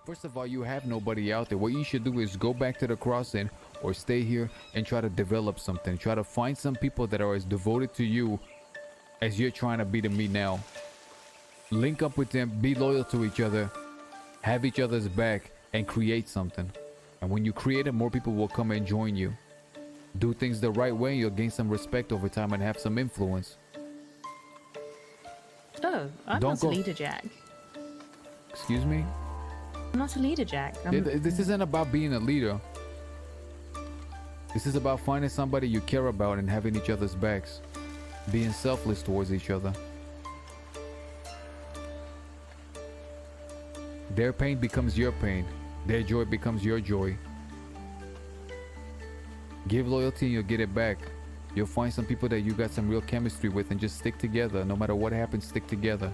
First of all, you have nobody out there. What you should do is go back to the crossing or stay here and try to develop something. Try to find some people that are as devoted to you as you're trying to be to me now. Link up with them, be loyal to each other, have each other's back, and create something. And when you create it, more people will come and join you. Do things the right way, you'll gain some respect over time and have some influence. Oh, I'm not a leader, Jack. Excuse me? I'm not a leader, Jack. This isn't about being a leader. This is about finding somebody you care about and having each other's backs. Being selfless towards each other. Their pain becomes your pain. Their joy becomes your joy. Give loyalty and you'll get it back. You'll find some people that you got some real chemistry with and just stick together. No matter what happens, stick together.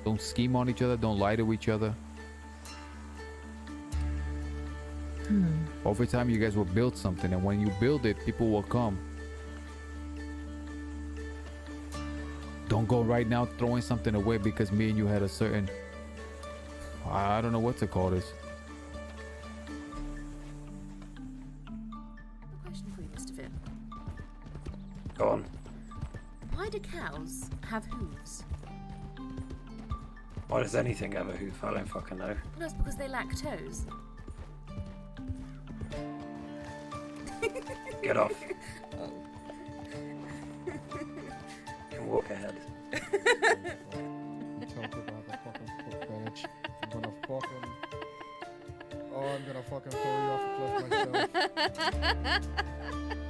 Don't scheme on each other. Don't lie to each other. Over time, you guys will build something, and when you build it, people will come. Don't go right now throwing something away because me and you had a certain... I don't know what to call this. Question for you, Mr. Finn. Go on. Why do cows have hooves? Why does anything have a hoof? I don't fucking know. Well, that's because they lack toes. Get off. Oh. You can walk ahead. Talk about the fucking foot fetish. I'm gonna fucking... Oh, I'm gonna fucking throw you off a cliff myself.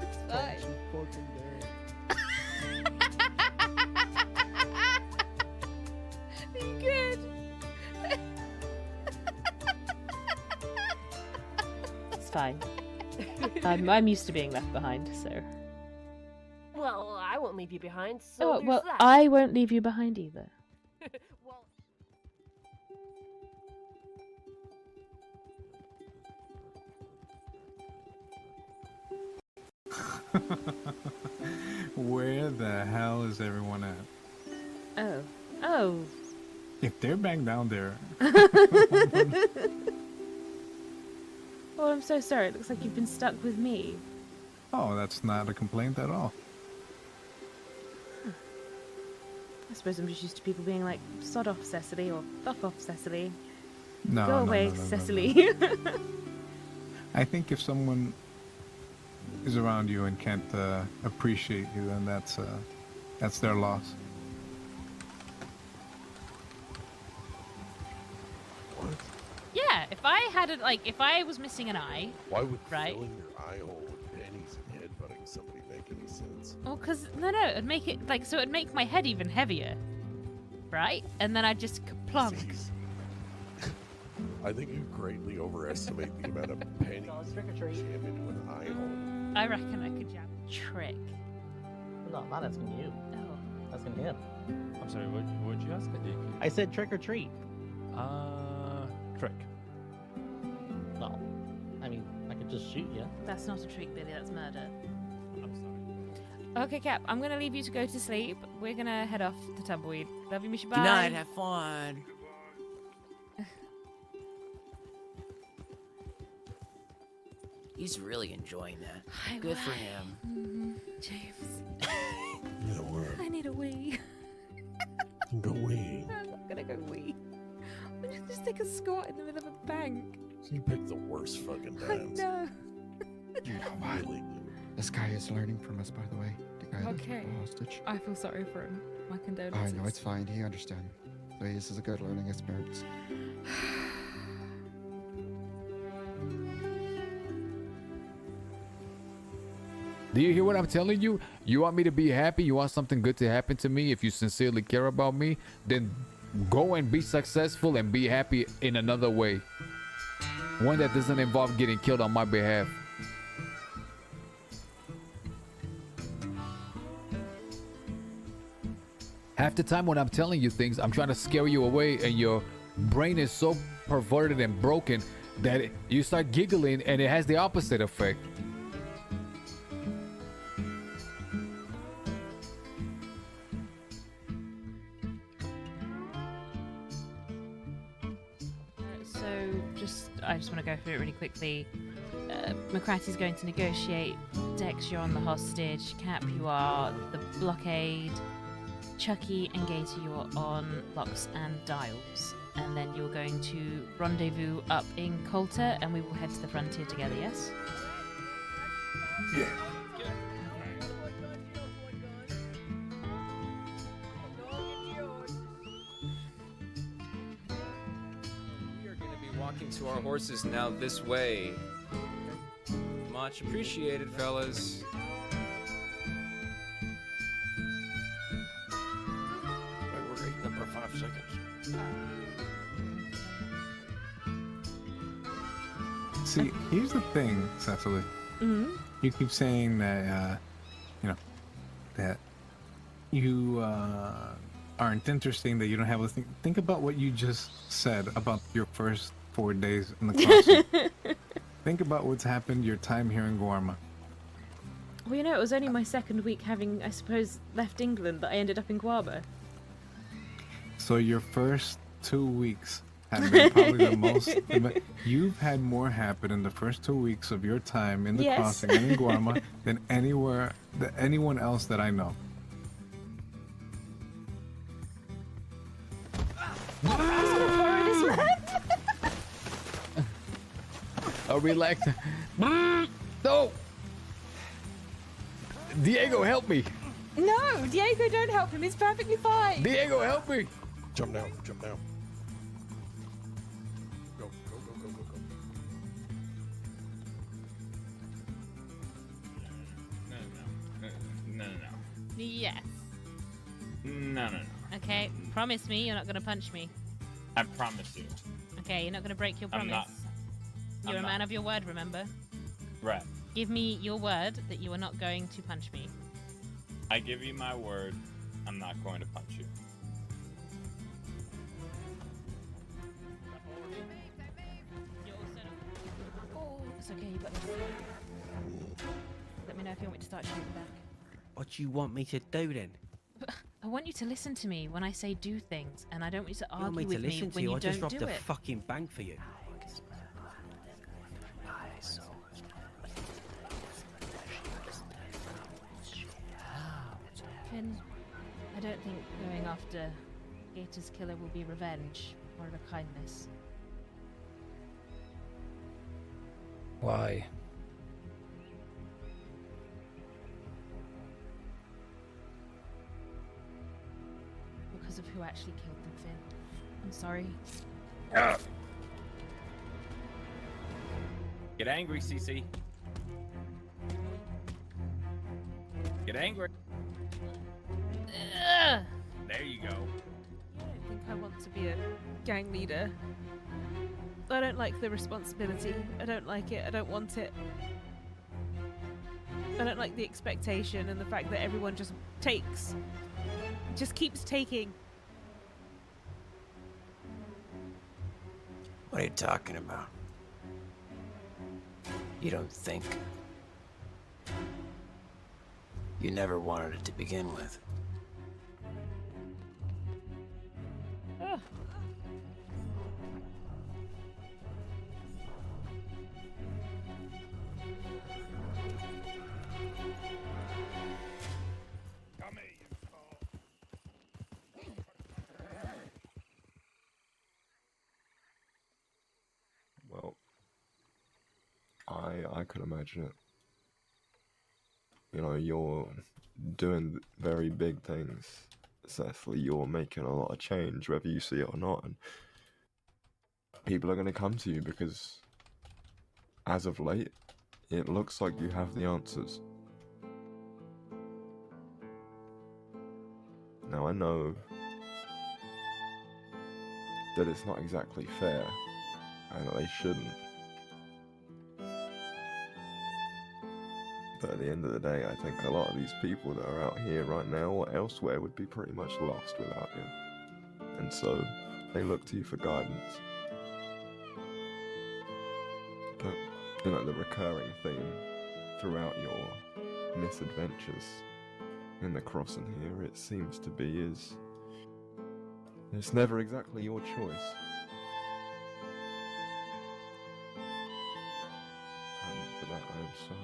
It's fine. Don't you fucking dare. You good? It's fine. I'm used to being left behind, so. Well, I won't leave you behind, so Oh, there's well, that. I won't leave you behind either. Well, Where the hell is everyone at? Oh. Oh. If they're back down there, Oh, I'm so sorry. It looks like you've been stuck with me. oh, that's not a complaint at all. I suppose I'm just used to people being like, sod off, Cecily, or fuck off, Cecily. No, Go no, away, no, no, no, Cecily. no. I think if someone is around you and can't appreciate you, then that's their loss. What? Yeah, if I had if I was missing an eye, Why would Right. filling your eye hole with pennies and headbutting somebody make any sense? well, cause no, it'd make it so it'd make my head even heavier, right? And then I'd just plunk. Jeez. I think you greatly overestimate the amount of pennies you can jam into an eye hole. I reckon I could jam a trick. No, not asking you. Oh. Asking him. I'm sorry, what'd you ask? I said trick or treat. Trick. No. I mean, I could just shoot you. That's not a trick, Billy. That's murder. I'm sorry. Okay, Cap. I'm gonna leave you to go to sleep. We're gonna head off the tumbleweed. Love you, Misha. Bye. Good night, have fun. He's really enjoying that. Good for him. James. You know what? I need a wee. Go wee. I'm not gonna go wee. I'm just take a squat in the middle of a bank. You picked the worst fucking I times. know. You know what? Really. This guy is learning from us, by the way. The guy that Okay. took the hostage. I feel sorry for him. My I condolences. know, it's fine. He understands. So this is a good learning experience. Do you hear what I'm telling you? You want me to be happy? You want something good to happen to me? If you sincerely care about me, then go and be successful and be happy in another way. One that doesn't involve getting killed on my behalf. Half the time when I'm telling you things, I'm trying to scare you away and your brain is so perverted and broken that you start giggling and it has the opposite effect. So I just want to go through it really quickly. McCratty's going to negotiate. Dex, you're on the hostage. Cap, you are the blockade. Chucky and Gator, you're on locks and dials. And then you're going to rendezvous up in Coulter, and we will head to the frontier together, yes? Yeah. We are going to be walking to our horses now this way. Much appreciated, fellas. We're eating up for 5 seconds. See, here's the thing, Cecily. Mm-hmm. You keep saying that, that you aren't interesting, that you don't have a thing. Think about what you just said about your first 4 days in the crossing. Think about what's happened your time here in Guarma. Well, you know, it was only my second week having, I suppose, left England that I ended up in Guarma. So your first 2 weeks have been probably the most. You've had more happen in the first 2 weeks of your time in the Yes. crossing and in Guarma than anyone else that I know. Oh, relax. No! Diego, help me! No, Diego, don't help him. He's perfectly fine. Diego, help me! Jump down, jump down. Go, go, go, go, go, go. No. Yes. No. Okay, promise me you're not going to punch me. I promise you. Okay, you're not going to break your I'm promise. not. You're I'm a man not. of your word, remember? Right. Give me your word that you are not going to punch me. I give you my word. I'm not going to punch you. Oh, it's okay, you got this. Let me know if you want me to start shooting back. What do you want me to do then? I want you to listen to me when I say do things, and I don't want you to You want argue me to with me listen to when you? you I just don't robbed do a it. fucking bank for you. Finn, I don't think going after Gator's killer will be revenge or a kindness. Why? Because of who actually killed them, Finn. I'm sorry. Get angry, CC. Get angry. Ugh! There you go. I don't think I want to be a gang leader. I don't like the responsibility. I don't like it. I don't want it. I don't like the expectation and the fact that everyone just takes. Just keeps taking. What are you talking about? You don't think. You never wanted it to begin with. Ugh. Well, I could imagine it. You know, you're doing very big things. Cecily, you're making a lot of change, whether you see it or not, and people are going to come to you because, as of late, it looks like you have the answers. Now, I know that it's not exactly fair, and that they shouldn't. But at the end of the day, I think a lot of these people that are out here right now or elsewhere would be pretty much lost without you. And so, they look to you for guidance. But, you know, the recurring theme throughout your misadventures in the crossing here, it seems to be, is it's never exactly your choice. that. I am sorry.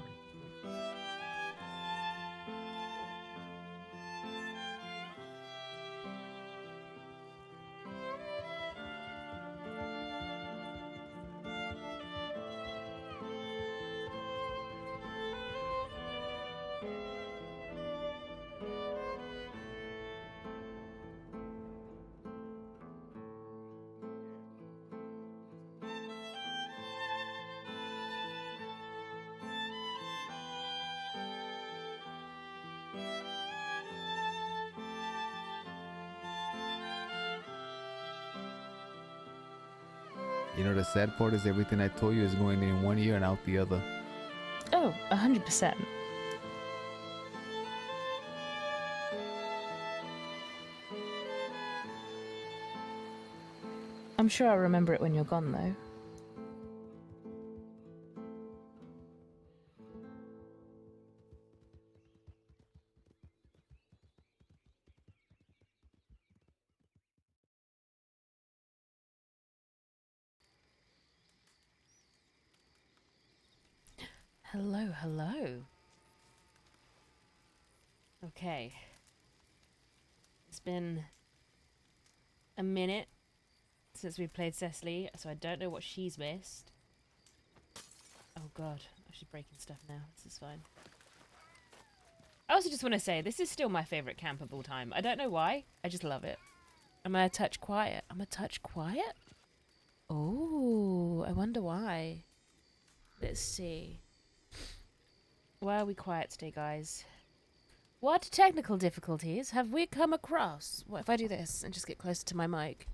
You know, the sad part is everything I told you is going in one ear and out the other. Oh, 100%. I'm sure I'll remember it when you're gone, though. Hello, hello. Okay. It's been a minute since we played Cecily, so I don't know what she's missed. Oh god, she's breaking stuff now. This is fine. I also just want to say, this is still my favourite camp of all time. I don't know why, I just love it. Am I a touch quiet? I'm a touch quiet? Oh, I wonder why. Let's see. Why are we quiet today, guys? What technical difficulties have we come across? What if I do this and just get closer to my mic?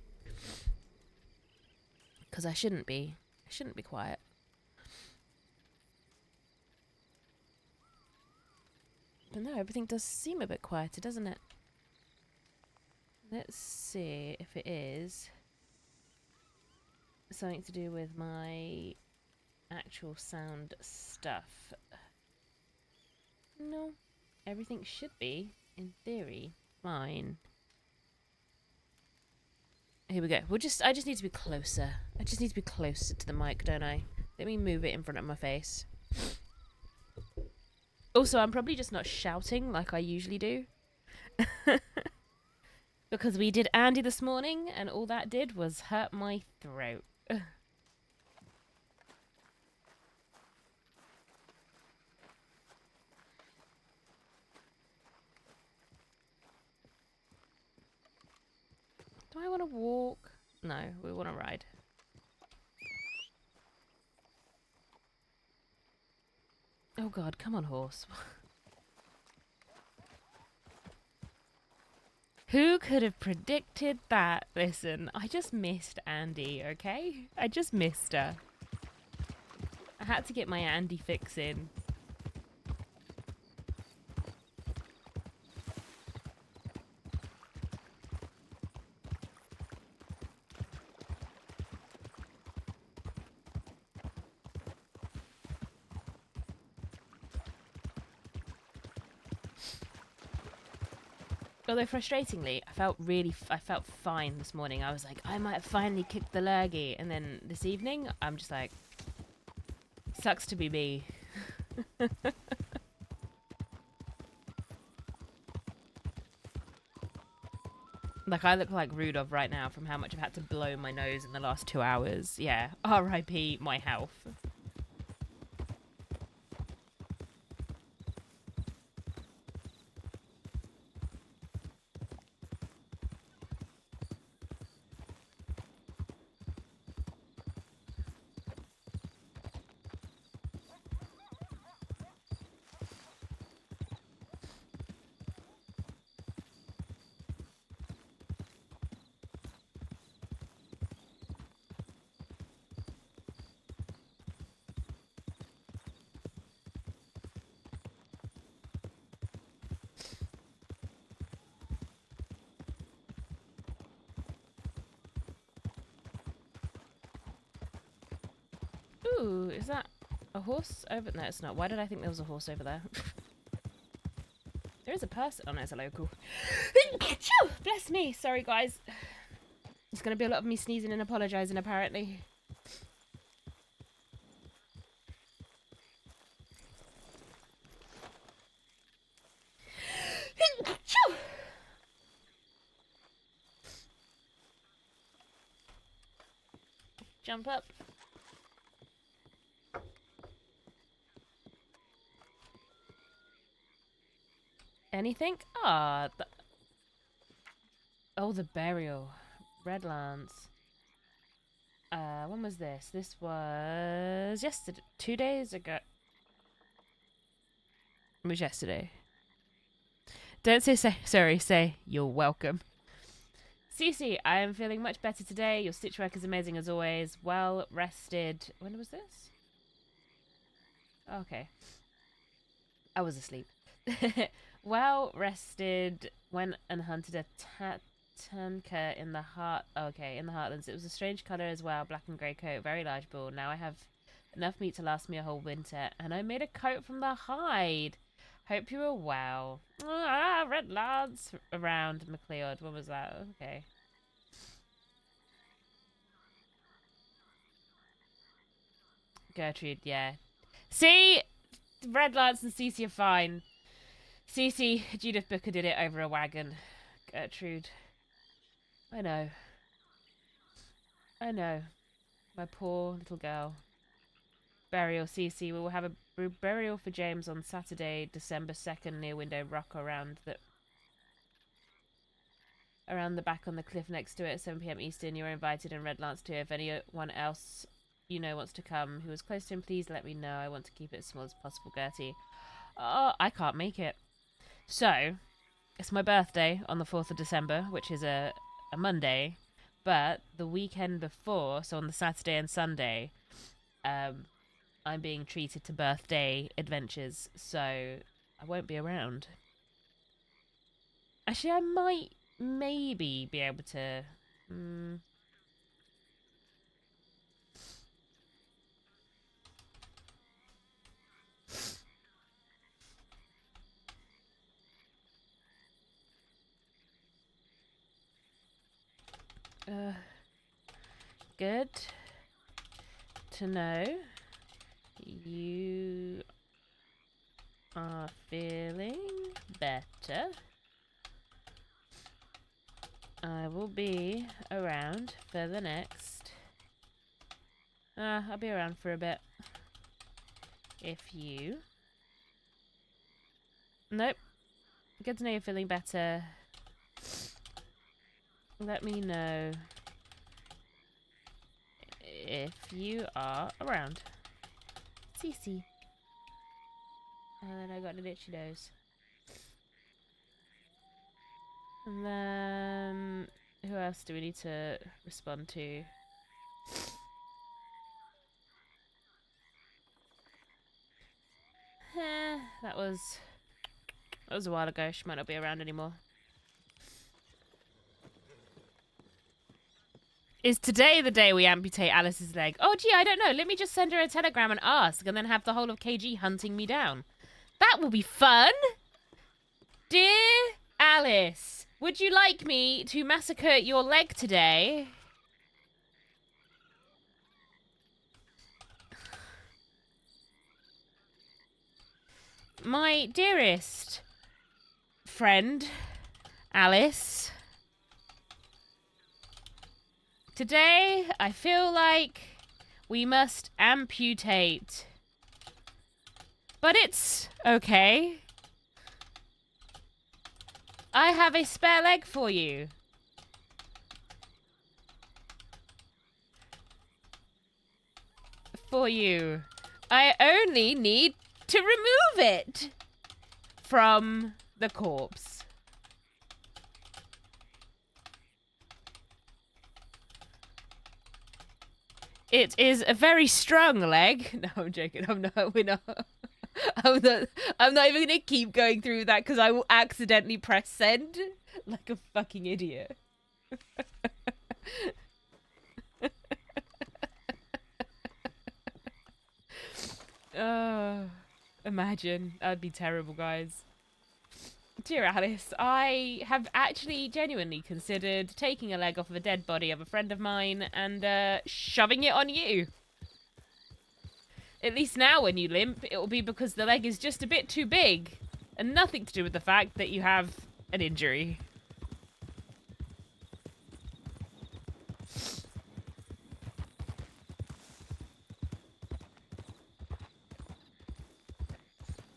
Because I shouldn't be. I shouldn't be quiet. But no, everything does seem a bit quieter, doesn't it? Let's see if it is something to do with my actual sound stuff. No, everything should be, in theory, fine. Here we go. I just need to be closer. I just need to be closer to the mic, don't I? Let me move it in front of my face. Also, I'm probably just not shouting like I usually do. Because we did Andy this morning, and all that did was hurt my throat. Do I want to walk? No, we want to ride. Oh god, come on, horse. Who could have predicted that? Listen, I just missed Andy, okay? I just missed her. I had to get my Andy fix in. Although frustratingly, I felt fine this morning. I was like, I might have finally kicked the lurgy, and then this evening, I'm just like, sucks to be me. Like, I look like Rudolph right now from how much I've had to blow my nose in the last 2 hours. Yeah, R.I.P. my health. Ooh, is that a horse over? No, it's not. Why did I think there was a horse over there? There is a person. Oh no, it's a local. Bless me. Sorry, guys. It's gonna be a lot of me sneezing and apologising, apparently. Jump up. Anything? Ah, oh, the burial. Redlands. When was this? This was yesterday. 2 days ago. It was yesterday. Don't say sorry, say you're welcome. Cece, I am feeling much better today. Your stitch work is amazing as always. Well rested. When was this? Okay. I was asleep. Well rested. Went and hunted a tanker in the heart. Okay, in the heartlands. It was a strange colour as well. Black and grey coat. Very large bull. Now I have enough meat to last me a whole winter. And I made a coat from the hide. Hope you are well. Ah, red lads around McLeod. When was that? Okay. Gertrude, yeah. See? Red lads and Cece are fine. Cece, Judith Booker did it over a wagon. Gertrude. I know. I know. My poor little girl. Burial, Cece. We will have a burial for James on Saturday, December 2nd, near Window Rock around the back on the cliff next to it at 7 p.m. Eastern. You're invited, and Red Lance too. If anyone else you know wants to come who is close to him, please let me know. I want to keep it as small as possible, Gertie. Oh, I can't make it. So, it's my birthday on the 4th of December, which is a Monday, but the weekend before, so on the Saturday and Sunday, I'm being treated to birthday adventures, so I won't be around. Actually, I might maybe be able to... good to know you are feeling better. I will be around for the next... I'll be around for a bit. If you... Nope. Good to know you're feeling better. Let me know if you are around. Cece. And then I got an itchy nose. And then... who else do we need to respond to? That was a while ago. She might not be around anymore. Is today the day we amputate Alice's leg? Oh, gee, I don't know. Let me just send her a telegram and ask, and then have the whole of KG hunting me down. That will be fun! Dear Alice, would you like me to massacre your leg today? My dearest friend, Alice... Today, I feel like we must amputate. But it's okay. I have a spare leg for you. I only need to remove it from the corpse. It is a very strong leg. No, I'm joking. I'm not. We're not. I'm not even gonna keep going through that because I will accidentally press send like a fucking idiot. Imagine. That'd be terrible, guys. Dear Alice, I have actually genuinely considered taking a leg off of a dead body of a friend of mine and shoving it on you. At least now when you limp, it will be because the leg is just a bit too big. And nothing to do with the fact that you have an injury.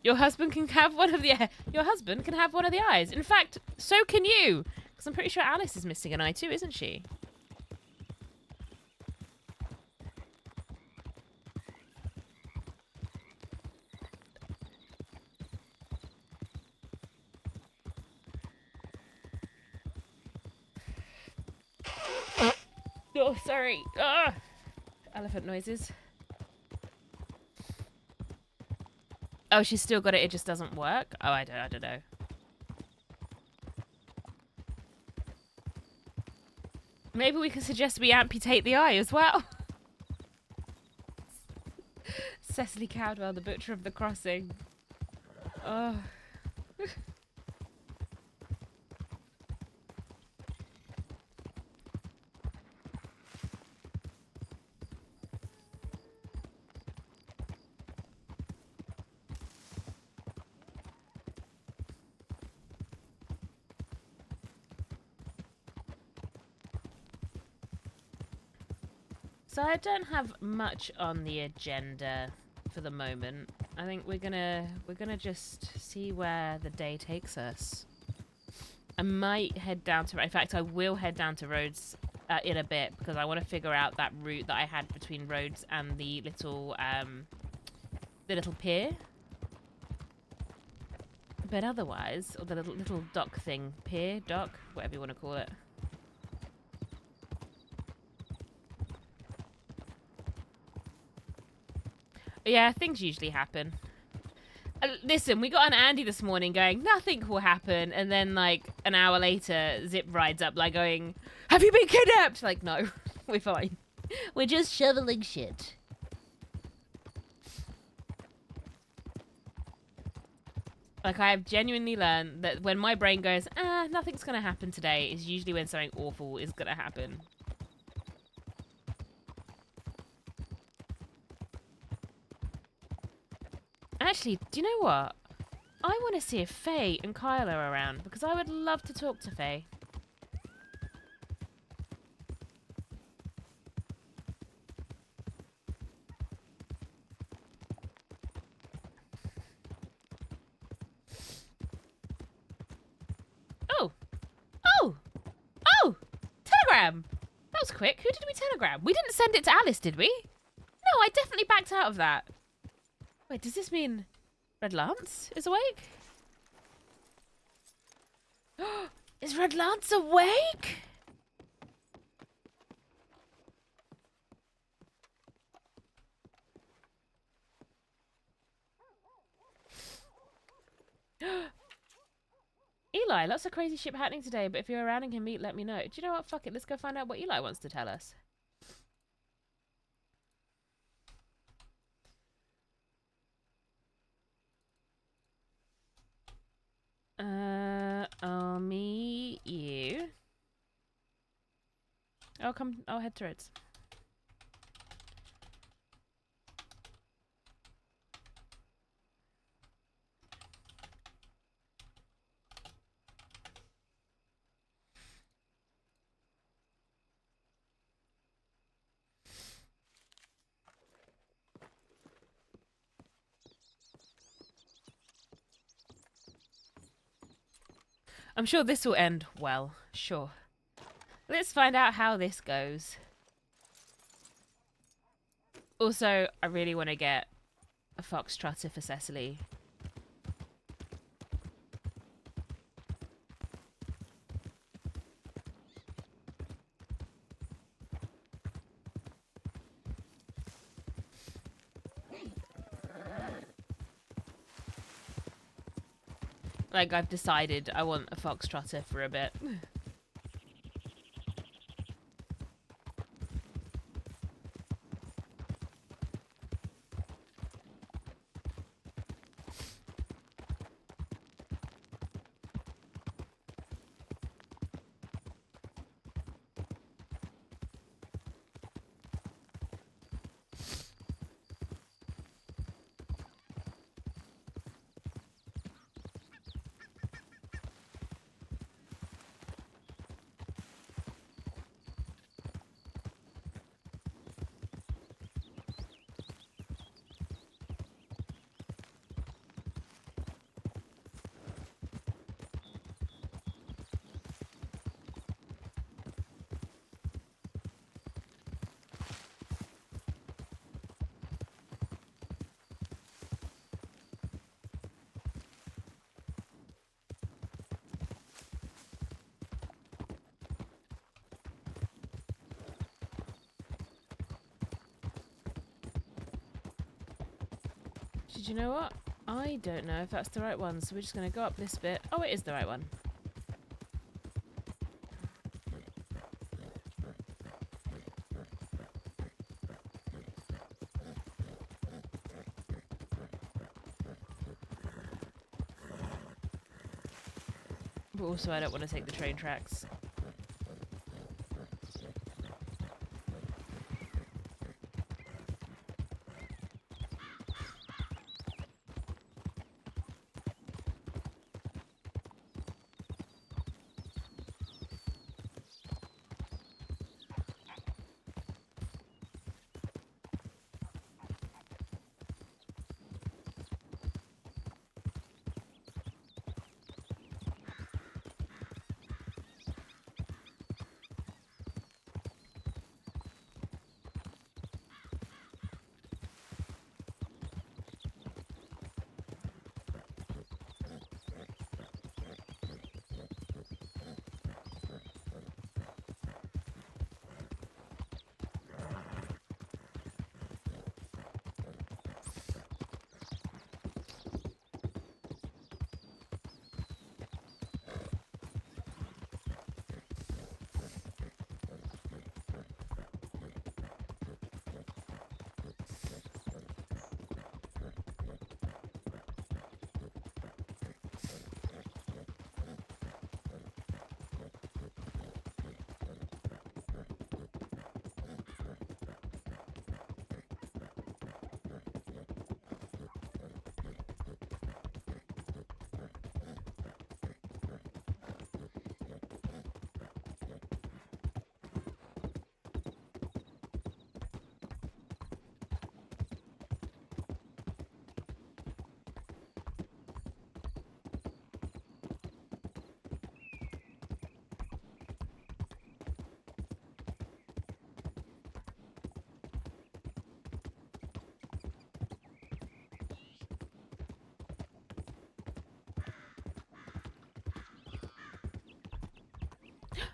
Your husband can have one of the eyes. In fact, so can you. Because I'm pretty sure Alice is missing an eye too, isn't she? Oh, sorry. Ugh. Elephant noises. Oh, she's still got it. It just doesn't work. Oh, I don't know. Maybe we can suggest we amputate the eye as well. Cecily Cowdwell, the butcher of the crossing. Oh. So I don't have much on the agenda for the moment. I think we're gonna just see where the day takes us. I might head down to, in fact, I will head down to Rhodes in a bit because I want to figure out that route that I had between Rhodes and the little pier. But otherwise, or the little dock thing, pier, dock, whatever you want to call it. Yeah, things usually happen. Listen, we got an Andy this morning going, nothing will happen. And then, like, an hour later, Zip rides up, like, going, have you been kidnapped? Like, no, we're fine. We're just shoveling shit. Like, I have genuinely learned that when my brain goes, nothing's going to happen today, is usually when something awful is going to happen. Actually, do you know what? I want to see if Faye and Kyle are around, because I would love to talk to Faye. Oh! Oh! Oh! Telegram! That was quick. Who did we telegram? We didn't send it to Alice, did we? No, I definitely backed out of that. Wait, does this mean Red Lance is awake? Is Red Lance awake? Eli, lots of crazy shit happening today, but if you're around and can meet, let me know. Do you know what? Fuck it. Let's go find out what Eli wants to tell us. I'll meet you. I'll head to Rhodes. I'm sure this will end well. Sure. Let's find out how this goes. Also, I really want to get a foxtrotter for Cecily. Like, I've decided I want a foxtrotter for a bit. Did you know what? I don't know if that's the right one, so we're just going to go up this bit. Oh, it is the right one. But also, I don't want to take the train tracks.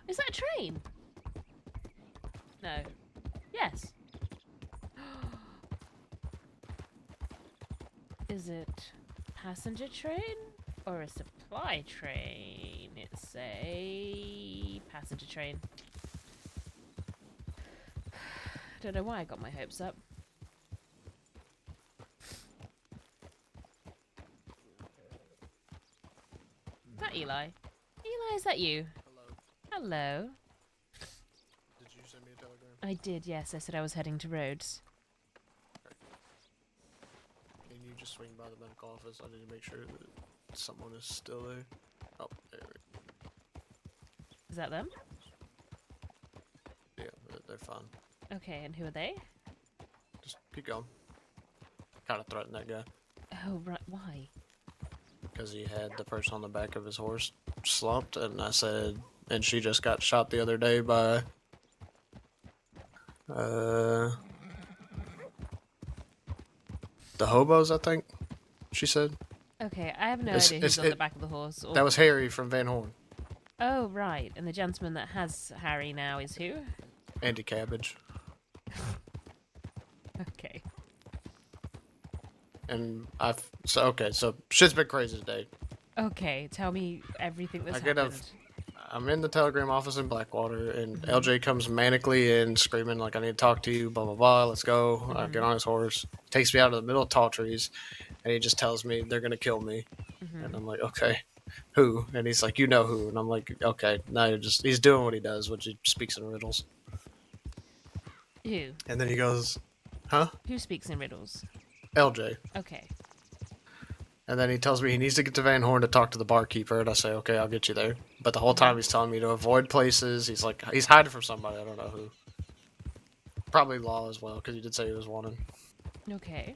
Is that a train? No. Yes. Is it passenger train or a supply train? It's a passenger train. Don't know why I got my hopes up. Is that Eli? Eli, is that you? Hello. Did you send me a telegram? I did, yes. I said I was heading to Rhodes. Can you just swing by the medical office? I need to make sure that someone is still there. Oh, there. Is that them? Yeah, they're fine. Okay, and who are they? Just keep going. Kind of threatened that guy. Oh, right. Why? Because he had the person on the back of his horse slumped, and I said, and she just got shot the other day by, the hobos, I think, she said. Okay, I have no idea who's on the back of the horse. Or... That was Harry from Van Horn. Oh, right. And the gentleman that has Harry now is who? Andy Cabbage. Okay. And so shit's been crazy today. Okay, tell me everything that's happened. I'm in the telegram office in Blackwater, and LJ comes manically in, screaming like, "I need to talk to you, blah blah blah, let's go." I get on his horse, takes me out of the middle of tall trees, and he just tells me they're gonna kill me. And I'm like, okay, who? And he's like, you know who? And I'm like, okay, now he's doing what he does, which he speaks in riddles. Who? And then he goes, huh? Who speaks in riddles? LJ. Okay. And then he tells me he needs to get to Van Horn to talk to the barkeeper, and I say, okay, I'll get you there. But the whole time he's telling me to avoid places. He's like, he's hiding from somebody, I don't know who. Probably Law as well, because he did say he was wanted. Okay.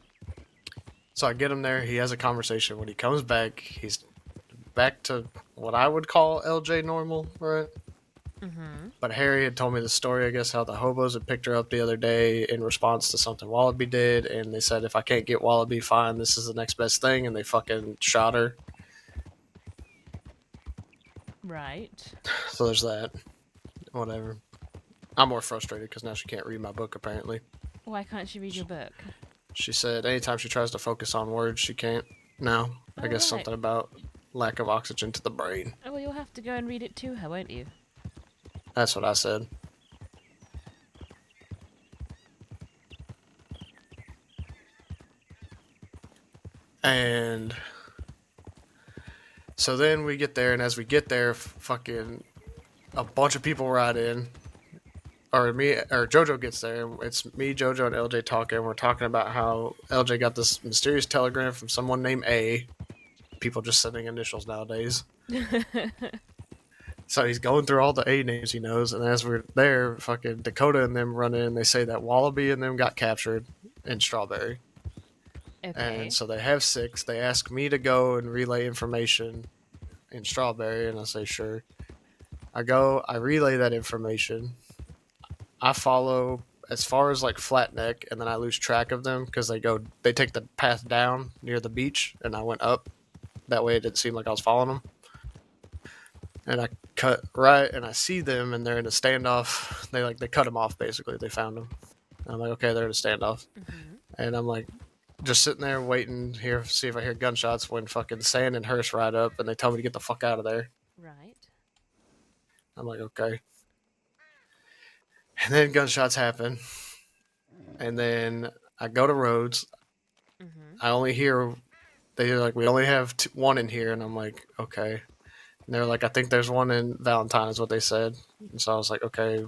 So I get him there, he has a conversation. When he comes back, he's back to what I would call LJ normal, right? But Harry had told me the story, I guess, how the hobos had picked her up the other day in response to something Wallaby did, and they said, if I can't get Wallaby, fine, this is the next best thing, and they fucking shot her. Right. So there's that. Whatever. I'm more frustrated because now she can't read my book, apparently. Why can't she read your book? She said anytime she tries to focus on words, she can't now. I guess right. something about lack of oxygen to the brain. Oh, well, you'll have to go and read it to her, won't you? That's what I said. And so then we get there, and as we get there, fucking a bunch of people ride in. Or JoJo gets there. It's me, JoJo, and LJ talking. We're talking about how LJ got this mysterious telegram from someone named A. People just sending initials nowadays. So he's going through all the A names he knows, and as we're there, fucking Dakota and them run in. They say that Wallaby and them got captured in Strawberry. Okay. And so they have 6. They ask me to go and relay information in Strawberry, and I say sure. I go, I relay that information. I follow as far as like Flatneck, and then I lose track of them because they take the path down near the beach, and I went up. That way it didn't seem like I was following them. And I cut right, and I see them, and they're in a standoff. They cut them off basically. They found them. And I'm like, okay, they're in a standoff. And I'm like, just sitting there waiting here, see if I hear gunshots. When fucking Sand and Hearst ride up, and they tell me to get the fuck out of there. Right. I'm like, okay. And then gunshots happen. And then I go to Rhodes. I only hear, they're like, we only have 1 in here. And I'm like, okay. And they're like, I think there's 1 in Valentine is what they said. And so I was like, okay.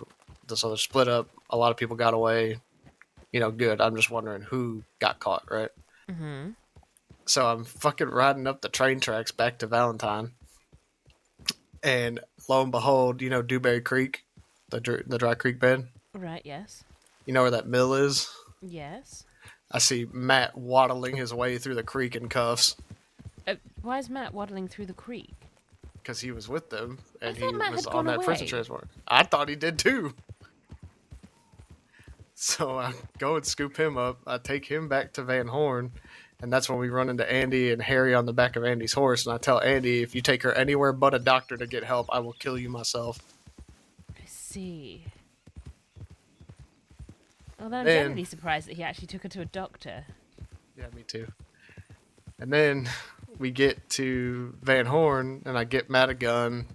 So they're split up. A lot of people got away. You know, good. I'm just wondering who got caught, right? So I'm fucking riding up the train tracks back to Valentine. And lo and behold, you know Dewberry Creek? The dry creek bed? Right, yes. You know where that mill is? Yes. I see Matt waddling his way through the creek in cuffs. Why is Matt waddling through the creek? Because he was with them, and I thought he Matt was had on gone that prison away. transport. I thought he did too. So I go and scoop him up. I take him back to Van Horn, and that's when we run into Andy and Harry on the back of Andy's horse. And I tell Andy, if you take her anywhere but a doctor to get help, I will kill you myself. I see. Well, then I'm Then- genuinely surprised that he actually took her to a doctor. Yeah, me too. And then we get to Van Horn, and I get Matt a gun,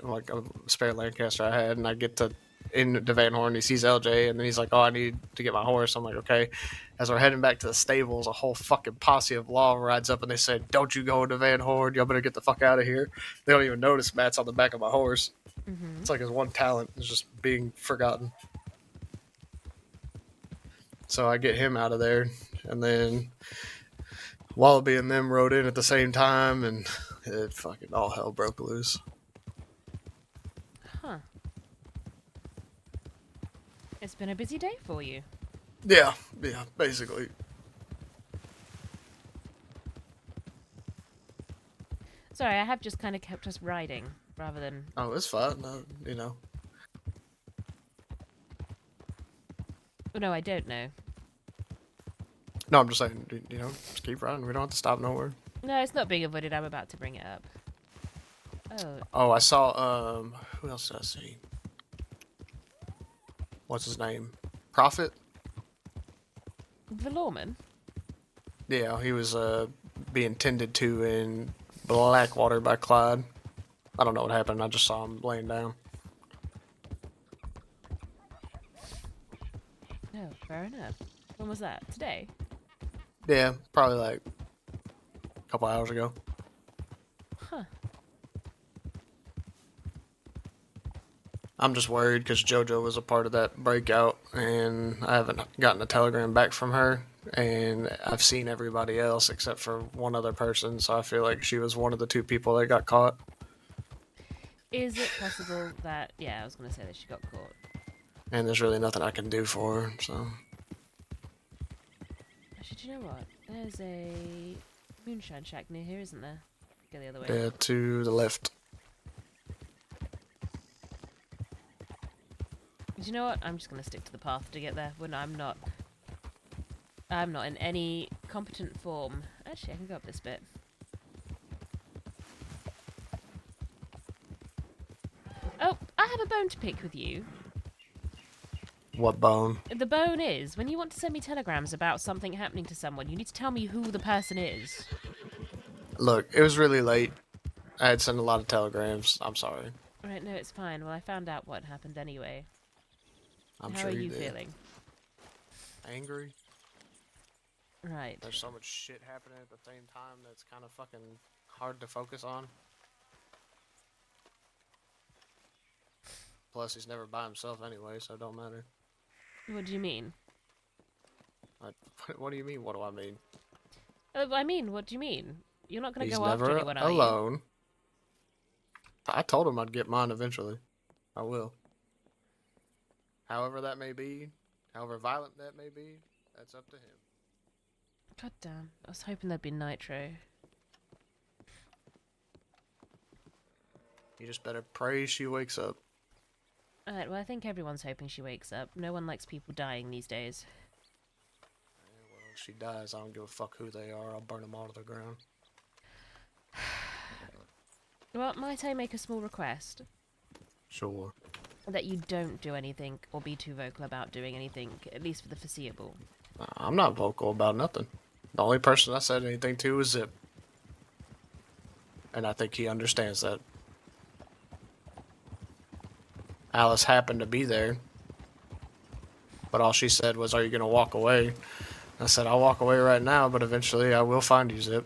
like a spare Lancaster I had, and I get to into Van Horn. He sees LJ, and then he's like, "Oh, I need to get my horse." I'm like, "Okay." As we're heading back to the stables, a whole fucking posse of law rides up, and they say, "Don't you go into Van Horn? Y'all better get the fuck out of here." They don't even notice Matt's on the back of my horse. It's like his one talent is just being forgotten. So I get him out of there, and then Wallaby and them rode in at the same time, and it fucking all hell broke loose. Huh. It's been a busy day for you. Yeah, basically. Sorry, I have just kind of kept us riding rather than... Oh, it's fine. No, you know. Oh, no, I don't know. No, I'm just saying, you know, just keep riding. We don't have to stop nowhere. No, it's not being avoided. I'm about to bring it up. Oh. Oh, I saw, who else did I see? What's his name? Prophet? The lawman? Yeah, he was, being tended to in Blackwater by Clyde. I don't know what happened. I just saw him laying down. No, fair enough. When was that? Today? Yeah, probably like a couple hours ago. Huh. I'm just worried because JoJo was a part of that breakout, and I haven't gotten a telegram back from her, and I've seen everybody else except for one other person, so I feel like she was one of the 2 people that got caught. Is it possible that... Yeah, I was going to say that she got caught. And there's really nothing I can do for her, so... Actually, do you know what? There's a moonshine shack near here, isn't there? Go the other way. Yeah, to the left. Do you know what? I'm just going to stick to the path to get there. When I'm not in any competent form. Actually, I can go up this bit. Oh, I have a bone to pick with you. What bone? The bone is, when you want to send me telegrams about something happening to someone, you need to tell me who the person is. Look, it was really late. I had sent a lot of telegrams. I'm sorry. Right, no, it's fine. Well, I found out what happened anyway. I'm How sure are you you did. feeling? Angry. Right. There's so much shit happening at the same time that's kind of fucking hard to focus on. Plus, he's never by himself anyway, so it don't matter. What do you mean? What do you mean? What do I mean? I mean, what do you mean? You're not going to He's go after never anyone, are you? alone. I told him I'd get mine eventually. I will. However that may be, however violent that may be, that's up to him. God damn. I was hoping there'd be nitro. You just better pray she wakes up. Alright, well, I think everyone's hoping she wakes up. No one likes people dying these days. Well, if she dies, I don't give a fuck who they are. I'll burn them all to the ground. Well, might I make a small request? Sure. That you don't do anything or be too vocal about doing anything, at least for the foreseeable. I'm not vocal about nothing. The only person I said anything to was Zip. And I think he understands that. Alice happened to be there. But all she said was, "Are you going to walk away?" I said, "I'll walk away right now, but eventually I will find you, Zip.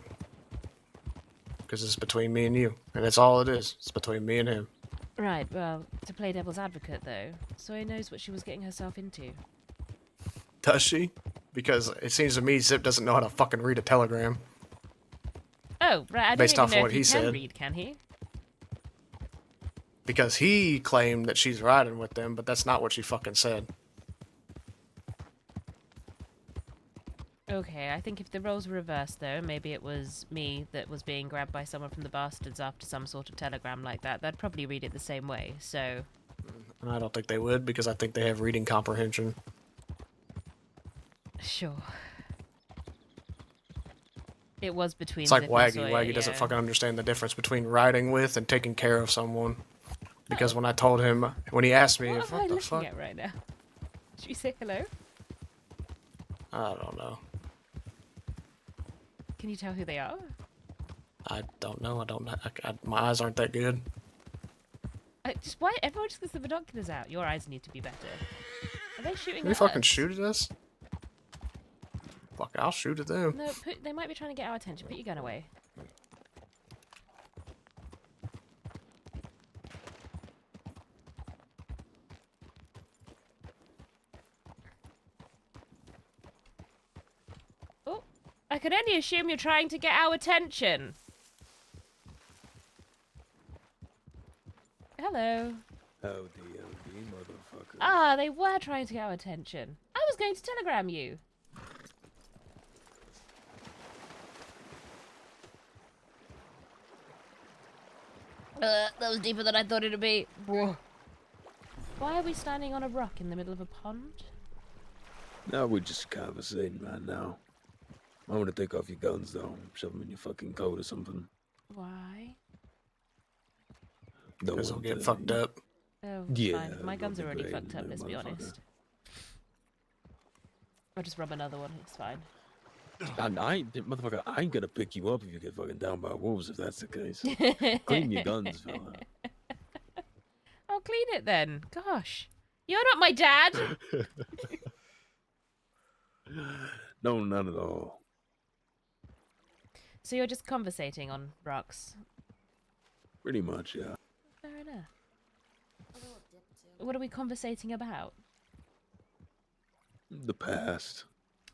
Because it's between me and you. And that's all it is. It's between me and him." Right, well, to play devil's advocate, though, so he knows what she was getting herself into. Does she? Because it seems to me Zip doesn't know how to fucking read a telegram. Oh, right, I don't Based even off know of what if he he can said. read, can he? Because he claimed that she's riding with them, but that's not what she fucking said. Okay, I think if the roles were reversed, though, maybe it was me that was being grabbed by someone from the bastards after some sort of telegram like that, they'd probably read it the same way, so... And I don't think they would, because I think they have reading comprehension. Sure. It was between It's like Zip and Waggy. Sawyer, Waggy doesn't yeah. fucking understand the difference between riding with and taking care of someone. Because when I told him, when he asked me, What if, am I what the looking fuck? at right now? Should we say hello? I don't know. Can you tell who they are? I don't know. I don't know. My eyes aren't that good. Just why everyone just gets the binoculars out? Your eyes need to be better. Are they shooting Can you at fucking us? shoot at us? Fuck, I'll shoot at them. No, they might be trying to get our attention. Put your gun away. Oh, I could only assume you're trying to get our attention. Hello. Howdy, motherfucker. Ah, they were trying to get our attention. I was going to telegram you. That was deeper than I thought it'd be. Whoa. Why are we standing on a rock in the middle of a pond? Now we're just conversating right now. I want to take off your guns, though. Shove them in your fucking coat or something. Why? Because we'll get fucked up. Oh, Yeah, fine. My gun's that'd be already great, fucked up, let's be motherfucker. honest. I'll just rub another one, it's fine. Motherfucker, I ain't gonna pick you up if you get fucking down by wolves, if that's the case. Clean your guns, fella. I'll clean it then. Gosh. You're not my dad! No, none at all. So you're just conversating on rocks? Pretty much, yeah. Fair enough. What are we conversating about? The past.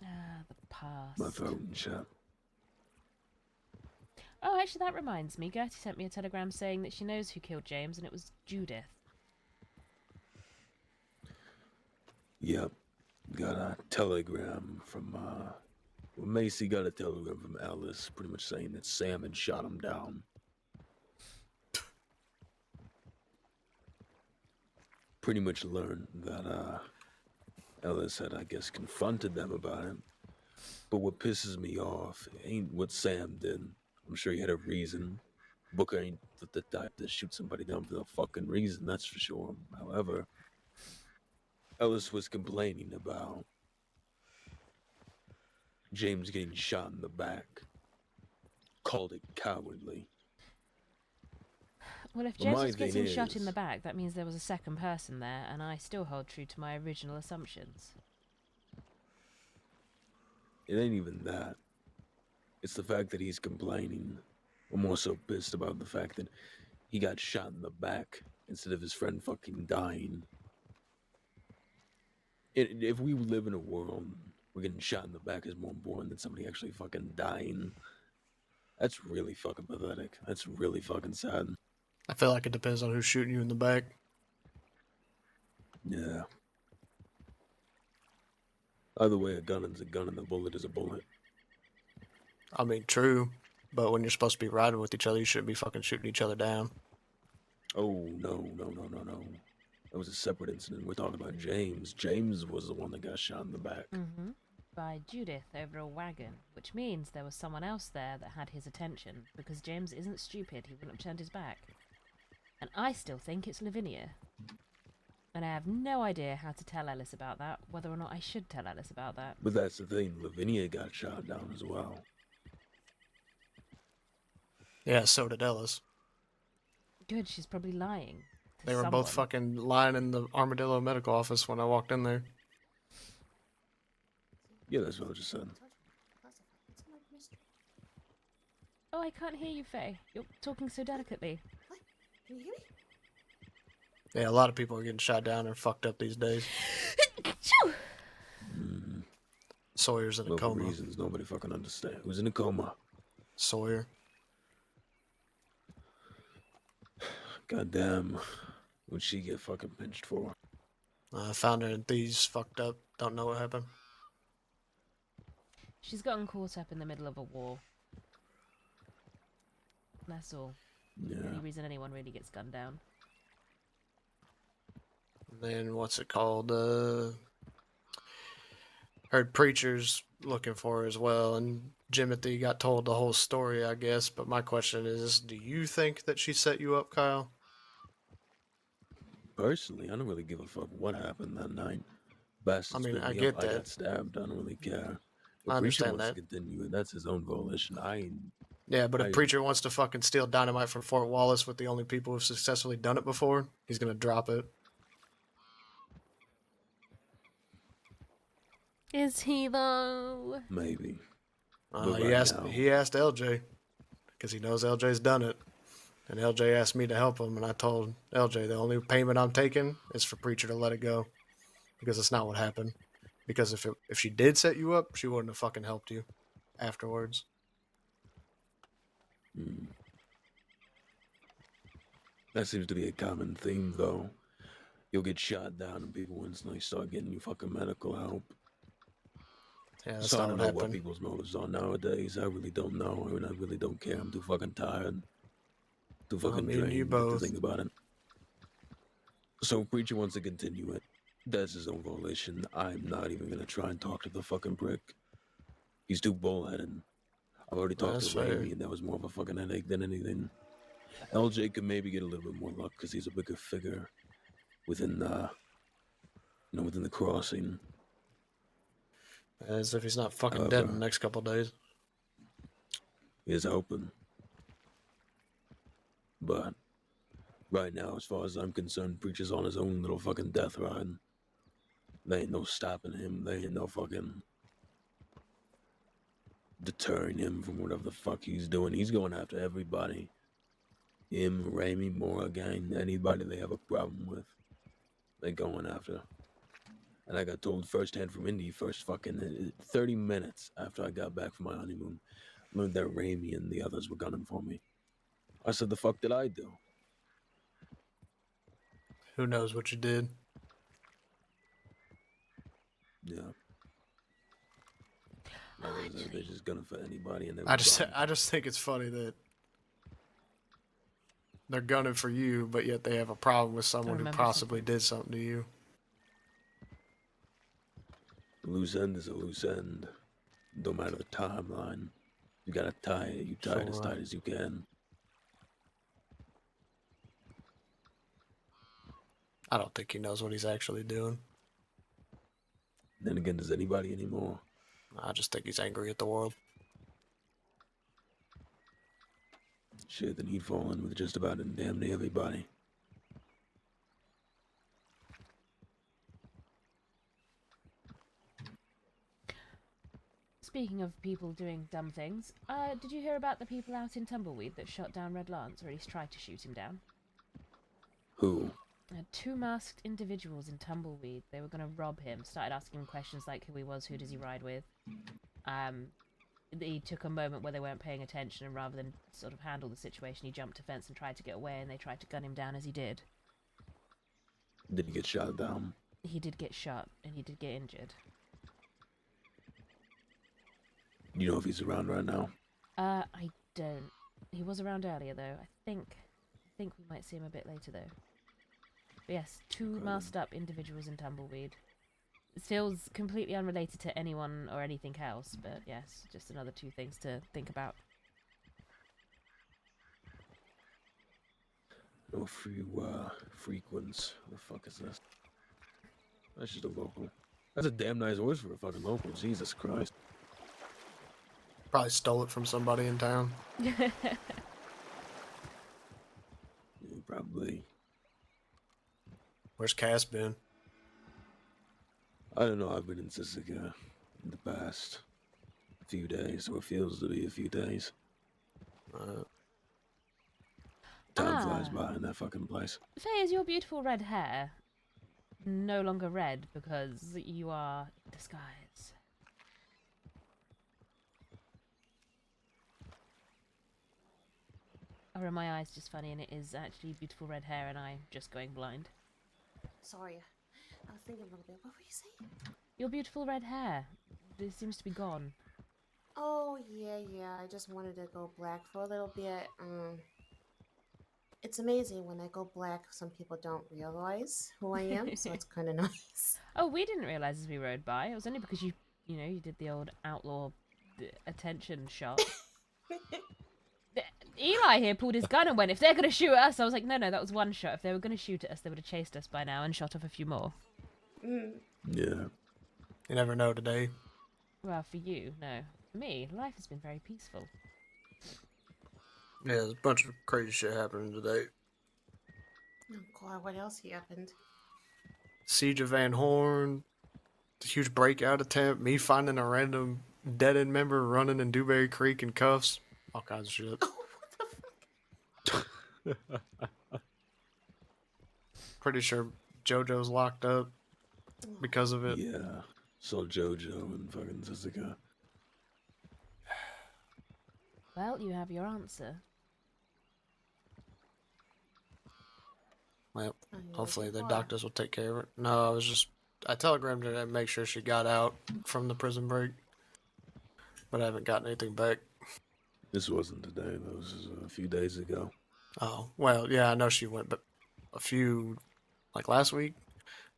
Ah, the past. My throat and shut. Oh, actually, that reminds me. Gertie sent me a telegram saying that she knows who killed James, and it was Judith. Yep. Got a telegram from, well, Macy got a telegram from Alice pretty much saying that Sam had shot him down. Pretty much learned that, Ellis had, I guess, confronted them about it. But what pisses me off ain't what Sam did. I'm sure he had a reason. Booker ain't the type to shoot somebody down for no fucking reason, that's for sure. However, Ellis was complaining about James getting shot in the back. Called it cowardly. Well, if But my Joseph's thing getting shot in is- the back, that means there was a second person there, and I still hold true to my original assumptions. It ain't even that. It's the fact that he's complaining. I'm more so pissed about the fact that he got shot in the back instead of his friend fucking dying. If we live in a world where getting shot in the back is more important than somebody actually fucking dying, that's really fucking pathetic. That's really fucking sad. I feel like it depends on who's shooting you in the back. Yeah. Either way, a gun is a gun and a bullet is a bullet. I mean, true, but when you're supposed to be riding with each other, you shouldn't be fucking shooting each other down. Oh, no. That was a separate incident. We're talking about James. James was the one that got shot in the back. Mm-hmm. By Judith over a wagon, which means there was someone else there that had his attention, because James isn't stupid, he wouldn't have turned his back. And I still think it's Lavinia. And I have no idea how to tell Ellis about that, whether or not I should tell Ellis about that. But that's the thing. Lavinia got shot down as well. Yeah, so did Ellis. Good, she's probably lying. to They were someone. both fucking lying in the Armadillo medical office when I walked in there. Yeah, that's what I just said. Oh, I can't hear you, Faye. You're talking so delicately. Can you hear me? Yeah, a lot of people are getting shot down and fucked up these days. Sawyer's in a Well, for coma. reasons nobody fucking understand. Who's in a coma? Sawyer. Goddamn. What'd she get fucking pinched for? I found her in thieves fucked up. Don't know what happened. She's gotten caught up in the middle of a war. That's all. Yeah. The only reason anyone really gets gunned down. Then what's it called? Heard preachers looking for her as well, and Jimothy got told the whole story, I guess. But my question is, do you think that she set you up, Kyle? Personally, I don't really give a fuck what happened that night. Bastards I mean, picked I me get up, I that. got stabbed. I don't really care. I If Preacher understand wants that. to continue it, that's his own volition. Yeah, but if Preacher wants to fucking steal dynamite from Fort Wallace with the only people who've successfully done it before, he's gonna drop it. Is he though? Maybe. But He right asked now- he asked LJ because he knows LJ's done it, and LJ asked me to help him, and I told LJ the only payment I'm taking is for Preacher to let it go, because it's not what happened. Because if she did set you up, she wouldn't have fucking helped you afterwards. That seems to be a common theme, though. You'll get shot down and people instantly start getting you fucking medical help. Yeah, that's So I not don't what know what happened. people's motives are nowadays. I really don't know. I mean, I really don't care. I'm too fucking tired. Too fucking me and you drained to both. think about it. So if Preacher wants to continue it, that's his own volition. I'm not even gonna try and talk to the fucking prick. He's too bullheaded. I've already talked That's to fair. Raimi, and that was more of a fucking headache than anything. LJ could maybe get a little bit more luck because he's a bigger figure within within the crossing. As if he's not fucking dead in the next couple days. He is open. But right now, as far as I'm concerned, Preacher's on his own little fucking death ride. There ain't no stopping him. There ain't no fucking deterring him from whatever the fuck he's doing. He's going after everybody. Him, Raimi, Morrigan, anybody they have a problem with, they're going after. And I got told firsthand from Indy, first fucking 30 minutes after I got back from my honeymoon, learned that Raimi and the others were gunning for me. I said, the fuck did I do? Who knows what you did? Yeah. Like I said, they're just gunning for anybody, and they I just think it's funny that they're gunning for you, but yet they have a problem with someone who remember possibly did something to you. A loose end is a loose end. No matter the timeline, you gotta tie it. You tie it as tight as you can. I don't think he knows what he's actually doing. Then again, does anybody anymore? I just think he's angry at the world. Shit, then he'd fall in with just about damn near everybody. Speaking of people doing dumb things, did you hear about the people out in Tumbleweed that shot down Red Lance, or at least tried to shoot him down? Who? Two masked individuals in Tumbleweed. They were going to rob him. Started asking him questions like who he was, who does he ride with. He took a moment where they weren't paying attention, and rather than sort of handle the situation, he jumped a fence and tried to get away, and they tried to gun him down as he did. Did he get shot down? He did get shot, and he did get injured. You know if he's around right now? I don't. He was around earlier, though. I think we might see him a bit later, though. But yes, two masked up individuals in Tumbleweed. It feels completely unrelated to anyone or anything else, but yes, just another two things to think about. No frequents. What the fuck is this? That's just a local. That's a damn nice voice for a fucking local. Jesus Christ. Probably stole it from somebody in town. Yeah, probably. Where's Cass been? I don't know. I've been in Sisika in the past few days, or feels to be a few days. Time flies by in that fucking place. Faye, is your beautiful red hair no longer red because you are in disguise? Or are my eyes just funny and it is actually beautiful red hair and I'm just going blind? Sorry, I was thinking a little bit. What were you saying? Your beautiful red hair. It seems to be gone. Oh, yeah. I just wanted to go black for a little bit. It's amazing when I go black, some people don't realize who I am, so it's kind of nice. Oh, we didn't realize as we rode by. It was only because you did the old outlaw attention shot. Eli here pulled his gun and went, if they're going to shoot at us, I was like, no, that was one shot. If they were going to shoot at us, they would have chased us by now and shot off a few more. Mm. Yeah. You never know today. Well, for you, no. For me, life has been very peaceful. Yeah, there's a bunch of crazy shit happening today. Oh god, what else happened? Siege of Van Horn, the huge breakout attempt, me finding a random dead-end member running in Dewberry Creek in cuffs, all kinds of shit. Pretty sure JoJo's locked up because of it. Yeah. Saw JoJo and fucking Sisika. Well, you have your answer. Well, hopefully the doctors will take care of it. No, I telegrammed her to make sure she got out from the prison break, but I haven't gotten anything back. This wasn't today, though. This was a few days ago. Oh, well, yeah, I know she went, but like last week?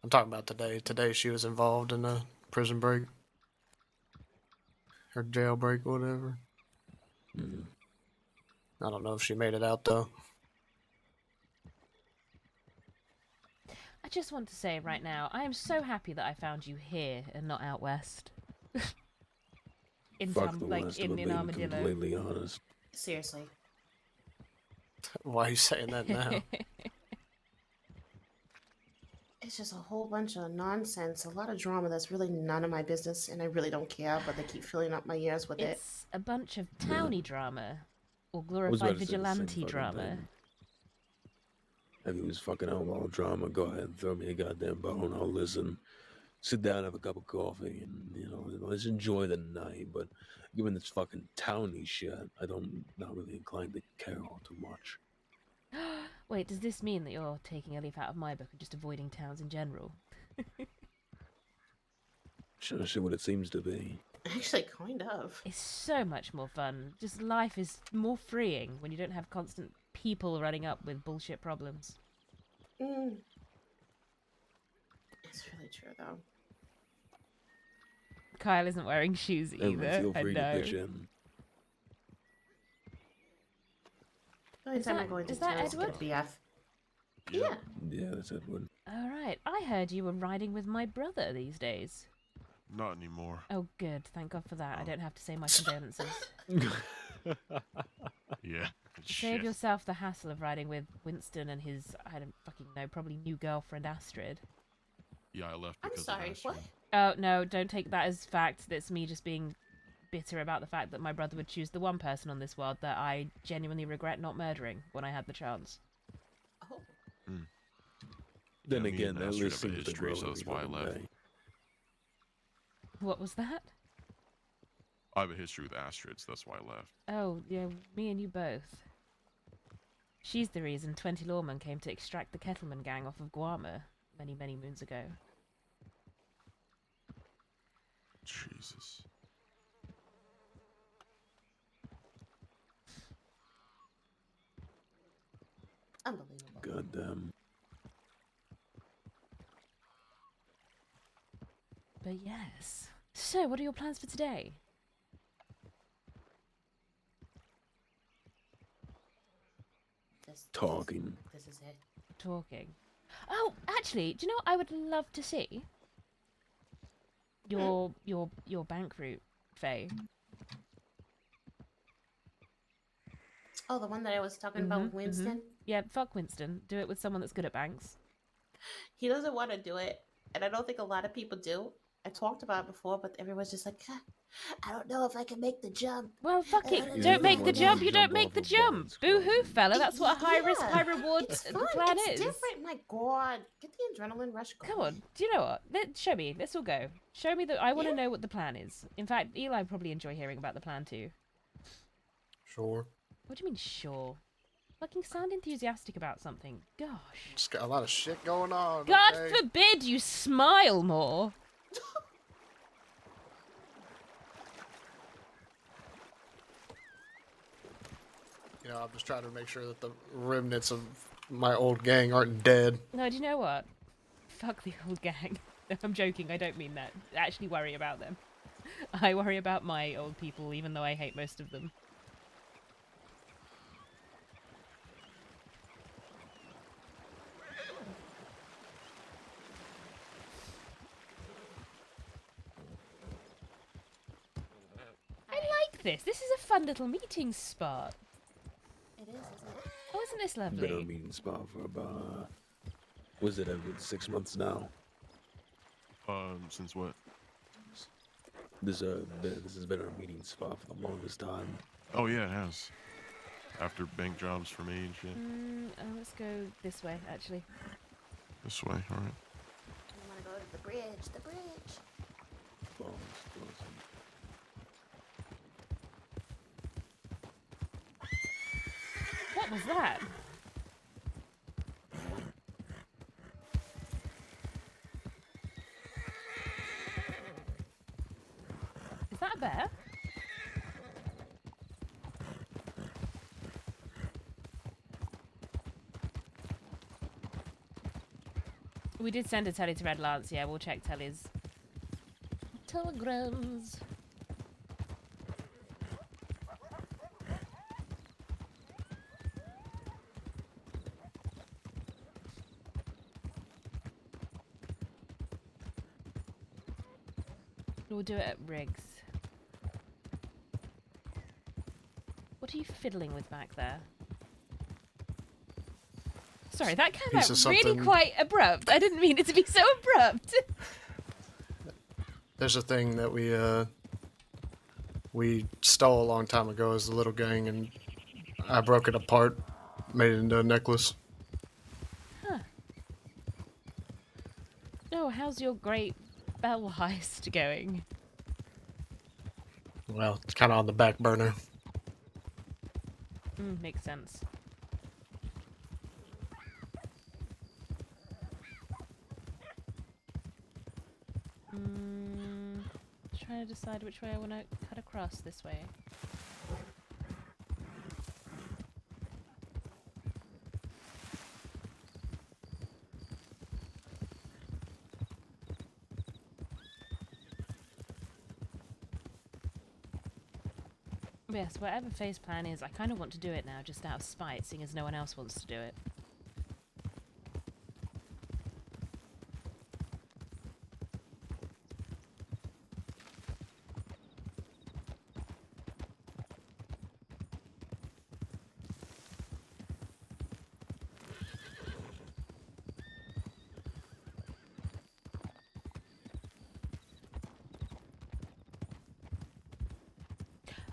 I'm talking about today. Today she was involved in a prison break. Or jailbreak, whatever. Mm. I don't know if she made it out, though. I just want to say right now, I am so happy that I found you here and not out west. in Armadillo. Completely honest. Seriously. Why are you saying that now? It's just a whole bunch of nonsense, a lot of drama that's really none of my business, and I really don't care, but they keep filling up my ears with it. It's a bunch of towny drama. Or glorified vigilante drama. If it was fucking outlaw drama, go ahead and throw me a goddamn bone. I'll listen. Sit down, have a cup of coffee, and, let's enjoy the night. But given this fucking towny shit, not really inclined to care all too much. Wait, does this mean that you're taking a leaf out of my book and just avoiding towns in general? Sure what it seems to be. Actually, kind of. It's so much more fun. Just life is more freeing when you don't have constant people running up with bullshit problems. Mm. It's really true, though. Kyle isn't wearing shoes either. Feel free to pitch in. Is that Edward? BF. Yeah, that's Edward. All right. I heard you were riding with my brother these days. Not anymore. Oh, good. Thank God for that. I don't have to say my condolences. Yeah. Save Shit. yourself the hassle of riding with Winston and his, I don't fucking know, probably new girlfriend Astrid. Yeah, I left I'm because sorry, of what? Astrid. Oh, no, don't take that as fact. That's me just being bitter about the fact that my brother would choose the one person on this world that I genuinely regret not murdering when I had the chance. Oh. Mm. Then Yeah, me again, and at Astrid least have a seems to history, grow so that's every why I fucking left. day. What was that? I have a history with Astrid, so that's why I left. Oh, yeah, me and you both. She's the reason 20 lawmen came to extract the Kettleman gang off of Guarma many, many moons ago. Jesus. Unbelievable. Goddamn. But yes. So, what are your plans for today? Talking. This is it. Talking. Oh, actually, do you know what I would love to see? Your bank route, Faye. Oh, the one that I was talking about with Winston? Yeah, fuck Winston. Do it with someone that's good at banks. He doesn't want to do it, and I don't think a lot of people do. I talked about it before, but everyone's just like, I don't know if I can make the jump. Well, fuck I it. don't Don't know. make the jump. You don't make the jump. Boo-hoo, fella. That's what a high-risk, Yeah, high-reward it's fun. plan It's is. different. My God, get the adrenaline rush going. Come on. Do you know what? Show me. Let's all go. Show me that. I want to know what the plan is. In fact, Eli would probably enjoy hearing about the plan too. Sure. What do you mean, sure? Fucking sound enthusiastic about something. Gosh. Just got a lot of shit going on. God okay? forbid you smile more. You know, I'm just trying to make sure that the remnants of my old gang aren't dead. No, do you know what? Fuck the old gang. No, I'm joking. I don't mean that. I actually worry about them. I worry about my old people, even though I hate most of them. I like this. This is a fun little meeting spot. It is, isn't it? Oh, isn't this Been lovely? on a meeting spot for about, was it every 6 months now? Since what? This has been our meeting spot for the longest time. Oh yeah, it has. After bank jobs for me and shit. Let's go this way, actually. This way, alright. I want to go to the bridge. The bridge. What was that? Is that a bear? We did send a telly to Red Lance, yeah, we'll check tellies. Telegrams. We'll do it at Riggs. What are you fiddling with back there? Sorry, that came out Piece of really something. quite abrupt. I didn't mean it to be so abrupt. There's a thing that we stole a long time ago as a little gang, and I broke it apart, made it into a necklace. Huh. Oh, how's your great bell heist going? Well, it's kind of on the back burner. Makes sense. Trying to decide which way I want to cut across this way. Yes, whatever Faye's plan is, I kind of want to do it now, just out of spite, seeing as no one else wants to do it.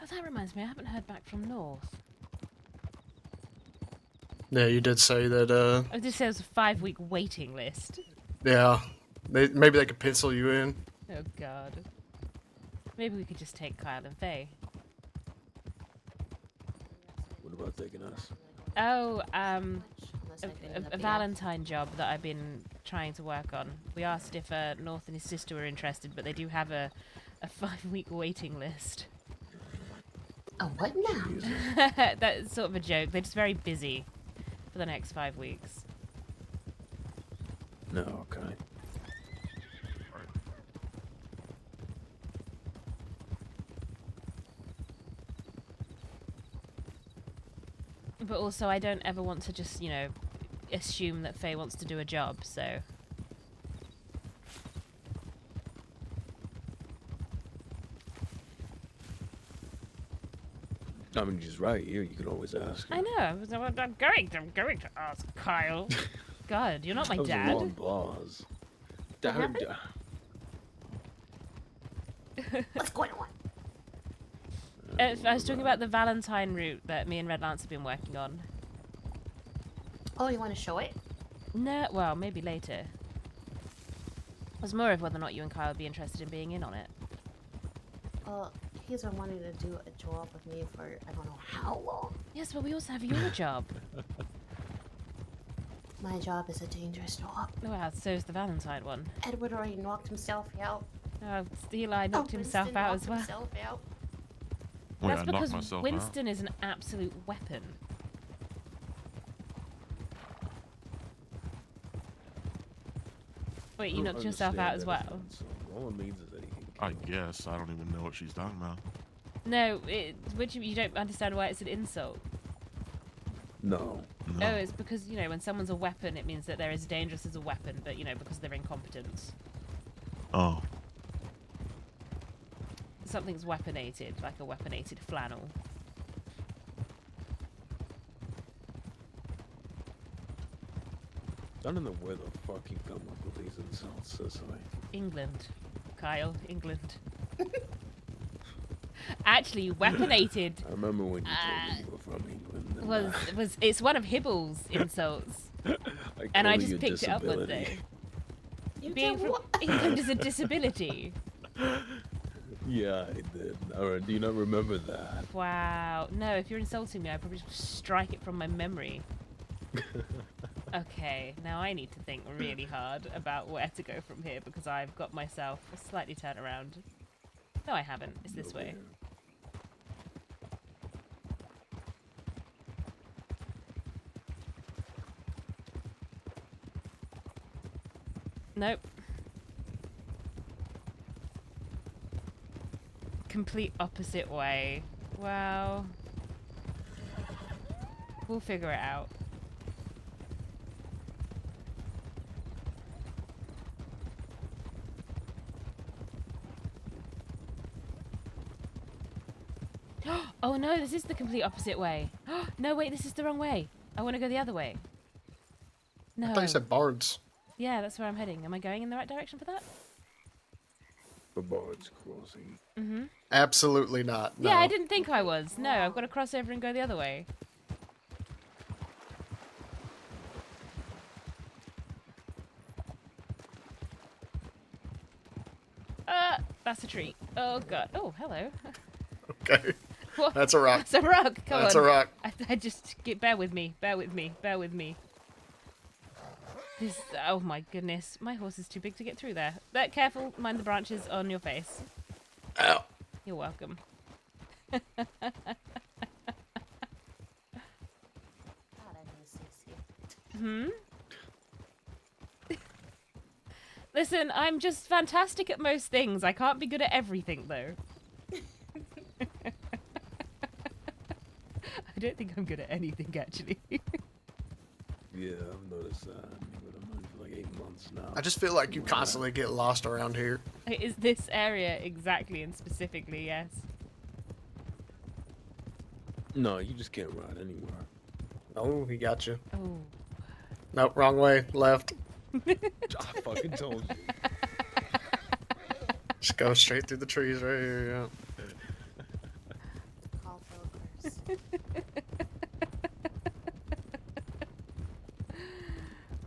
that reminds me, I haven't heard back from North. Yeah, you did say that. I did say it was a 5-week waiting list. Yeah, maybe they could pencil you in. Oh god. Maybe we could just take Kyle and Faye. What about taking us? Oh, Unless I can end a up Valentine job that I've been trying to work on. We asked if North and his sister were interested, but they do have a 5-week waiting list. Oh, what now? That's sort of a joke. They're just very busy for the next 5 weeks. No, okay. But also, I don't ever want to just, you know, assume that Faye wants to do a job, so... I mean, she's right here. You can always ask her. I know. I'm going to ask Kyle. God, you're not my That was a dad. long pause. What happened? What's going on? I was talking about the Valentine route that me and Red Lance have been working on. Oh, you want to show it? No, well, maybe later. It was more of whether or not you and Kyle would be interested in being in on it. He's been wanting to do a job with me for I don't know how long. Yes, but we also have your job. My job is a dangerous job. Well, so's the Valentine one. Edward already knocked himself out. Oh, Eli knocked himself Winston out knocked as well. himself out. Wait, That's I knocked because myself Winston is an absolute weapon. Wait, you knocked yourself out as well? All it means is that he can. I guess. I don't even know what she's talking about. No, you don't understand why it's an insult. No. Oh, it's because, you know, when someone's a weapon, it means that they're as dangerous as a weapon, but, you know, because they're incompetent. Oh. Something's weaponated, like a weaponated flannel. I don't know where the fuck you come up with these insults, Cicely. England. Kyle, England. Actually, weaponated I remember when you told me you were from England. was it's one of Hibble's insults. And I just picked it up one day. Being from England is a disability. Yeah, I did. Alright, do you not remember that? Wow. No, if you're insulting me, I'd probably just strike it from my memory. Okay, now I need to think really hard about where to go from here because I've got myself slightly turned around. No, I haven't. It's this way. Nope. Complete opposite way. Wow. We'll figure it out. Oh no, this is the complete opposite way. No, wait, this is the wrong way. I want to go the other way. No. I thought you said Bards. Yeah, that's where I'm heading. Am I going in the right direction for that? For Bard's Crossing. Mm-hmm. Absolutely not. No. Yeah, I didn't think I was. No, I've got to cross over and go the other way. That's a tree. Oh god. Oh, hello. Okay. What? That's a rock. That's a rock. Come That's on. a rock. I just bear with me. Bear with me. Bear with me. This. Oh my goodness. My horse is too big to get through there. Careful. Mind the branches on your face. Ow. You're welcome. God, I miss Cece. Hmm? Listen, I'm just fantastic at most things. I can't be good at everything, though. I don't think I'm good at anything, actually. Yeah, I've noticed that. I've been on for like 8 months now. I just feel like you constantly get lost around here. It is this area exactly and specifically, yes. No, you just can't ride anywhere. Oh, he got you. Oh. Nope, wrong way. Left. I fucking told you. Just go straight through the trees right here, yeah.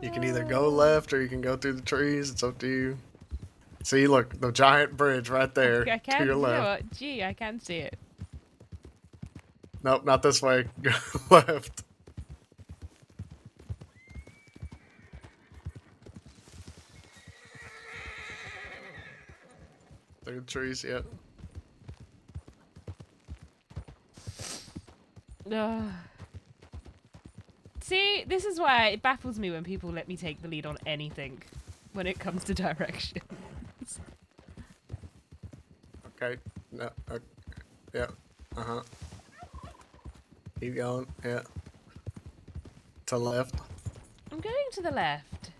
You can either go left or you can go through the trees. It's up to you. See, look, the giant bridge right there I can. to your You know left. what? Gee, I can see it. Nope, not this way. Go left. Through the trees, yeah. Ugh. See, this is why it baffles me when people let me take the lead on anything when it comes to directions. Okay. No. Yeah. Uh-huh. Keep going. Yeah. To left. I'm going to the left.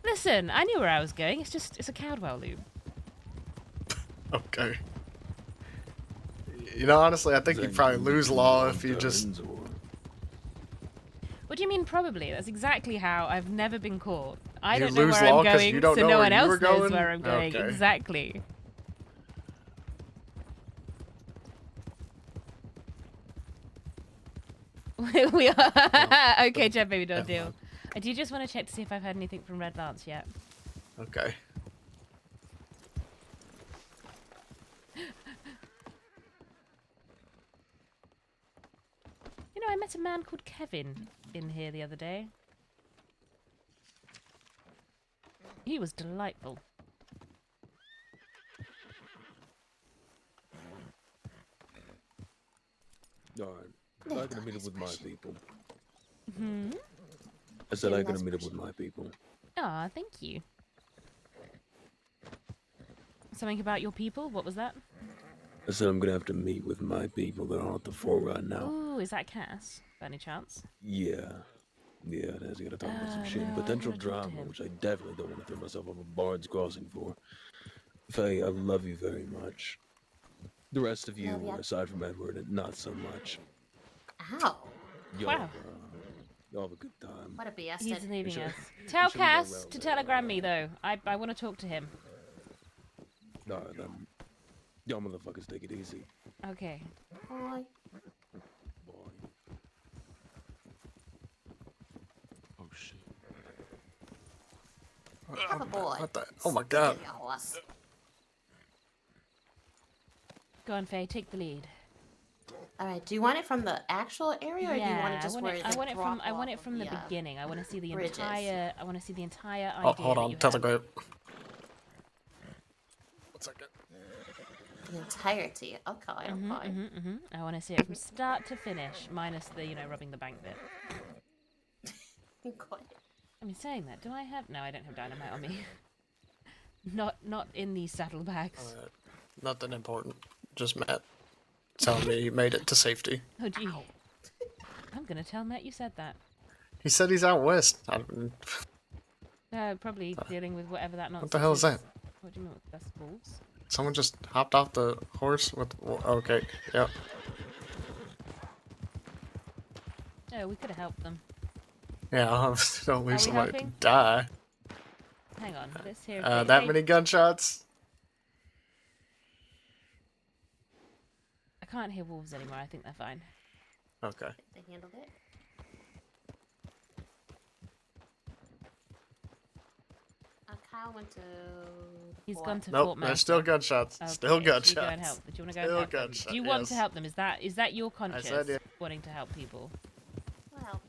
Listen, I knew where I was going. It's a Caldwell loop. Okay. You know, honestly, I think you'd probably lose law if you just... What do you mean probably? That's exactly how I've never been caught. I You don't know lose where law I'm 'cause going, you don't so know no where one you else were knows going? where I'm going. Okay. Exactly. We are okay, Jeff. Baby, don't deal. I do just want to check to see if I've heard anything from Red Lance yet. Okay. You know, I met a man called Kevin in here the other day. He was delightful. Alright. I'm gonna meet up with my people. Hmm? I said I'm gonna meet up with my people. Ah, thank you. Something about your people? What was that? I said I'm gonna have to meet with my people that are at the fort right now. Ooh, is that Cass, by any chance? Yeah. Yeah, it is. I gotta talk about some shit. no, I Potential wanna talk to drama, him. which I definitely don't want to throw myself off a Bard's Crossing for. Faye, I love you very much. The rest of you, Love ya. aside from Edward, not so much. Ow. Y'all, Wow. y'all have a good time. What a BS. He's leaving should- us. we Tell shouldn't go Cass around to there. telegram me, though. I want to talk to him. Alright, then. Y'all motherfuckers take it easy. Okay. Boy. Oh shit. Have a boy. What the? Oh my god. Give me a horse. Go on, Faye. Take the lead. All right. Do you want it from the actual area, or do you want it just where I want it from. I drop want it off from of the the, beginning. I want to see the bridges? entire. I want to see the entire idea. Oh, hold that on. you have. Telegram. 1 second. The entirety. Okay. Okay. I want to see it from start to finish, minus the rubbing the bank bit. Good. I mean, saying that, do I have? No, I don't have dynamite on me. not in these saddlebags. Nothing important. Just Matt telling me he made it to safety. Oh gee. I'm gonna tell Matt you said that. He said he's out west. Probably dealing with whatever that nonsense. What the hell is that? What do you mean with festivals? Someone just hopped off the horse with... Okay, yep. Oh, we could have helped them. Yeah, don't Are we leave somebody to helping? die. Hang on, let's hear. That many gunshots? I can't hear wolves anymore. I think they're fine. Okay. They handled it. Kyle went to. He's gone to Nope, Fort there's Master. still gunshots. Okay, Still should we go gunshots. and help? Do you want to go Still and help them? gunshots, Do you want yes. to help them? Is that your conscience said yeah. wanting to help people? Well.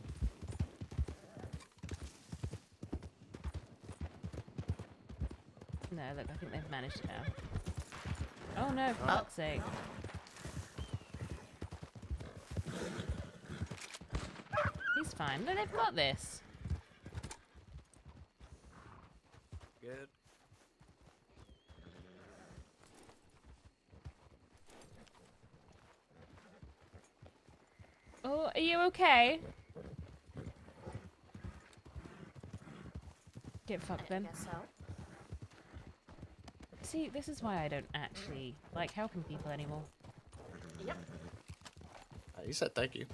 No, look, I think they've managed it now. Oh no, for fuck's sake. He's fine. No, they've got this. Good. Oh, are you okay? Get fucked then. Guess so. See, this is why I don't actually like helping people anymore. Yep. You said thank you.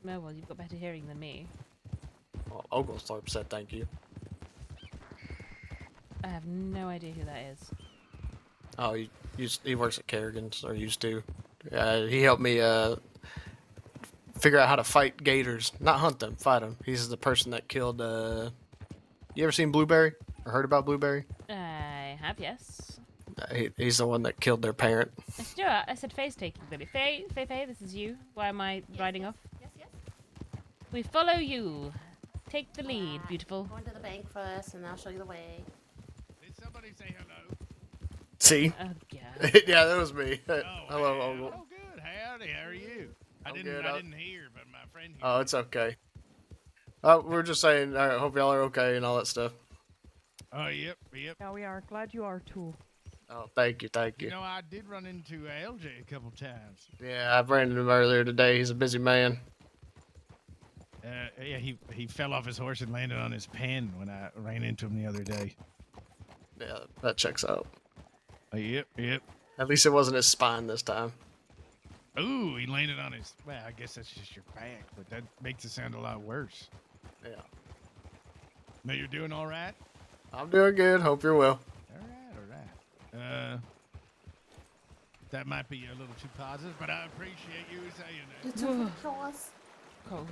No, well, you've got better hearing than me. Well, Oglethorpe said thank you. I have no idea who that is. Oh, he works at Kerrigan's, or used to. He helped me figure out how to fight gators. Not hunt them, fight them. He's the person that killed. You ever seen Blueberry or heard about Blueberry? I have, yes. He's the one that killed their parent. Stuart, I said Faye's taking Billy. Faye, this is you. Why am I riding off? Yes, yes. We follow you. Take the lead, beautiful. Going to the bank first, and I'll show you the way. Did somebody say hello? See? Oh, God. Yeah, that was me. Oh, Hello, Ogle. Oh, good. Howdy. How are you? I I'm didn't hear, but my friend. Oh, it's okay. We're just saying. I hope y'all are okay and all that stuff. Oh, yep. Yeah, we are. Glad you are too. Oh, thank you. You know, I did run into LJ a couple times. Yeah, I ran into him earlier today. He's a busy man. Yeah, he fell off his horse and landed on his pen when I ran into him the other day. Yeah, that checks out. Yep. At least it wasn't his spine this time. Ooh, he landed on his. Well, I guess that's just your back, but that makes it sound a lot worse. Yeah. Now you're doing all right. I'm doing good. Hope you're well. All right. That might be a little too positive, but I appreciate you saying that. You took the cross. Cold.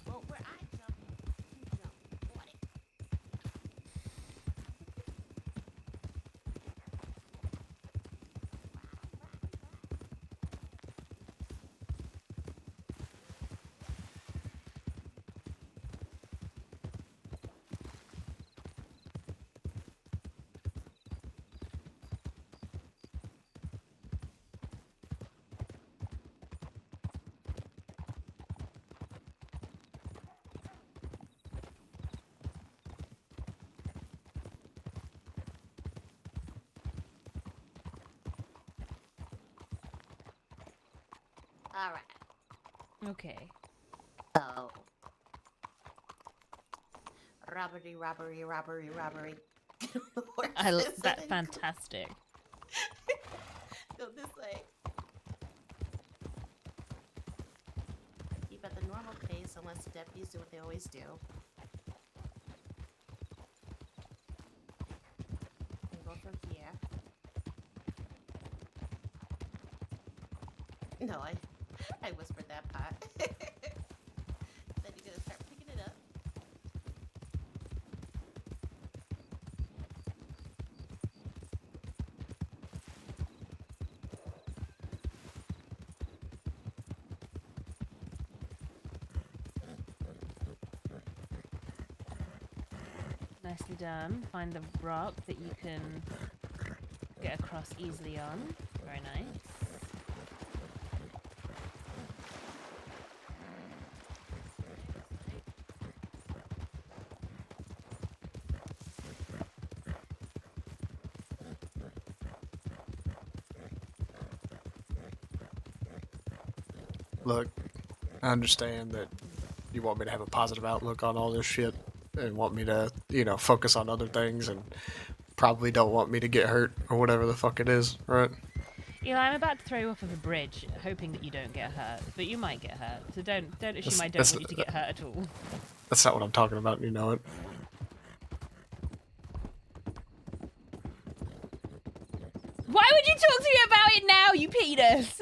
Well, where I jump, you jump. What? All right. Okay. So, robbery. I love that. Fantastic. Go this way. Keep at the normal pace unless the deputies do what they always do. And go from here. No, I whispered that part. Then you're gonna start picking it up. Nicely done. Find the rock that you can get across easily on. Very nice. Look, I understand that you want me to have a positive outlook on all this shit and want me to, focus on other things and probably don't want me to get hurt or whatever the fuck it is, right? Eli, I'm about to throw you off of a bridge, hoping that you don't get hurt, but you might get hurt. So don't assume I don't want you to get hurt at all. That's not what I'm talking about, you know it. Why would you talk to me about it now, you penis?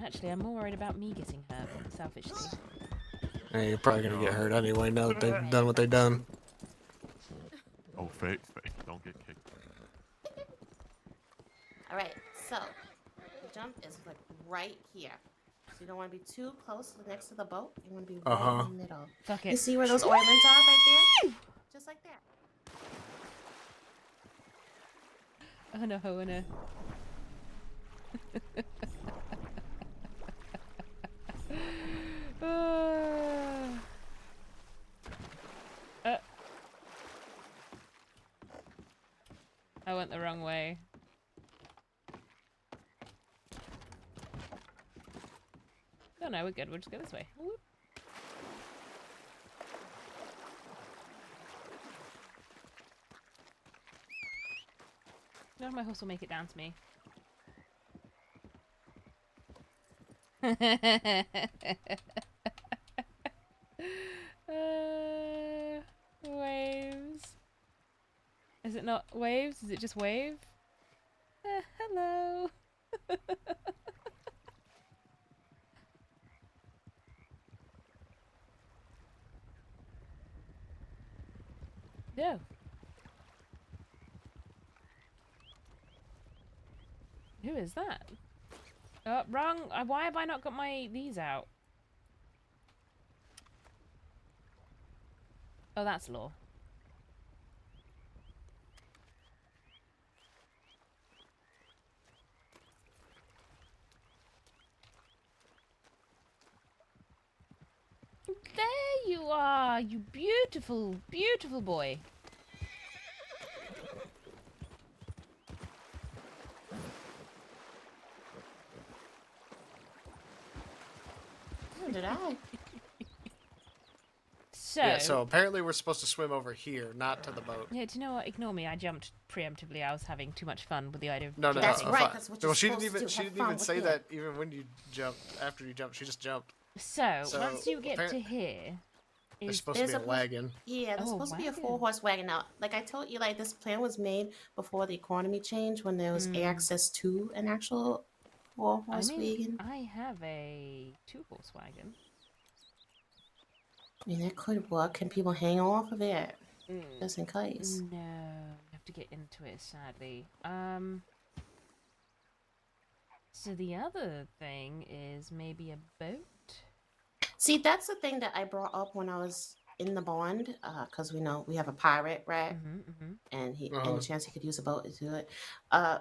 Actually, I'm more worried about me getting hurt, selfishly. Hey, you're probably gonna get hurt anyway now that they've done what they've done. Oh, Faye, don't get kicked. Alright, so the jump is like right here. So you don't want to be too close next to the boat. You want to be right in the middle. Fuck it. You see where those oilments are right there? Just like that. Oh no, oh no. I went the wrong way. No, no, we're good. We'll just go this way. Whoop. No, my horse will make it down to me. Waves. Is it not waves? Is it just wave? Hello. No. Who is that? Oh, wrong. Why have I not got these out? Oh, that's law. There you are, you beautiful, beautiful boy. So did I. So apparently we're supposed to swim over here, not to the boat. Yeah, do you know what? Ignore me. I jumped preemptively. I was having too much fun with the idea of No, jumping. That's right. That's what you're Well, she supposed didn't even to do. she Have didn't fun even with say it. that even when you jumped. After you jumped, she just jumped. So once you get to here, there's supposed to be a wagon. Yeah, there's Oh, supposed to be a wagon. 4-horse wagon. Now, like I told you, like this plan was made before the economy changed, when there was access to an actual 4-horse wagon. I have a 2-horse wagon. I mean, that could work. Can people hang off of it? Just in case. No, you have to get into it, sadly. So the other thing is maybe a boat? See, that's the thing that I brought up when I was in the bond, because we know we have a pirate, right? And and the chance he could use a boat to do it.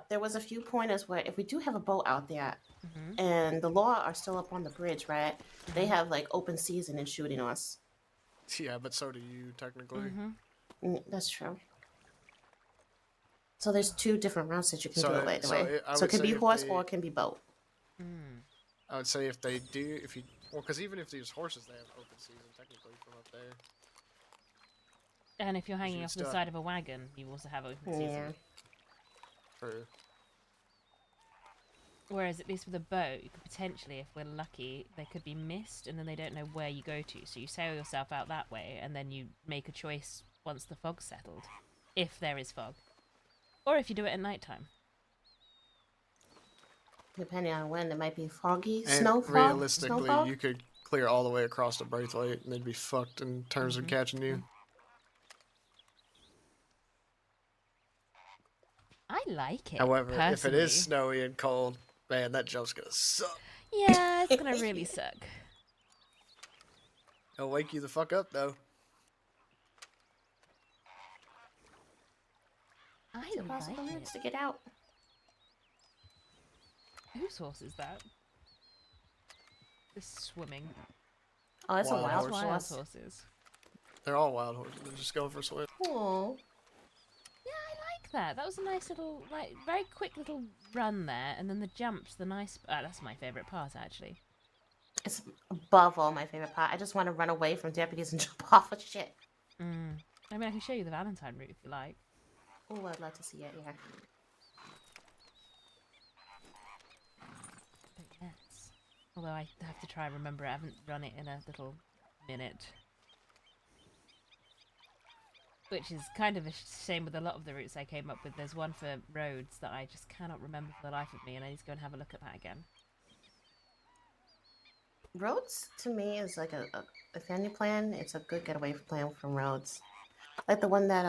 There was a few pointers where if we do have a boat out there, and the law are still up on the bridge, right? They have like open season and shooting us. Yeah, but so do you technically. That's true. So there's 2 different routes that you can So do it- it, by the so way. it- I So it would can say be if horse they- or it can be boat. I would say if they do, because even if these horses, they have open season technically from up there. And if you're hanging you off the still- side of a wagon, you also have open season. True. Whereas at least with a boat, you could potentially, if we're lucky, they could be missed and then they don't know where you go to. So you sail yourself out that way and then you make a choice once the fog's settled. If there is fog. Or if you do it at night time. Depending on when, it might be foggy, And snow fog. realistically, Snow fog? you could clear all the way across the Braithwaite and they'd be fucked in terms of catching you. I like it. However, if it personally. is snowy and cold, man, that jump's gonna suck. Yeah, it's gonna really suck. It'll wake you the fuck up though. I It's possible like minutes it. to get out. Whose horse is that? This swimming. Oh, it's Wild a wild horse. Wild horse. horses. They're all wild horses. They're just going for a swim. Cool. Yeah, I like that. That was a nice little, like, very quick little run there, and then the jumps, the nice. That's my favourite part, actually. It's above all my favorite part. I just want to run away from deputies and jump off of shit. I mean, I can show you the Valentine route if you like. Oh, I'd love to see it, yeah. But yes. Although I have to try and remember I haven't run it in a little minute. Which is kind of a shame with a lot of the routes I came up with. There's one for roads that I just cannot remember for the life of me, and I need to go and have a look at that again. Roads, to me, is like a family plan. It's a good getaway plan from roads. Like the one that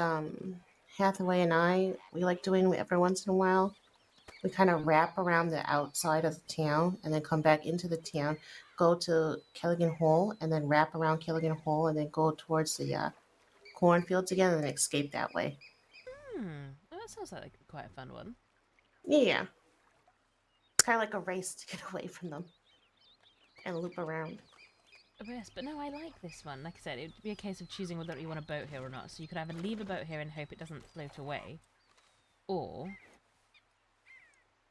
Hathaway and we like doing every once in a while. We kind of wrap around the outside of the town and then come back into the town, go to Kelligan Hole, and then wrap around Kelligan Hole and then go towards the cornfields again and then escape that way. Oh, that sounds like quite a fun one. Yeah. It's kind of like a race to get away from them and loop around. Yes, but no, I like this one. Like I said, it would be a case of choosing whether you want a boat here or not. So you could either leave a boat here and hope it doesn't float away, or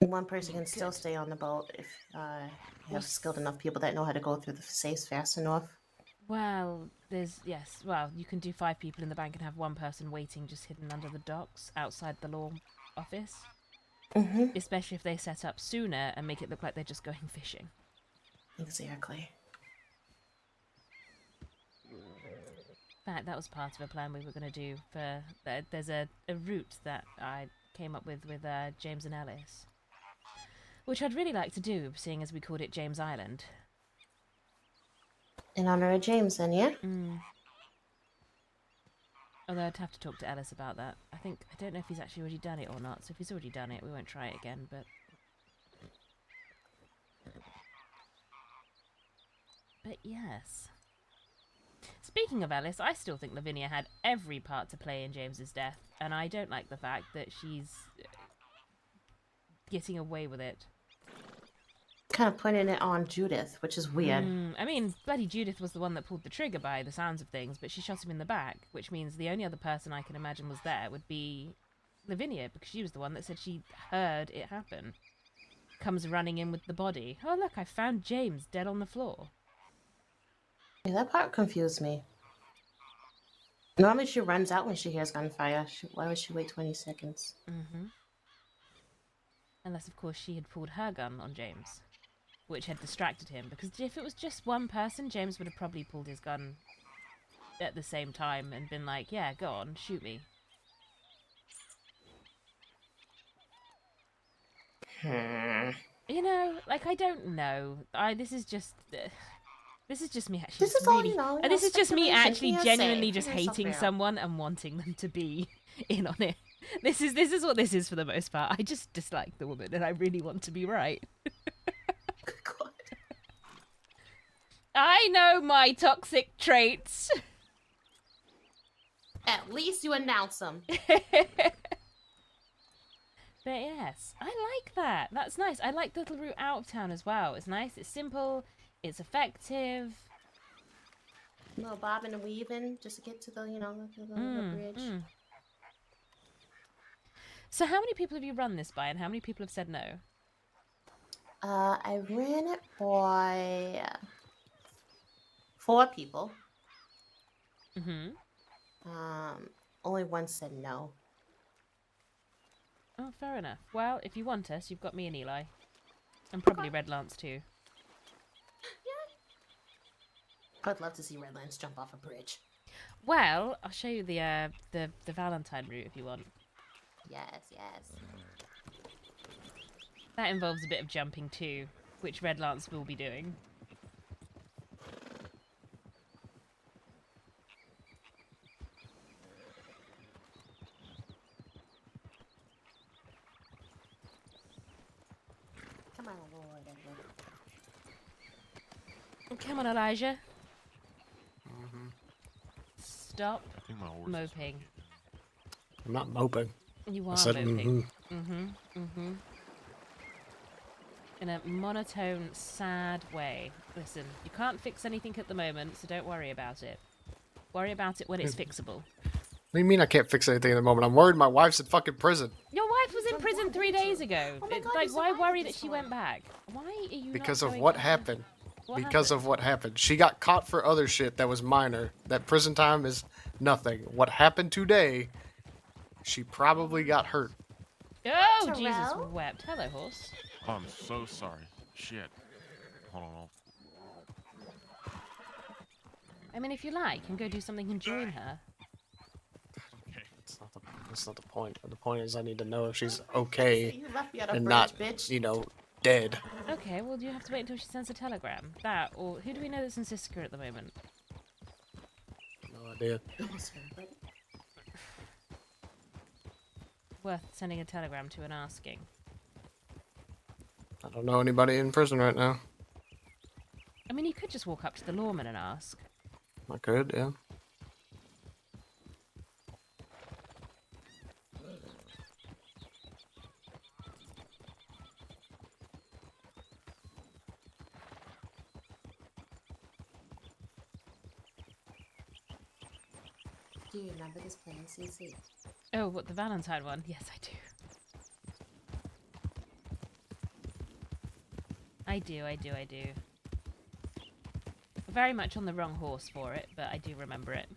One person can still stay on the boat if you have skilled enough people that know how to go through the safes fast enough. Well, yes. Well, you can do 5 people in the bank and have one person waiting just hidden under the docks outside the law office. Mm-hmm. Especially if they set up sooner and make it look like they're just going fishing. Exactly. In fact, that was part of a plan we were going to do for... There's a route that I came up with James and Ellis, which I'd really like to do, seeing as we called it James Island. In honor of James, then, yeah? Mm. Although I'd have to talk to Ellis about that. I don't know if he's actually already done it or not, so if he's already done it, we won't try it again, but... But yes. Speaking of Ellis, I still think Lavinia had every part to play in James's death, and I don't like the fact that she's getting away with it. Kind of putting it on Judith, which is weird. I mean, bloody Judith was the one that pulled the trigger by the sounds of things, but she shot him in the back, which means the only other person I can imagine was there would be Lavinia, because she was the one that said she heard it happen. Comes running in with the body. Oh, look, I found James dead on the floor. Yeah, that part confused me. Normally she runs out when she hears gunfire. Why would she wait 20 seconds? Mm-hmm. Unless, of course, she had pulled her gun on James, which had distracted him, because if it was just one person, James would have probably pulled his gun at the same time and been like, yeah, go on, shoot me. You know, like, I don't know. This is just me actually. This is all, you know, this is just me actually speculation, genuinely hearsay, just figure yourself hating out. someone and wanting them to be in on it. This is what this is for the most part. I just dislike the woman and I really want to be right. God. I know my toxic traits. At least you announce them. But yes, I like that. That's nice. I like the little route out of town as well. It's nice, it's simple, it's effective. A little bobbing and weaving just to get to the, you know, the bridge. So how many people have you run this by and how many people have said no? I ran it by 4 people. Mm-hmm. Only one said no. Oh, fair enough. Well, if you want us, you've got me and Eli. And probably Red Lance too. I'd love to see Red Lance jump off a bridge. Well, I'll show you the Valentine route if you want. Yes, yes. That involves a bit of jumping too, which Red Lance will be doing. Come on, Lord. Come on, Elijah. Stop I think my horse moping. I'm not moping. You I are said, moping. Mm-hmm. In a monotone, sad way. Listen, you can't fix anything at the moment, so don't worry about it. Worry about it when it's fixable. What do you mean I can't fix anything at the moment? I'm worried my wife's in fucking prison. Your wife was in prison 3 days ago. Oh my God, Like, you why survived worry this that she one. went back? Why are you Because not of going what back? happened. What Because happened? of what happened. She got caught for other shit that was minor. That prison time is nothing. What happened today, she probably got hurt. Oh, Jesus Terrell? wept. Hello, horse. Oh, I'm so sorry. Shit. Hold on. I mean, if you like, you can go do something and join her. Okay. That's not the point. The point is I need to know if she's okay You left me on a and bridge, not, bitch. you know, dead. Okay, well, you have to wait until she sends a telegram. That, or who do we know that's in Siska at the moment? No idea. Worth sending a telegram to and asking. I don't know anybody in prison right now. I mean, you could just walk up to the lawman and ask. I could, yeah. Do you remember this plan, CC? Oh, what, the Valentine one? Yes, I do. I do. Very much on the wrong horse for it, but I do remember it.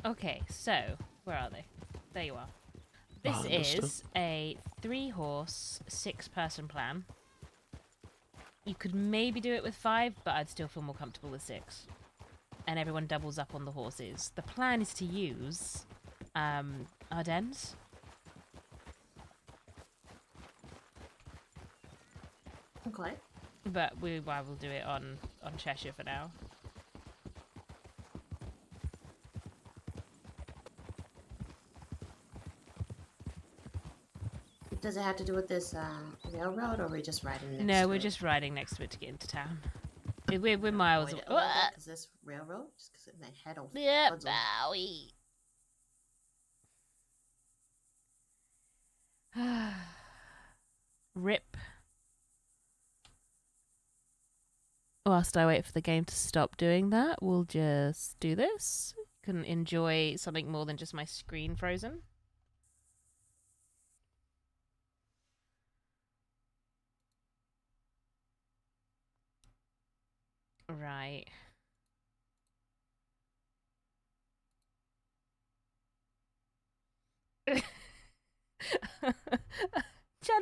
Okay, so where are they? There you are. This is a 3-horse, 6-person plan. You could maybe do it with 5, but I'd still feel more comfortable with 6. And everyone doubles up on the horses. The plan is to use Ardennes. Okay. But I will do it on Cheshire for now. Does it have to do with this railroad, or are we just riding next to it? No, we're just riding next to it to get into town. We're miles away. Because this railroad, just because my head will Yeah, puzzle. Bowie. Rip. Whilst I wait for the game to stop doing that, we'll just do this. Can enjoy something more than just my screen frozen. Right. Chad,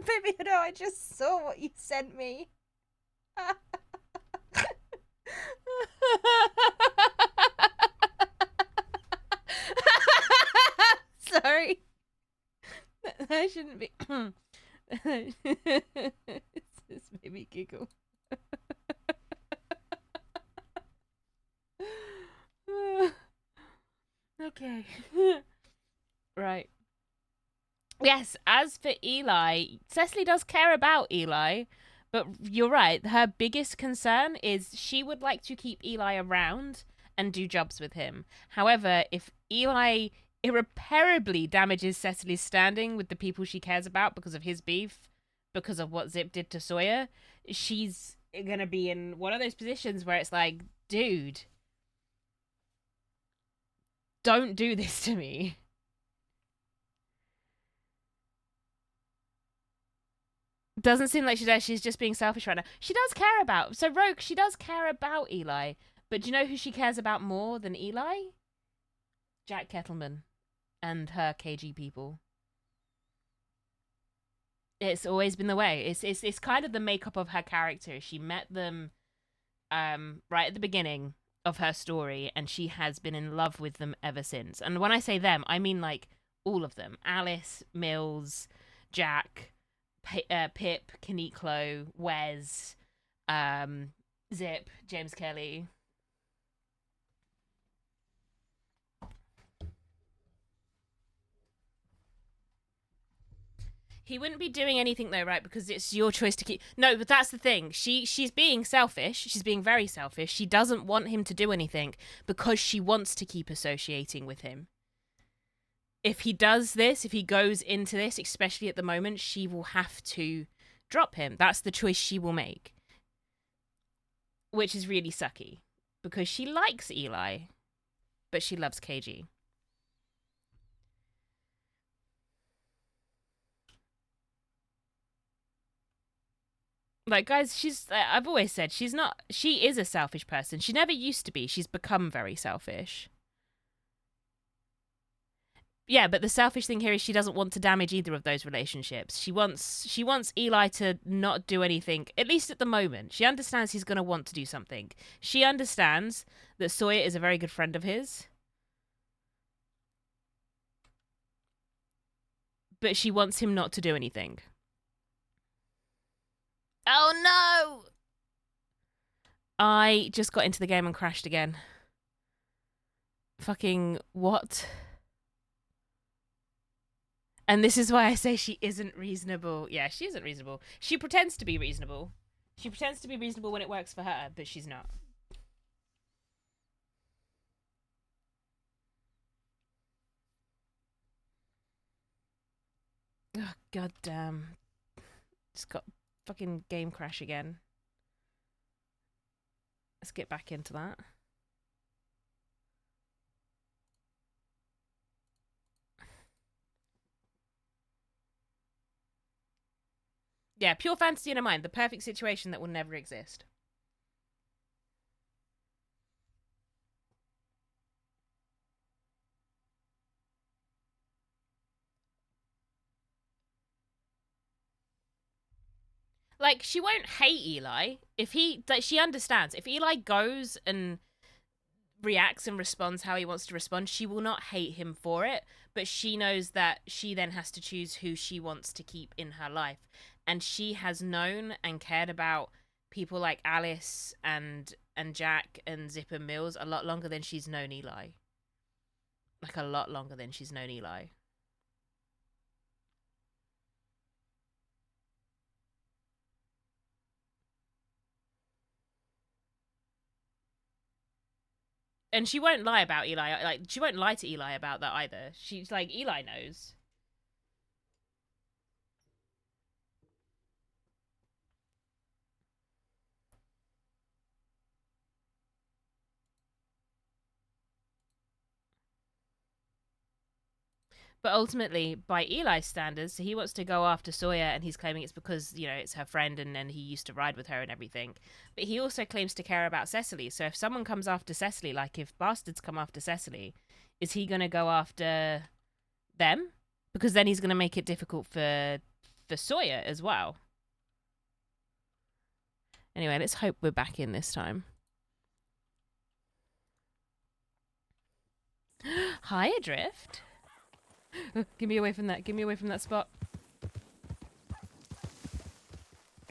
baby, you know, I just saw what you sent me. Sorry. I shouldn't be. This made me giggle. Okay. Right. Yes, as for Eli, Cecily does care about Eli, but you're right. Her biggest concern is she would like to keep Eli around and do jobs with him. However, if Eli irreparably damages Cecily's standing with the people she cares about because of his beef, because of what Zip did to Sawyer, she's gonna be in one of those positions where it's like, dude, don't do this to me. Doesn't seem like she does. She's just being selfish right now. She does care about... So, Rogue, she does care about Eli. But do you know who she cares about more than Eli? Jack Kettleman and her KG people. It's always been the way. It's kind of the makeup of her character. She met them right at the beginning of her story, and she has been in love with them ever since. And when I say them, I mean like all of them. Alice, Mills, Jack, Pip, Kaniklo, Wes, Zip, James Kelly. He wouldn't be doing anything though, right? Because it's your choice to keep... No, but that's the thing. She's being selfish. She's being very selfish. She doesn't want him to do anything because she wants to keep associating with him. If he does this, if he goes into this, especially at the moment, she will have to drop him. That's the choice she will make. Which is really sucky. Because she likes Eli, but she loves KG. Like, guys, I've always said, she is a selfish person. She never used to be. She's become very selfish. Yeah, but the selfish thing here is she doesn't want to damage either of those relationships. She wants Eli to not do anything, at least at the moment. She understands he's going to want to do something. She understands that Sawyer is a very good friend of his. But she wants him not to do anything. Oh no! I just got into the game and crashed again. Fucking what? And this is why I say she isn't reasonable. Yeah, she isn't reasonable. She pretends to be reasonable. She pretends to be reasonable when it works for her, but she's not. Oh, god damn. Just got fucking game crash again. Let's get back into that. Yeah, pure fantasy in her mind. The perfect situation that will never exist. Like, she won't hate Eli if he, like, she understands. If Eli goes and reacts and responds how he wants to respond, she will not hate him for it, but she knows that she then has to choose who she wants to keep in her life. And she has known and cared about people like Alice and Jack and Zip and Mills a lot longer than she's known Eli. Like, a lot longer than she's known Eli. And she won't lie about Eli. Like, she won't lie to Eli about that either. She's like, Eli knows. But ultimately, by Eli's standards, he wants to go after Sawyer, and he's claiming it's because, you know, it's her friend and he used to ride with her and everything. But he also claims to care about Cecily. So if someone comes after Cecily, like if bastards come after Cecily, is he going to go after them? Because then he's going to make it difficult for Sawyer as well. Anyway, let's hope we're back in this time. Hi, Adrift. Get me away from that. Get me away from that spot.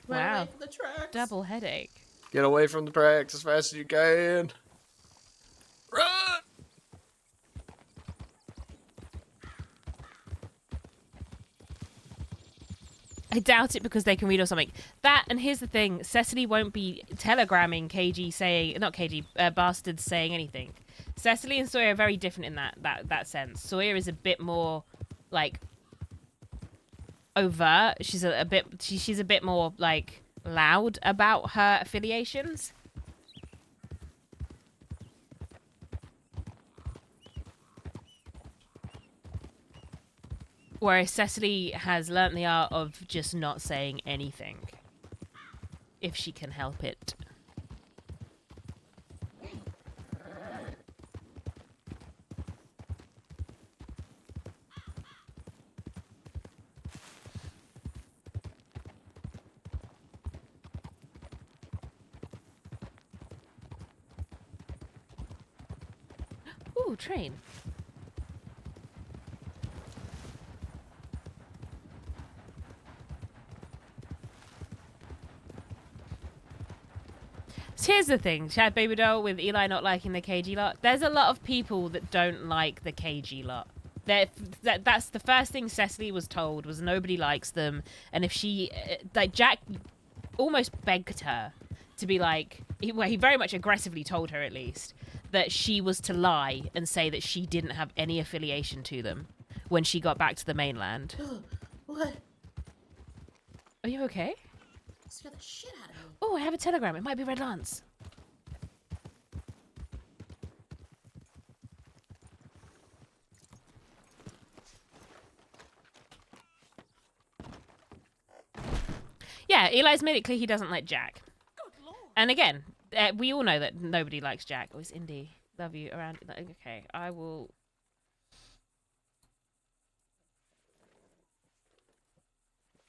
Run Wow. away from the tracks. Double headache. Get away from the tracks as fast as you can. Run! I doubt it because they can read or something. That, and here's the thing, Cecily won't be telegramming KG saying, not KG, bastards saying anything. Cecily and Sawyer are very different in that sense. Sawyer is a bit more, like, overt. She's she's a bit more, like, loud about her affiliations. Whereas Cecily has learnt the art of just not saying anything. If she can help it. Ooh, train. So here's the thing, Chad Baby Doll, with Eli not liking the KG lot. There's a lot of people that don't like the KG lot. That's the first thing Cecily was told, was nobody likes them. And if she, like, Jack almost begged her to be like, he very much aggressively told her at least, that she was to lie and say that she didn't have any affiliation to them when she got back to the mainland. What? Are you okay? Scared the shit out of me. Oh, I have a telegram. It might be Red Lance. Yeah, Eli's made it clear he doesn't like Jack. And again, we all know that nobody likes Jack. Oh, it's Indy. Love you around. Okay, I will.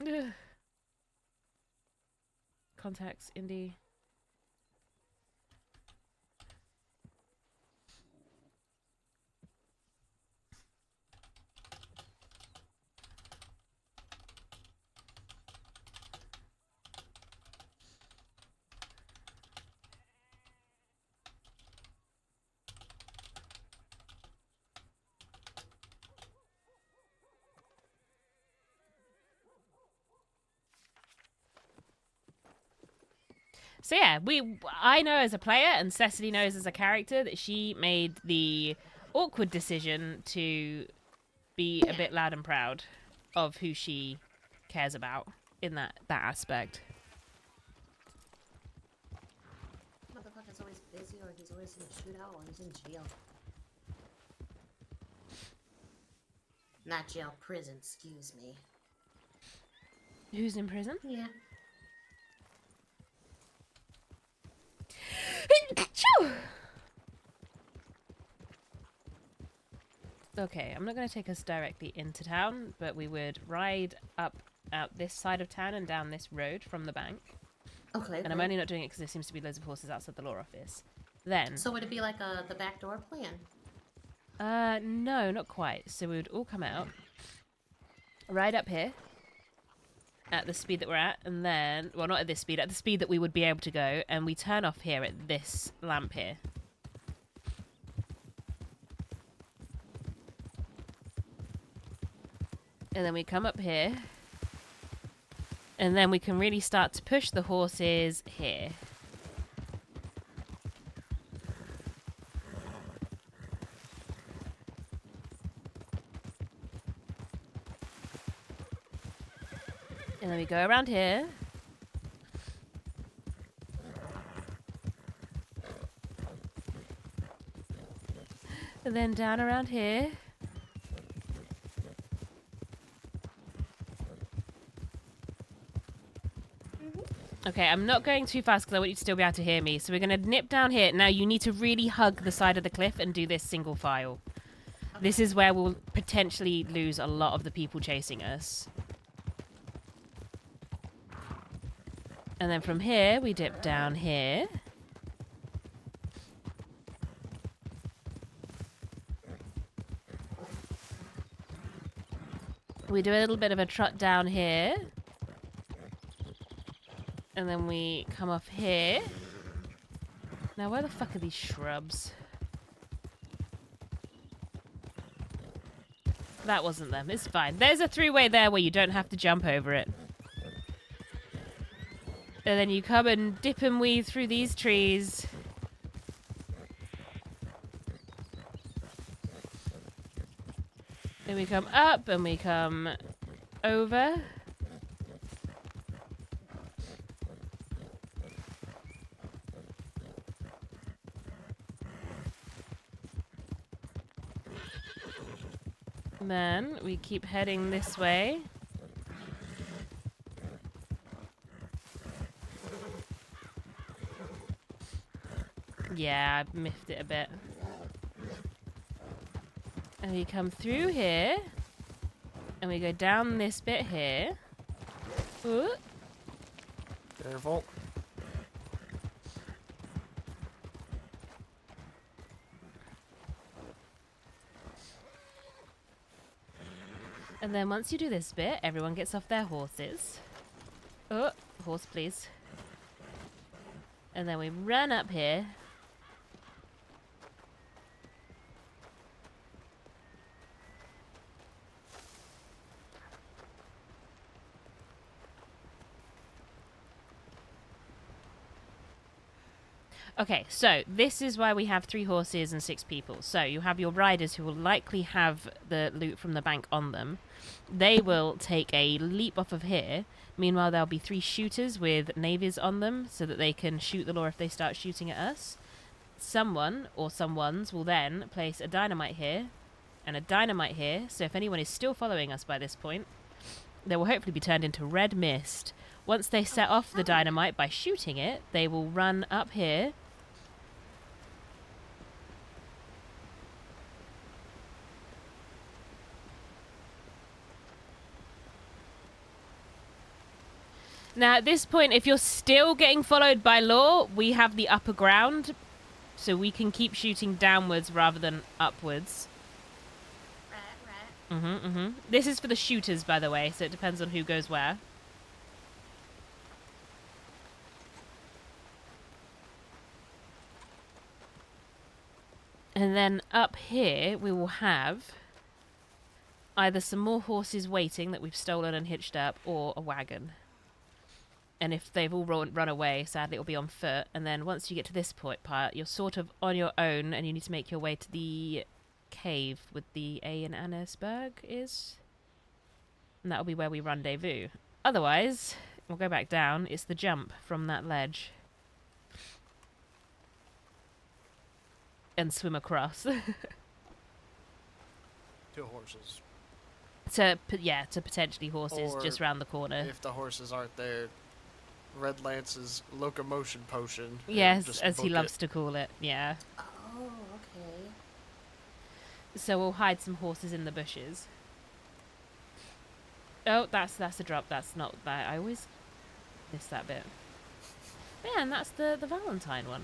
Ugh. Contacts, Indy. So yeah, I know as a player, and Cecily knows as a character, that she made the awkward decision to be a bit loud and proud of who she cares about in that aspect. Motherfucker's always busy, or he's always in a shootout, or he's in jail. Not jail, prison, excuse me. Who's in prison? Yeah. Okay, I'm not going to take us directly into town, but we would ride up out this side of town and down this road from the bank. Okay. And I'm only not doing it because there seems to be loads of horses outside the law office. Then. So would it be like the backdoor plan? No, not quite. So we would all come out, ride up here at the speed that we're at, and then, well, not at this speed, at the speed that we would be able to go, and we turn off here at this lamp here. And then we come up here, and then we can really start to push the horses here. And then we go around here. And then down around here. Okay, I'm not going too fast because I want you to still be able to hear me. So we're going to nip down here. Now you need to really hug the side of the cliff and do this single file. This is where we'll potentially lose a lot of the people chasing us. And then from here, we dip down here. We do a little bit of a trot down here. And then we come off here. Now, where the fuck are these shrubs? That wasn't them. It's fine. There's a three-way there where you don't have to jump over it. And then you come and dip and weave through these trees. Then we come up and we come over. And then we keep heading this way. Yeah, I miffed it a bit. And we come through here. And we go down this bit here. Ooh. Careful. And then once you do this bit, everyone gets off their horses. Oh, horse please. And then we run up here. Okay, so this is why we have 3 horses and 6 people. So you have your riders who will likely have the loot from the bank on them. They will take a leap off of here. Meanwhile, there'll be 3 shooters with navies on them so that they can shoot the law if they start shooting at us. Someone or someones will then place a dynamite here and a dynamite here. So if anyone is still following us by this point, they will hopefully be turned into red mist. Once they set off the dynamite by shooting it, they will run up here. Now, at this point, if you're still getting followed by law, we have the upper ground, so we can keep shooting downwards rather than upwards. Right. This is for the shooters, by the way, so it depends on who goes where. And then up here, we will have either some more horses waiting that we've stolen and hitched up, or a wagon. And if they've all run away, sadly it'll be on foot. And then once you get to this part, you're sort of on your own, and you need to make your way to the cave with the A in Annesburg is. And that'll be where we rendezvous. Otherwise, we'll go back down. It's the jump from that ledge. And swim across. 2 horses. to potentially horses Or just round the corner. If the horses aren't there, Red Lance's locomotion potion. Yes, just as he book loves it. to call it. Yeah. Oh, okay. So we'll hide some horses in the bushes. Oh, that's a drop. That's not that. I always miss that bit. Yeah, and that's the Valentine one.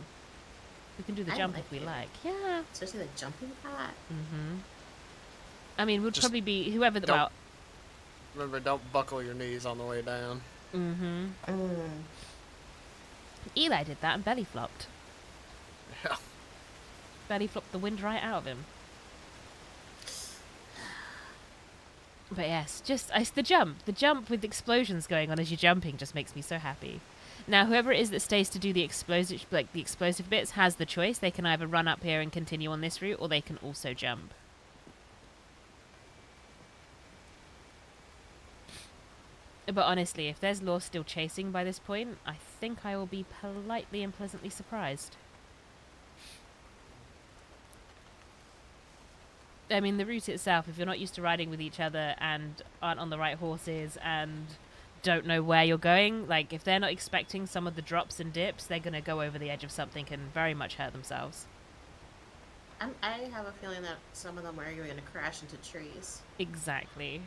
We can do the I jump like if we it. like. Yeah. Especially the jumping part. Mm-hmm. I mean, would Just probably be whoever the don't- Remember, don't buckle your knees on the way down. Mm-hmm. Eli did that and belly flopped. Yeah. Belly flopped the wind right out of him. But yes, it's the jump. The jump with explosions going on as you're jumping just makes me so happy. Now, whoever it is that stays to do the explosive bits has the choice. They can either run up here and continue on this route, or they can also jump. But honestly, if there's Law still chasing by this point, I think I will be politely and pleasantly surprised. I mean, the route itself, if you're not used to riding with each other and aren't on the right horses and don't know where you're going, like, if they're not expecting some of the drops and dips, they're going to go over the edge of something and very much hurt themselves. I have a feeling that some of them are going to crash into trees. Exactly.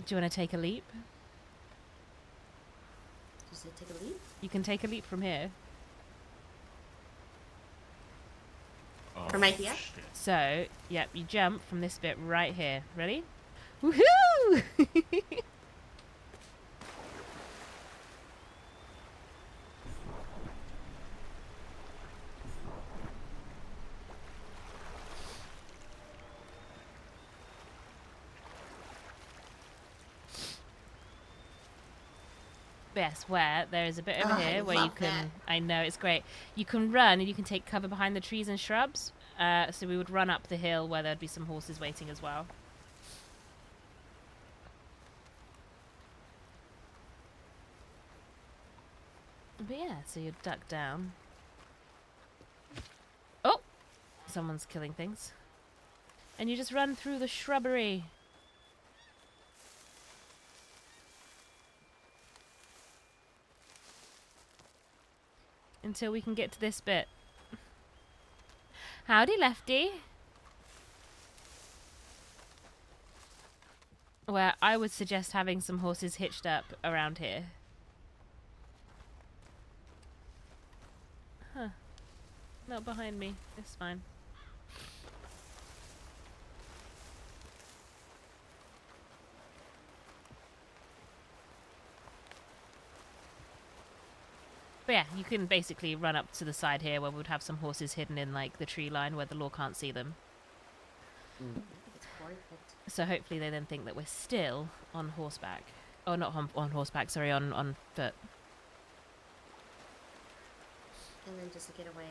Do you want to take a leap? Does it take a leap? You can take a leap from here. From right here? So, yep, you jump from this bit right here. Ready? Woohoo! Yes, where there is a bit over here where you can. I know, it's great. You can run and you can take cover behind the trees and shrubs. So we would run up the hill where there'd be some horses waiting as well. But yeah, so you duck down. Oh! Someone's killing things. And you just run through the shrubbery. Until we can get to this bit. Howdy, Lefty. Where I would suggest having some horses hitched up around here. Huh. Not behind me. It's fine. But yeah, you can basically run up to the side here where we would have some horses hidden in like the tree line where the law can't see them. It's perfect. So hopefully they then think that we're still on horseback. Oh, not on horseback, sorry, on foot. And then just to get away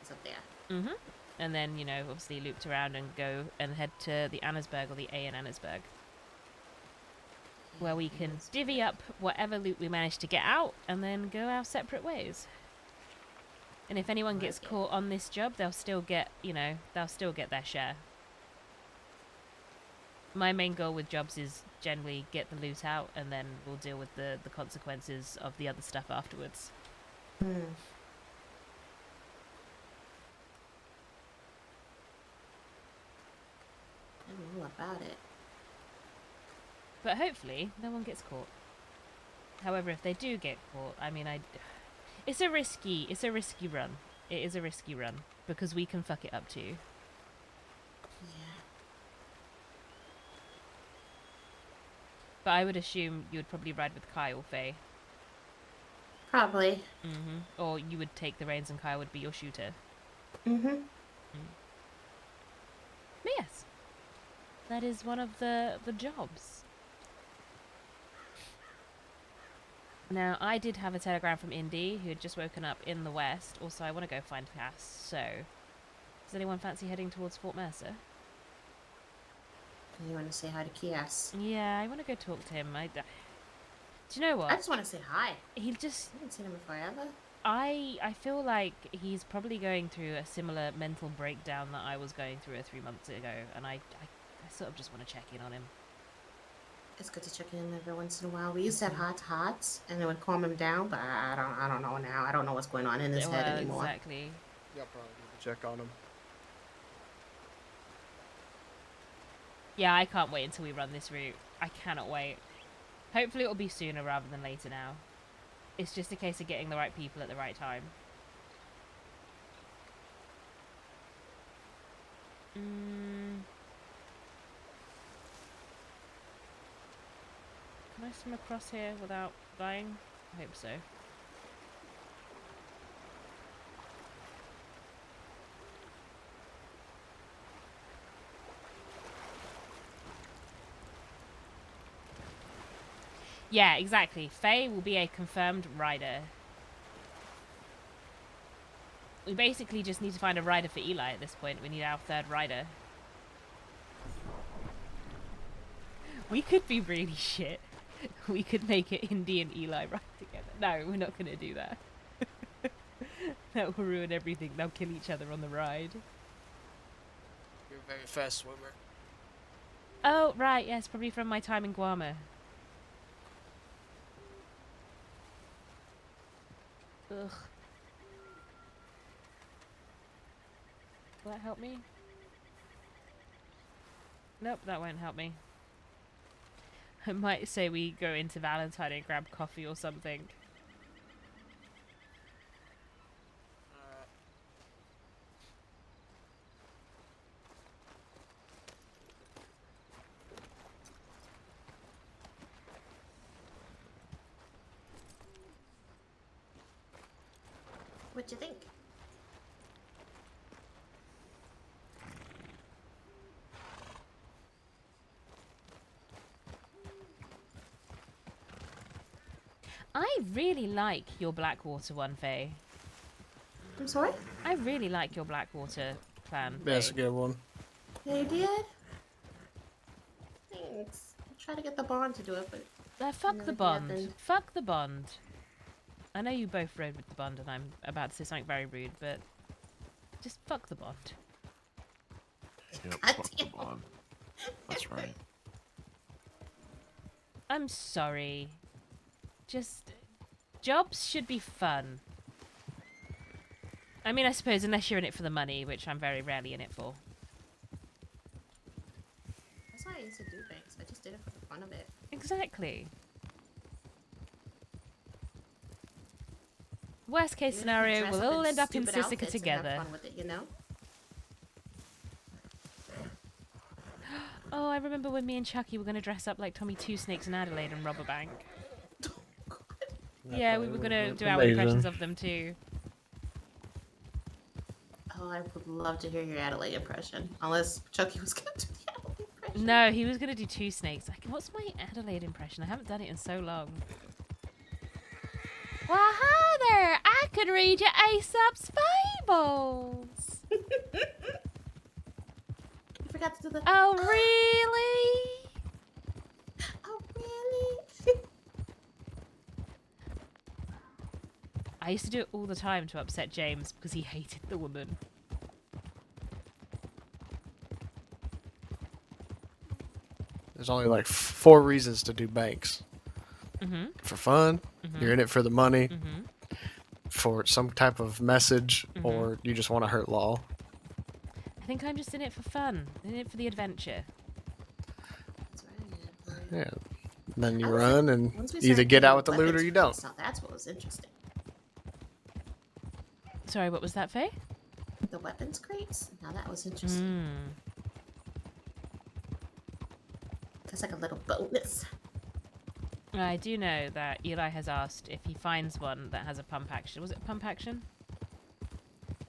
is up there. Mm-hmm. And then, you know, obviously looped around and go and head to the Annesburg or the A in Annesburg. Where we can divvy up whatever loot we manage to get out and then go our separate ways. And if anyone gets caught on this job, they'll still get, you know, they'll still get their share. My main goal with jobs is generally get the loot out and then we'll deal with the consequences of the other stuff afterwards. Hmm. I don't know about it. But hopefully, no one gets caught. However, if they do get caught, I mean, it's a risky run. It is a risky run because we can fuck it up too. Yeah. But I would assume you would probably ride with Kai or Faye. Probably. Mm-hmm. Or you would take the reins and Kai would be your shooter. Mm-hmm. that is one of the jobs. Now, I did have a telegram from Indy, who had just woken up in the west. Also, I want to go find Cass, so... Does anyone fancy heading towards Fort Mercer? You want to say hi to Kias? Yeah, I want to go talk to him. Do you know what? I just want to say hi. He just... I haven't seen him in forever. I feel like he's probably going through a similar mental breakdown that I was going through 3 months ago, and I sort of just want to check in on him. It's good to check in every once in a while. We used to have hots, and it would calm him down, but I don't know now. I don't know what's going on in his head anymore. Exactly. Yeah, probably need to check on him. Yeah, I can't wait until we run this route. I cannot wait. Hopefully it'll be sooner rather than later now. It's just a case of getting the right people at the right time. Can I swim across here without dying? I hope so. Yeah, exactly. Faye will be a confirmed rider. We basically just need to find a rider for Eli at this point. We need our third rider. We could be really shit. We could make it Indy and Eli ride together. No, we're not going to do that. That will ruin everything. They'll kill each other on the ride. You're a very fast swimmer. Oh, right. Yes, probably from my time in Guam. Ugh. Will that help me? Nope, that won't help me. I might say we go into Valentine and grab coffee or something. What'd you think? I really like your Blackwater one, Faye. I'm sorry? I really like your Blackwater plan. Yeah, that's a good one. Yeah, you did? Thanks. I tried to get the bond to do it, but... Fuck the bond. Fuck the bond. I know you both rode with the bond and I'm about to say something very rude, but... Just fuck the bond. Yep, fuck the bond. That's right. I'm sorry. Just... Jobs should be fun. I mean, I suppose unless you're in it for the money, which I'm very rarely in it for. That's why I used to do things. I just did it for the fun of it. Exactly. Worst case scenario, we'll all end up in Sisika together. Have fun with it, you know? Oh, I remember when me and Chucky were going to dress up like Tommy Two Snakes in Adelaide and rob a bank. Yeah, we were going to do our impressions of them too. Oh, I would love to hear your Adelaide impression. Unless Chucky was going to do the Adelaide impression. No, he was going to do Two Snakes. Like, what's my Adelaide impression? I haven't done it in so long. Well, hi there. I could read you Aesop's Fables. You forgot to do the... Oh, really? Oh, really? I used to do it all the time to upset James because he hated the woman. There's only like 4 reasons to do banks. Mm-hmm. For fun, you're in it for the money, Mm-hmm. for some type of message, Mm-hmm. or you just want to hurt law. I think I'm just in it for fun. In it for the adventure. Yeah. And then you run and Once we either started get doing out with the loot or weapons you don't. crates, now that's what was interesting. Sorry, what was that, Faye? The weapons crates? Now that was interesting. That's like a little bonus. I do know that Eli has asked if he finds one that has a pump action. Was it pump action?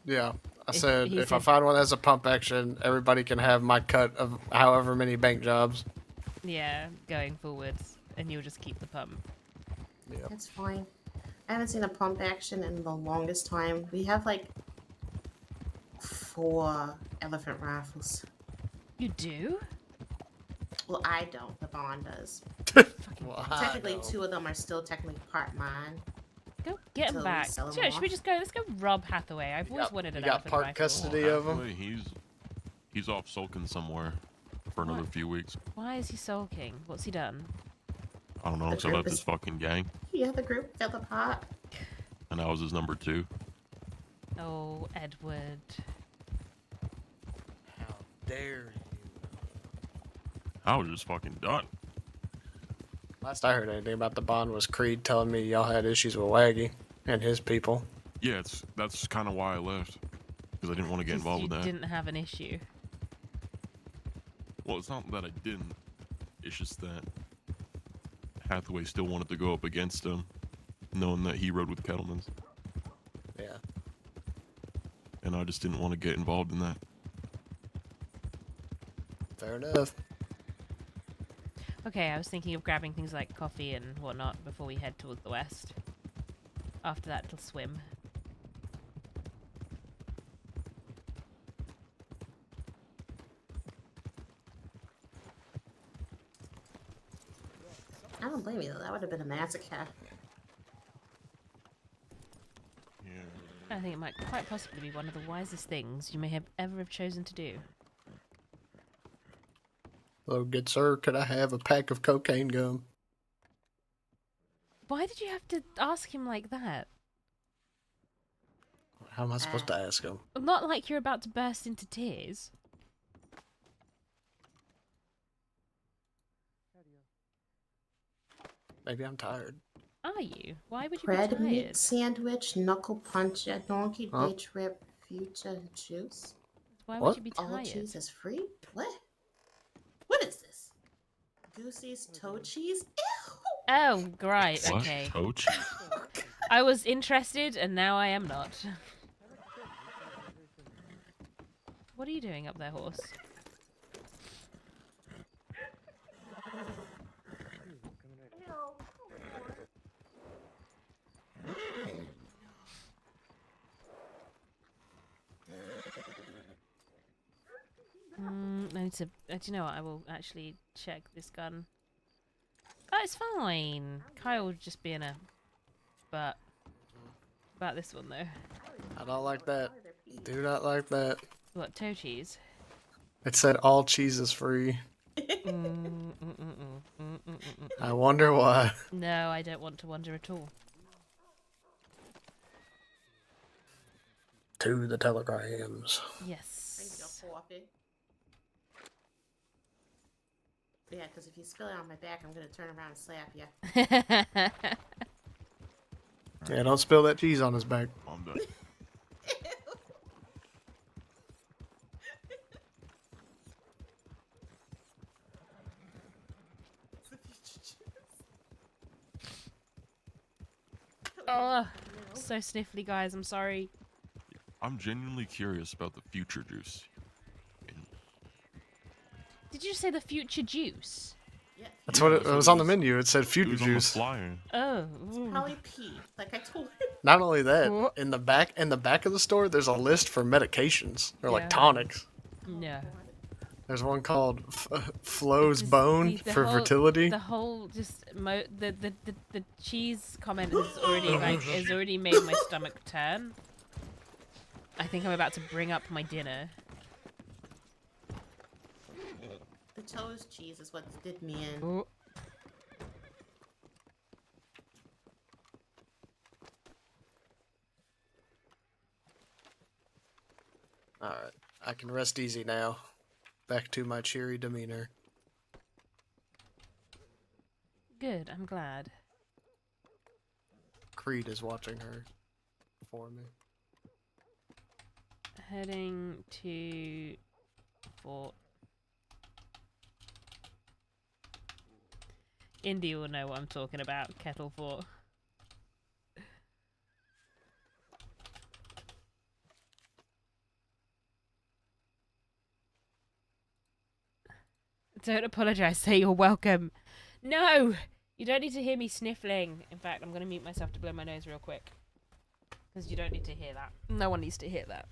Yeah. I If said he if I said- find one that has a pump action, everybody can have my cut of however many bank jobs. Yeah, going forwards, and you'll just keep the pump. Yeah. That's fine. I haven't seen a pump action in the longest time. We have like 4 elephant rifles. You do? Well, I don't. The bond does. Well, Technically, 2 of them are still technically part mine. Go get him Until we back. sell 'em Sure, should we off. just go? Let's go rob Hathaway. I've always wanted an you got elephant part rifle. custody of him. Hathaway, he's off sulking somewhere for another What? few weeks. Why is he sulking? What's he done? I don't know. The So group left his is- fucking gang, Yeah, the group fell apart. and I was his number 2. Oh, Edward. How dare you? I was just fucking done. Last I heard anything about the bond was Creed telling me y'all had issues with Waggy and his people. Yeah, that's kind of why I left, because I didn't want to get involved You with that. didn't have an issue. Well, it's not that I didn't. It's just that Hathaway still wanted to go up against him, knowing that he rode with Kettlemans, Yeah. and I just didn't want to get involved in that. Fair enough. Okay, I was thinking of grabbing things like coffee and whatnot before we head towards the west. After that little swim. I don't blame you though. That would have been a massacre. I think it might quite possibly be one of the wisest things you may have ever have chosen to do. Hello, good sir. Could I have a pack of cocaine gum? Why did you have to ask him like that? How am I supposed to ask him? Not like you're about to burst into tears. Maybe I'm tired. Are you? Why would you Bread be meat tired? sandwich, knuckle puncher, donkey Huh? day trip, future juice. Why What? would you be All tired? cheese is free? What? What is this? Goosey's toe cheese? Ew! Oh, right, What? okay. Toe cheese? I was interested and now I am not. What are you doing up there, horse? I need to. Do you know what? I will actually check this gun. Oh, it's fine. Kyle would just being a butt. About this one though. I don't like that. Do not like that. What, toe cheese? It said all cheese is free. I wonder why. No, I don't want to wonder at all. To the telegrams. Yes. Coffee. Yeah, because if you spill it on my back, I'm gonna turn around and slap you. Yeah, don't spill that cheese on his back. I'm done. Oh, so sniffly, guys. I'm sorry. I'm genuinely curious about the future juice. Did you say the future juice? That's what it was on the menu. It said future It was on the juice. flyer. Oh. Probably pee, like I told him. Not only that, in the back of the store, there's a list for medications. They're like tonics. No. There's one called Flo's Bone The for whole- fertility. The whole the cheese comment has already made my stomach turn. I think I'm about to bring up my dinner. The toast cheese is what did me in. Oh. Alright, I can rest easy now. Back to my cheery demeanor. Good, I'm glad. Creed is watching her for me. Heading to Fort. Indy will know what I'm talking about, Kettle Fort. Don't apologize. Say you're welcome. No! You don't need to hear me sniffling. In fact, I'm going to mute myself to blow my nose real quick. Because you don't need to hear that. No one needs to hear that.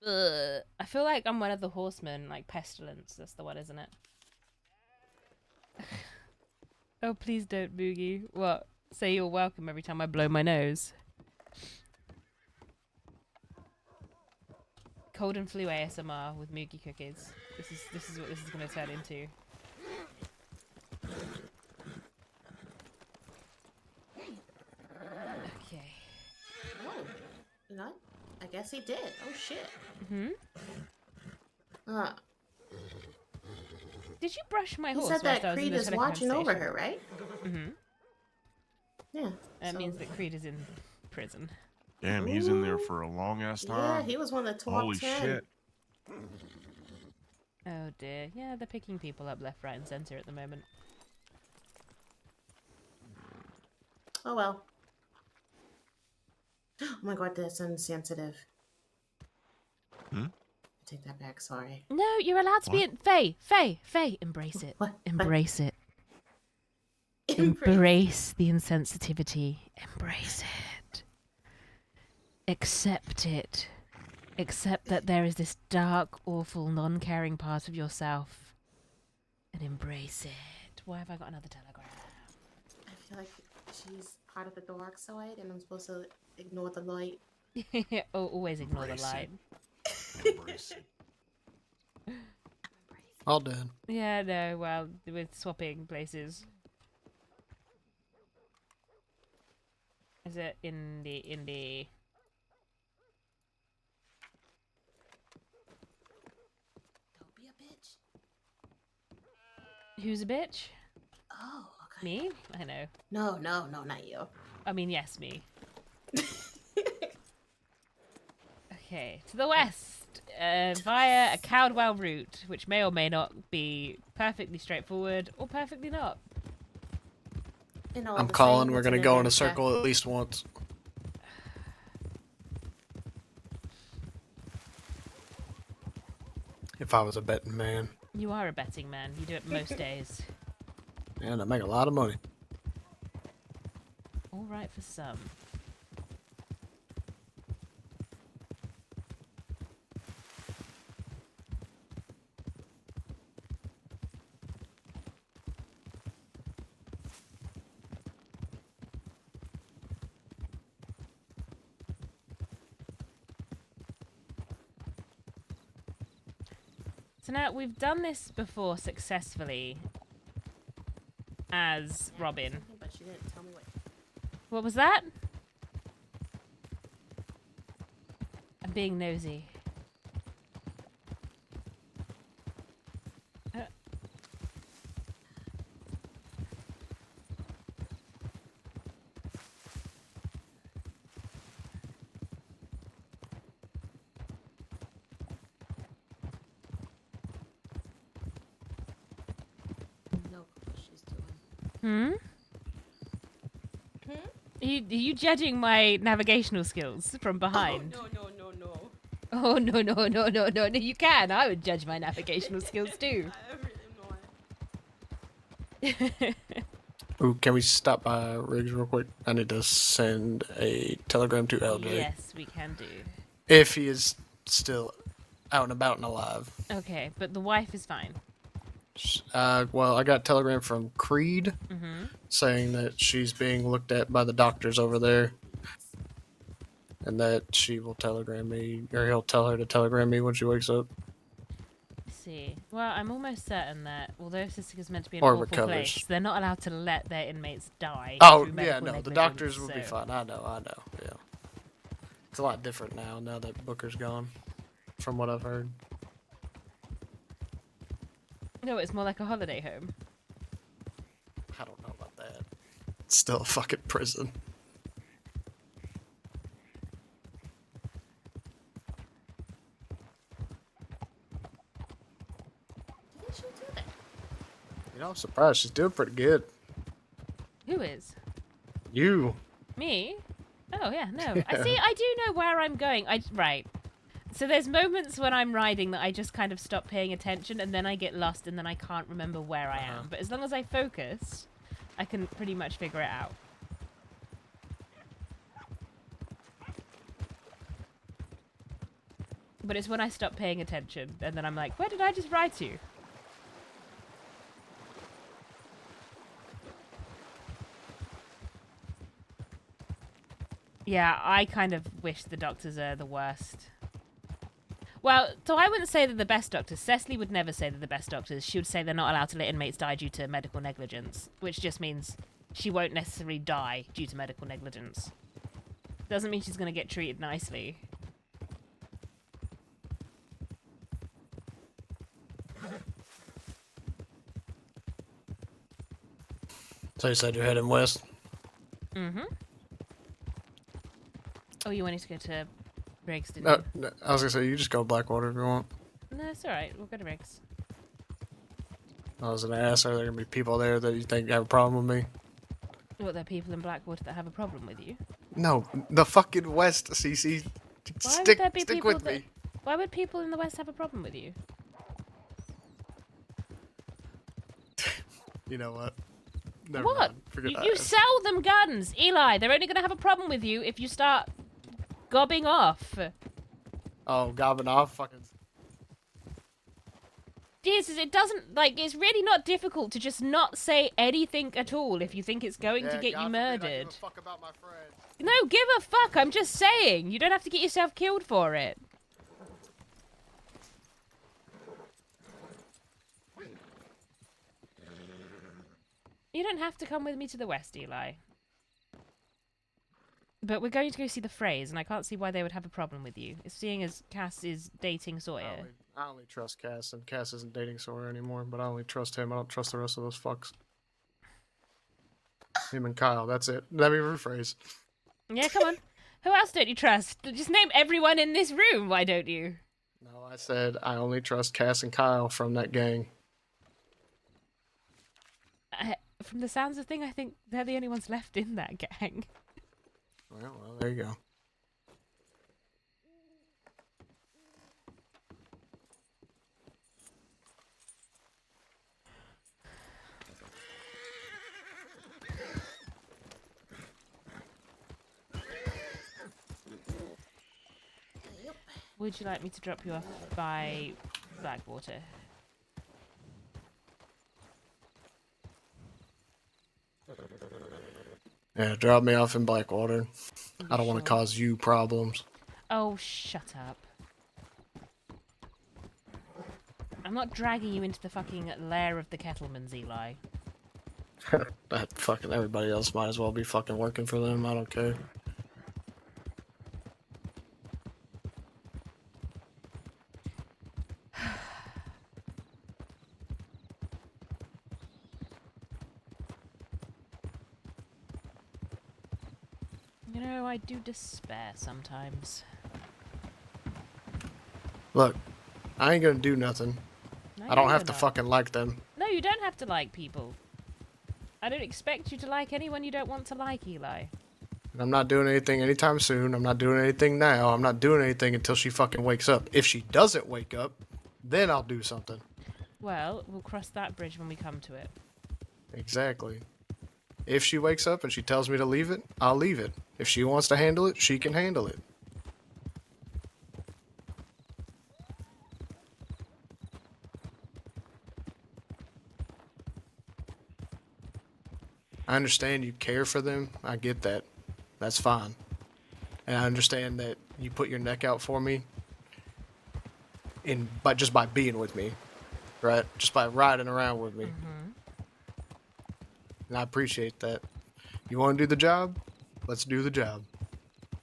Ugh. I feel like I'm one of the horsemen, like Pestilence. That's the one, isn't it? Oh, please don't, Boogie. What? Say you're welcome every time I blow my nose. Cold and flu ASMR with Moogie cookies. This is what this is going to turn into. Okay. Oh, you know, I guess he did. Oh shit. Did you brush my He horse? said whilst I that was in Creed the is telecom watching over station? her, right? Yeah. That so- means that Creed is in prison. Damn, he's in there for a long ass time. Yeah, he was one of the top Holy 10. shit. Oh dear. Yeah, they're picking people up left, right, and center at the moment. Oh well. Oh my god, that's insensitive. Hmm? I take that back, sorry. No, you're allowed to be in Faye, embrace it. What? Embrace it. Embrace the insensitivity. Embrace it. Accept it. Accept that there is this dark, awful, non-caring part of yourself. And embrace it. Why have I got another telegram? I feel like she's part of the dark side and I'm supposed to ignore the light. Oh, always ignore the light. Embrace it. All dead. Yeah, no, well, with swapping places. Is it in the... Don't be a bitch. Who's a bitch? Oh, okay. Me? I know. No, not you. I mean, yes, me. Okay, to the west, via a Cowdwell route, which may or may not be perfectly straightforward or perfectly not. I'm calling. We're gonna go in a circle at least once. If I was a betting man. You are a betting man. You do it most days. And I make a lot of money. All right for some. So now we've done this before successfully as Robin. But she didn't tell me what. What was that? I'm being nosy. No, what she's doing. Hmm? Are you judging my navigational skills from behind? Oh, no. Oh, no. You can. I would judge my navigational skills too. Ooh, can we stop by Riggs real quick? I need to send a telegram to LJ. Yes, we can do. If he is still out and about and alive. Okay, but the wife is fine. Well, I got a telegram from Creed Mm-hmm. saying that she's being looked at by the doctors over there. And that she will telegram me, or he'll tell her to telegram me when she wakes up. Let's see. Well, I'm almost certain that although Sisig is meant to be an Or awful recovers. place, they're not allowed to let their inmates die. Oh, through yeah, medical no, the negligence, doctors will be so- fine. I know, yeah. It's a lot different now that Booker's gone, from what I've heard. No, it's more like a holiday home. I don't know about that. It's still a fucking prison. Didn't she do that? You know, I'm surprised. She's doing pretty good. Who Who is? You. Me? Oh yeah, no. I see. I do know where I'm going. Right. So there's moments when I'm riding that I just kind of stop paying attention, and then I get lost, and then I can't remember where I am. But as long as I focus, I can pretty much figure it out. But it's when I stop paying attention, and then I'm like, where did I just ride to? Yeah, I kind of wish the doctors are the worst. Well, so I wouldn't say they're the best doctors. Cecily would never say they're the best doctors. She would say they're not allowed to let inmates die due to medical negligence, which just means she won't necessarily die due to medical negligence. Doesn't mean she's going to get treated nicely. So you said you're heading west? Mm-hmm. Oh, you wanted to go to Riggs, didn't No, you? no, I was gonna say you just go Blackwater if you want. No, it's alright. We'll go to Riggs. I was gonna ask, are there gonna be people there that you think have a problem with me? What, there are people in Blackwater that have a problem with you? No, the fucking West, CC. Why would there be Stick people with that... me. Why would people in the West have a problem with you? You know what? Never What? mind. Forget You, that. you sell them guns, Eli. They're only going to have a problem with you if you start gobbing off. Oh, gobbing off, fucking. Jesus, it doesn't, like, it's really not difficult to just not say anything at all if you think it's going to get you murdered. I give a fuck about my friends. No, give a fuck. I'm just saying. You don't have to get yourself killed for it. You don't have to come with me to the West, Eli. But we're going to go see the Freys, and I can't see why they would have a problem with you, seeing as Cass is dating Sawyer. I only trust Cass, and Cass isn't dating Sawyer anymore, but I only trust him. I don't trust the rest of those fucks. Him and Kyle, that's it. Let me rephrase. Yeah, come on. Who else don't you trust? Just name everyone in this room, why don't you? No, I said I only trust Cass and Kyle from that gang. From the sounds of things, I think they're the only ones left in that gang. Well, there you go. Would you like me to drop you off by Blackwater? Yeah, drop me off in Blackwater. I don't want to cause you problems. Oh, shut up. I'm not dragging you into the fucking lair of the Kettlemans, Eli. That fucking everybody else might as well be fucking working for them. I don't care. You know, I do despair sometimes. Look, I ain't gonna do nothing. No, I don't you're have to not. fucking like them. No, you don't have to like people. I don't expect you to like anyone you don't want to like, Eli. And I'm not doing anything anytime soon. I'm not doing anything now. I'm not doing anything until she fucking wakes up. If she doesn't wake up, then I'll do something. Well, we'll cross that bridge when we come to it. Exactly. If she wakes up and she tells me to leave it, I'll leave it. If she wants to handle it, she can handle it. I understand you care for them. I get that. That's fine. And I understand that you put your neck out for me just by being with me, right? Just by riding around with me. And I appreciate that. You want to do the job? Let's do the job.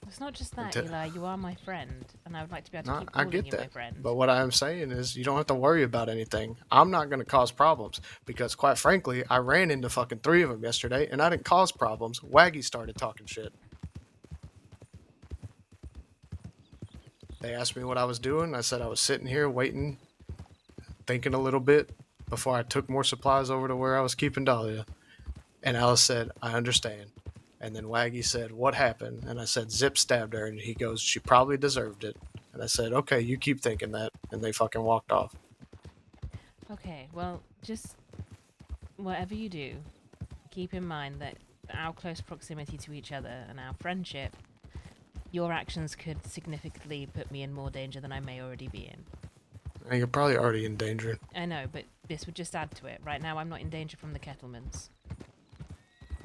It's not just that, Eli. You are my friend, and I would like to be able to No, keep I calling get you my that. friend. But what I'm saying is you don't have to worry about anything. I'm not going to cause problems because, quite frankly, I ran into fucking 3 of them yesterday, and I didn't cause problems. Waggy started talking shit. They asked me what I was doing. I said I was sitting here waiting, thinking a little bit before I took more supplies over to where I was keeping Dahlia. And Alice said, I understand. And then Waggy said, what happened? And I said, Zip stabbed her. And he goes, she probably deserved it. And I said, okay, you keep thinking that. And they fucking walked off. Okay, well, just whatever you do, keep in mind that our close proximity to each other and our friendship, your actions could significantly put me in more danger than I may already be in. And you're probably already in danger. I know, but this would just add to it. Right now, I'm not in danger from the Kettlemans.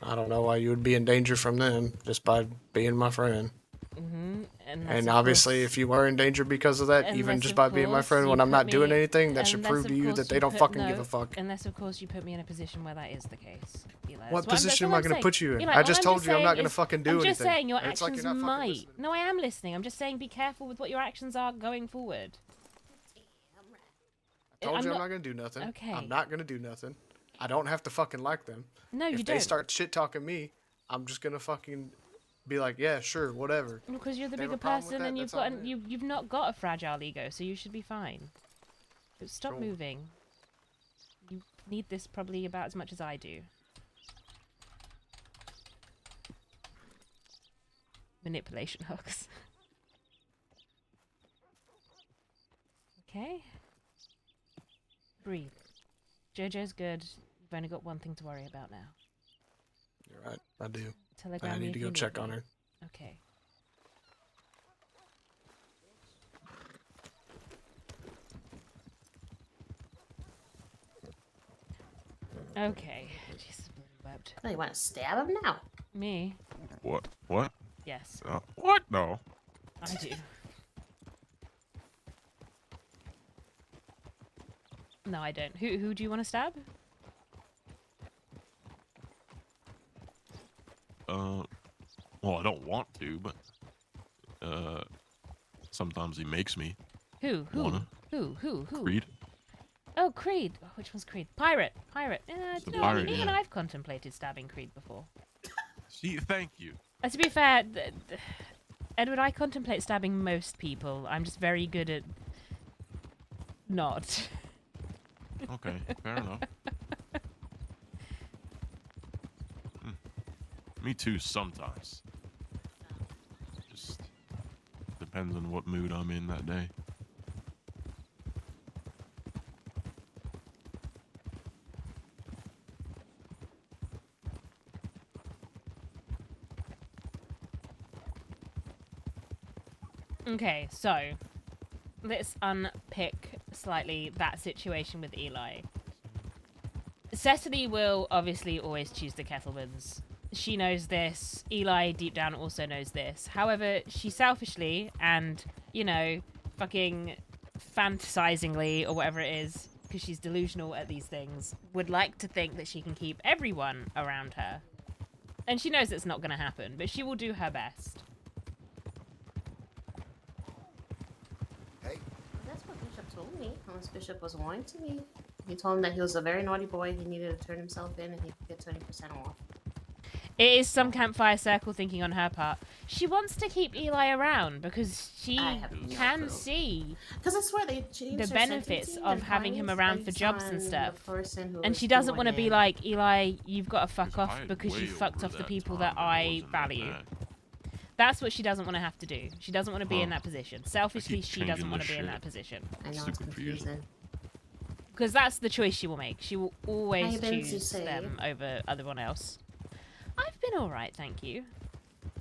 I don't know why you would be in danger from them just by being my friend. Mm-hmm. And obviously, if you were in danger because of that, even just by being my friend when I'm not doing anything, that should prove to you that they don't fucking give a fuck. Unless, of course, you put me in a position where that is the case. Eli. What position am I going to put you in? Eli, I just all told you I'm not going to fucking do anything. I'm just saying your And it's like actions you're not fucking might. listening. No, I am listening. I'm just saying be careful with what your actions are going forward. I told you I'm not going to do nothing. Okay. I'm not going to do nothing. I don't have to fucking like them. No, you don't. If they start shit-talking me, I'm just going to fucking be like, yeah, sure, whatever. Because you're the They have bigger a problem with person that, and that's on them. you've not got a fragile ego, so you should be fine. But stop Cool. moving. You need this probably about as much as I do. Manipulation hooks. Okay. Breathe. Jojo's good. You've only got one thing to worry about now. You're right, I do. Telegram I me need if to you go check on me. her. Okay. Okay. Jesus, bloody webbed. Oh, you want to stab him now? Me? What? What? Yes. What? No. I do. No, I don't. Who do you want to stab? Well, I don't want to, but sometimes he makes me. Who? Wanna. Who? Creed. Oh, Creed. Oh, which one's Creed? Pirate. The No, pirate, even yeah. I've contemplated stabbing Creed before. See, thank you. To be fair, Edward, I contemplate stabbing most people. I'm just very good at not. Okay, fair enough. Me too, sometimes. Just depends on what mood I'm in that day. Okay, so let's unpick slightly that situation with Eli. Cecily will obviously always choose the Kettlemans. She knows this. Eli deep down also knows this. However, she selfishly and, you know, fucking fantasizingly or whatever it is, because she's delusional at these things, would like to think that she can keep everyone around her. And she knows it's not going to happen, but she will do her best. That's what Bishop told me. Unless Bishop was lying to me. He told him that he was a very naughty boy. He needed to turn himself in and he could get 20% off. It is some campfire circle thinking on her part. She wants to keep Eli around because she can see Because I swear they changed the their benefits sentencing of and having him fines around for based jobs and on stuff. the person who And was she doesn't want to doing be it. like, Eli, you've got to fuck Because off I because you way fucked over off the that people time that and it I wasn't that value. bad. That's what she doesn't want to have to do. She doesn't want to be in Huh. that position. Selfishly, keep she doesn't changing want to this be in shit. that position. I know Super it's confusing. Because that's the choice she will make. She will always How you been, choose Susie? them over everyone else. I've been alright, thank you. I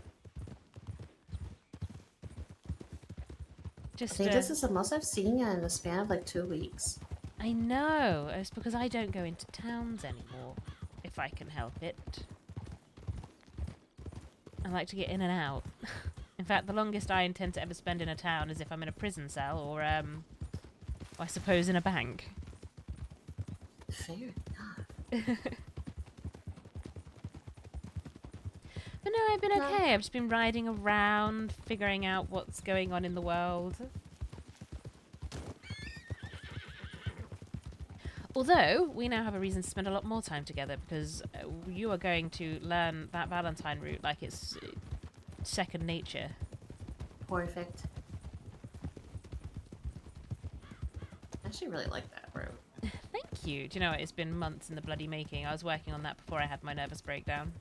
Just, think this is the most I've seen you in the span of like 2 weeks. I know. It's because I don't go into towns anymore, if I can help it. I like to get in and out. In fact, the longest I intend to ever spend in a town is if I'm in a prison cell or, I suppose in a bank. Fair enough. But no, I've been okay. I've just been riding around, figuring out what's going on in the world. Although, we now have a reason to spend a lot more time together because you are going to learn that Valentine route like it's second nature. Perfect. I actually really like that route. Thank you. Do you know what? It's been months in the bloody making. I was working on that before I had my nervous breakdown.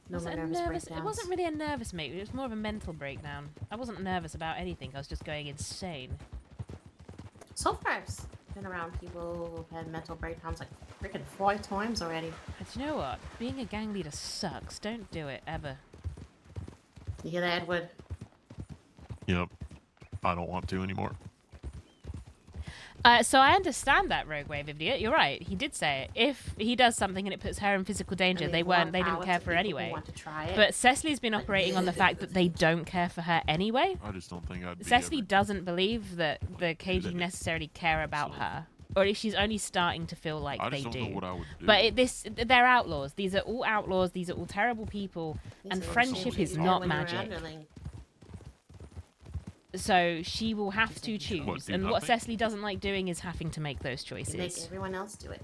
No more nervous breakdowns. It wasn't really a nervous breakdown. It was more of a mental breakdown. I wasn't nervous about anything. I was just going insane. So far, I've been around people who've had mental breakdowns like freaking 4 times already. But you know what? Being a gang leader sucks. Don't do it, ever. You hear that, Edward? Yep. I don't want to anymore. So I understand that, Rogue Wave Idiot. You're right. He did say it. If he does something and it puts her in physical danger, they didn't care for her anyway. But Cecily's been operating on the fact that they don't care for her anyway. I just don't think I'd be Cecily doesn't believe that the KG necessarily care about her. Or at least she's only starting to feel like they do. I just don't know what I would do. But they're outlaws. These are all outlaws. These are all terrible people. And friendship is not magic. So she will have to choose. And what Cecily doesn't like doing is having to make those choices. You make everyone else do it.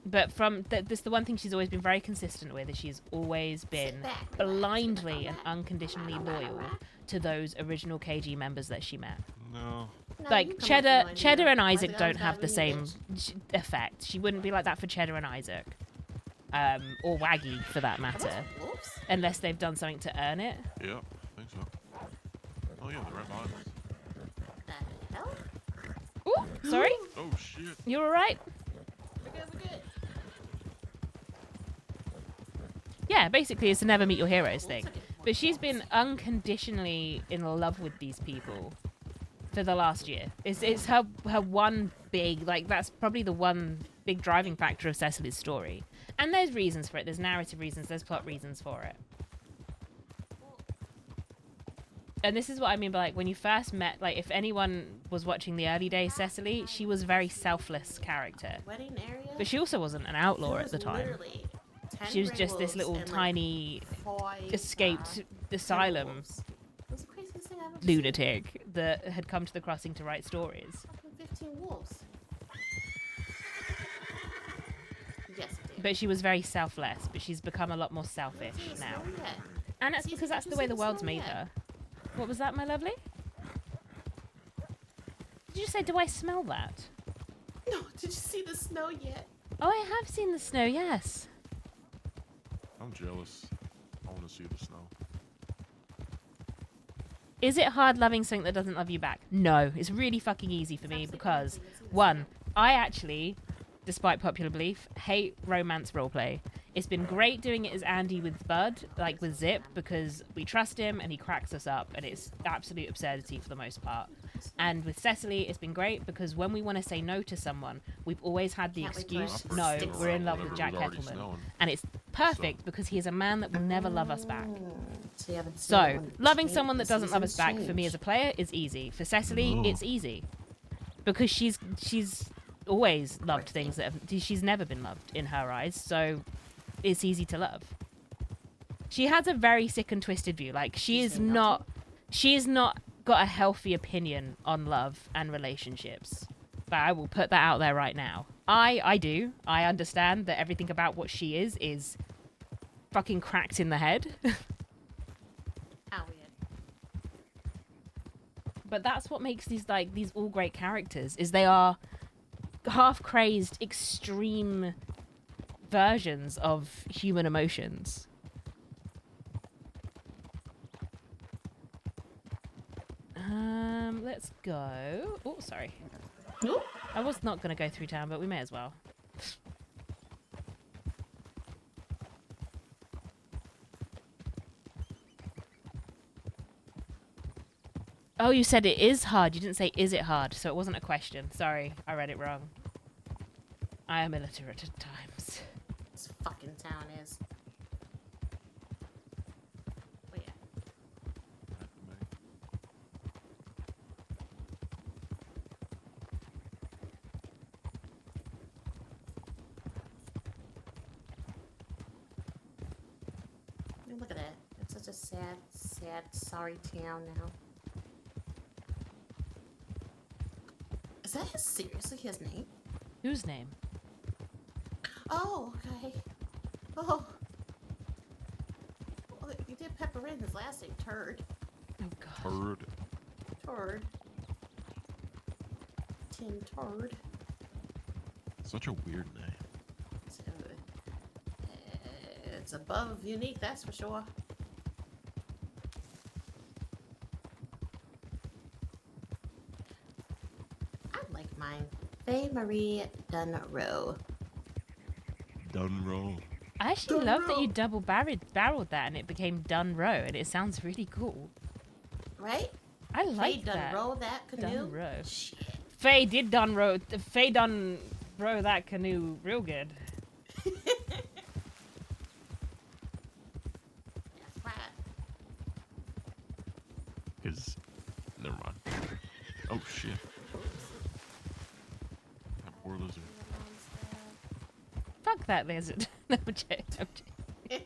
But from this, the one thing she's always been very consistent with is she's always been blindly and unconditionally loyal to those original KG members that she met. No. Like Cheddar and Isaac don't have the same effect. She wouldn't be like that for Cheddar and Isaac, or Waggy for that matter, unless they've done something to earn it. Yeah, I think so. Oh yeah, they're right behind us. Ooh, sorry. Oh shit. You're all right. We're good. Yeah, basically it's a never meet your heroes thing. But she's been unconditionally in love with these people for the last year. It's her one big, like, that's probably the one big driving factor of Cecily's story. And there's reasons for it. There's narrative reasons. There's plot reasons for it. And this is what I mean by, like, when you first met, like, if anyone was watching the early days, Cecily, she was a very selfless character. Wedding area? But she also wasn't an outlaw at the time. She was just this little tiny escaped asylum lunatic that had come to the crossing to write stories. 15 wolves. Yes, it did. But she was very selfless, but she's become a lot more selfish now. And that's because that's the way the world's made her. What was that, my lovely? Did you say, do I smell that? No, did you see the snow yet? Oh, I have seen the snow, yes. I'm jealous. I want to see the snow. Is it hard loving something that doesn't love you back? No, it's really fucking easy for me because, one, I actually, despite popular belief, hate romance roleplay. It's been great doing it as Andy with Bud, like with Zip, because we trust him and he cracks us up and it's absolute absurdity for the most part. And with Cecily, it's been great because when we want to say no to someone, we've always had the excuse, no, we're in love with Jack Kettleman. And it's perfect because he is a man that will never love us back. So, loving someone that doesn't love us back for me as a player is easy. For Cecily, it's easy. Because she's always loved things that she's never been loved in her eyes, so it's easy to love. She has a very sick and twisted view. Like, she is not got a healthy opinion on love and relationships. But I will put that out there right now. I do. I understand that everything about what she is fucking cracked in the head. How weird. But that's what makes these all great characters, is they are half crazed, extreme versions of human emotions. Let's go. Oh, sorry. I was not going to go through town, but we may as well. Oh, you said it is hard. You didn't say is it hard, so it wasn't a question. Sorry, I read it wrong. I am illiterate at times. This fucking town is. Oh, yeah. Look at that. It's such a sad, sorry town now. Is that seriously his name? Whose name? Oh, okay. Oh. Well, you did pepper in his last name, Turd. Oh, God. Turd. Tim Turd. Such a weird name. So, it's above unique, that's for sure. I like mine. Faye Marie Dunrow. Dunrow. I actually love that you double barreled that and it became Dunrow, and it sounds really cool. Right? I like Faye that. Dunrow that canoe. Dunrow. Faye did Dunrow. Faye Dunrow that canoe real good. That's right. Is never mind. Oh shit. That poor lizard. Fuck that lizard. No, I'm joking. I'm joking.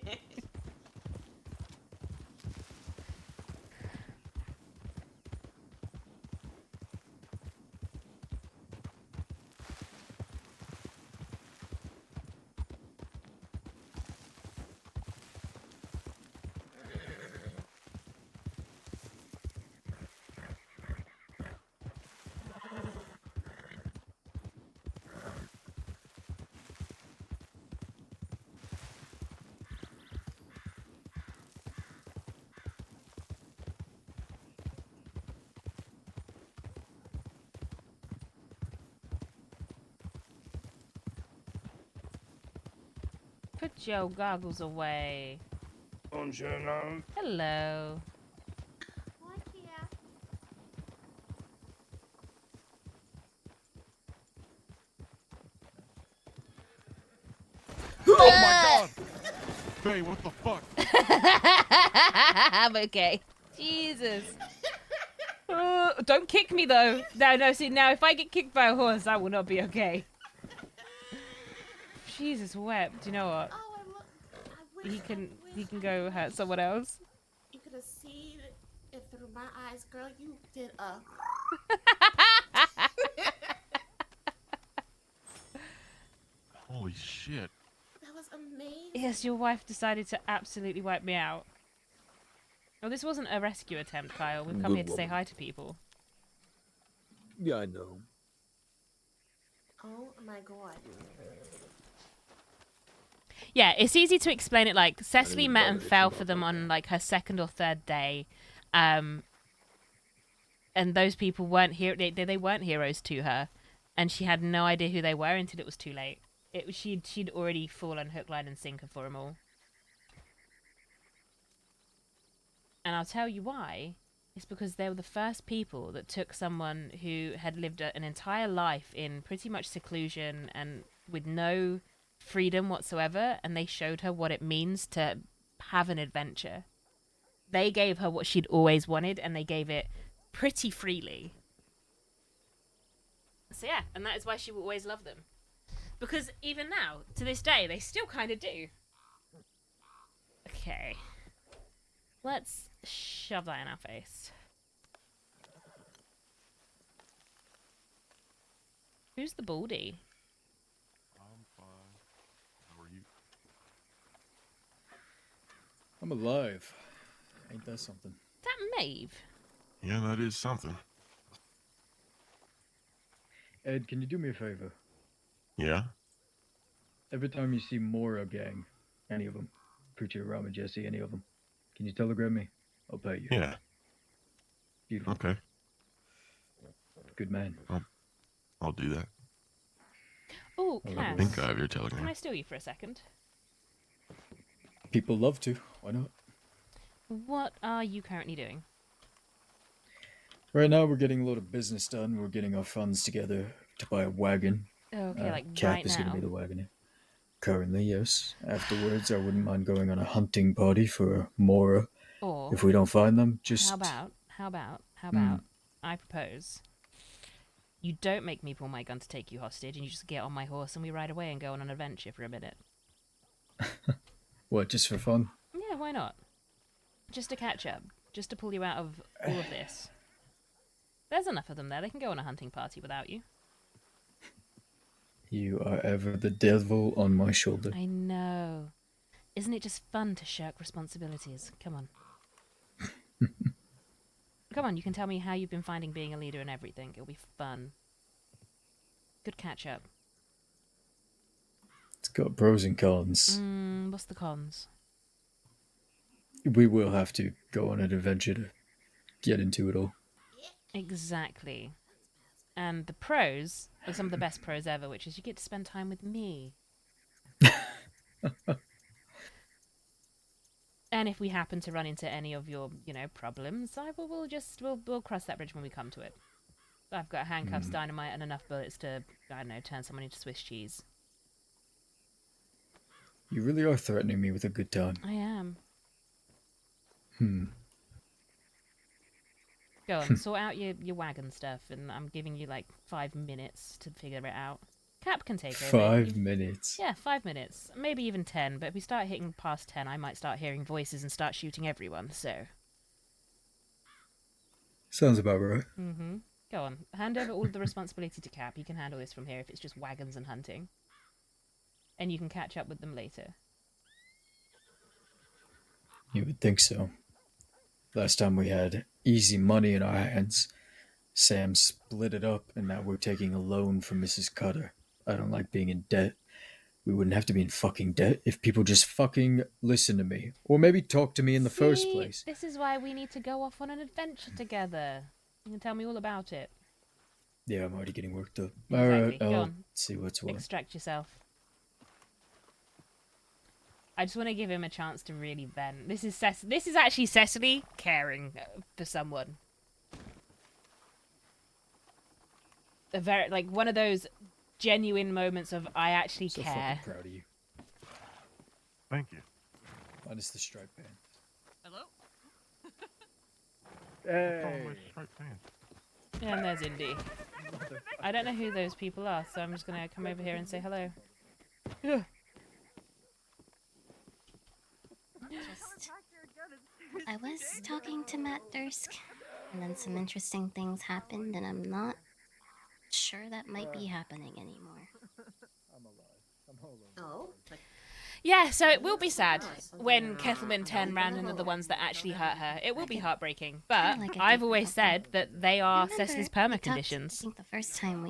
Put your goggles away. Hello. Oh my god! Faye, what the fuck? I'm okay. Jesus. Don't kick me though. No, see now if I get kicked by a horse, I will not be okay. Jesus wept. Do you know what? He can go hurt someone else. You could have seen it through my eyes, girl. You did a. Holy shit. That was amazing. Yes, your wife decided to absolutely wipe me out. Oh, this wasn't a rescue attempt, Kyle. We've come Good here to say woman. hi to people. Yeah, I know. Oh my god. Yeah, it's easy to explain it like Cecily even met bother and to fell think for about them on like her second or third day. And those people weren't they weren't heroes to her, and she had no idea who they were until it was too late. She'd already fallen hook, line, and sinker for them all. And I'll tell you why. It's because they were the first people that took someone who had lived an entire life in pretty much seclusion and with no freedom whatsoever, and they showed her what it means to have an adventure. They gave her what she'd always wanted, and they gave it pretty freely. So yeah, and that is why she will always love them. Because even now, to this day, they still kind of do. Okay. Let's shove that in our face. Who's the baldy? I'm fine. How are you? I'm alive. Ain't that something? Is that Maeve? Yeah, that is something. Ed, can you do me a favor? Yeah? Every time you see Mora gang, any of them, Preacher, Rama, Jesse, any of them, can you telegram me? I'll pay you. Yeah. Beautiful. Okay. Good man. I'll do that. Oh, I Cass. think I have your Can telegram. I steal you for a second? People love to. Why not? What are you currently doing? Right now, we're getting a lot of business done. We're getting our funds together to buy a wagon. Okay, like Cap right is going now. to be the wagoner. Currently, yes. Afterwards, I wouldn't mind going on a hunting party for Mora. Or if we don't find them, just... How about I propose you don't make me pull my gun to take you hostage, and you just get on my horse and we ride away and go on an adventure for a minute. What, just for fun? Yeah, why not? Just to catch up. Just to pull you out of all of this. There's enough of them there. They can go on a hunting party without you. You are ever the devil on my shoulder. I know. Isn't it just fun to shirk responsibilities? Come on. Come on, you can tell me how you've been finding being a leader and everything. It'll be fun. Good catch up. got pros and cons. What's the cons? We will have to go on an adventure to get into it all. Exactly. And the pros are some of the best pros ever, which is you get to spend time with me. And if we happen to run into any of your, problems, we'll cross that bridge when we come to it. I've got handcuffs, dynamite, and enough bullets to, turn someone into Swiss cheese. You really are threatening me with a good time. I am. Go on, sort out your wagon stuff, and I'm giving you 5 minutes to figure it out. Cap can take over. 5 minutes? Yeah, 5 minutes. Maybe even 10, but if we start hitting past 10, I might start hearing voices and start shooting everyone, so... Sounds about right. Go on, hand over all of the responsibility to Cap. He can handle this from here if it's just wagons and hunting. And you can catch up with them later. You would think so. Last time we had easy money in our hands, Sam split it up, and now we're taking a loan from Mrs. Cutter. I don't like being in debt. We wouldn't have to be in fucking debt if people just fucking listen to me. Or maybe talk to me in the first place. This is why we need to go off on an adventure together. You can tell me all about it. Yeah, I'm already getting worked up. Exactly. Alright, Go I'll on. see what's what. Extract yourself. I just want to give him a chance to really vent. This is actually Cecily caring for someone. A very one of those genuine moments of I actually So care. fucking proud of you. Thank you. Minus the stripe band. Hello? Hey. And there's Indy. I don't know who those people are, so I'm just gonna come over here and say hello. I was talking to Matt Dursk, and then some interesting things happened, and I'm not sure that might be happening anymore. Oh? Yeah, so it will be sad when Kettleman 10 ran into the ones that actually hurt her. It will be heartbreaking, but I've always said that they are Cecily's perma conditions. I think the first time we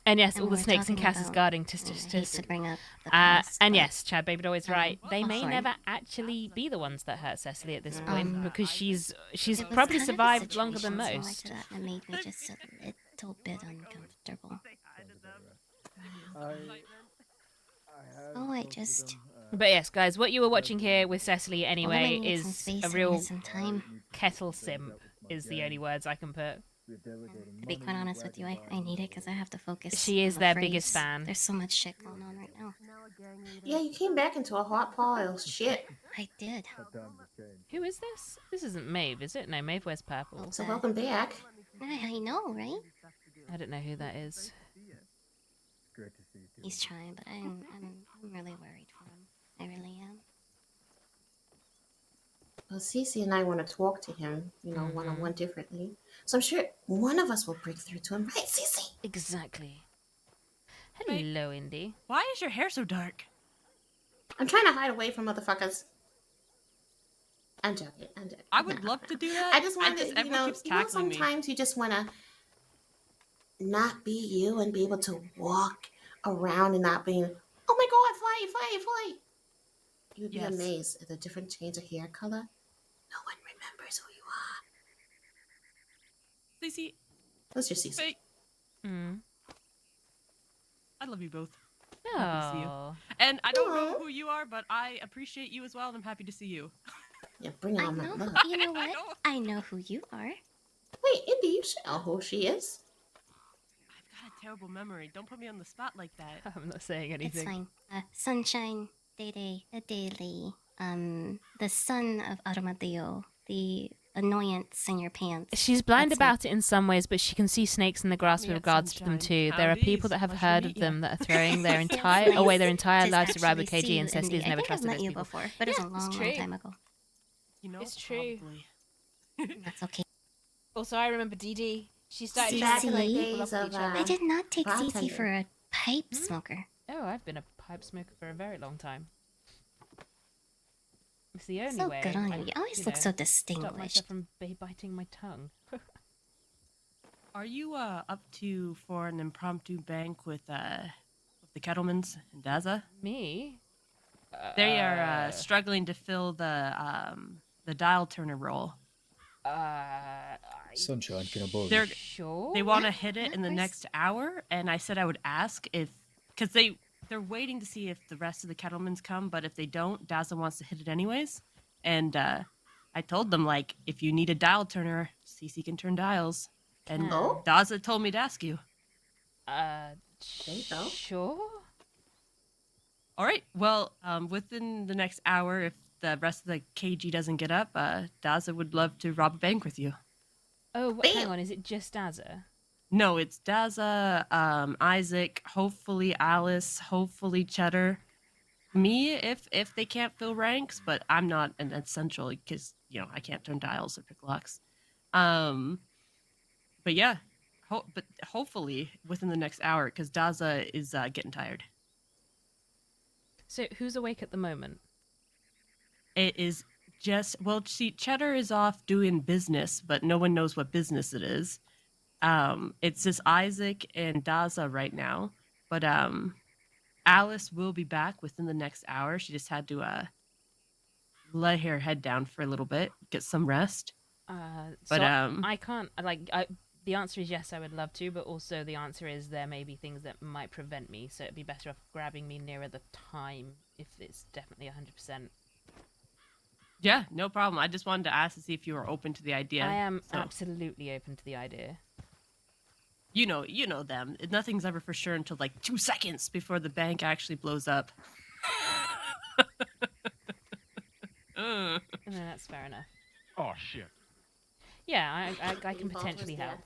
And yes, And all the we're snakes in talking Cass's about- guarding I hate to bring up the and past, but- yes, Chad Baby always right. They may sorry. never actually be the ones that hurt Cecily at this point because she's It was probably kind of a survived longer than situation similar most. to that, and it made me just a little bit uncomfortable. Oh, I just... But yes, guys, what you were watching here with Cecily anyway woman needs some is space a and real some time. kettle simp is the only words I can put. To be quite honest with you, I need it because I have to focus. She is I'm their afraid biggest fan. There's so much shit going on right now. Yeah, you came back into a hot pile of shit. I did. Who is this? This isn't Maeve, is it? No, Maeve wears purple. So welcome back. I know, right? I don't know who that is. He's trying, but I'm really worried for him. I really am. Well, Cece and I want to talk to him, one-on-one differently. So I'm sure one of us will break through to him, right, Cece? Exactly. Hello, Indy. Why is your hair so dark? I'm trying to hide away from motherfuckers. I'm joking. I would love to do that. I just want to, everyone keeps tackling me. sometimes you just want to not be you and be able to walk around and not being, oh my god, fly. You'd be amazed at the different change of hair color. No one remembers who you are. Cece. What's your Cece? Wait. Mm. I love you both. Happy to see you. Oh. And I don't know who you are, but I appreciate you as well, and I'm happy to see you. Yeah, bring on my love. You know what? I know who you are. Wait, Indy, you should know who she is. I've got a terrible memory. Don't put me on the spot like that. I'm not saying It's anything. fine. Sunshine, Daily, the son of Armadillo, the annoyance in your pants. She's blind That's about it in some ways, but she can see snakes in the grass with regards to them too. There are people that have heard of them that are throwing their entire lives to Rabukeji, and Cecily's never trusted I've met those you people. before, but it was a long time ago. You know, It's true. That's okay. Also, I remember Dee Dee. She started Cece? trying to like people off of each other. I did not take Cece bartender. for a pipe smoker. Oh, I've been a pipe smoker for a very long time. It's the only So way. good on you. I, You always look so Stop distinguished. myself from biting my tongue. Are you up to for an impromptu bank with the Kettlemans and Daza? Me? They are struggling to fill the dial turner role. Sunshine can above. They're sure. They want to hit it in the next hour, and I said I would ask if, because they're waiting to see if the rest of the Kettlemans come, but if they don't, Daza wants to hit it anyways. And I told them, like, if you need a dial turner, Cece can turn dials. And Daza told me to ask you. Sure. All right. Well, within the next hour, if the rest of the KG doesn't get up, Daza would love to rob a bank with you. Oh, hang on. Is it just Daza? No, it's Daza, Isaac, hopefully Alice, hopefully Cheddar. Me, if they can't fill ranks, but I'm not an essential because, you know, I can't turn dials or pick locks. But yeah, but hopefully within the next hour, because Daza is getting tired. So who's awake at the moment? It is just, well, see, Cheddar is off doing business, but no one knows what business it is. It's just Isaac and Daza right now, but Alice will be back within the next hour. She just had to lay her head down for a little bit, get some rest. So I can't, the answer is yes, I would love to, but also the answer is there may be things that might prevent me, so it'd be better off grabbing me nearer the time if it's definitely 100%. Yeah, no problem. I just wanted to ask to see if you were open to the idea. I am absolutely open to the idea. You know them. Nothing's ever for sure until like 2 seconds before the bank actually blows up. No, that's fair enough. Oh shit. Yeah, I can potentially help.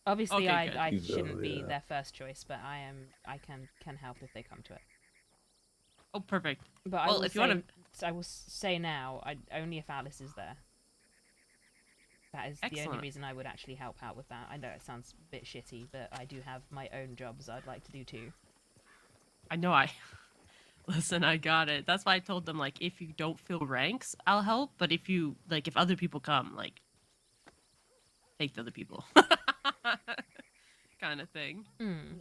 Obviously, Okay, I shouldn't be their first choice, but I can help if they come to it. Oh, perfect. But well, if you want to, I will say now, only if Alice is there. That is the only reason I would actually help out with that. I know it sounds a bit shitty, but I do have my own jobs I'd like to do too. I know Listen, I got it. That's why I told them, like, if you don't fill ranks, I'll help. But if you, like, if other people come, like, take the other people. Kind of thing.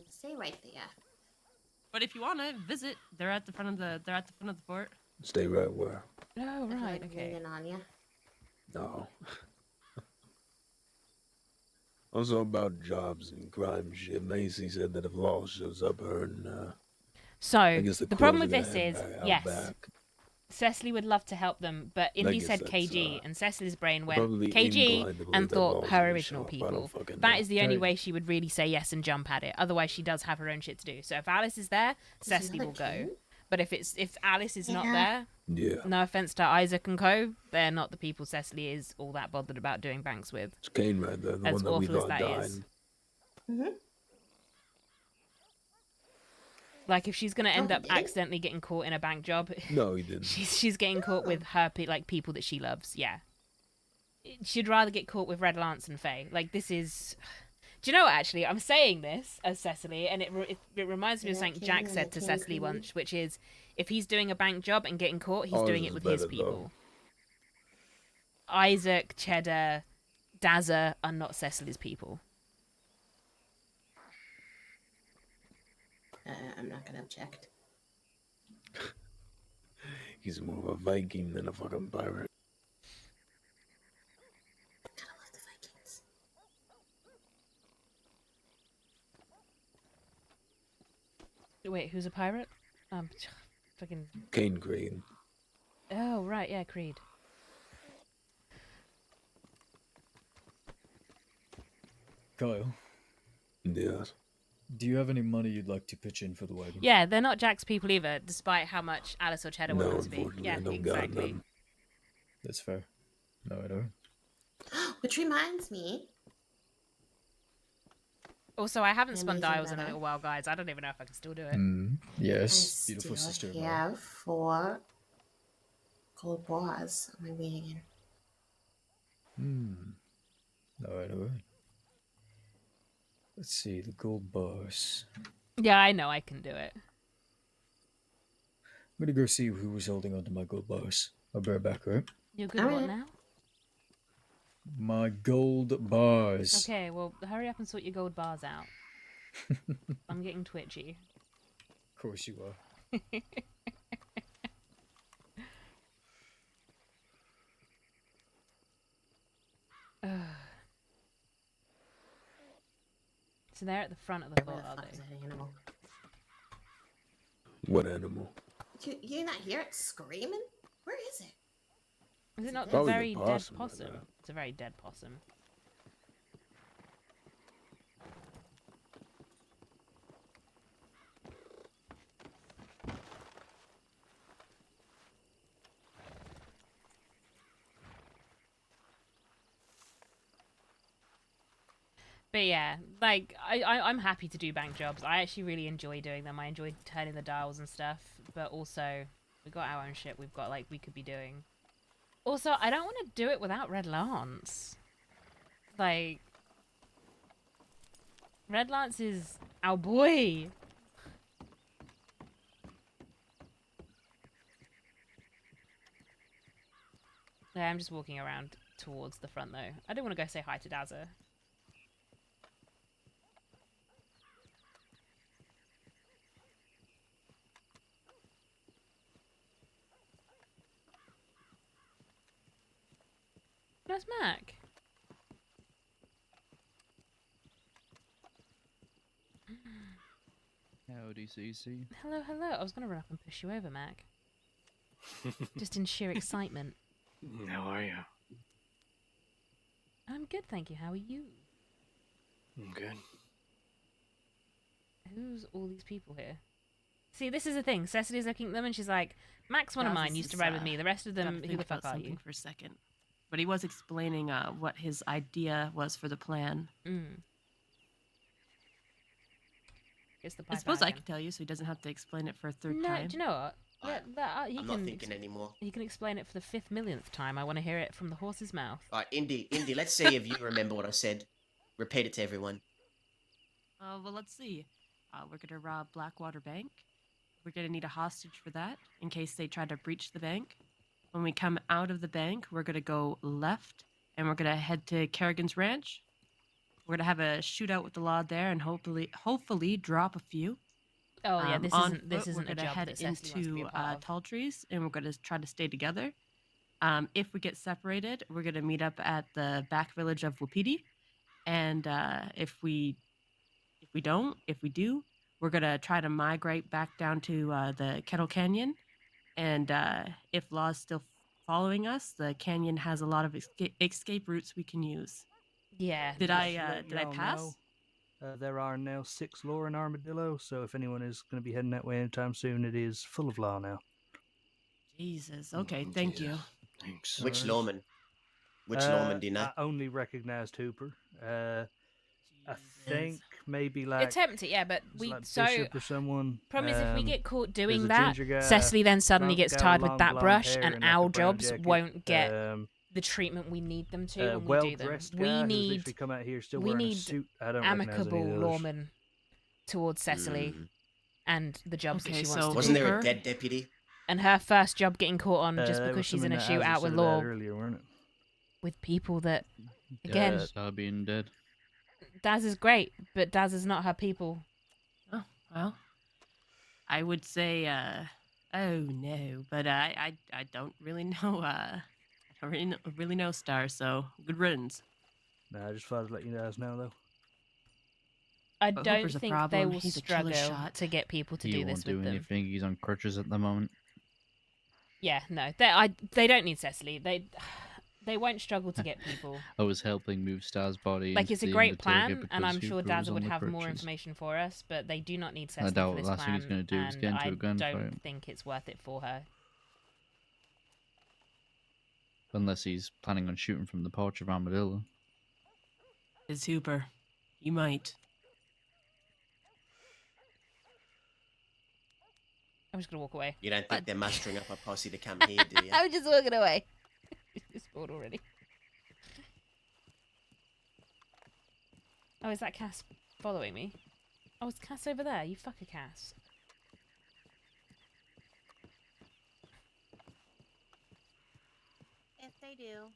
Stay right there. But if you want to visit, they're at the front of the fort. Stay right where? Oh, right. Okay. On you. No. Also about jobs and crime shit. Macy said that if Law shows up, her and So I guess the problem with crows this are is, gonna head yes, back. Cecily would love to help them, but I Indy guess said that's, KG, and Cecily's brain went probably KG inclined to believe and that thought Law's her gonna original show up. I don't people. fucking That know. is the only way she would really say yes and jump at it. Otherwise, she does have her own shit to do. So if Alice is there, Cecily will go. But if Alice is not there, no offense to Isaac and co, they're not the people Cecily is all that bothered about doing banks with. It's Kane right there, the As one that we awful as thought that died. is. Like if she's gonna end up accidentally getting caught in a bank job, No, he didn't. she's getting caught with her people that she loves. Yeah, she'd rather get caught with Red Lance and Faye. Like this is. Do you know what? Actually, I'm saying this as Cecily, and it reminds me of something Jack said to Cecily once, which is, if he's doing a bank job and getting caught, he's doing it with his people. Isaac, Cheddar, Daza are not Cecily's people. I'm not gonna object. He's more of a Viking than a fucking pirate. Wait, who's a pirate? Fucking. Kane Creed. Oh right, yeah, Creed. Kyle, Yes. do you have any money you'd like to pitch in for the wagon? Yeah, they're not Jack's people either, despite how much Alice or Cheddar want No, them to be. unfortunately, Yeah, I don't got exactly. none. That's fair. No, I don't. Which reminds me. Also, I haven't spun Amazing dials in a better. little while, guys. I don't even know if I can still do it. Yes, I beautiful still sister. have 4 gold bars on my wagon. Alright. Let's see, the gold bars. Yeah, I know I can do it. I'm gonna go see who was holding onto my gold bars. I'll be right back, right? You're good at what now? My gold bars. Okay, well, hurry up and sort your gold bars out. I'm getting twitchy. course you are. So they're at the front of the Where fort, the are fuck they? is that animal? What animal? You not hear it screaming? Where is it? Is it not a Probably the very dead possum, I possum? know. It's a very dead possum. But yeah, like I'm happy to do bank jobs. I actually really enjoy doing them. I enjoy turning the dials and stuff. But also, we got our own shit. We've got like we could be doing. Also, I don't want to do it without Red Lance. Like, Red Lance is our boy. Yeah, I'm just walking around towards the front though. I do want to go say hi to Dazza. Where's Mac? Howdy, CC. Hello, hello. I was going to run up and push you over, Mac. Just in sheer excitement. How are you? I'm good, thank you. How are you? I'm good. Who's all these people here? See, this is the thing. Cecily's looking at them and she's like, Mac's one of mine, used to ride with me. The rest of them, Gotta who the think fuck about are you? something for a second. But he was explaining what his idea was for the plan. It's the I suppose I could tell you, so he doesn't have to explain it for a third No, time. do you know what? He I'm can not thinking anymore. He can explain it for the 5th millionth time. I want to hear it from the horse's mouth. All right, Indy, let's see if you remember what I said. Repeat it to everyone. Well, let's see. We're gonna rob Blackwater Bank. We're gonna need a hostage for that, in case they try to breach the bank. When we come out of the bank, we're gonna go left, and we're gonna head to Kerrigan's Ranch. We're gonna have a shootout with the law there, and hopefully drop a few. Oh yeah, this on isn't this foot, isn't we're a gonna job head that Cecily wants to be a into part of. Tall Trees, and we're gonna try to stay together. If we get separated, we're gonna meet up at the back village of Wapiti, and if we do, we're gonna try to migrate back down to the Kettle Canyon, and if Law's still following us, the canyon has a lot of escape routes we can use. Yeah. Did Just I to let did I y'all pass? know, there are now 6 law in Armadillo, so if anyone is going to be heading that way anytime soon, it is full of law now. Jesus. Okay, thank you. Thanks. No Which worries. lawman? Which lawman do you know? I only recognized Hooper. I think maybe like Attempt it, yeah, but it's we like so Bishop or someone. problem is if we get caught doing there's a that, ginger guy, Cecily then suddenly brown gets guy tired with with that long brush, hair and in, like, a our brown jobs jacket. won't get the treatment we need them to when we do them. Well-dressed We guy who's need literally come out here still we wearing a need suit. I don't recognize any amicable of those. lawmen towards Cecily and the jobs that Okay, she wants to do. Wasn't there a dead deputy? And her first job getting caught on just there because was she's in a something that Azza shootout with said law about earlier, weren't it? with people that again being dead. Daz is great, but Daz is not her people. Oh well, I would say oh no, but I don't really know I don't really know Star, so good riddance. No, I just thought I'd let you guys know though. I But don't Hooper's a think problem. they will He's a killer struggle shot. to get people to He do won't this do with them. anything. He's on crutches at the moment. Yeah, no, they don't need Cecily. They won't struggle to get people. I was helping move Star's body. Like into it's a the great Undertaker plan, and because I'm sure Hooper was Dazza on would the have more crutches. information for us, but they do not need I Cecily doubt for the this last thing he's plan, going to do is and get into I a gunfight. don't think it's worth it for her. Unless he's planning on shooting from the porch of Armadillo. It's Hooper. You might. I'm just gonna walk away. You don't think they're mustering up a posse to come here, do you? I'm just walking away. It's bored already. Oh, is that Cass following me? Oh, is Cass over there? You fucker, Cass. If they do,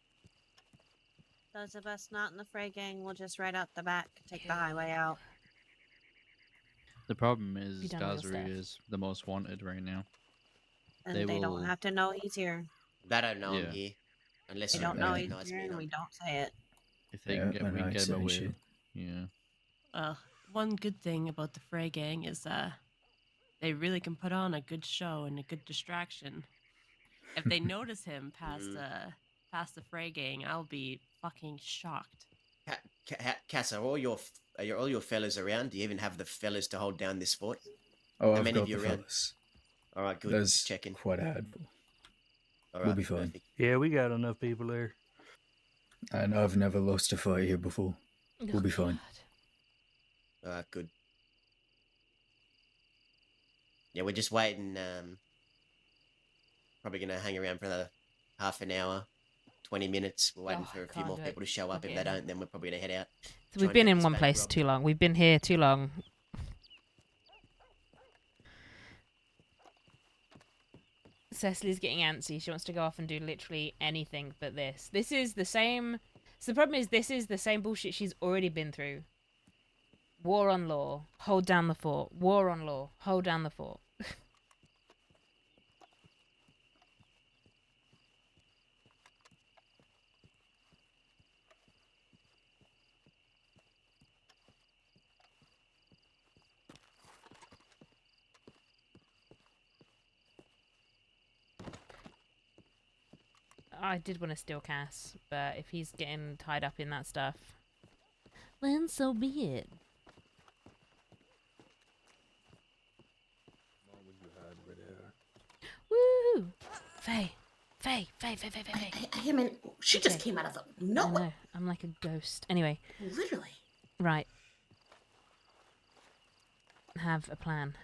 those of us not in the fray gang will just ride out the back, take the highway out. The problem is Be done with your Dazri stuff. is the most wanted right now. And They they will- don't have to know he's here. They don't know I'm Yeah. here. Unless They you don't know he's recognize here me. and we don't say it. If they Yeah, can get, and we can I get say them away. shit. Yeah. One good thing about the Fray gang is they really can put on a good show and a good distraction. If they notice him past the Fray gang, I'll be fucking shocked. Cass, are all your fellas around? Do you even have the fellas to hold down this fort? Oh, How I've many got of you the around? fellas. All right, good. There's Just checking. quite a handful. All We'll right, be fine. perfect. Yeah, we got enough people there. And I've never lost a fight here before. We'll be fine. All right, good. Yeah, we're just waiting. Probably gonna hang around for another half an hour, 20 minutes. We're waiting for a few more people to show up. If they don't, then we're probably gonna head out. So we've been in one place too long. We've been here too long. Cecily's getting antsy. She wants to go off and do literally anything but this. This is the same. So the problem is, this is the same bullshit she's already been through. War on law. Hold down the fort. War on law. Hold down the fort. I did want to steal Cass, but if he's getting tied up in that stuff, then so be it. Woo! Faye! Faye! Faye! Faye! Faye! Faye! I mean, she just came out of the I nowhere. know. I'm like a ghost. Anyway. Literally. Right. Have a plan.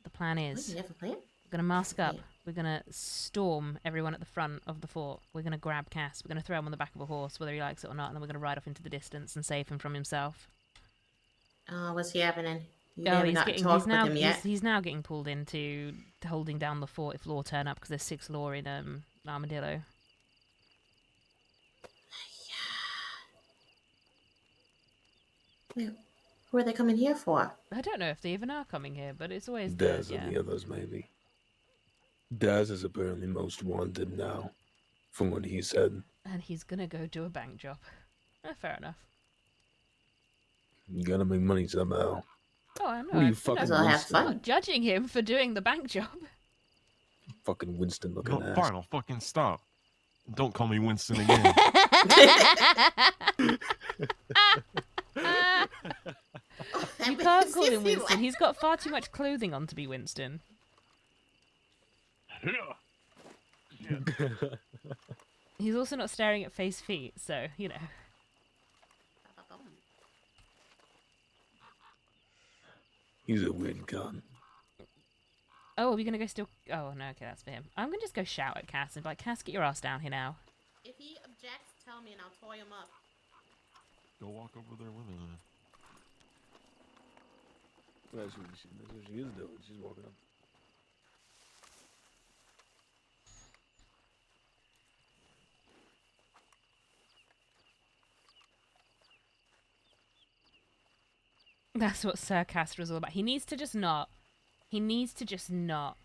The plan is... You have a plan? We're going to mask up. We're going to storm everyone at the front of the fort. We're going to grab Cass. We're going to throw him on the back of a horse, whether he likes it or not, and then we're going to ride off into the distance and save him from himself. What's he happening? You Oh, haven't got to talk with him yet. he's now getting pulled into holding down the fort if law turn up, because there's 6 law in Armadillo. Wait, who are they coming here for? I don't know if they even are coming here, but it's always Daz yeah. and the others, maybe. Daz is apparently most wanted now, from what he said. And he's gonna go do a bank job. Fair enough. You gotta make money somehow. Oh, I know. What are you, fucking I'm Winston? not judging him for doing the bank job. Fucking Winston looking No, ass. Bartle, fucking stop. Don't call me Winston again. You can't call him Winston. He's got far too much clothing on to be Winston. He's also not staring at face feet, so, you know. He's a weird gun. Oh, are we gonna go still? Oh, no, okay, that's for him. I'm gonna just go shout at Cass and be like, Cass, get your ass down here now. If he objects, tell me and I'll toy him up. Go walk over there with him. That's what she is doing. She's walking up. That's what Sir Castor is all about. He needs to just not. He needs to just not.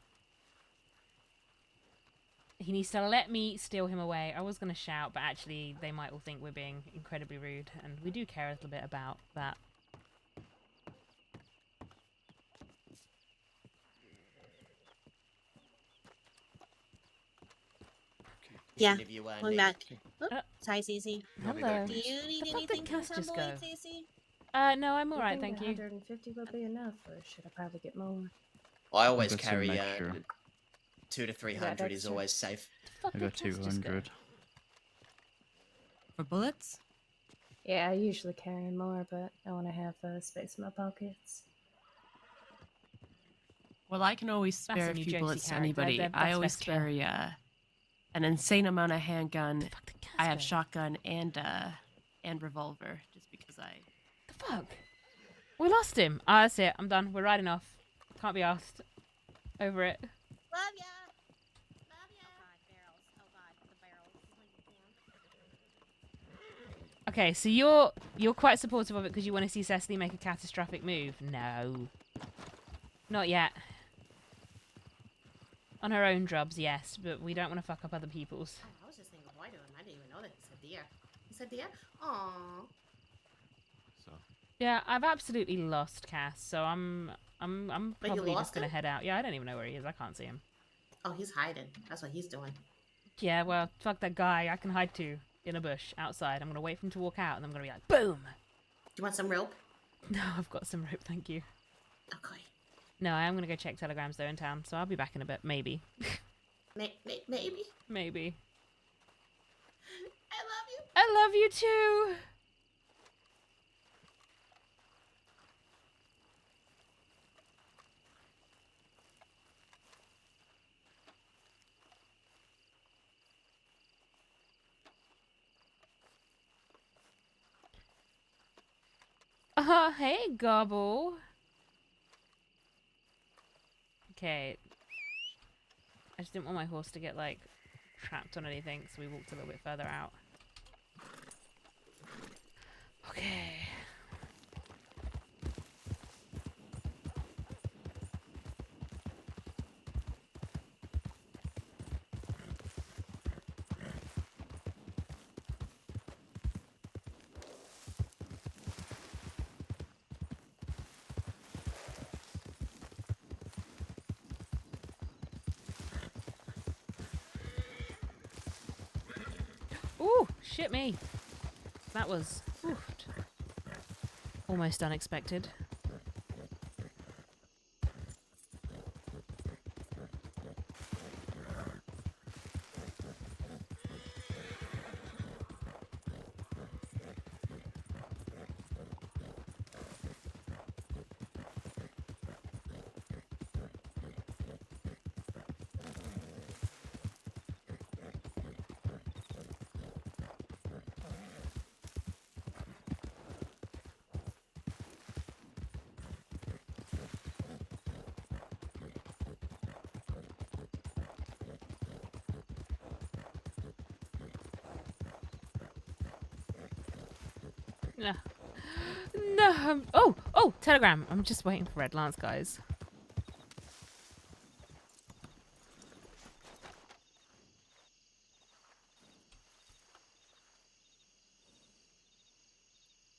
He needs to let me steal him away. I was going to shout, but actually they might all think we're being incredibly rude, and we do care a little bit about that. Yeah, Should you, going need- back. Oh, sorry, Cece. Hello. Do you need The fuck anything did from Cass just Sunboy, go? Cece? No, I'm alright, thank you. 150 would be enough, or should I probably get more? I always got some carry extra. 200 to 300 is extra? always safe. I got 200. For bullets? Yeah, I usually carry more, but I want to have space in my pockets. Well, I can always That's spare a a new few Josie bullets to character. anybody. That's I always best kill. carry an insane amount of handgun. I have shotgun and revolver, just because I. The fuck? We lost him. Ah, that's it. I'm done. We're riding off. Can't be asked. Over it. Love ya. Love ya. Oh god, the barrels. Okay, so you're quite supportive of it because you want to see Cecily make a catastrophic move. No. Not yet. On her own jobs, yes, but we don't want to fuck up other people's. Oh, I was just thinking boy to him. I didn't even know that he said deer. He said deer? Aww. So. Yeah, I've absolutely lost Cass, so I'm But you probably just lost gonna him? head out. Yeah, I don't even know where he is. I can't see him. Oh, he's hiding. That's what he's doing. Yeah, well, fuck that guy. I can hide too in a bush outside. I'm gonna wait for him to walk out, and I'm gonna be like, boom. Do you want some rope? No, I've got some rope, thank you. Okay. No, I am gonna go check telegrams though in town, so I'll be back in a bit, maybe. Maybe. Maybe. I love you. I love you too. Hey, Gobble. Okay. I just didn't want my horse to get, like, trapped on anything, so we walked a little bit further out. Okay. Ooh, shit me. That was almost unexpected. No. No. Oh, telegram. I'm just waiting for Red Lance, guys.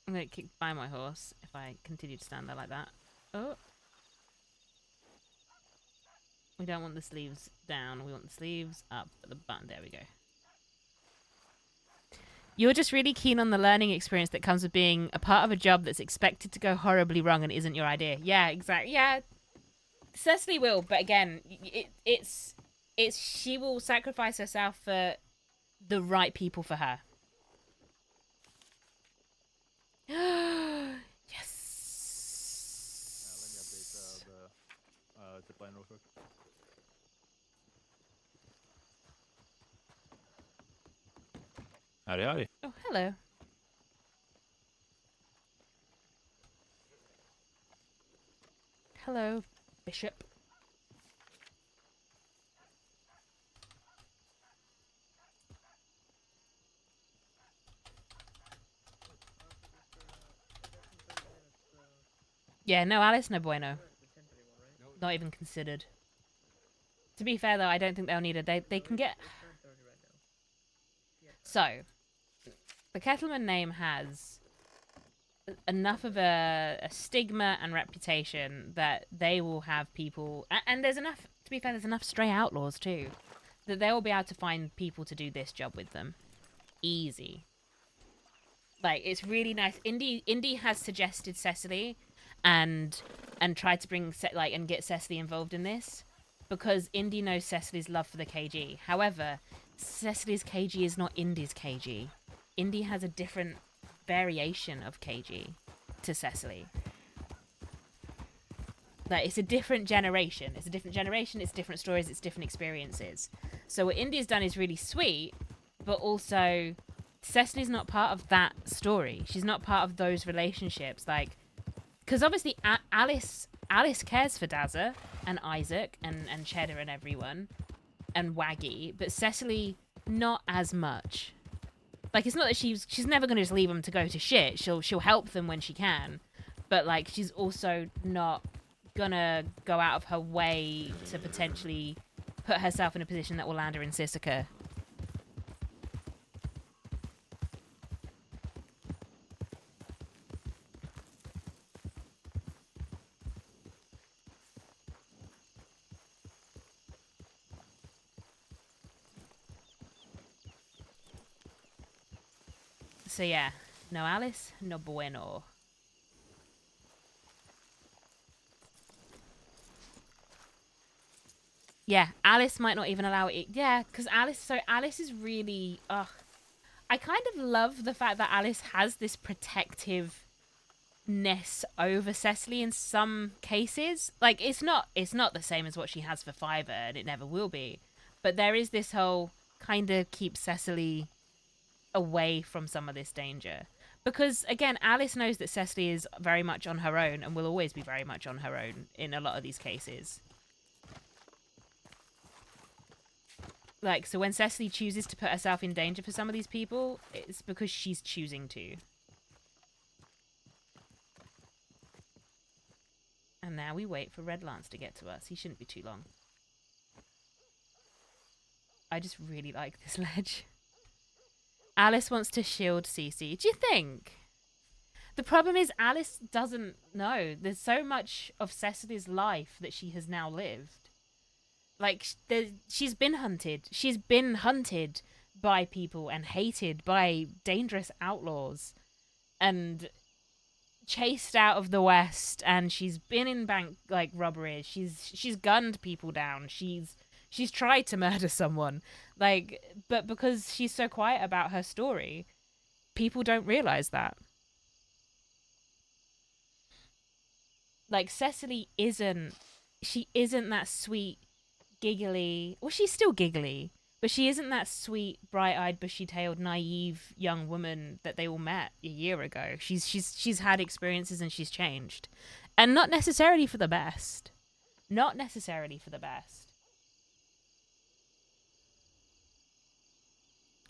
I'm going to kick by my horse if I continue to stand there like that. Oh. We don't want the sleeves down. We want the sleeves up at the button. There we go. You're just really keen on the learning experience that comes with being a part of a job that's expected to go horribly wrong and isn't your idea. Yeah, exactly. Yeah, Cecily will, but again, it's she will sacrifice herself for the right people for her. Yes. Let me update the zip line real quick. Howdy, howdy. Oh, hello. Hello, Bishop. Yeah, no, Alice, no bueno. Not even considered. To be fair, though, I don't think they'll need it. They can get... So, the Kettleman name has enough of a stigma and reputation that they will have people... And there's enough, to be fair, there's enough stray outlaws, too, that they will be able to find people to do this job with them. Easy. Like, it's really nice. Indy has suggested Cecily and tried to bring and get Cecily involved in this because Indy knows Cecily's love for the KG. However, Cecily's KG is not Indy's KG. Indy has a different variation of KG to Cecily. Like, it's a different generation. It's a different generation, it's different stories, it's different experiences. So what Indy's done is really sweet, but also Cecily's not part of that story. She's not part of those relationships. Like, because obviously Alice cares for Dazza and Isaac and Cheddar and everyone and Waggy, but Cecily not as much. Like, it's not that she's never going to just leave them to go to shit. She'll help them when she can, but like she's also not gonna go out of her way to potentially put herself in a position that will land her in Sisika. So yeah, no Alice, no bueno. Yeah, Alice might not even allow it. Yeah, because Alice is really, I kind of love the fact that Alice has this protectiveness over Cecily in some cases. Like, it's not the same as what she has for Fiverr, and it never will be. But there is this whole kind of keep Cecily away from some of this danger. Because, again, Alice knows that Cecily is very much on her own and will always be very much on her own in a lot of these cases. Like, so when Cecily chooses to put herself in danger for some of these people, it's because she's choosing to. And now we wait for Red Lance to get to us. He shouldn't be too long. I just really like this ledge. Alice wants to shield Cece. Do you think? The problem is Alice doesn't know. There's so much of Cecily's life that she has now lived. Like, she's been hunted. She's been hunted by people and hated by dangerous outlaws and chased out of the West, and she's been in bank robberies. She's gunned people down. She's tried to murder someone. Like, but because she's so quiet about her story, people don't realize that. Like, Cecily isn't that sweet, giggly. Well, she's still giggly, but she isn't that sweet, bright-eyed, bushy-tailed, naive young woman that they all met a year ago. She's had experiences and she's changed, and not necessarily for the best. Not necessarily for the best.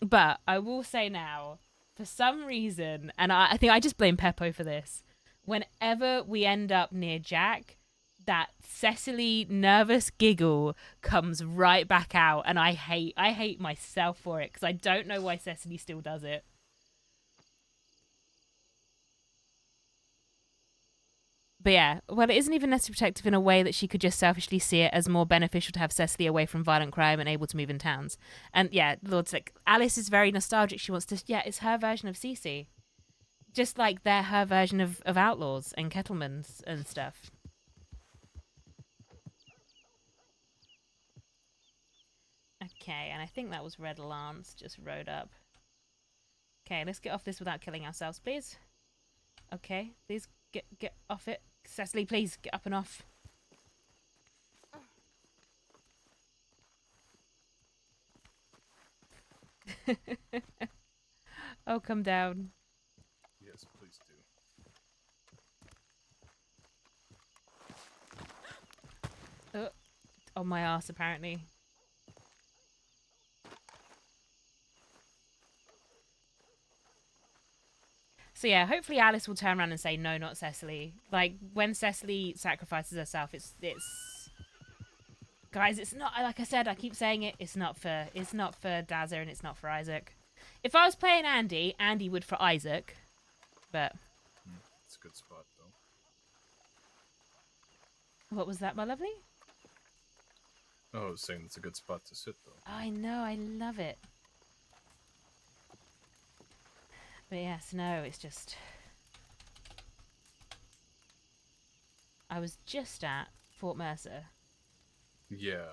But I will say now, for some reason, and I think I just blame Peppo for this. Whenever we end up near Jack, that Cecily nervous giggle comes right back out, and I hate myself for it because I don't know why Cecily still does it. But yeah, well, it isn't even necessarily protective in a way that she could just selfishly see it as more beneficial to have Cecily away from violent crime and able to move in towns. And yeah, Lord's like, Alice is very nostalgic. She wants to, yeah, it's her version of Cece. Just like they're her version of outlaws and kettlemans and stuff. Okay, and I think that was Red Lance just rode up. Okay, let's get off this without killing ourselves, please. Okay, please get off it. Cecily, please, get up and off. Oh, come down. Yes, please do. On my ass, apparently. So yeah, hopefully Alice will turn around and say, no, not Cecily. Like, when Cecily sacrifices herself, it's... Guys, it's not... Like I said, I keep saying it. It's not for Dazza and it's not for Isaac. If I was playing Andy, Andy would for Isaac. But... It's a good spot, though. What was that, my lovely? Oh, I was saying it's a good spot to sit, though. I know, I love it. But yes, no, it's just... I was just at Fort Mercer. Yeah,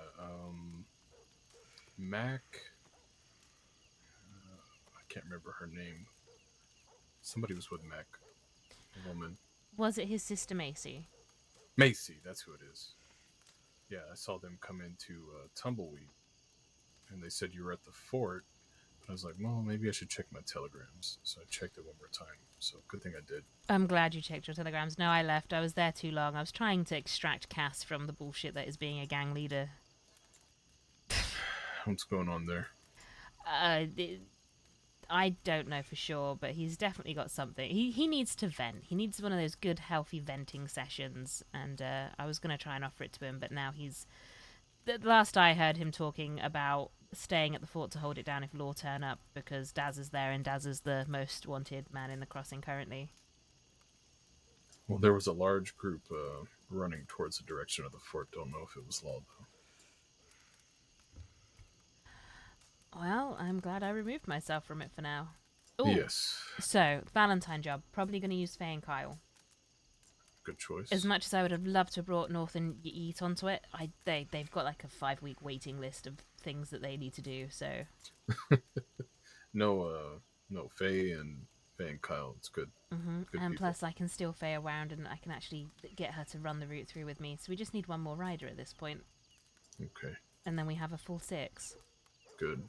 Mac... I can't remember her name. Somebody was with Mac. A woman. Was it his sister Macy? Macy, that's who it is. Yeah, I saw them come into Tumbleweed. And they said you were at the fort. I was like, well, maybe I should check my telegrams. So I checked it one more time. So good thing I did. I'm glad you checked your telegrams. No, I left. I was there too long. I was trying to extract Cass from the bullshit that is being a gang leader. What's going on there? I don't know for sure, but he's definitely got something. He needs to vent. He needs one of those good, healthy venting sessions. And I was going to try and offer it to him, but now he's... The last I heard him talking about staying at the fort to hold it down if law turn up, because Daz is there, and Daz is the most wanted man in the crossing currently. Well, there was a large group running towards the direction of the fort. Don't know if it was law, though. Well, I'm glad I removed myself from it for now. Ooh, Yes. So, Valentine job. Probably going to use Faye and Kyle. Good choice. As much as I would have loved to have brought North and Yeet onto it, they've got like a 5-week waiting list of things that they need to do, so... No, Faye and Kyle. It's good. Good and people. plus, I can steal Faye around, and I can actually get her to run the route through with me. So we just need one more rider at this point. Okay. And then we have a full 6. Good.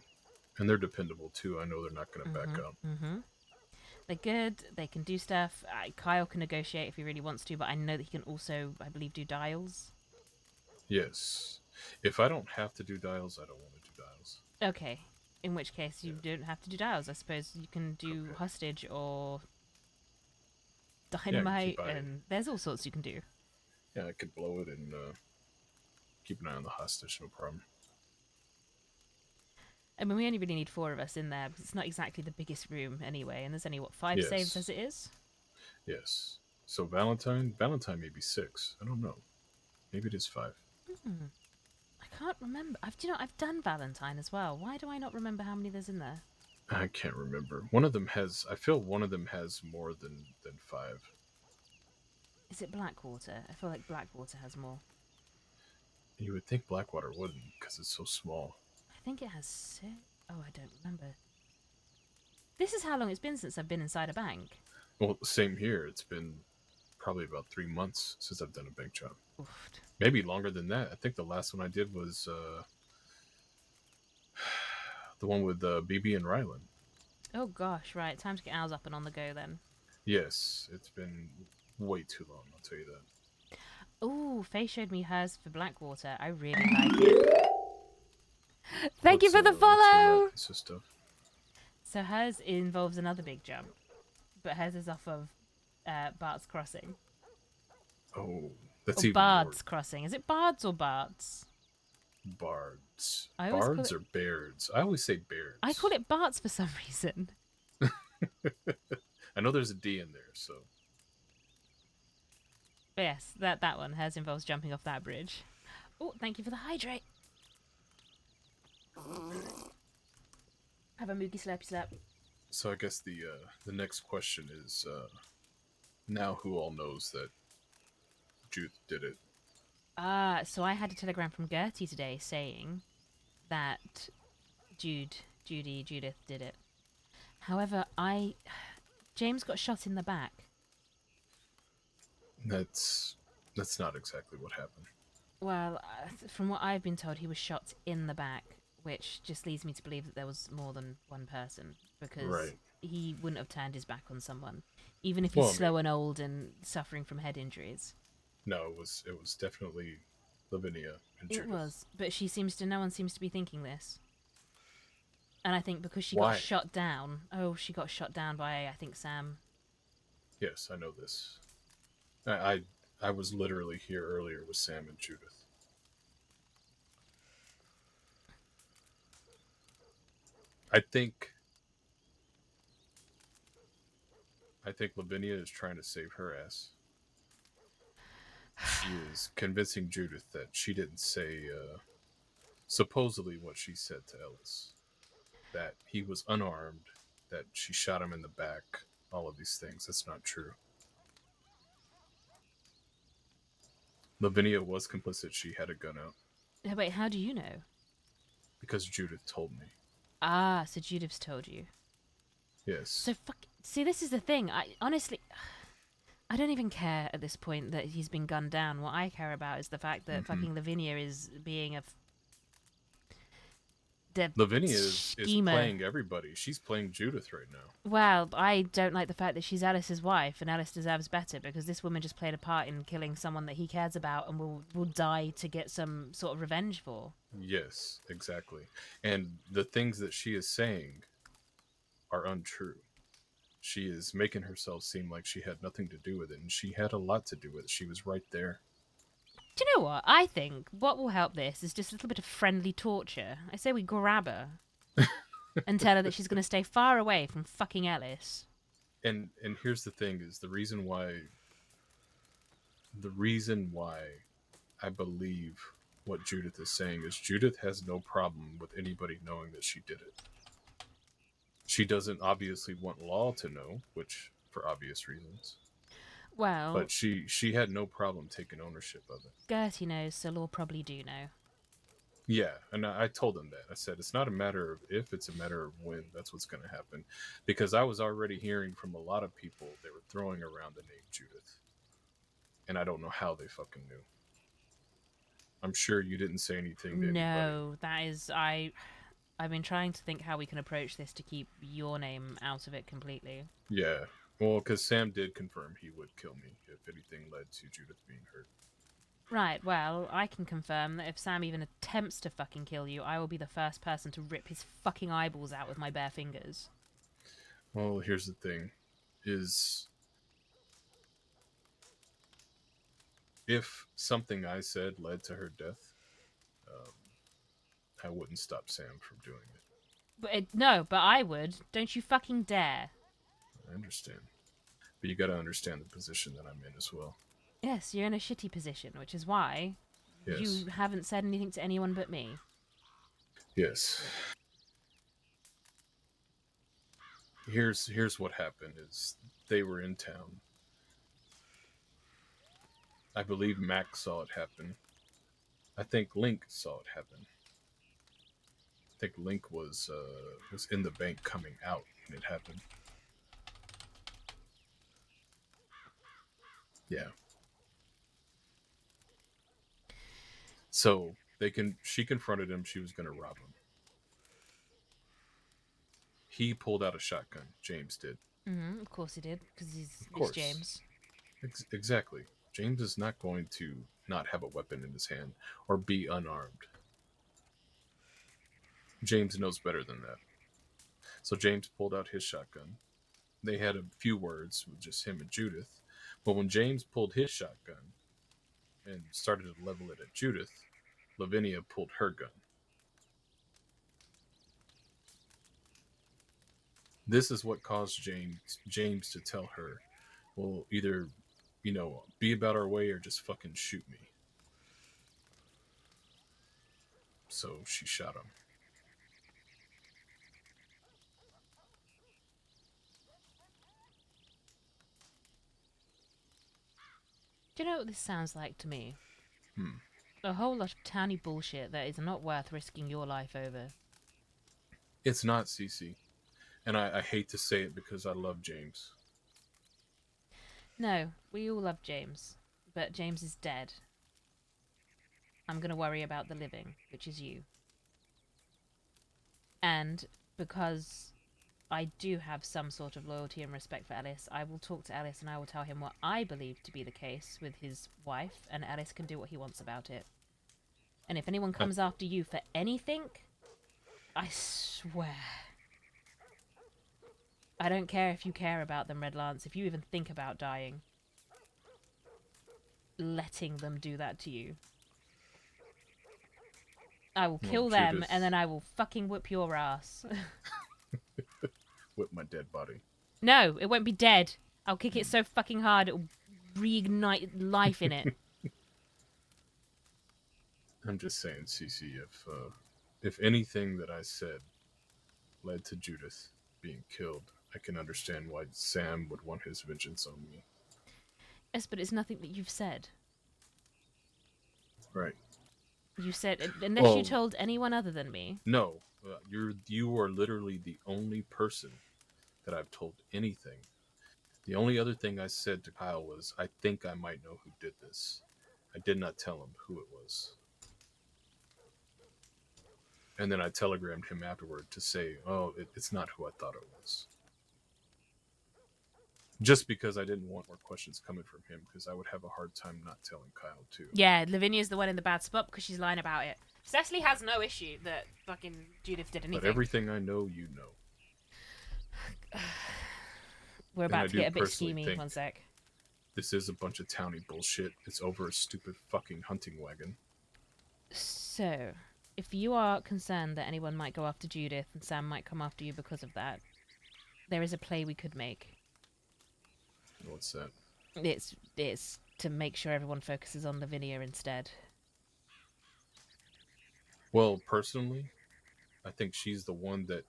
And they're dependable too. I know they're not going to back up. They're good. They can do stuff. Kyle can negotiate if he really wants to, but I know that he can also, I believe, do dials. Yes. If I don't have to do dials, I don't want to do dials. Okay. In which case, you don't have to do dials. I suppose you can do hostage or dynamite, and there's all sorts you can do. Yeah, I could blow it and keep an eye on the hostage, no problem. I mean, we only really need 4 of us in there, because it's not exactly the biggest room anyway, and there's only, 5 saves as it is? Yes. So Valentine may be 6. I don't know. Maybe it is 5. I can't remember. I've done Valentine as well. Why do I not remember how many there's in there? I can't remember. I feel one of them has more than 5. Is it Blackwater? I feel like Blackwater has more. You would think Blackwater wouldn't, because it's so small. I think it has 6. Oh, I don't remember. This is how long it's been since I've been inside a bank. Well, same here. It's been probably about 3 months since I've done a bank job. Oof. Maybe longer than that. I think the last one I did was the one with BB and Rylan. Oh gosh, right. Time to get ours up and on the go then. Yes, it's been way too long, I'll tell you that. Ooh, Faye showed me hers for Blackwater. I really like it. Thank you for the follow! Consist of? So hers involves another big jump, but hers is off of Bart's Crossing. Oh, that's or even Bard's Crossing. Is it Bards or Bards? Bards. I always Bards call or Bairds? I always say Bairds. I call it Barts for some reason. I know there's a D in there, so. But yes, that one. Hers involves jumping off that bridge. Oh, thank you for the hydrate. Have a moogie slurpy slap. So I guess the next question is, now who all knows that Judith did it? So I had a telegram from Gertie today saying that Judith did it. However, James got shot in the back. That's not exactly what happened. Well, from what I've been told, he was shot in the back, which just leads me to believe that there was more than one person, because he wouldn't have turned his back on someone, even if he's slow and old and suffering from head injuries. No, it was definitely Lavinia and Judith. It was, but no one seems to be thinking this. And I think because she got shot down. Oh, she got shot down by, I think, Sam. Yes, I know this. I was literally here earlier with Sam and Judith. I think Lavinia is trying to save her ass. She is convincing Judith that she didn't say supposedly what she said to Ellis. That he was unarmed, that she shot him in the back, all of these things. That's not true. Lavinia was complicit. She had a gun out. Wait, how do you know? Because Judith told me. Ah, so Judith's told you. Yes. So see, this is the thing. I honestly, I don't even care at this point that he's been gunned down. What I care about is the fact that fucking Lavinia is being a Lavinia is playing everybody. She's playing Judith right now. Well, I don't like the fact that she's Alice's wife, and Alice deserves better, because this woman just played a part in killing someone that he cares about and will die to get some sort of revenge for. Yes, exactly. And the things that she is saying are untrue. She is making herself seem like she had nothing to do with it, and she had a lot to do with it. She was right there. Do you know what? I think what will help this is just a little bit of friendly torture. I say we grab her and tell her that she's going to stay far away from fucking Ellis. And here's the thing: is the reason why I believe what Judith is saying is Judith has no problem with anybody knowing that she did it. She doesn't obviously want Law to know, which for obvious reasons. Well, but she had no problem taking ownership of it. Gertie knows, so Law probably do know. Yeah, and I told him that. I said, it's not a matter of if, it's a matter of when. That's what's going to happen. Because I was already hearing from a lot of people, they were throwing around the name Judith. And I don't know how they fucking knew. I'm sure you didn't say anything to anybody. No, that is... I've been trying to think how we can approach this to keep your name out of it completely. Yeah, well, because Sam did confirm he would kill me if anything led to Judith being hurt. Right, well, I can confirm that if Sam even attempts to fucking kill you, I will be the first person to rip his fucking eyeballs out with my bare fingers. Well, here's the thing, is if something I said led to her death, I wouldn't stop Sam from doing it. No, but I would. Don't you fucking dare. I understand. But you gotta understand the position that I'm in as well. Yes, you're in a shitty position, which is why Yes. you haven't said anything to anyone but me. Yes. Here's what happened is they were in town. I believe Max saw it happen. I think Link saw it happen. I think Link was in the bank coming out when it happened. Yeah. So she confronted him. She was going to rob him. He pulled out a shotgun. James did. Mm-hmm, of course he did, because he's James. Exactly. James is not going to not have a weapon in his hand or be unarmed. James knows better than that. So James pulled out his shotgun. They had a few words with just him and Judith. But when James pulled his shotgun and started to level it at Judith, Lavinia pulled her gun. This is what caused James to tell her, well, either, be about our way or just fucking shoot me. So she shot him. Do you know what this sounds like to me? A whole lot of towny bullshit that is not worth risking your life over. It's not, Cece. And I hate to say it because I love James. No, we all love James. But James is dead. I'm going to worry about the living, which is you. And because I do have some sort of loyalty and respect for Ellis, I will talk to Ellis and I will tell him what I believe to be the case with his wife, and Ellis can do what he wants about it. And if anyone comes after you for anything, I swear, I don't care if you care about them, Red Lance, if you even think about dying, letting them do that to you. I will kill them, and then I will fucking whip your ass. Whip my dead body. No, it won't be dead. I'll kick it so fucking hard it'll reignite life in it. I'm just saying, Cece, if anything that I said led to Judith being killed, I can understand why Sam would want his vengeance on me. Yes, but it's nothing that you've said. Right. You said, unless you told anyone other than me. No, you are literally the only person that I've told anything. The only other thing I said to Kyle was, I think I might know who did this. I did not tell him who it was. And then I telegrammed him afterward to say, it's not who I thought it was. Just because I didn't want more questions coming from him, because I would have a hard time not telling Kyle too. Yeah, Lavinia's the one in the bad spot because she's lying about it. Cecily has no issue that fucking Judith did anything. But everything I know, you know. We're And I about to do get a bit personally schemy. think One sec. this is a bunch of towny bullshit. It's over a stupid fucking hunting wagon. So, if you are concerned that anyone might go after Judith and Sam might come after you because of that, there is a play we could make. What's that? It's to make sure everyone focuses on Lavinia instead. Well, personally, I think she's the one that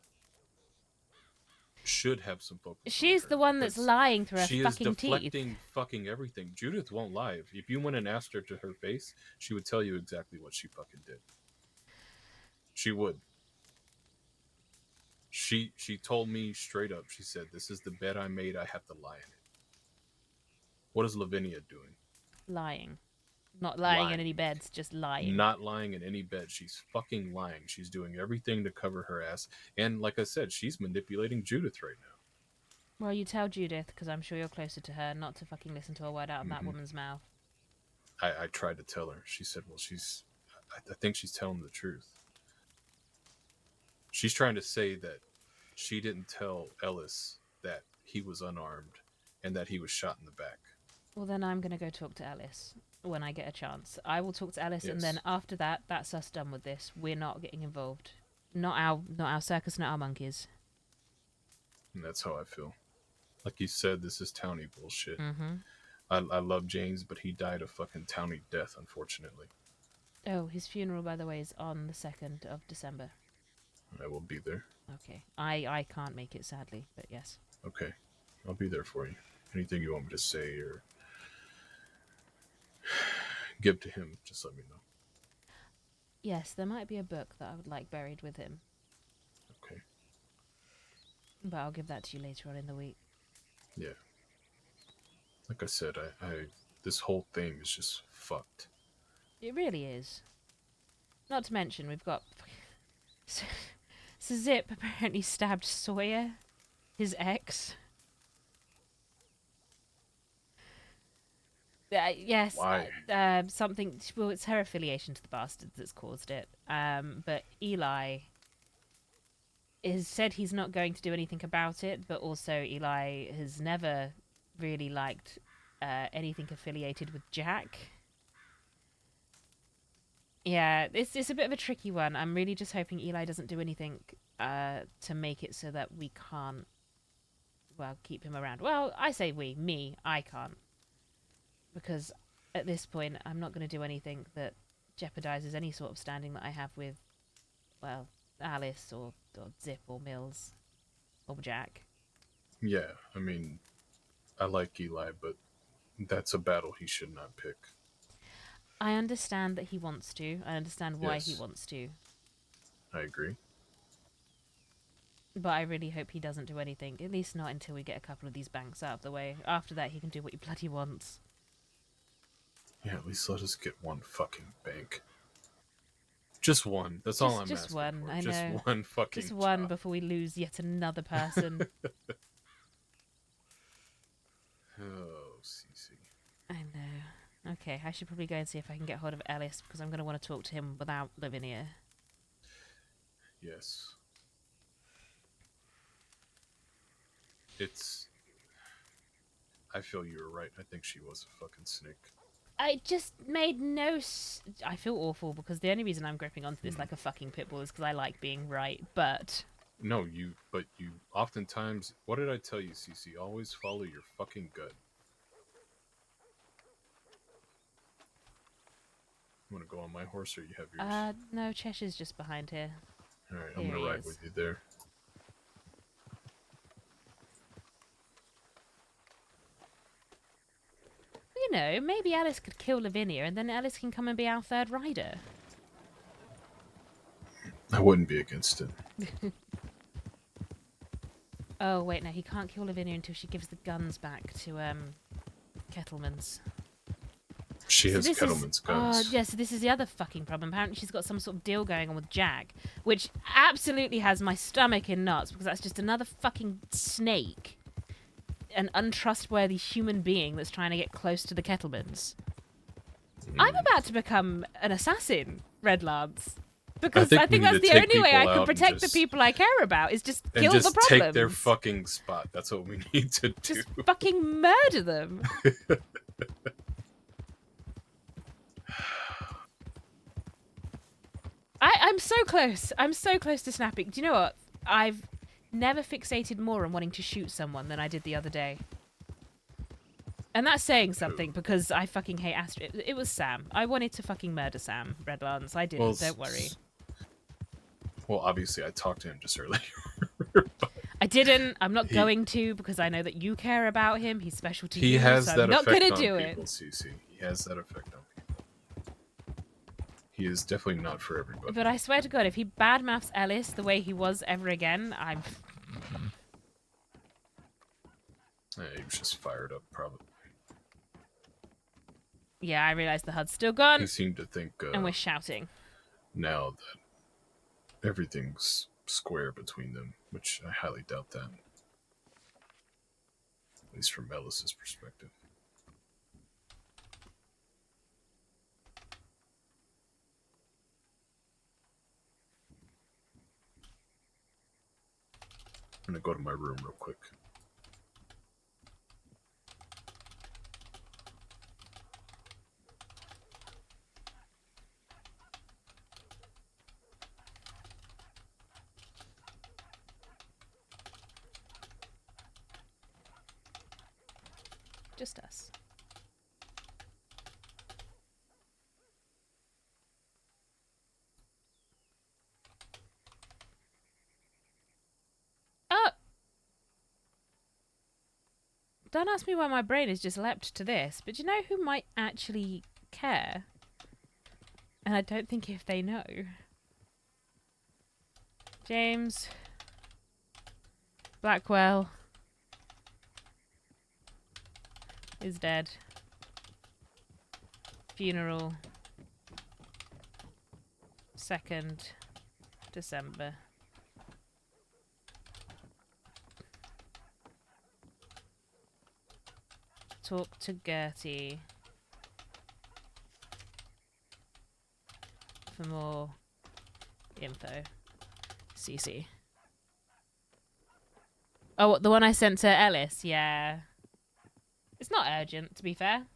should have some focus. She's the one that's lying through her she fucking is deflecting teeth. fucking everything. Judith won't lie. If you went and asked her to her face, she would tell you exactly what she fucking did. She would. She told me straight up. She said, "This is the bed I made. I have to lie in it." What is Lavinia doing? Lying. Not lying in any beds, just lying. Not lying in any bed. She's fucking lying. She's doing everything to cover her ass. And like I said, she's manipulating Judith right now. Well, you tell Judith, because I'm sure you're closer to her, not to fucking listen to a word out of that woman's mouth. I tried to tell her. She said, well, I think she's telling the truth. She's trying to say that she didn't tell Ellis that he was unarmed and that he was shot in the back. Well, then I'm going to go talk to Alice when I get a chance. I will talk to Alice, and Yes. then after that, that's us done with this. We're not getting involved. Not our circus, not our monkeys. And that's how I feel. Like you said, this is towny bullshit. Mm-hmm. I love James, but he died a fucking towny death, unfortunately. Oh, his funeral, by the way, is on the 2nd of December. I will be there. Okay. I can't make it, sadly, but yes. Okay. I'll be there for you. Anything you want me to say or give to him, just let me know. Yes, there might be a book that I would like buried with him. Okay. But I'll give that to you later on in the week. Yeah. Like I said, I this whole thing is just fucked. It really is. Not to mention, we've got... So Zip apparently stabbed Sawyer, his ex. Yes. Why? Something... Well, it's her affiliation to the bastards that's caused it. But Eli has said he's not going to do anything about it, but also Eli has never really liked anything affiliated with Jack. Yeah, it's a bit of a tricky one. I'm really just hoping Eli doesn't do anything to make it so that we can't, well, keep him around. Well, I say I can't. Because at this point, I'm not going to do anything that jeopardizes any sort of standing that I have with, well, Alice or Zip or Mills or Jack. Yeah, I mean, I like Eli, but that's a battle he should not pick. I understand that he wants to. I understand why he Yes. wants to. I agree. But I really hope he doesn't do anything. At least not until we get a couple of these banks out of the way. After that, he can do what he bloody wants. Yeah, at least let us get one fucking bank. Just one. That's all I'm Just asking one, for. I Just know. one fucking Just one job. before we lose yet another person. Oh, Cece. I know. Okay, I should probably go and see if I can get hold of Ellis, because I'm going to want to talk to him without Lavinia. Yes. I feel you were right. I think she was a fucking snake. I just made I feel awful, because the only reason I'm gripping onto this like a fucking pitbull is because I like being right, but... No, you oftentimes... What did I tell you, Cece? Always follow your fucking gut. You want to go on my horse, or you have yours? No, Cheshire's just behind here. Alright, I'm Here going he to ride is. with you there. You know, maybe Alice could kill Lavinia, and then Alice can come and be our third rider. I wouldn't be against it. Oh, wait, no, he can't kill Lavinia until she gives the guns back to, Kettleman's. She has this Kettleman's guns. Yeah, so this is the other fucking problem. Apparently she's got some sort of deal going on with Jack, which absolutely has my stomach in knots, because that's just another fucking snake. An untrustworthy human being that's trying to get close to the Kettlemans. I'm about to become an assassin, Red Lance. Because I think that's the only way I can protect the people I care about is just kill the problems. Take their fucking spot. That's what we need to do. Just fucking murder them. I'm so close. I'm so close to snapping. Do you know what? I've never fixated more on wanting to shoot someone than I did the other day. And that's saying something because I fucking hate Astrid. It was Sam. I wanted to fucking murder Sam, Redlands. I didn't. Don't worry. Well, obviously, I talked to him just earlier. I didn't. I'm not going to because I know that you care about him. He's special to you. He has so that I'm not effect gonna on do people, it. CC. He has that effect on people. He is definitely not for everybody. But I swear to God, if he badmouths Ellis the way he was ever again, I'm. Yeah, he was just fired up, probably. Yeah, I realized the HUD's still gone. He seemed to think. And we're shouting. Now that everything's square between them, which I highly doubt that. At least from Ellis's perspective. I'm gonna go to my room real quick. Just us. Oh! Don't ask me why my brain has just leapt to this, but do you know who might actually care? And I don't think if they know. James. Blackwell. Is dead. Funeral. 2nd December. Talk to Gertie for more info. CC. Oh, the one I sent to Ellis? Yeah. It's not urgent, to be fair.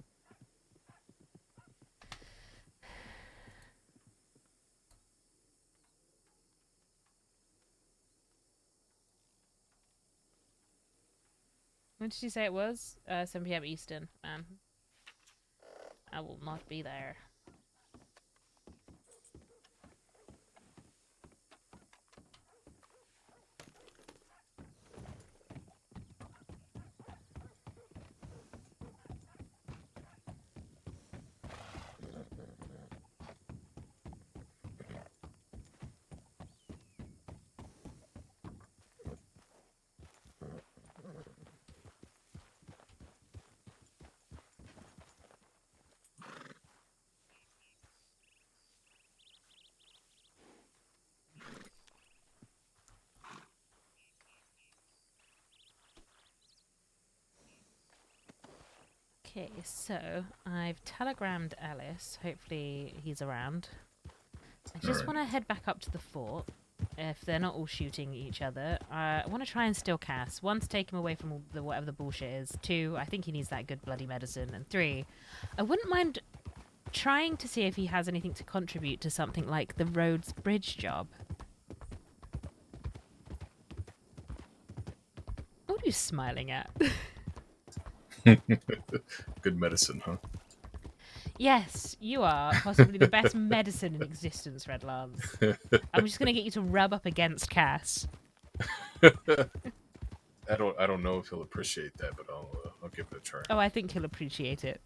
When did you say it was? 7 PM Eastern. Man. I will not be there. Okay, so I've telegrammed Ellis. Hopefully he's around. I just want to head back up to the fort. If they're not all shooting each other, I want to try and steal Cass. 1, to take him away from all the whatever the bullshit is. 2, I think he needs that good bloody medicine. And 3, I wouldn't mind trying to see if he has anything to contribute to something like the Rhodes Bridge job. What are you smiling at? Good medicine, huh? Yes, you are possibly the best medicine in existence, Redlands. I'm just gonna get you to rub up against Cass. I don't know if he'll appreciate that, but I'll give it a try. Oh, I think he'll appreciate it.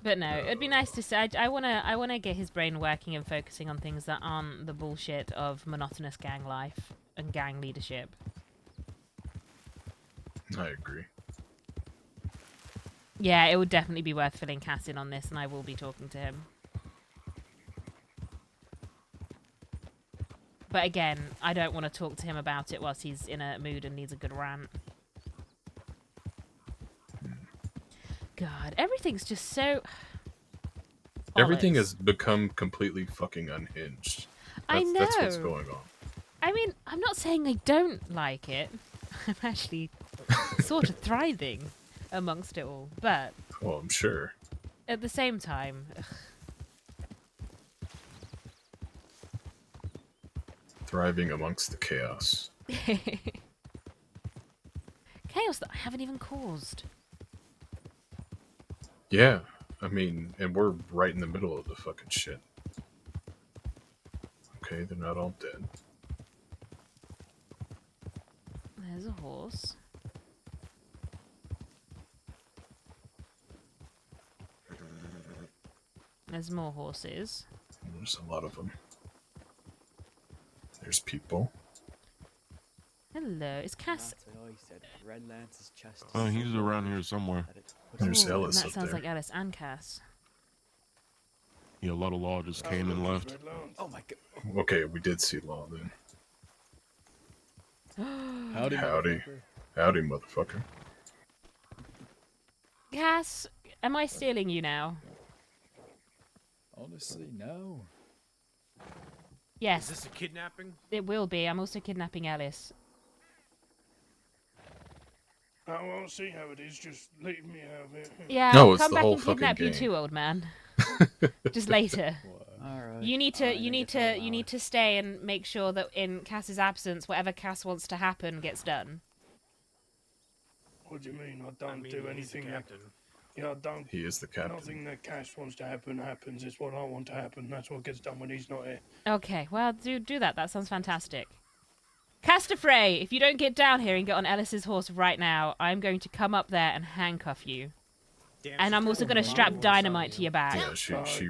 But no, it'd be nice to say. I wanna get his brain working and focusing on things that aren't the bullshit of monotonous gang life and gang leadership. I agree. Yeah, it would definitely be worth filling Cass in on this, and I will be talking to him. But again, I don't want to talk to him about it whilst he's in a mood and needs a good rant. God, everything's just so... Everything Olives. has become completely fucking unhinged. I know. That's what's going on. I mean, I'm not saying I don't like it. I'm actually sort of thriving amongst it all. But Well, I'm sure. at the same time, Thriving amongst the chaos. chaos that I haven't even caused. Yeah, I mean, and we're right in the middle of the fucking shit. Okay, they're not all dead. There's a horse. There's more horses. There's a lot of them. There's people. Hello, is Cass? Oh, he's around here somewhere. There's Ooh, Ellis that up sounds there. like Alice and Cass. Yeah, a lot of law just came and left. Oh my god. Okay, we did see Law then. Howdy, Howdy. motherfucker. Howdy, motherfucker. Cass, am I stealing you now? Honestly, no. Yes. Is this a kidnapping? It will be. I'm also kidnapping Alice. I won't see how it is. Just leave me out of it. Yeah, No, I'll it's come the back whole and kidnap fucking you game. too, old man. Just later. Alright. You need to stay and make sure that in Cass's absence, whatever Cass wants to happen gets done. What do you mean? I don't mean, do he's the anything. captain. Yeah, I don't. He is the captain. Nothing that Cash wants to happen happens. It's what I want to happen. That's what gets done when he's not here. Okay, well, do that. That sounds fantastic. Castafray, if you don't get down here and get on Ellis's horse right now, I'm going to come up there and handcuff you. And I'm also going to strap dynamite to your back. Yeah, she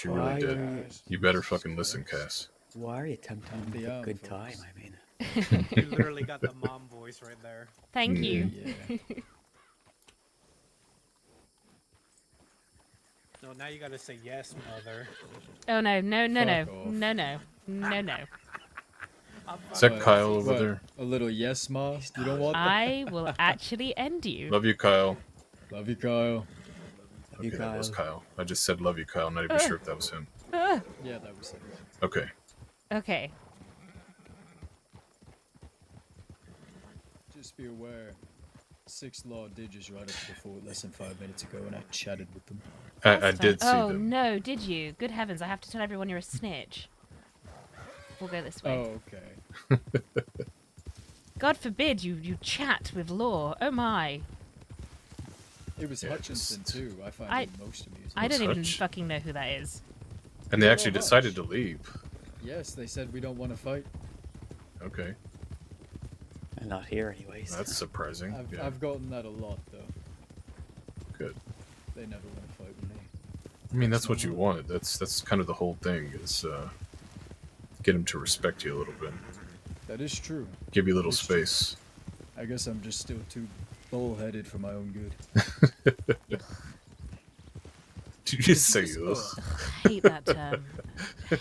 really did. You better fucking listen, Cass. Why are you tempting me a good time? I mean, You literally got the mom voice right there. Thank you. No, now you gotta say yes, mother. Oh no, no, no, no, Fuck off. no, no, no, no. Is that Kyle over What, there? A little yes, ma? You don't want that? I will actually end you. Love you, Kyle. Love you, Kyle. Okay, that was Kyle. I just said love you, Kyle. I'm not even sure if that was him. Ah. Yeah, that was it. Okay. Okay. Just be aware. 6 Law did just ride up to the fort less than 5 minutes ago, and I chatted with them. I did see Oh them. no, did you? Good heavens, I have to tell everyone you're a snitch. We'll go this way. Oh, okay. God forbid you chat with Law. Oh my. It was Hutchinson, too. I find I- him most amusing. I don't even Hutch? fucking know who that is. And they Oh, actually Hutch. decided to leave. Yes, they said we don't want to fight. Okay. I'm not here anyways. That's surprising. Yeah. I've gotten that a lot, though. Good. They never want to fight with me. I mean, that's what you wanted. That's kind of the whole thing is get him to respect you a little bit. That is true. Give you a little It's true. space. I guess I'm just still too bullheaded for my own good. Did you just say this? Hate that term.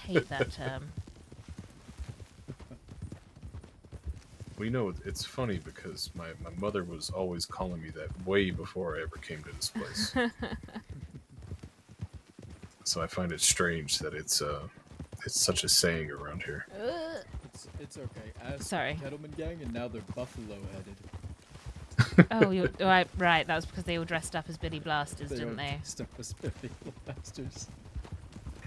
Hate that term. Well, you know, it's funny because my mother was always calling me that way before I ever came to this place. So I find it strange that it's such a saying around here. It's okay. As Sorry. Kettleman gang, and now they're buffalo-headed. Oh, you're right. That was because they all dressed up as Billy Blasters, didn't all they? dressed up as Billy Blasters.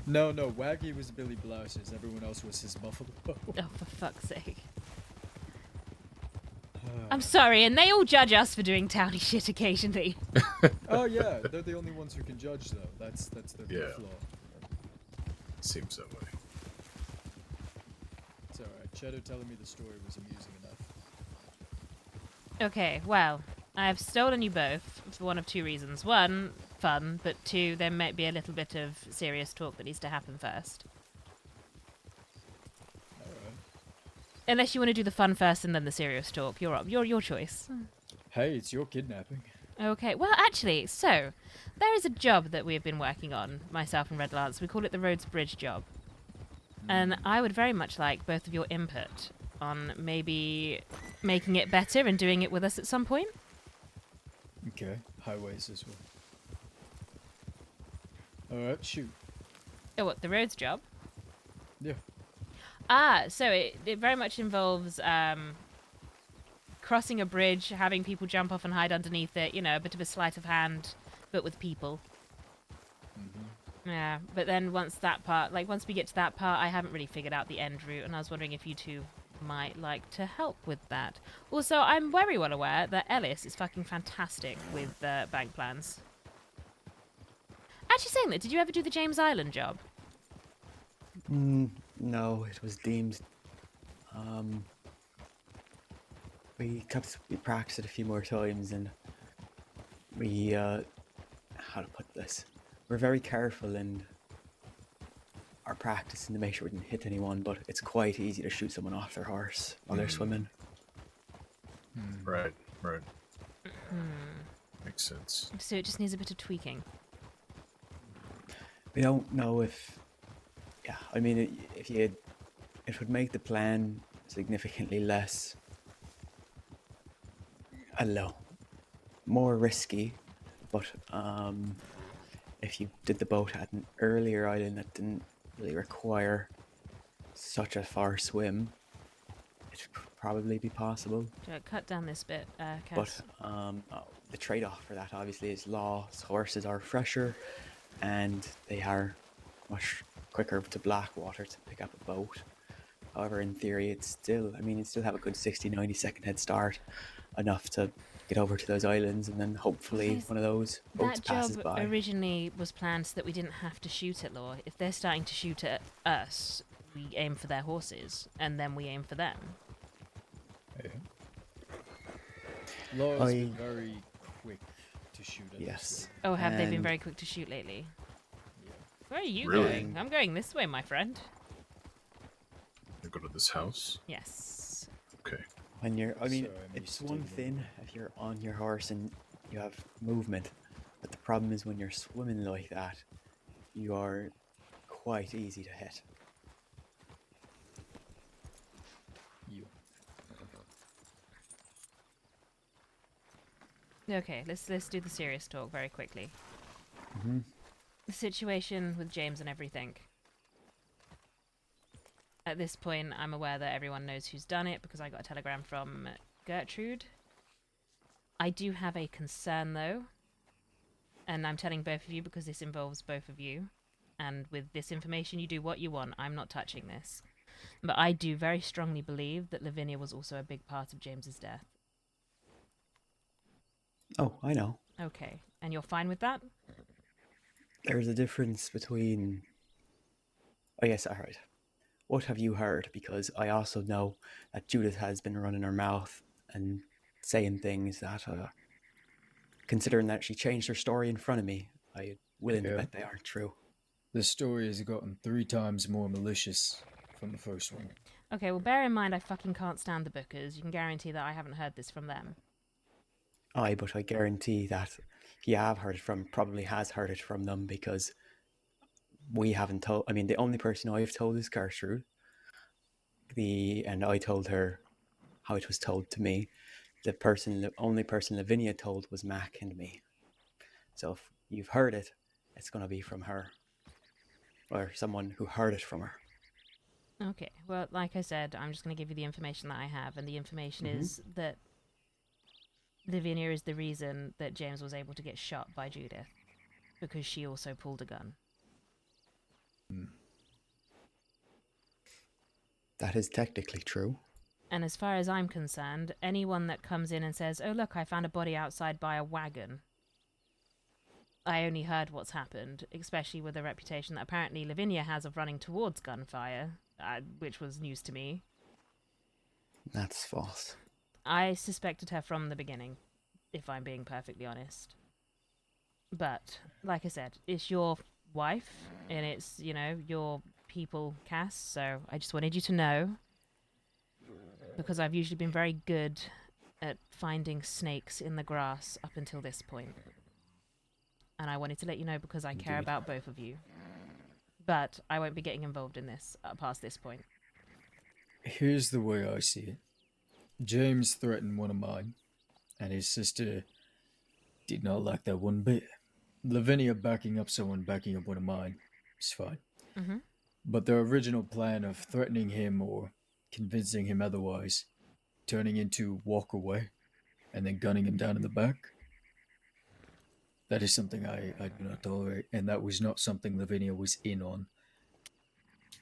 No, Waggy was Billy Blasters. Everyone else was his buffalo. Oh, for fuck's sake. I'm sorry, and they all judge us for doing towny shit occasionally. Oh yeah, they're the only ones who can judge, though. That's their big Yeah. flaw. Seems that way. It's alright. Cheddar telling me the story was amusing enough. Okay, well, I've stolen you both for one of two reasons. One, fun, but two, there might be a little bit of serious talk that needs to happen first. Alright. Unless you want to do the fun first and then the serious talk. Your choice. Hey, it's your kidnapping. Okay, well, actually, so, there is a job that we have been working on, myself and Red Lance. We call it the Rhodes Bridge job. And I would very much like both of your input on maybe making it better and doing it with us at some point. Okay, highways as well. Alright, shoot. Oh, what, the roads job? Yeah. Ah, so it very much involves crossing a bridge, having people jump off and hide underneath it, a bit of a sleight of hand, but with people. Yeah, but then once we get to that part, I haven't really figured out the end route, and I was wondering if you two might like to help with that. Also, I'm very well aware that Ellis is fucking fantastic with bank plans. Actually saying that, did you ever do the James Island job? No, it was deemed. We practiced it a few more times, and we how to put this? We're very careful in our practicing to make sure we didn't hit anyone, but it's quite easy to shoot someone off their horse while they're swimming. Right. Makes sense. So it just needs a bit of tweaking. We don't know if. Yeah, I mean, it would make the plan significantly less. I don't know, more risky, but if you did the boat at an earlier island that didn't really require such a far swim, it could probably be possible. Cut down this bit, But Cass. the trade-off for that obviously is laws. Horses are fresher, and they are much quicker to Blackwater to pick up a boat. However, in theory, you still have a good 60-90 second head start, enough to get over to those islands, and then hopefully one of those boats That passes job by. originally was planned so that we didn't have to shoot at Law. If they're starting to shoot at us, we aim for their horses, and then we aim for them. Laura's been very quick to shoot at Yes. Oh, have they been very quick to shoot lately? Where are you Really? going? I'm going this way, my friend. You go to this house? Yes. Okay. When you're, Sorry, it's Mr. one thing if you're on your horse and you have movement, but the problem is when you're swimming like that, you are quite easy to hit. Okay, let's do the serious talk very quickly. Mm-hmm. The situation with James and everything. At this point, I'm aware that everyone knows who's done it because I got a telegram from Gertrude. I do have a concern, though, and I'm telling both of you because this involves both of you. And with this information, you do what you want. I'm not touching this. But I do very strongly believe that Lavinia was also a big part of James's death. Oh, I know. Okay, and you're fine with that? There's a difference between... Oh yes, alright. What have you heard? Because I also know that Judith has been running her mouth and saying things that, considering that she changed her story in front of me, I'm willing to bet they aren't true. The story has gotten 3 times more malicious from the first one. Okay, well, bear in mind I fucking can't stand the Bookers. You can guarantee that I haven't heard this from them. Aye, but I guarantee that you have heard it from, probably has heard it from them, because we haven't told... I mean, the only person I've told is Gertrude. And I told her how it was told to me. The only person Lavinia told was Mac and me. So if you've heard it, it's going to be from her. Or someone who heard it from her. Okay, well, like I said, I'm just going to give you the information that I have, and the information is that Lavinia is the reason that James was able to get shot by Judith, because she also pulled a gun. That is technically true. And as far as I'm concerned, anyone that comes in and says, oh look, I found a body outside by a wagon, I only heard what's happened, especially with the reputation that apparently Lavinia has of running towards gunfire, which was news to me. That's false. I suspected her from the beginning, if I'm being perfectly honest. But, like I said, it's your wife, and it's, your people, Cass, so I just wanted you to know, because I've usually been very good at finding snakes in the grass up until this point. And I wanted to let you know because I care about both of you. But I won't be getting involved in this past this point. Here's the way I see it. James threatened one of mine, and his sister did not like that one bit. Lavinia backing up someone backing up one of mine is fine. Mm-hmm. But their original plan of threatening him or convincing him otherwise, turning into walk away, and then gunning him down in the back, that is something I do not tolerate, and that was not something Lavinia was in on.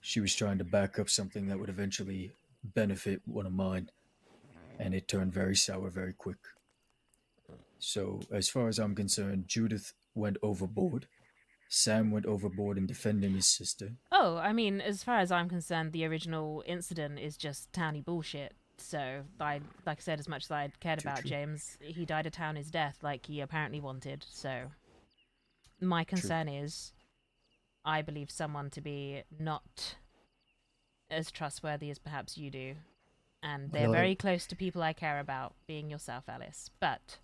She was trying to back up something that would eventually benefit one of mine, and it turned very sour very quick. So, as far as I'm concerned, Judith went overboard. Sam went overboard in defending his sister. Oh, I mean, as far as I'm concerned, the original incident is just towny bullshit. So, like I said, as much as I cared about James, he died a towny's death like he apparently wanted. So, my concern is, I believe someone to be not as trustworthy as perhaps you do. And they're very close to people I care about, being yourself, Alice. But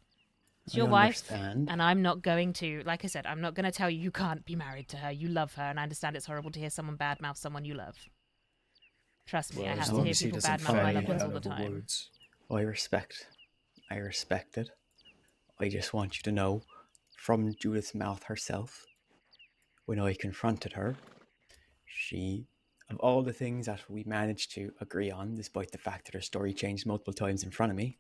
it's your wife, and I'm not going to, like I said, I'm not going to tell you you can't be married to her. You love her, and I understand it's horrible to hear someone badmouth someone you love. Trust me, I have to hear people badmouth my loved ones all the time. I respect it. I just want you to know, from Judith's mouth herself, when I confronted her, she, of all the things that we managed to agree on, despite the fact that her story changed multiple times in front of me,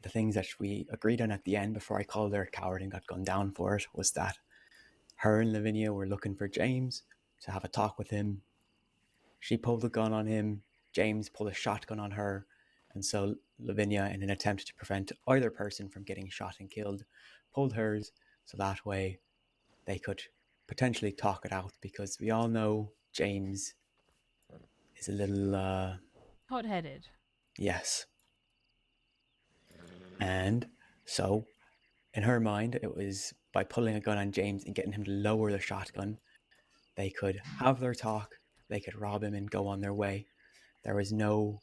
the things that we agreed on at the end before I called her a coward and got gunned down for it was that her and Lavinia were looking for James to have a talk with him. She pulled a gun on him, James pulled a shotgun on her, and so Lavinia, in an attempt to prevent either person from getting shot and killed, pulled hers so that way they could potentially talk it out, because we all know James is a little hot-headed. Yes. And so, in her mind, it was by pulling a gun on James and getting him to lower the shotgun, they could have their talk, they could rob him and go on their way. There was no...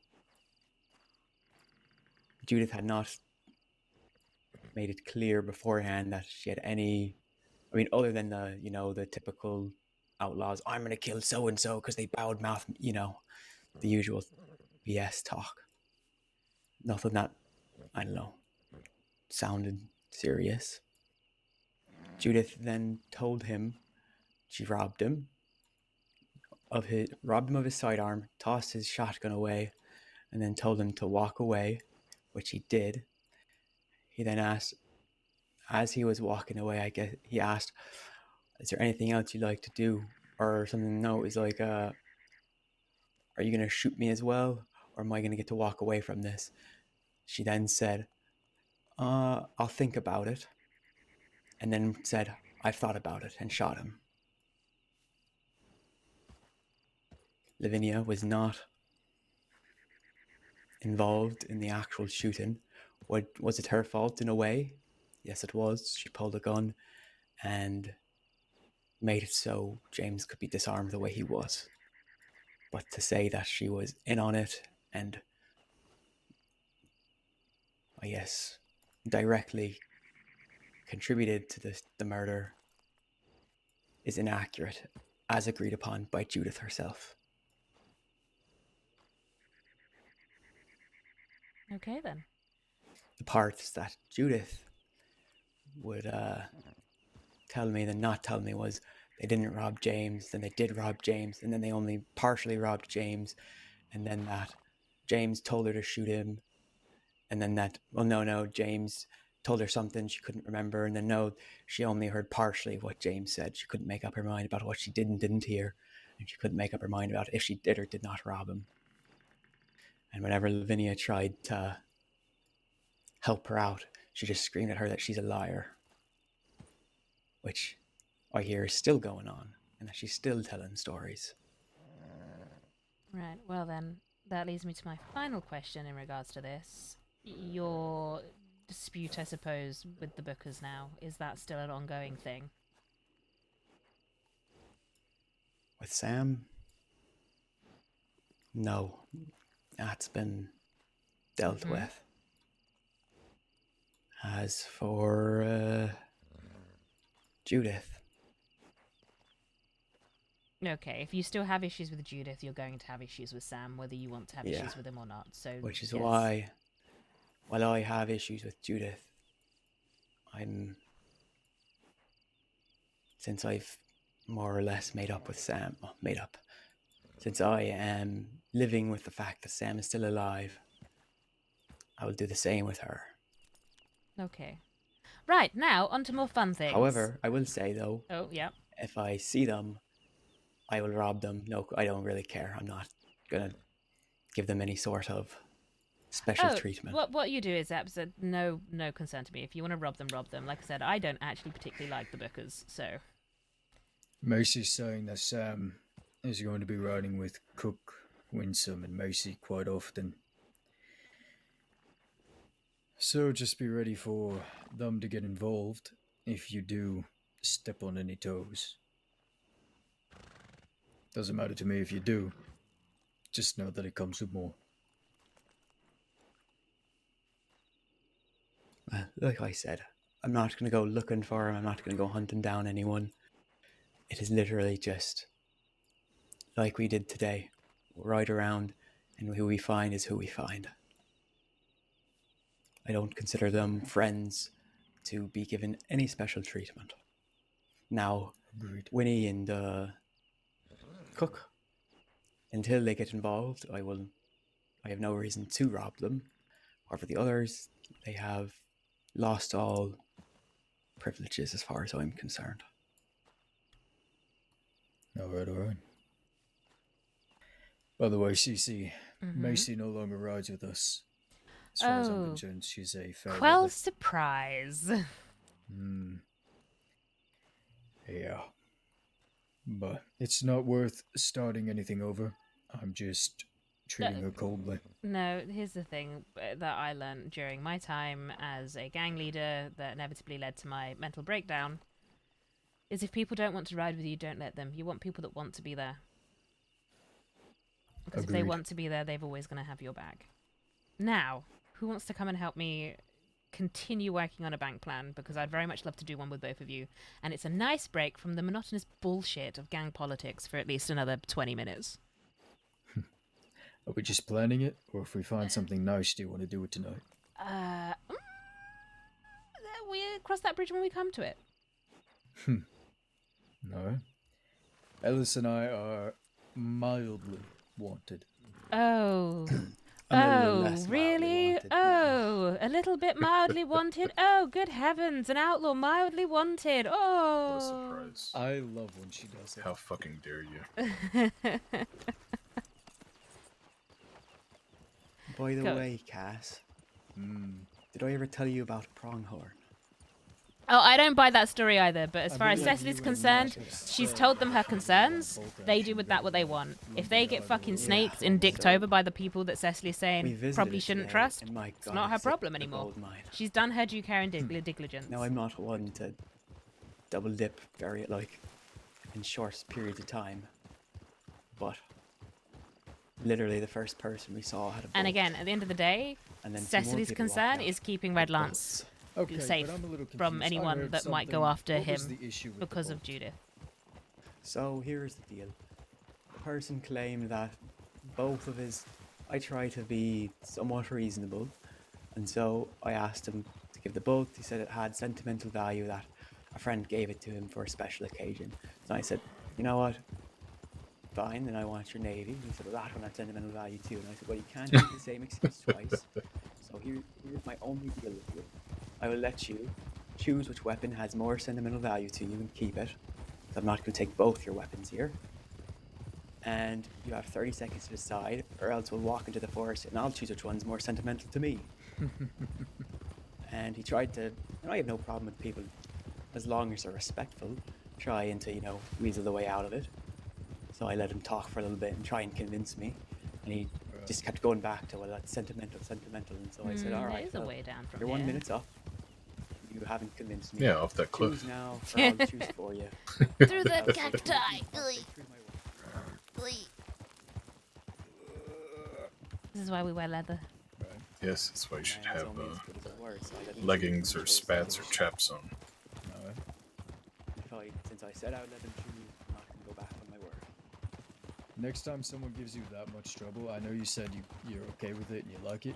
Judith had not made it clear beforehand that she had any... I mean, other than the, the typical outlaws, I'm going to kill so-and-so because they bowed mouth, the usual BS talk. Nothing that, I don't know, sounded serious. Judith then told him she robbed him of his sidearm, tossed his shotgun away, and then told him to walk away, which he did. He then asked, as he was walking away, I guess he asked, "Is there anything else you'd like to do?" Or something. No, it was like, "Are you going to shoot me as well? Or am I going to get to walk away from this?" She then said, "I'll think about it." And then said, "I've thought about it," and shot him. Lavinia was not involved in the actual shooting. Was it her fault in a way? Yes, it was. She pulled a gun and made it so James could be disarmed the way he was. But to say that she was in on it and, I guess, directly contributed to the murder is inaccurate, as agreed upon by Judith herself. Okay, then. The parts that Judith would tell me than not tell me was they didn't rob James, then they did rob James, and then they only partially robbed James, and then that James told her to shoot him, and then that, well, no, James told her something she couldn't remember, and then no, she only heard partially what James said. She couldn't make up her mind about what she did and didn't hear, and she couldn't make up her mind about if she did or did not rob him. And whenever Lavinia tried to help her out, she just screamed at her that she's a liar, which I hear is still going on, and that she's still telling stories. Right, well then, that leads me to my final question in regards to this. Your dispute, I suppose, with the Bookers now, is that still an ongoing thing? With Sam? No, that's been dealt with. As for Judith. Okay, if you still have issues with Judith, you're going to have issues with Sam, whether you want to have issues with him or not. So, which is why, while I have issues with Judith, since I've more or less made up with Sam. Well, made up. Since I am living with the fact that Sam is still alive, I will do the same with her. Okay. Right, now on to more fun things. However, I will say though, oh yeah, if I see them, I will rob them. No, I don't really care. I'm not gonna give them any sort of special treatment. What you do is absolute no concern to me. If you want to rob them, rob them. Like I said, I don't actually particularly like the Bookers, so. Macy's saying that Sam is going to be riding with Cook, Winsome, and Macy quite often. So just be ready for them to get involved if you do step on any toes. Doesn't matter to me if you do. Just know that it comes with more. Like I said, I'm not going to go looking for him. I'm not going to go hunting down anyone. It is literally just like we did today. We'll ride around, and who we find is who we find. I don't consider them friends to be given any special treatment. Now, Agreed. Winnie and Cook, until they get involved, I have no reason to rob them. However, the others, they have lost all privileges as far as I'm concerned. Alright. By the way, CC, Macy no longer rides with us. As far as I'm concerned, she's a fair Quell weather. surprise. Yeah. But it's not worth starting anything over. I'm just treating her coldly. No, here's the thing that I learned during my time as a gang leader that inevitably led to my mental breakdown is if people don't want to ride with you, don't let them. You want people that want to be there. Because if they want to be there, they're always going to have your back. Now, who wants to come and help me continue working on a bank plan? Because I'd very much love to do one with both of you. And it's a nice break from the monotonous bullshit of gang politics for at least another 20 minutes. Are we just planning it? Or if we find something nice, do you want to do it tonight? We cross that bridge when we come to it. No. Ellis and I are mildly wanted. Oh. Really? Wanted, a little bit mildly wanted? Oh, good heavens, an outlaw mildly wanted. Oh. What a surprise. I love when she does it. How fucking dare you? By the way, Cass, did I ever tell you about Pronghorn? Oh, I don't buy that story either, but as far as Cecily's concerned, she's told them her concerns. They do with that what they want. If they get fucking snaked and dicked over by the people that Cecily's saying probably shouldn't trust, it's not her problem anymore. She's done her due care and diligence. Now, I'm not one to double dip in short periods of time, but literally the first person we saw had a boat. And again, at the end of the day, Cecily's concern is keeping Red Lance safe from anyone that might go after him because of Judith. So here's the deal. The person claimed that I tried to be somewhat reasonable, and so I asked him to give the boat. He said it had sentimental value, that a friend gave it to him for a special occasion. So I said, you know what? Fine, then I want your navy. And he said, well, that one had sentimental value too. And I said, well, you can't use the same excuse twice. So here's my only deal with you. I will let you choose which weapon has more sentimental value to you and keep it. So I'm not going to take both your weapons here. And you have 30 seconds to decide, or else we'll walk into the forest and I'll choose which one's more sentimental to me. And he tried to, and I have no problem with people, as long as they're respectful, trying to, weasel the way out of it. So I let him talk for a little bit and try and convince me. And he just kept going back to, well, that's sentimental. And so I said, all right, a way down from your here. 1 minute's up. You haven't convinced me. Yeah, off that cliff. Choose now, or I'll choose for you. Through the cacti. This is why we wear leather. Yes, that's why you should have leggings or spats or chaps on. Since I said I would let them choose, I'm not going to go back on my word. Next time someone gives you that much trouble, I know you said you're okay with it and you like it.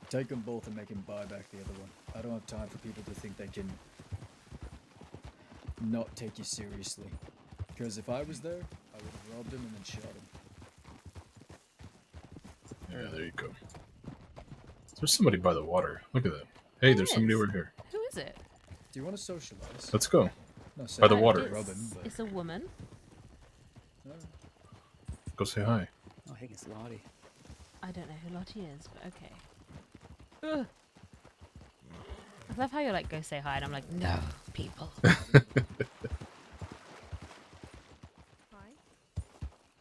Take them both and make him buy back the other one. I don't have time for people to think they can not take you seriously. Because if I was there, I would have robbed him and then shot him. Yeah, there you go. There's somebody by the water. Look at that. Hey, there's somebody over here. Who is it? Do you want to socialize? Let's go. No, By the water. It's a woman. Go say hi. I think it's Lottie. I don't know who Lottie is, but okay. Ugh. I love how you're like, go say hi, and I'm like, no, people.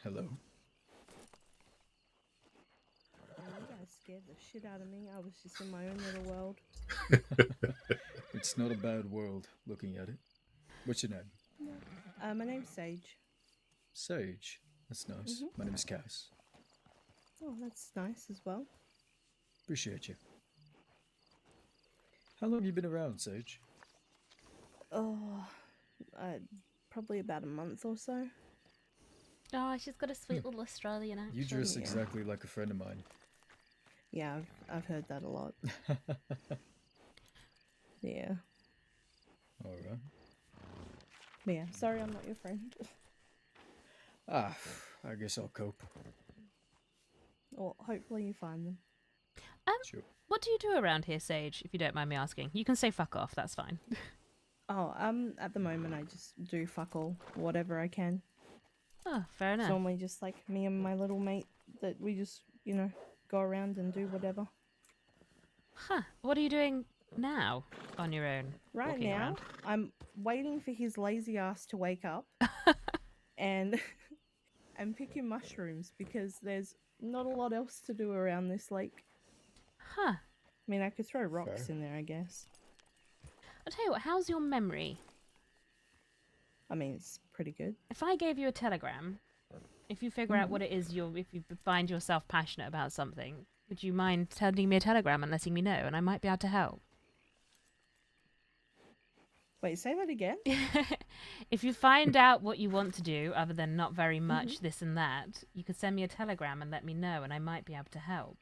Hello. You guys scared the shit out of me. I was just in my own little world. It's not a bad world, looking at it. What's your name? My name's Sage. Sage. That's nice. My name's Cass. Oh, that's nice as well. Appreciate you. How long you been around, Sage? Oh, probably about a month or so. Oh, she's got a sweet little Australian accent. You dress exactly like a friend of mine. Yeah, I've heard that a lot. Yeah. Alright. But yeah, sorry I'm not your friend. I guess I'll cope. Well, hopefully you find them. Sure. What do you do around here, Sage, if you don't mind me asking? You can say fuck off, that's fine. Oh, at the moment I just do fuck all, whatever I can. Oh, fair enough. It's normally just like me and my little mate that we just, go around and do whatever. Huh. What are you doing now on your own? Right walking now, around? I'm waiting for his lazy ass to wake up and I'm picking mushrooms because there's not a lot else to do around this lake. Huh. I mean, I could throw rocks in there, I guess. I'll tell you what, how's your memory? I mean, it's pretty good. If I gave you a telegram, if you figure out what it is if you find yourself passionate about something, would you mind sending me a telegram and letting me know, and I might be able to help? Wait, say that again? If you find out what you want to do, other than not very much this and that, you could send me a telegram and let me know, and I might be able to help.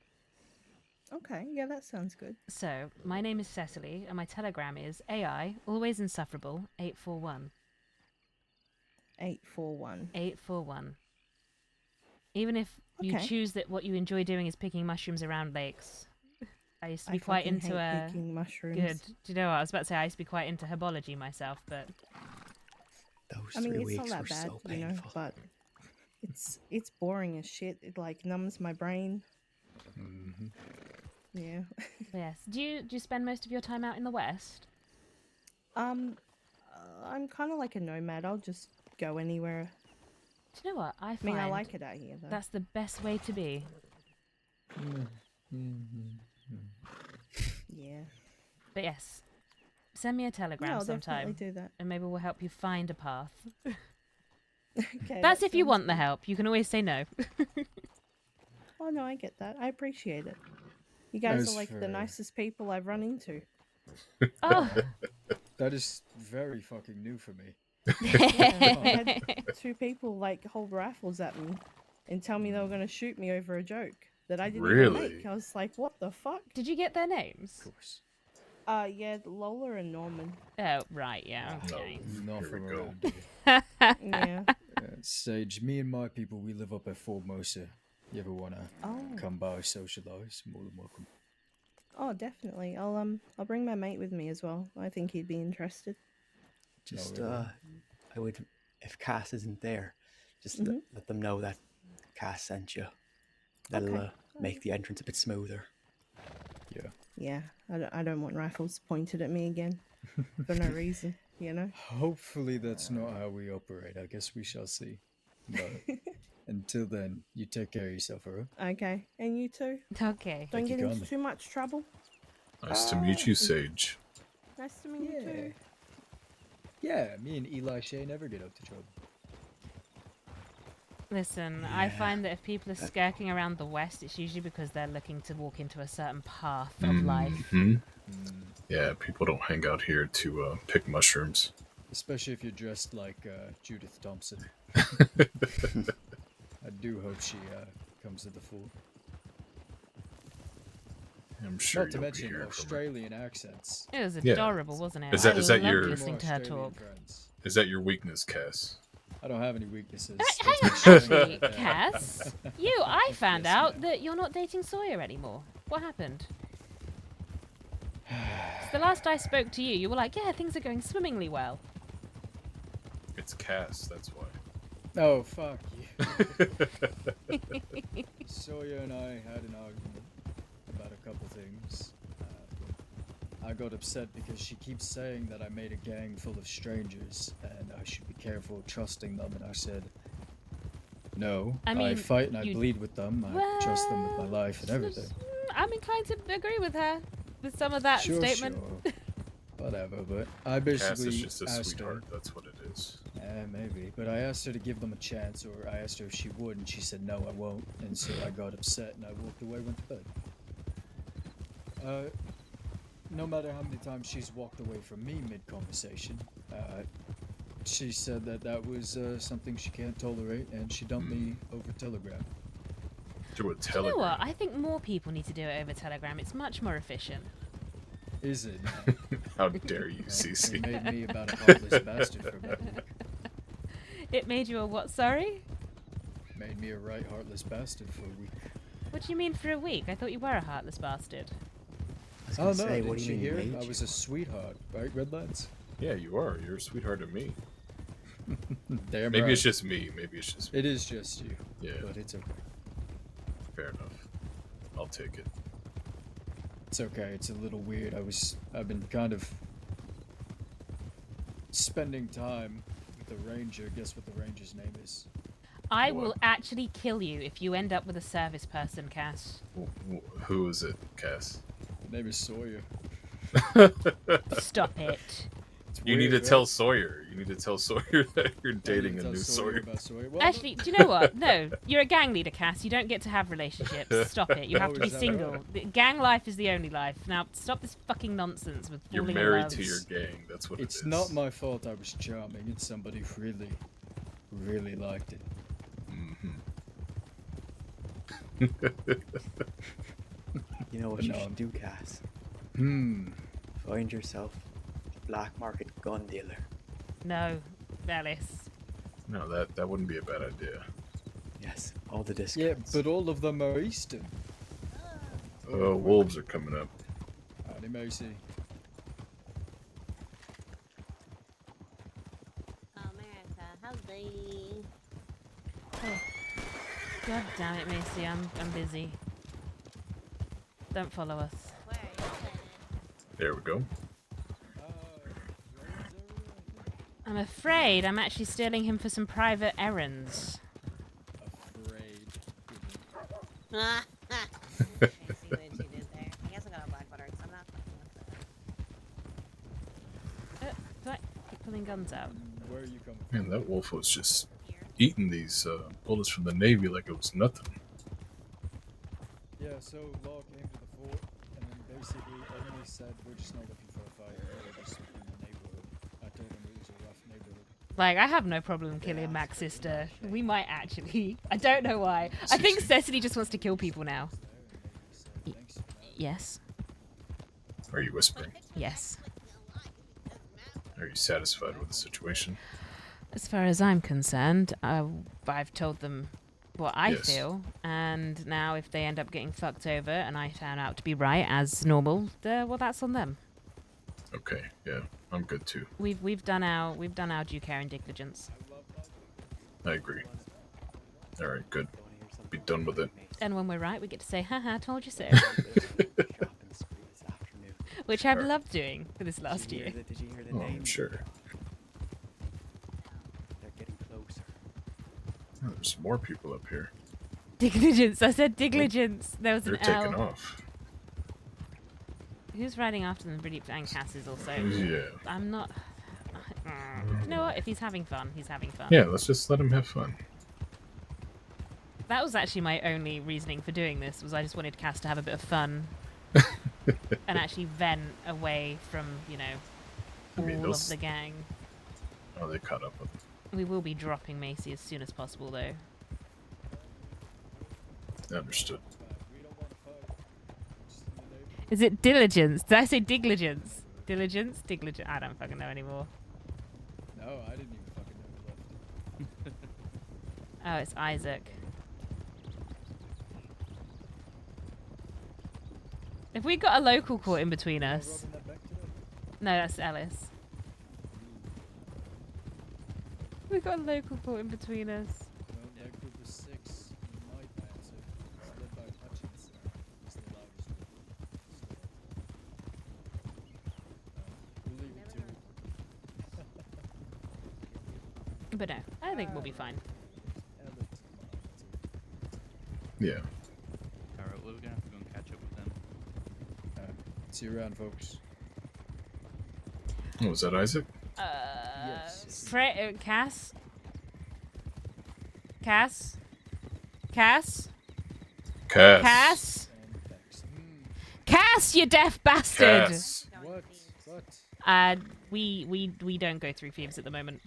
Okay, yeah, that sounds good. So, my name is Cecily, and my telegram is AI, always insufferable, 841. 841. 841. Even if you Okay. choose that what you enjoy doing is picking mushrooms around lakes. I used to I be quite fucking into hate picking mushrooms. Good. Do you know what? I was about to say I used to be quite into herbology myself, but Those I mean, 3 it's not weeks that were bad, so painful. but it's boring as shit. It like numbs my brain. Yeah. yes. Do you spend most of your time out in the West? I'm kind of like a nomad. I'll just go anywhere. Do you know what? I mean, I find like it out here, though. That's the best way to be. Yeah. But yes, send me a telegram Yeah, I'll sometime, definitely do that. and maybe we'll help you find a path. Okay, That's that if you sounds want the good. help. You can always say no. Oh no, I get that. I appreciate it. You guys As are like for- the nicest people I've run into. Oh. That is very fucking new for me. Yeah, I had 2 people like hold rifles at me and tell me they were going to shoot me over a joke that I didn't even Really? make. I was like, what the fuck? Did you get their names? Of course. Yeah, Lola and Norman. Oh, right, yeah. Okay. Not Here from we go. around here. Yeah. Sage, me and my people, we live up at Formosa. You ever wanna Oh. come by, socialize? More than welcome. Oh, definitely. I'll bring my mate with me as well. I think he'd be interested. Just, really. I would, if Cass isn't there, just let them know that Cass sent you. That'll Okay. make the entrance a bit smoother. Yeah. Yeah, I don't want rifles pointed at me again for no reason, you know? Hopefully that's not how we operate. I guess we shall see. But until then, you take care of yourself, alright? Okay, and you too? Okay. Don't Thank you get into kindly. too much trouble. Nice to meet you, Sage. Nice to meet you too. Yeah, me and Eli Shay never get up to trouble. Listen, I find that if people are skirking around the West, it's usually because they're looking to walk into a certain path of life. Yeah, people don't hang out here to pick mushrooms. Especially if you're dressed like Judith Thompson. I do hope she comes to the fore. I'm sure Not to you'll be mention hearing from her. Australian accents. It was Yeah. adorable, wasn't it? Is that I loved your listening to her talk. Is that your weakness, Cass? I don't have any weaknesses. Actually, Cass, I found out that you're not dating Sawyer anymore. What happened? 'Cause the last I spoke to you, you were like, yeah, things are going swimmingly well. It's Cass, that's why. Oh, fuck you. Sawyer and I had an argument about a couple things. I got upset because she keeps saying that I made a gang full of strangers and I should be careful trusting them, and I said, no, I mean, fight and I bleed with them. I trust them with my life and everything. I'm inclined to agree with her with some of that statement. Sure. Whatever, but I basically Cass is just a asked sweetheart, her. that's what it is. Maybe, but I asked her to give them a chance, or I asked her if she would, and she said no, I won't, and so I got upset and I walked away, went to bed. No matter how many times she's walked away from me mid-conversation, she said that was something she can't tolerate, and she dumped me over Telegram. Through a You Telegram? know what? I think more people need to do it over Telegram. It's much more efficient. Is it? How dare you, Cece? It made me about a heartless bastard for about a week. It made you a what, sorry? Made me a right heartless bastard for a week. What do you mean for a week? I thought you were a heartless bastard. Oh no, didn't you hear? I was a sweetheart, right, Redlands? Yeah, you are. You're a sweetheart to me. Damn Maybe right. it's just me. Maybe it's just me. It is just you. Yeah. But it's okay. Fair enough. I'll take it. It's okay. It's a little weird. I've been kind of spending time with the ranger. Guess what the ranger's name is? I will actually kill you if you end up with a service person, Cass. Who is it, Cass? His name is Sawyer. Stop it. You need to tell Sawyer. You need to tell Sawyer that you're dating a new Sawyer. Actually, do you know what? No, you're a gang leader, Cass. You don't get to have relationships. Stop it. You have to be single. The gang life is the only life. Now, stop this fucking nonsense with You're falling in married love. to your gang. That's what it is. It's not my fault I was charming. It's somebody who really liked it. You know what you should do, Cass? Find yourself a black market gun dealer. No, Alice. No, that wouldn't be a bad idea. Yes, all the discounts. Yeah, but all of them are Eastern. Wolves are coming up. Howdy, Macy. America, how's they? Oh. God damn it, Macy. I'm busy. Don't follow us. Where are you headed? There we go. I'm afraid I'm actually stealing him for some private errands. I see what you did there. I guess I got a black butter because I'm not fucking with that. Do I keep pulling guns out? Where are you coming Man, that wolf was just eating these bullets from the Navy like it was nothing. Yeah, so Law came to the fort, and then basically Emily said, we're just not looking for a fight, we're just in the neighborhood. I told him it was a rough neighborhood. Like, I have no problem killing Mac's sister. We might actually. I don't know why. I think Cecily just wants to kill people now. Yes. Are you whispering? Yes. Are you satisfied with the situation? As far as I'm concerned, I've told them what I Yes. feel, and now if they end up getting fucked over and I turn out to be right as normal, well, that's on them. Okay, yeah, I'm good too. We've done our due care and diligence. I agree. All right, good. Be done with it. And when we're right, we get to say, haha, told you so. Which I've loved doing for this last year. Did you hear the Oh, name? I'm sure. They're getting closer. Oh, there's more people up here. Diligence. I said diligence. There was They're an taking L. off. Who's riding after them? Really, and Cass is also. Yeah. I'm not. You know what? If he's having fun, he's having fun. Yeah, let's just let him have fun. That was actually my only reasoning for doing this. Was I just wanted Cass to have a bit of fun, and actually vent away from all of the gang. Oh, they caught up with him. We will be dropping Macy as soon as possible, though. Understood. Is it diligence? Did I say digligence? Diligence? Digligence? I don't fucking know anymore. No, I didn't even fucking know you left. Oh, it's Isaac. If we got a local court in between us. No, that's Ellis. We got a local court in between us. Well, that group of 6 might answer. It's led by Hutchinson. He's the loudest one. We'll leave it to But no, I think we'll be fine. Yeah. Alright, well, we're gonna have to go and catch up with them. see you around, folks. Oh, was that Isaac? Yes. Cass? Cass? Cass? Cass. Cass? Cass, you deaf bastard! Cass. What? We don't go through thieves at the moment.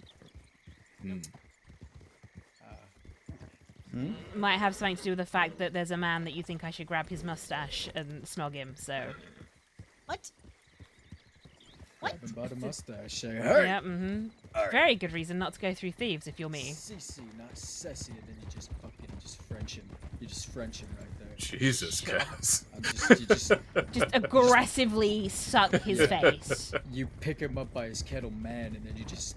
Might have something to do with the fact that there's a man that you think I should grab his mustache and snog him, so... What? Grab him by the mustache. Say, Yeah, Very good reason not to go through thieves if you're me. CC, not Ceci, and then you just fucking French him. You just French him right there. Jesus, Cass. You just aggressively suck his face. You pick him up by his kettle man, and then you just...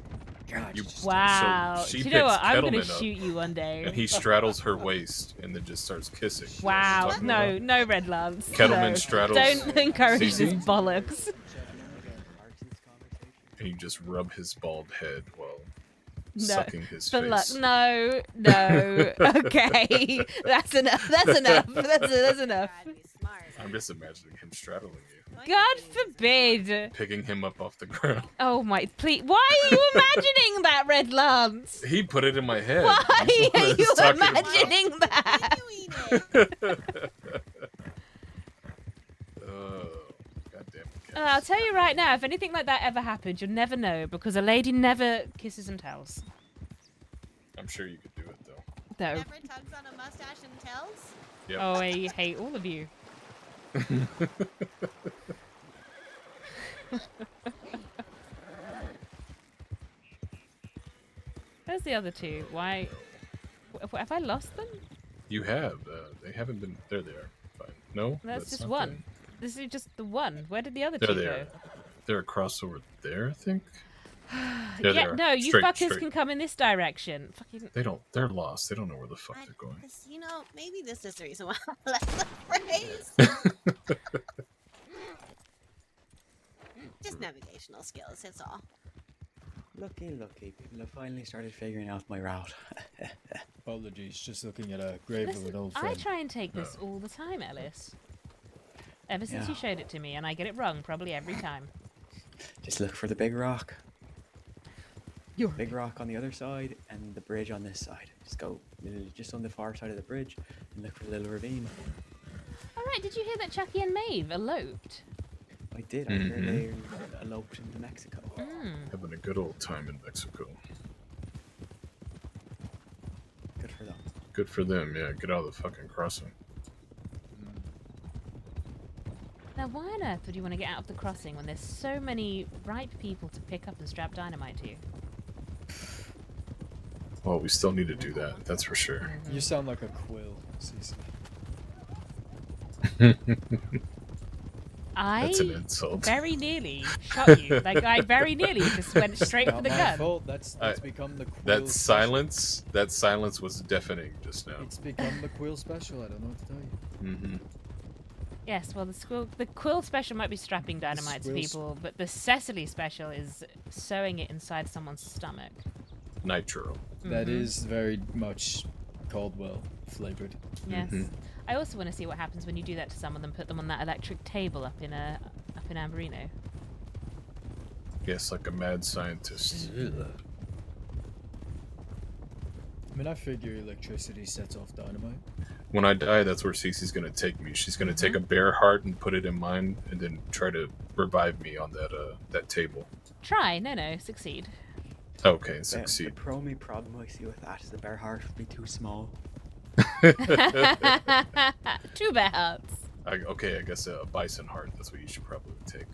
God, you just... Wow. So she Do you know picks what? I'm gonna Kettleman up, shoot you one day. And he straddles her waist and then just starts kissing. Wow. Talking No, about- no red lance. Kettleman No. straddles Don't encourage Cece? this bollocks. And you just rub his bald head while No, sucking his for luck. face. No. Okay, that's enough. That's enough. That's enough. I'm just imagining him straddling you, God forbid. picking him up off the ground. Oh my! Please, why are you imagining that, Red Lance? He put it in my head. Why He's the one are that's you talking about- imagining that? Goddamn. I'll tell you right now, if anything like that ever happened, you'll never know because a lady never kisses and tells. I'm sure you could do it though. No. Never tugs on a mustache and tells? Yep. Oh, I hate all of you. Where's the other two? Why? Have I lost them? You have. They haven't been. There they are. Fine. No, That's just not one. This is just the one. Where did the other There two they go? are. They're across over there, I think. There they Yeah, are. no, you Straight, fuckers straight. can come in this direction. Fucking. They don't. They're lost. They don't know where the fuck they're going. You know, maybe this is the reason why I left the phrase. Just navigational skills, it's all. Lucky, people have finally started figuring out my route. Apologies, just looking at a grave of an old I friend. try and take this all the time, Ellis. Ever since Yeah. you showed it to me, and I get it wrong probably every time. Just look for the big rock. Big rock on the other side and the bridge on this side. Just go just on the far side of the bridge and look for the little ravine. All right, did you hear that Chucky and Maeve eloped? I did. I heard they eloped into Mexico. Having a good old time in Mexico. Good for them. Good for them. Yeah, get out of the fucking crossing. Now, why on earth would you want to get out of the crossing when there's so many ripe people to pick up and strap dynamite to you? Well, we still need to do that. That's for sure. You sound like a quill, Cece. That's an insult. very nearly shot you. Like, I very nearly just went straight for Not the my gun. fault. That's become the quill That special. silence was deafening just now. It's become the quill special. I don't know what to tell you. Mm-hmm. Yes, well, the quill special might be strapping dynamite to squills- people, but the Cecily special is sewing it inside someone's stomach. Nitro. That is very much Caldwell flavored. Yes. I also want to see what happens when you do that to someone and put them on that electric table up in Amberino. Yes, like a mad scientist. I mean, I figure electricity sets off dynamite. When I die, that's where Cece's gonna take me. She's gonna take a bear heart and put it in mine, and then try to revive me on that table. Try, no, succeed. Okay, The succeed. only problem I see with that is the bear heart would be too small. 2 bear hearts. Okay, I guess a bison heart. That's what you should probably take.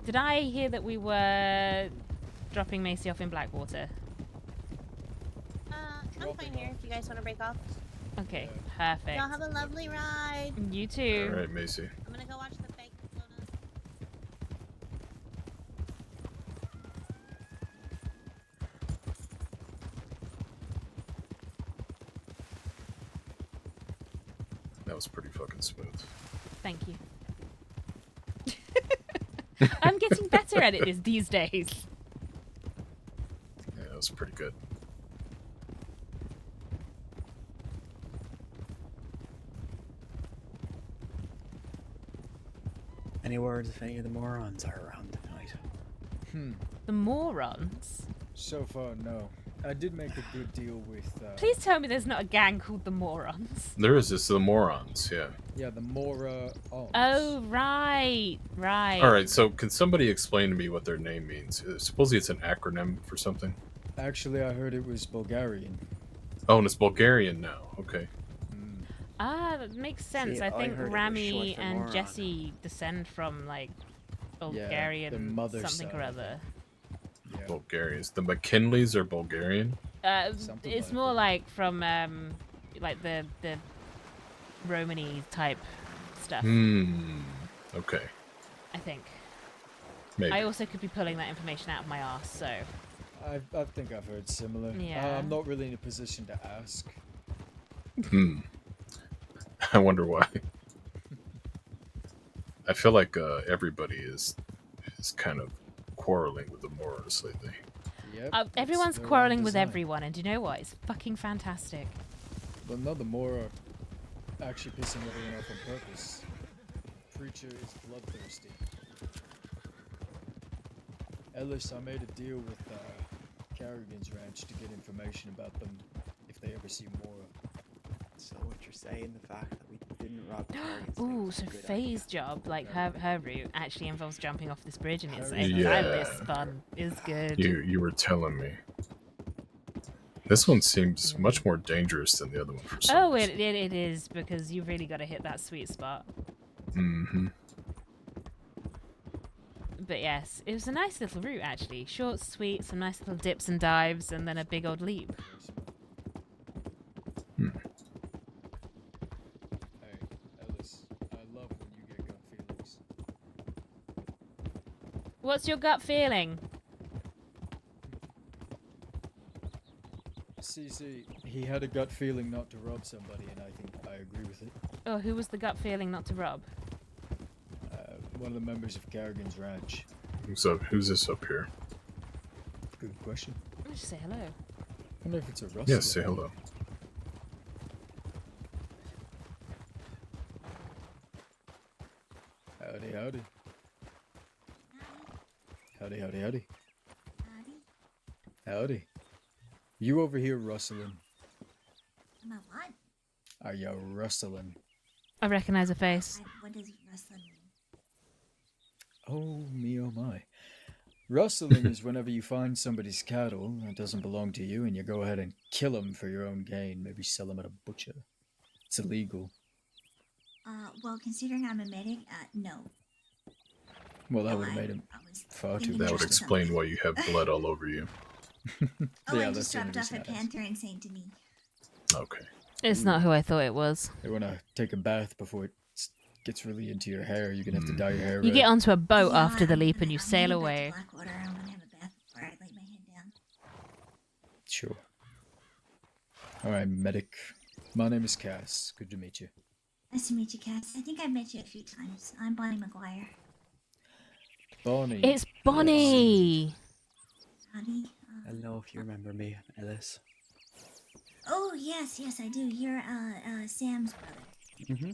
Did I hear that we were dropping Macy off in Blackwater? I'm fine here if you guys want to break off. Okay, perfect. Y'all have a lovely ride. You too. All right, Macy. I'm gonna go watch the fake donuts. That was pretty fucking smooth. Thank you. I'm getting better at it these days. Yeah, that was pretty good. Any words if any of the morons are around tonight? The morons? So far, no. I did make a good deal with. Please tell me there's not a gang called the Morons. There is this, the morons, yeah. Yeah, the Mora. Oh, right. All right, so can somebody explain to me what their name means? Supposedly it's an acronym for something. Actually, I heard it was Bulgarian. Oh, and it's Bulgarian now. Okay. Ah, that makes sense. See, I I think heard it was Rami short for and moron. Jesse descend from like Bulgarian mother something or side. other. Bulgarians. The McKinleys are Bulgarian? It's more like from like the Romany type stuff. Okay. I think. Maybe. I also could be pulling that information out of my ass, so. I think I've heard similar. Yeah. I'm not really in a position to ask. I wonder why. I feel like everybody is kind of quarreling with the Moors lately. Yep, everyone's their own quarreling with design. everyone, and do you know what? It's fucking fantastic. But no, the Mora actually pissing everyone off on purpose. Preacher is bloodthirsty. Ellis, I made a deal with Carrigan's Ranch to get information about them if they ever see Mora. So what you're saying, the fact that we didn't rob Carrigan's Ooh, so Faye's job, like her route, actually involves jumping off this bridge, and it's Yeah. this fun. It's good. You were telling me. This one seems much more dangerous than the other one for some Oh, it is, because you've really got to hit that sweet spot. Mm-hmm. But yes, it was a nice little route actually. Short, sweet, some nice little dips and dives, and then a big old leap. Hey, Ellis, I love when you get gut feelings. What's your gut feeling? CC, he had a gut feeling not to rob somebody, and I think I agree with it. Oh, who was the gut feeling not to rob? One of the members of Carrigan's Ranch. Who's this up here? Good question. Let's just say hello. I wonder if it's a rustler. Yes, say hello. Howdy, howdy. Howdy, howdy, howdy. Howdy. You over here rustling? Am I what? Are you rustling? I recognize a face. What does rustling mean? Oh me, oh my. Rustling is whenever you find somebody's cattle that doesn't belong to you and you go ahead and kill them for your own gain. Maybe sell them at a butcher. It's illegal. Well, considering I'm a medic, no. Well, that would have made him far too That would explain why you have blood all over you. Oh, Yeah, I that's just the only dropped off a reason I asked. panther insane to me. Okay. It's not who I thought it was. They want to take a bath before it gets really into your hair. You're going to have to dye your hair You red. get onto a boat after the leap I'm and you gonna sail head back to away. Blackwater. I'm gonna have a bath before I lay my head down. Sure. Alright, medic. My name is Cass. Good to meet you. Nice to meet you, Cass. I think I've met you a few times. I'm Bonnie McGuire. Bonnie. It's Bonnie! Bonnie. I don't know if you remember me, Ellis. Oh, yes, I do. You're, Sam's brother. Mm-hmm.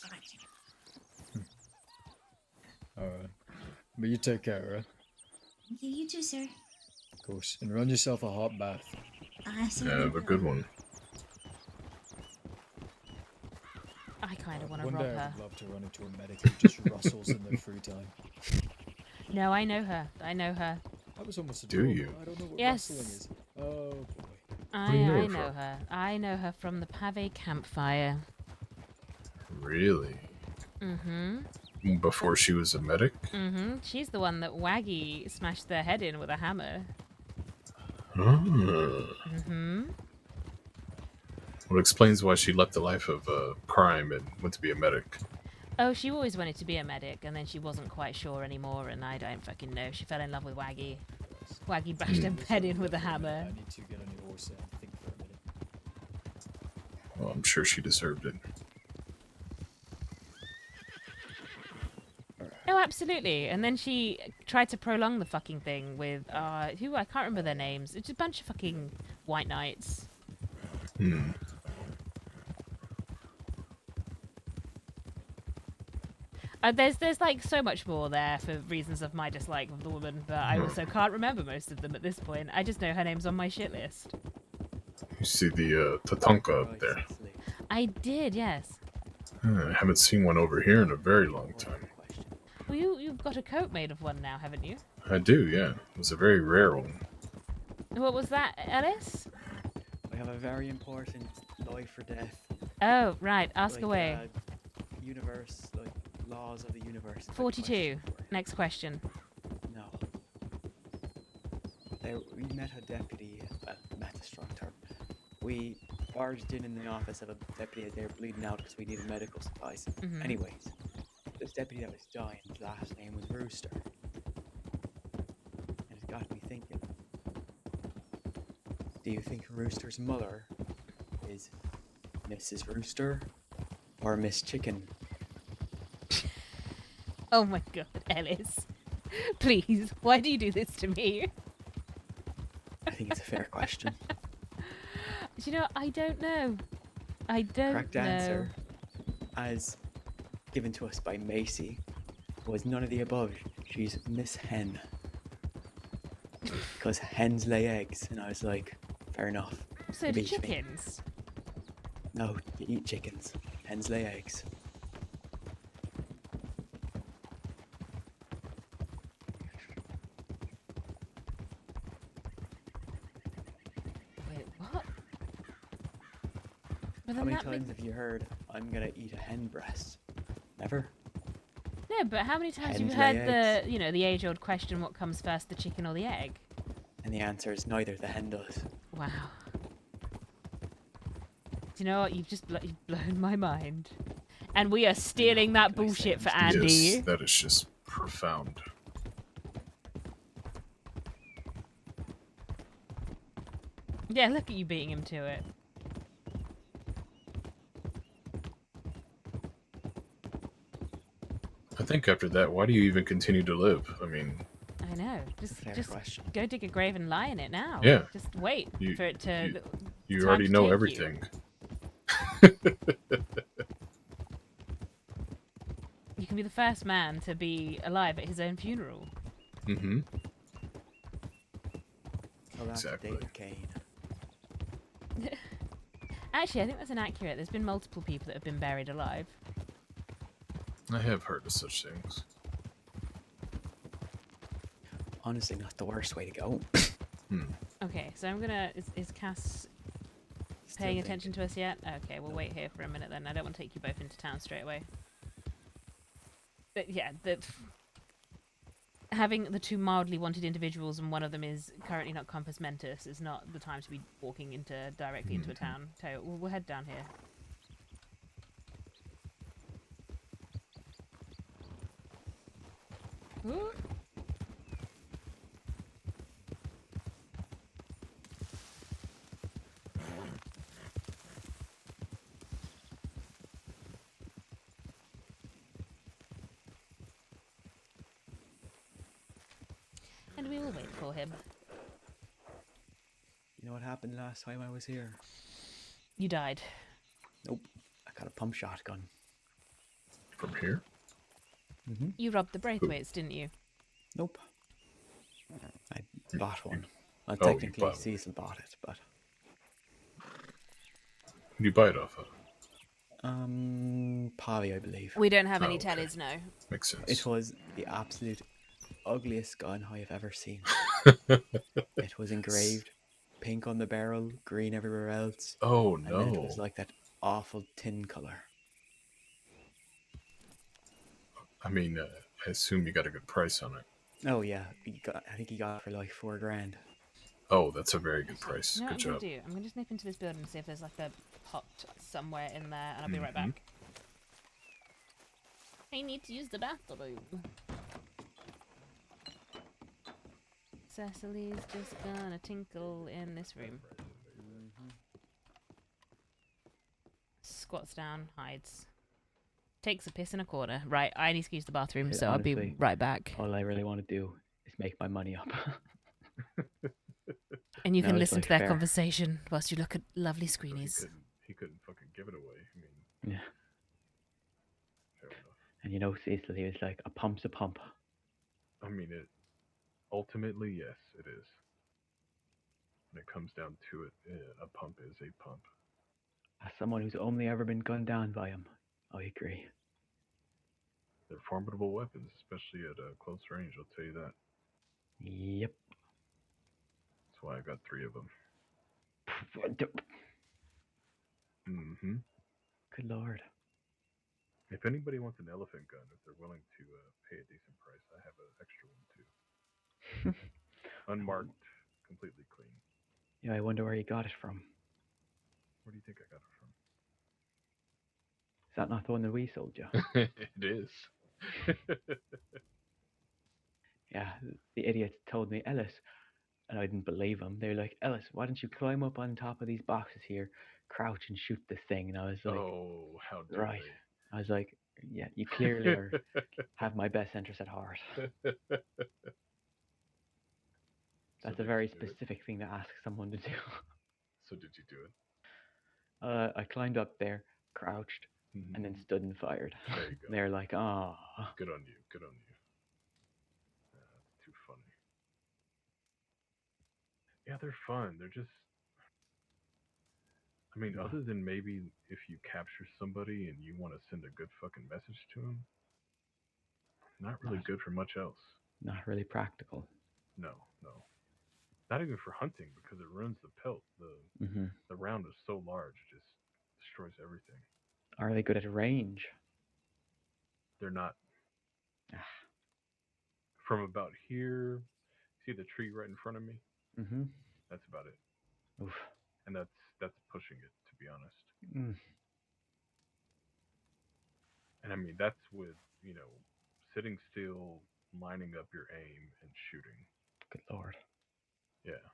Gotcha. Alright. But you take care, right? Thank you. You too, sir. Of course. And run yourself a hot bath. Yeah, have a good one. I kind of want to One rob day her. I'd love to run into a medic who just rustles in their free time. No, I know her. I know her. That was almost Do adorable. you? I don't know what Yes. rustling is. Oh boy. I do you know her know from? her. I know her from the Pave campfire. Really? Mm-hmm. Before she was a medic? Mm-hmm. She's the one that Waggy smashed their head in with a hammer. Oh. Mm-hmm. Well, it explains why she left the life of crime and went to be a medic. Oh, she always wanted to be a medic, and then she wasn't quite sure anymore, and I don't fucking know. She fell in love with Waggy. Waggy bashed her head in with a hammer. I need to get a new horse and think for a minute. Well, I'm sure she deserved it. Oh, absolutely. And then she tried to prolong the fucking thing with, who, I can't remember their names. It's just a bunch of fucking white knights. Hmm. There's like so much more there for reasons of my dislike of the woman, but I also can't remember most of them at this point. I just know her name's on my shit list. You see the Tatanka up there. I did, yes. I haven't seen one over here in a very long time. Well, you've got a coat made of one now, haven't you? I do, yeah. It was a very rare one. What was that, Ellis? I have a very important life or death. Oh, right. Ask away. Universe, like laws of the universe. 42. Next question. No. We met a deputy. Met a strong term. We barged in the office of a deputy as they were bleeding out because we needed medical supplies. Mhm. Anyways, this deputy that was dying, his last name was Rooster. And it got me thinking. Do you think Rooster's mother is Mrs. Rooster or Miss Chicken? Oh my god, Ellis. Please, why do you do this to me? I think it's a fair question. Do you know, I don't know. I don't Correct know. answer, as given to us by Macy, was none of the above. She's Miss Hen. Because hens lay eggs, and I was like, fair enough. So You do beat me. chickens. No, you eat chickens. Hens lay eggs. Wait, what? But How then many that times have you heard, I'm gonna eat a hen breast? Never? No, but how many times have Hens you lay heard the age-old question, what comes first, the chicken or the egg? And the answer is neither. The hen does. Wow. Do you know what? You've blown my mind. And we are stealing that bullshit for Andy. Yes, that is just profound. Yeah, look at you beating him to it. I think after that, why do you even continue to live? I mean, I know. Just question. go dig a grave and lie in it now. Yeah. Just wait You- for it to. you time already to know take you. everything. You can be the first man to be alive at his own funeral. Mm-hmm. So that's Exactly. David Kane. Actually, I think that's inaccurate. There's been multiple people that have been buried alive. I have heard of such things. Honestly, not the worst way to go. Okay, so I'm gonna. Is Cass paying attention to us yet? Okay, we'll wait here for a minute then. I don't want to take you both into town straight away. But yeah, having the two mildly wanted individuals and one of them is currently not compass mentis is not the time to be walking directly into a town. Tell you, we'll head down here. Ooh. And we will wait for him. You know what happened last time I was here? You died. Nope. I got a pump shotgun. From here? Mm-hmm. You robbed the Braithwaites, didn't you? Nope. I bought one. Well, Oh, you technically, bought one. Cecil bought it, but... Who do you buy it off of? Polly, I believe. We don't have any okay. tellies, no. Makes sense. It was the absolute ugliest gun I have ever seen. It was engraved pink on the barrel, green everywhere else. Oh, And then it no. was like that awful tin color. I mean, I assume you got a good price on it. Oh yeah, I think he got it for like $4,000. Oh, that's a very good price. You know what Good I'm gonna job. do? I'm gonna just nip into this building and see if there's like a pot somewhere in there, and I'll be right Mhm. back. I need to use the bathroom. Cecily's just gonna tinkle in this room. Squats down, hides. Takes a piss in a corner. Right, I need to use the bathroom, so I'll be Honestly, right back. all I really want to do is make my money up. And you No, can it's listen like to their fair. conversation whilst you look at lovely So screenies. he couldn't fucking give it away. I mean, Yeah. fair enough. And you know, Cecil, he was like, a pump's a pump. I mean, it. Ultimately, yes, it is. When it comes down to it, a pump is a pump. As someone who's only ever been gunned down by him, I agree. They're formidable weapons, especially at close range. I'll tell you that. Yep. That's why I got 3 of them. Mm-hmm. Good lord. If anybody wants an elephant gun, if they're willing to pay a decent price, I have an extra one too. Unmarked, completely clean. Yeah, I wonder where you got it from. Where do you think I got it from? Is that not the one that we sold you? It is. Yeah, the idiots told me, Ellis, and I didn't believe them. They were like, Ellis, why don't you climb up on top of these boxes here, crouch and shoot this thing? And I was like, oh, how dare right. I was like, yeah, you clearly have my best interest at heart. That's a very specific thing to ask someone to do. So did you do it? I climbed up there, crouched, and then stood and fired. There you go. They're like, ah. Good on you. Good on you. That's too funny. Yeah, they're fun. They're just. I mean, other than maybe if you capture somebody and you want to send a good fucking message to them, not really good for much else. Not really practical. No. Not even for hunting, because it ruins the pelt. The round is so large, it just destroys everything. Are they good at range? They're not. From about here, see the tree right in front of me? Mm-hmm. That's about it. Oof. And that's pushing it, to be honest. Mm. And I mean, that's with, sitting still, lining up your aim, and shooting. Good lord. Yeah.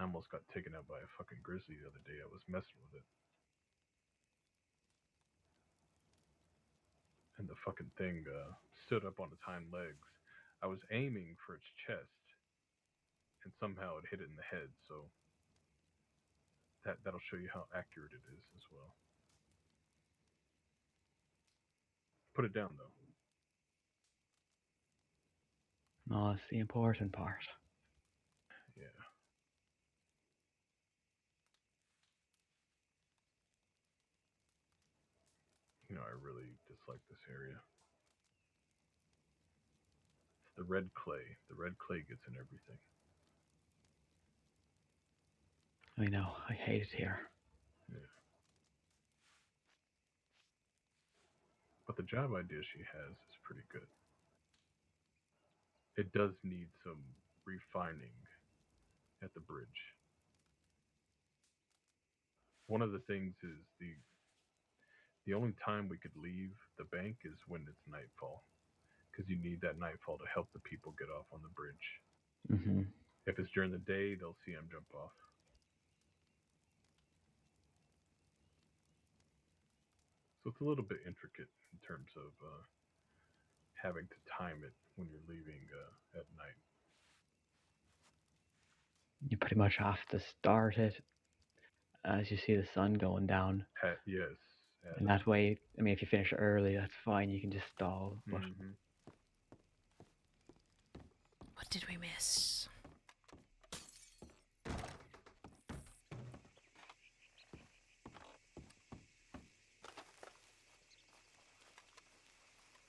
I almost got taken out by a fucking grizzly the other day. I was messing with it. And the fucking thing stood up on its hind legs. I was aiming for its chest, and somehow it hit it in the head, so that'll show you how accurate it is as well. Put it down, though. No, it's the important part. Yeah. I really dislike this area. It's the red clay. The red clay gets in everything. I know. I hate it here. Yeah. But the job idea she has is pretty good. It does need some refining at the bridge. One of the things is the only time we could leave the bank is when it's nightfall, because you need that nightfall to help the people get off on the bridge. Mm-hmm. If it's during the day, they'll see them jump off. So it's a little bit intricate in terms of having to time it when you're leaving at night. You pretty much have to start it as you see the sun going down. Yes. And that way, I mean, if you finish early, that's fine. You can just stall. But What did we miss?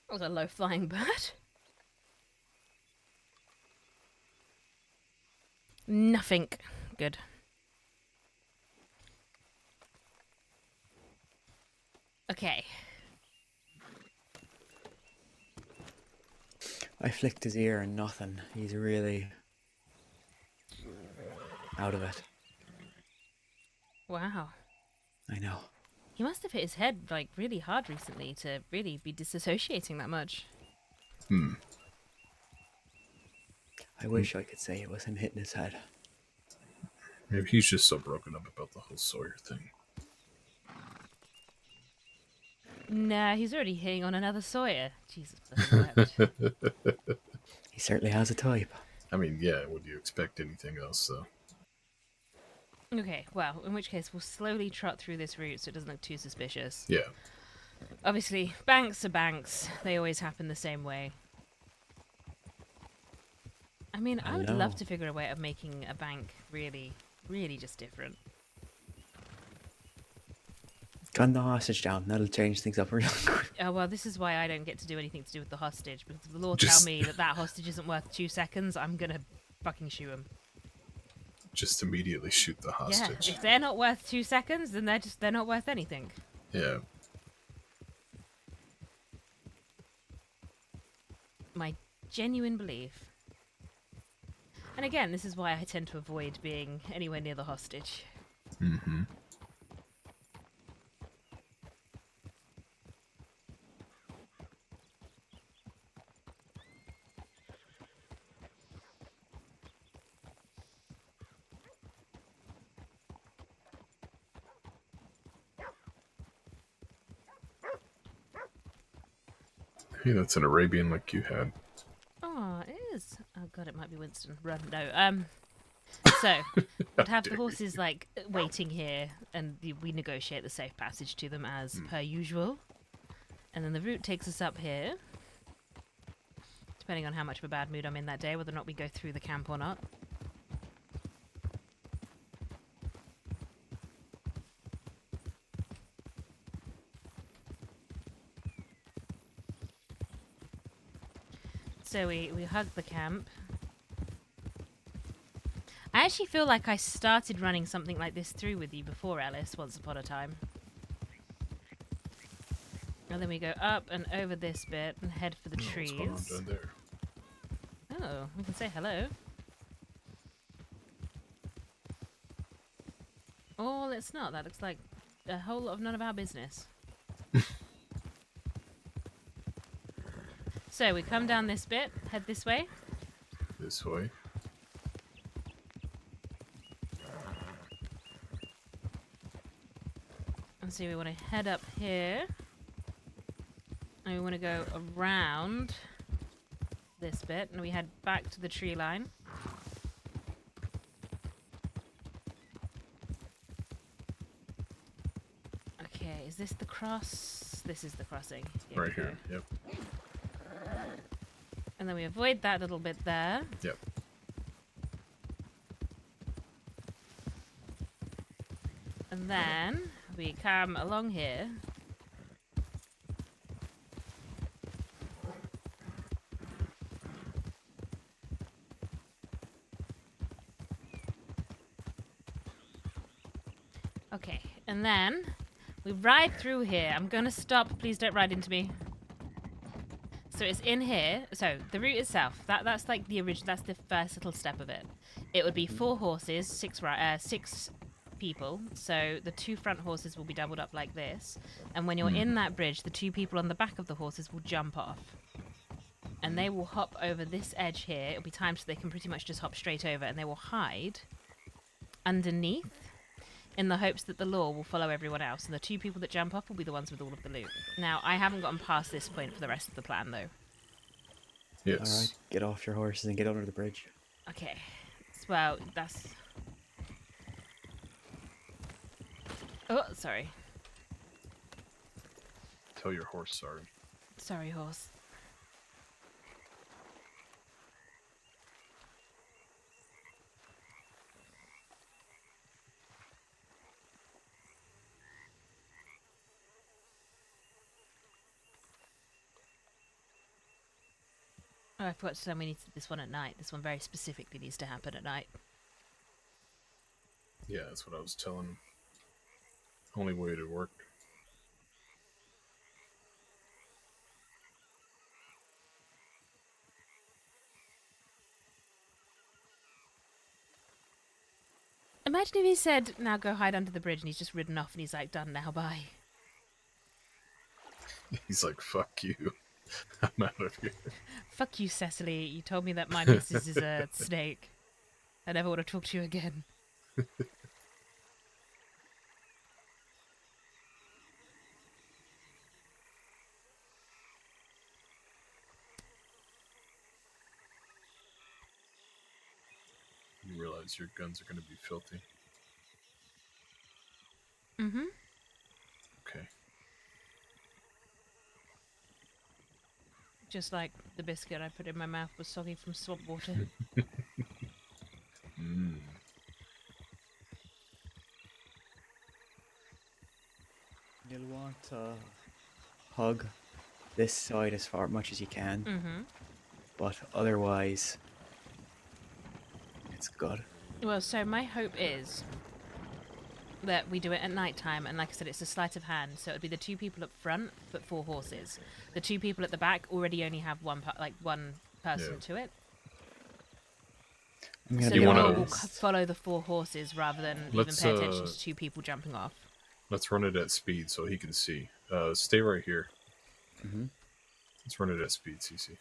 That was a low-flying bird. Nothing. Good. Okay. I flicked his ear and nothing. He's really out of it. Wow. I know. He must have hit his head like really hard recently to really be disassociating that much. I wish I could say it was him hitting his head. Maybe he's just so broken up about the whole Sawyer thing. Nah, he's already hitting on another Sawyer. Jesus Christ. He certainly has a type. I mean, yeah, would you expect anything else, though? Okay, well, in which case we'll slowly trot through this route so it doesn't look too suspicious. Yeah. Obviously, banks are banks. They always happen the same way. I mean, I would love to figure a way of making a bank really, really just different. Gun the hostage down. That'll change things up real quick. Well, this is why I don't get to do anything to do with the hostage, because if the law tell me that hostage isn't worth 2 seconds, I'm gonna fucking shoot him. Just immediately shoot the hostage. Yeah, if they're not worth 2 seconds, then they're not worth anything. Yeah. My genuine belief. And again, this is why I tend to avoid being anywhere near the hostage. Mm-hmm. Hey, that's an Arabian like you had. Oh, it is. Oh god, it might be Winston. Run. No. So we'd have the horses like waiting here, and we negotiate the safe passage to them as per usual. And then the route takes us up here, depending on how much of a bad mood I'm in that day, whether or not we go through the camp or not. So we hug the camp. I actually feel like I started running something like this through with you before, Alice, once upon a time. And then we go up and over this bit and head for the trees. What's going on down there? Oh, we can say hello. Oh, let's not. That looks like a whole lot of none of our business. So we come down this bit, head this way. This way. And so we want to head up here. And we want to go around this bit. And we head back to the tree line. Okay, is this the cross? This is the crossing. Right here, yep. And then we avoid that little bit there. Yep. And then we come along here. Okay, and then we ride through here. I'm gonna stop. Please don't ride into me. So it's in here. So the route itself, that's like the original. That's the first little step of it. It would be 4 horses, 6 people. So the 2 front horses will be doubled up like this. And when you're in that bridge, the 2 people on the back of the horses will jump off. And they will hop over this edge here. It'll be timed so they can pretty much just hop straight over, and they will hide underneath in the hopes that the law will follow everyone else, and the 2 people that jump off will be the ones with all of the loot. Now, I haven't gotten past this point for the rest of the plan, though. Yes. Alright, get off your horses and get under the bridge. Okay. Well, that's... Oh, sorry. Tell your horse sorry. Sorry, horse. Oh, I forgot to tell him we need this one at night. This one very specifically needs to happen at night. Yeah, that's what I was telling him. Only way it worked. Imagine if he said, "Now go hide under the bridge," and he's just ridden off, and he's like, "Done now, bye." He's like, "Fuck you, I'm out of here." Fuck you, Cecily. You told me that my missus is a snake. I never want to talk to you again. You realize your guns are going to be filthy. Mm-hmm. Okay. Just like the biscuit I put in my mouth was soggy from swamp water. Mm. You'll want to hug this side as far much as you can. Mm-hmm. But otherwise, it's good. Well, so my hope is that we do it at night time, and like I said, it's a sleight of hand, so it'd be the 2 people up front, but 4 horses. The 2 people at the back already only have one person to it. So the law will follow the 4 horses rather than even pay attention to 2 people jumping off. Let's run it at speed so he can see. Stay right here. Mm-hmm. Let's run it at speed, CC.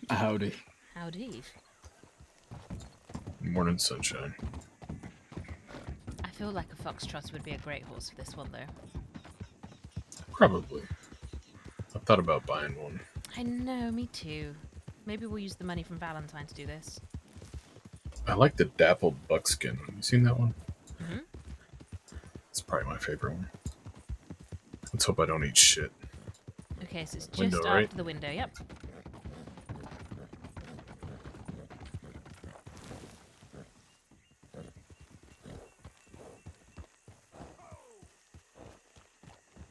Howdy. Howdy. Morning, sunshine. I feel like a foxtrot would be a great horse for this one, though. Probably. I thought about buying one. I know, me too. Maybe we'll use the money from Valentine to do this. I like the dappled buckskin. Have you seen that one? Mm-hmm. It's probably my favorite one. Let's hope I don't eat shit. Okay, so it's just Window, after right? the window, yep.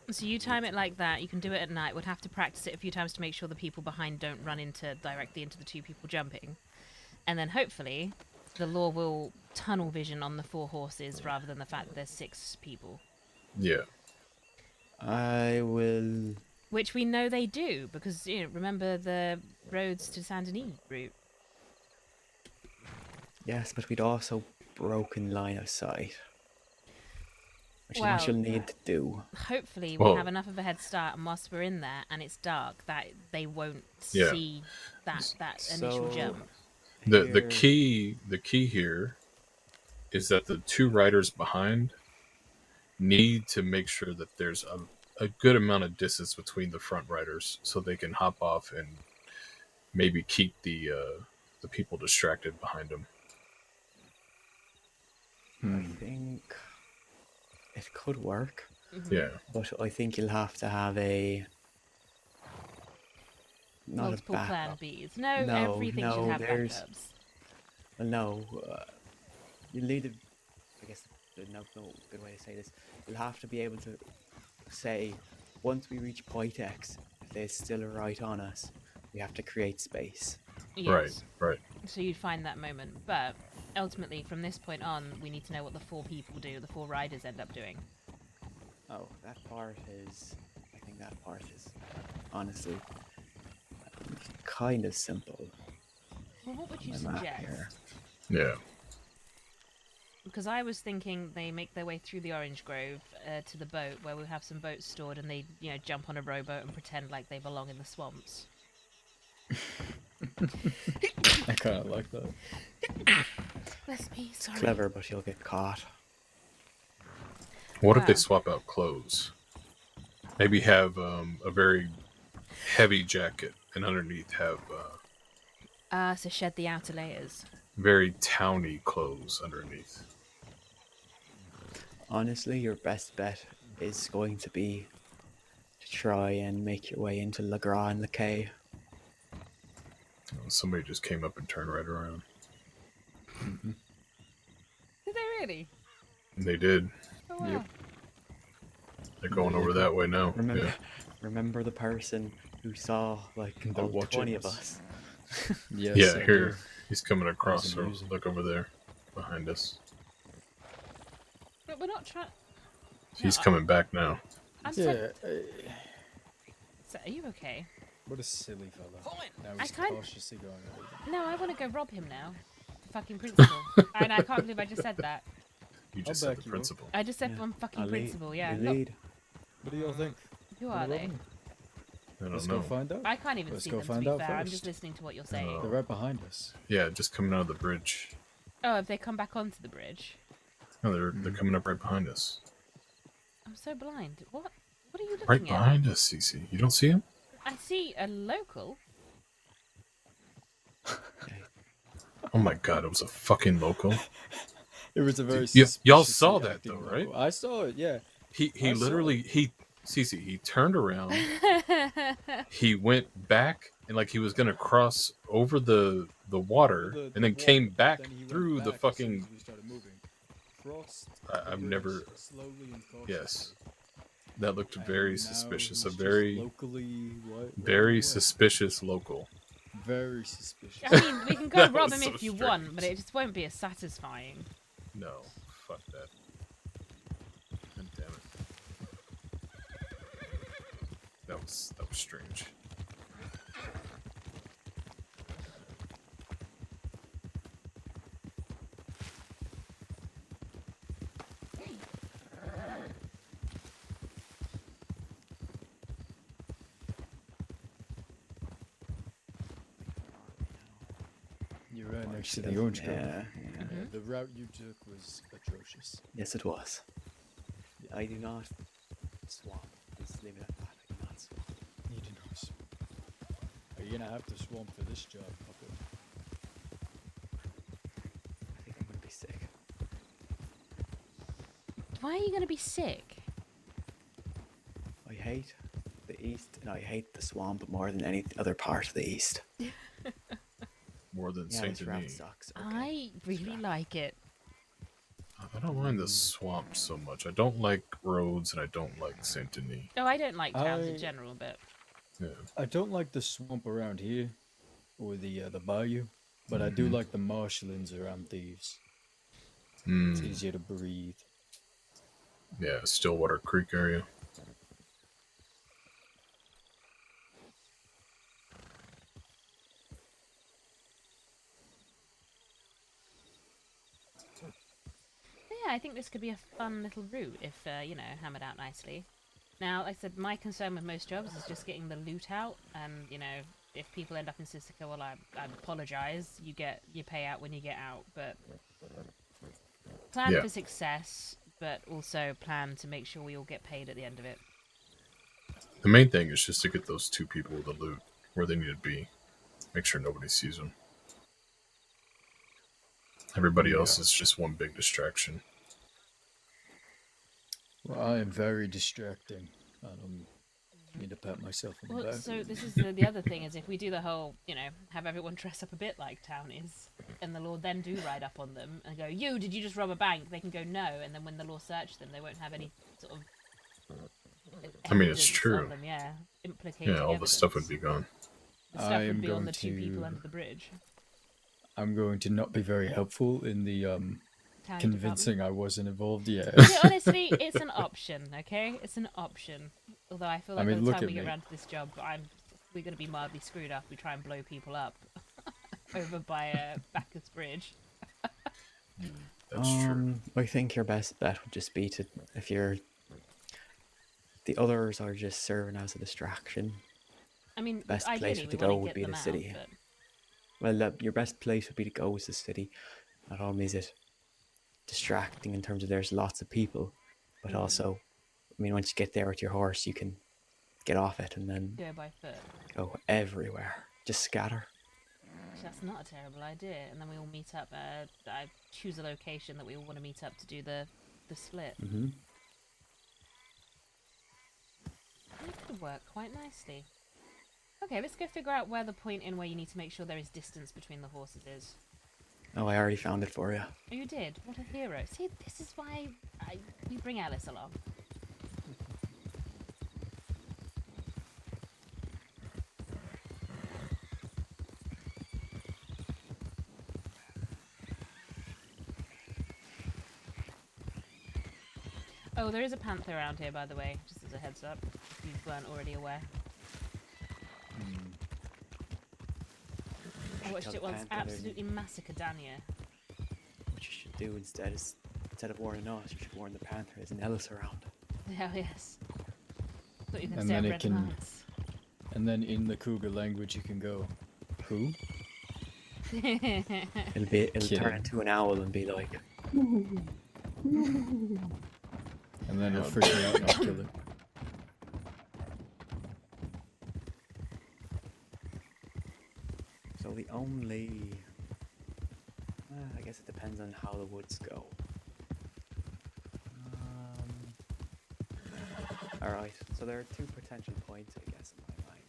So you time it like that. You can do it at night. We'd have to practice it a few times to make sure the people behind don't run directly into the 2 people jumping. And then hopefully the law will tunnel vision on the 4 horses rather than the fact that there's 6 people. Yeah. I will... Which we know they do, because, remember the roads to Saint Denis route? Yes, but we'd also broken line of sight. Which is what you'll need to do. Hopefully we'll have enough of a head start, and whilst we're in there and it's dark, that they won't see that initial jump. The key here is that the 2 riders behind need to make sure that there's a good amount of distance between the front riders so they can hop off and maybe keep the people distracted behind them. I think it could work. Mm-hmm. Yeah. But I think you'll have to have multiple plan Bs. No, everything should have backups. Well, no. You need I guess no good way to say this. You'll have to be able to say, once we reach point X, if they're still right on us, we have to create space. Yes. Right. So you'd find that moment. But ultimately, from this point on, we need to know what the 4 people do, the 4 riders end up doing. Oh, that part is... I think that part is, honestly, kind of simple. Well, what would you suggest? Yeah. Because I was thinking they make their way through the orange grove to the boat, where we'll have some boats stored, and they, jump on a rowboat and pretend like they belong in the swamps. I kind of like that. Bless me, sorry. Clever, but you'll get caught. What if they swap out clothes? Maybe have a very heavy jacket, and underneath have so shed the outer layers. very towny clothes underneath. Honestly, your best bet is going to be to try and make your way into Le Gras and Le Quai. Somebody just came up and turned right around. Mm-hmm. Did they really? They did. Oh, wow. Yep. They're going over that way now. Remember the person who saw like all 20 of us? Yes, yeah, here. He's coming across. So look over there, behind us. But we're not trying. He's coming back now. So, are you okay? What a silly fella. Now I he's can't- cautiously going over. No, I want to go rob him now. The fucking principal. And I can't believe I just said that. You I'll just said back the you up. principal. I just said one fucking I'll lead. principal, yeah. You Look, lead. What do y'all think? who Wanna are rob they? him? I don't Let's know. go find out. I can't even Let's see go them, to find be out fair. I'm first. just listening to what you're saying. Oh. They're right behind us. Yeah, just coming out of the bridge. Oh, have they come back onto the bridge? No, they're coming up right behind us. I'm so blind. What? What are you looking Right at? behind us, Cece. You don't see him? I see a local. Oh my god, it was a fucking local. It was a very Y'all saw suspiciously that acting though, right? local. I saw it, yeah. He I saw literally it. Cece, he turned around. He went back and like he was gonna cross over the water and then came back Then he went through the back as soon fucking. as we started moving. Crossed the I've bridge never. slowly and cautiously. Yes, that looked And very now suspicious. he's A just very, locally very suspicious local. Very suspicious. I mean, we can go That rob was him so if you strange. want, but it just won't be as satisfying. No, fuck that. God damn it. That was strange. You're right next to the orange grove. Yeah. The route you took was atrocious. Yes, it was. I do not swamp. Let's leave it at that. I do not swamp. You do not swamp. Are you gonna have to swamp for this job, Papa? I think I'm gonna be sick. Why are you going to be sick? I hate the east and I hate the swamp more than any other part of the east. More than Yeah, Saint this route Denis. sucks. I really like it. I don't mind the swamp so much. I don't like roads and I don't like Saint Denis. Oh, I don't like towns in general, but Yeah. I don't like the swamp around here, or the bayou, but I do like the marshlands around Thieves. It's easier to breathe. Yeah, Stillwater Creek area. yeah, I think this could be a fun little route if, hammered out nicely. Now, like I said, my concern with most jobs is just getting the loot out, and, if people end up in Sissika, well, I apologise. You get your payout when you get out, but plan for success, but also plan to make sure we all get paid at the end of it. The main thing is just to get those two people the loot where they need to be. Make sure nobody sees them. Everybody else is just one big distraction. Well, I am very distracting. I don't need to pat myself on the Well, back. so this is the other thing, is if we do the whole, have everyone dress up a bit like town is, and the law then do ride up on them and go, did you just rob a bank? They can go, no, and then when the law search them, they won't have any sort of I mean, it's evidence true. on them, implicating Yeah, all evidence. the stuff would be gone. The stuff would be on the two people under the bridge. I'm going to not be very helpful in the Town convincing I wasn't involved yet. Yeah, honestly, it's an option, okay? It's an option. Although I feel like I mean, by the look time at we get me. around to this job, we're going to be mildly screwed up. We try and blow people up over by Bacchus Bridge. That's true. I think your best bet would just be to, if you're, the others are just serving as a distraction. I mean, The best ideally, place we to want go to would get be them the out, city. but... Well, your best place would be to go is the city. Not only is it distracting in terms of there's lots of people, but also, I mean, once you get there with your horse, you can get off it and then Go by foot. go everywhere. Just scatter. That's not a terrible idea. And then we all meet up. I choose a location that we all want to meet up to do the split. Mm-hmm. That could work quite nicely. Okay, let's go figure out where the point in where you need to make sure there is distance between the horses is. Oh, I already found it for you. Oh, you did? What a hero. See, this is why we bring Alice along. Oh, there is a panther around here, by the way, just as a heads up, if you weren't already aware. I watched it once absolutely massacre Dania. What you should do instead is, instead of warning us, you should warn the panther. There's an Ellis around. Hell yes. Thought you were And going then to it say can, red lance. and then in the cougar language you can go, who? It'll turn into an owl and be like, and then it'll freak me out and I'll kill it. so the only, I guess it depends on how the woods go. Alright, so there are two potential points, I guess, in my mind.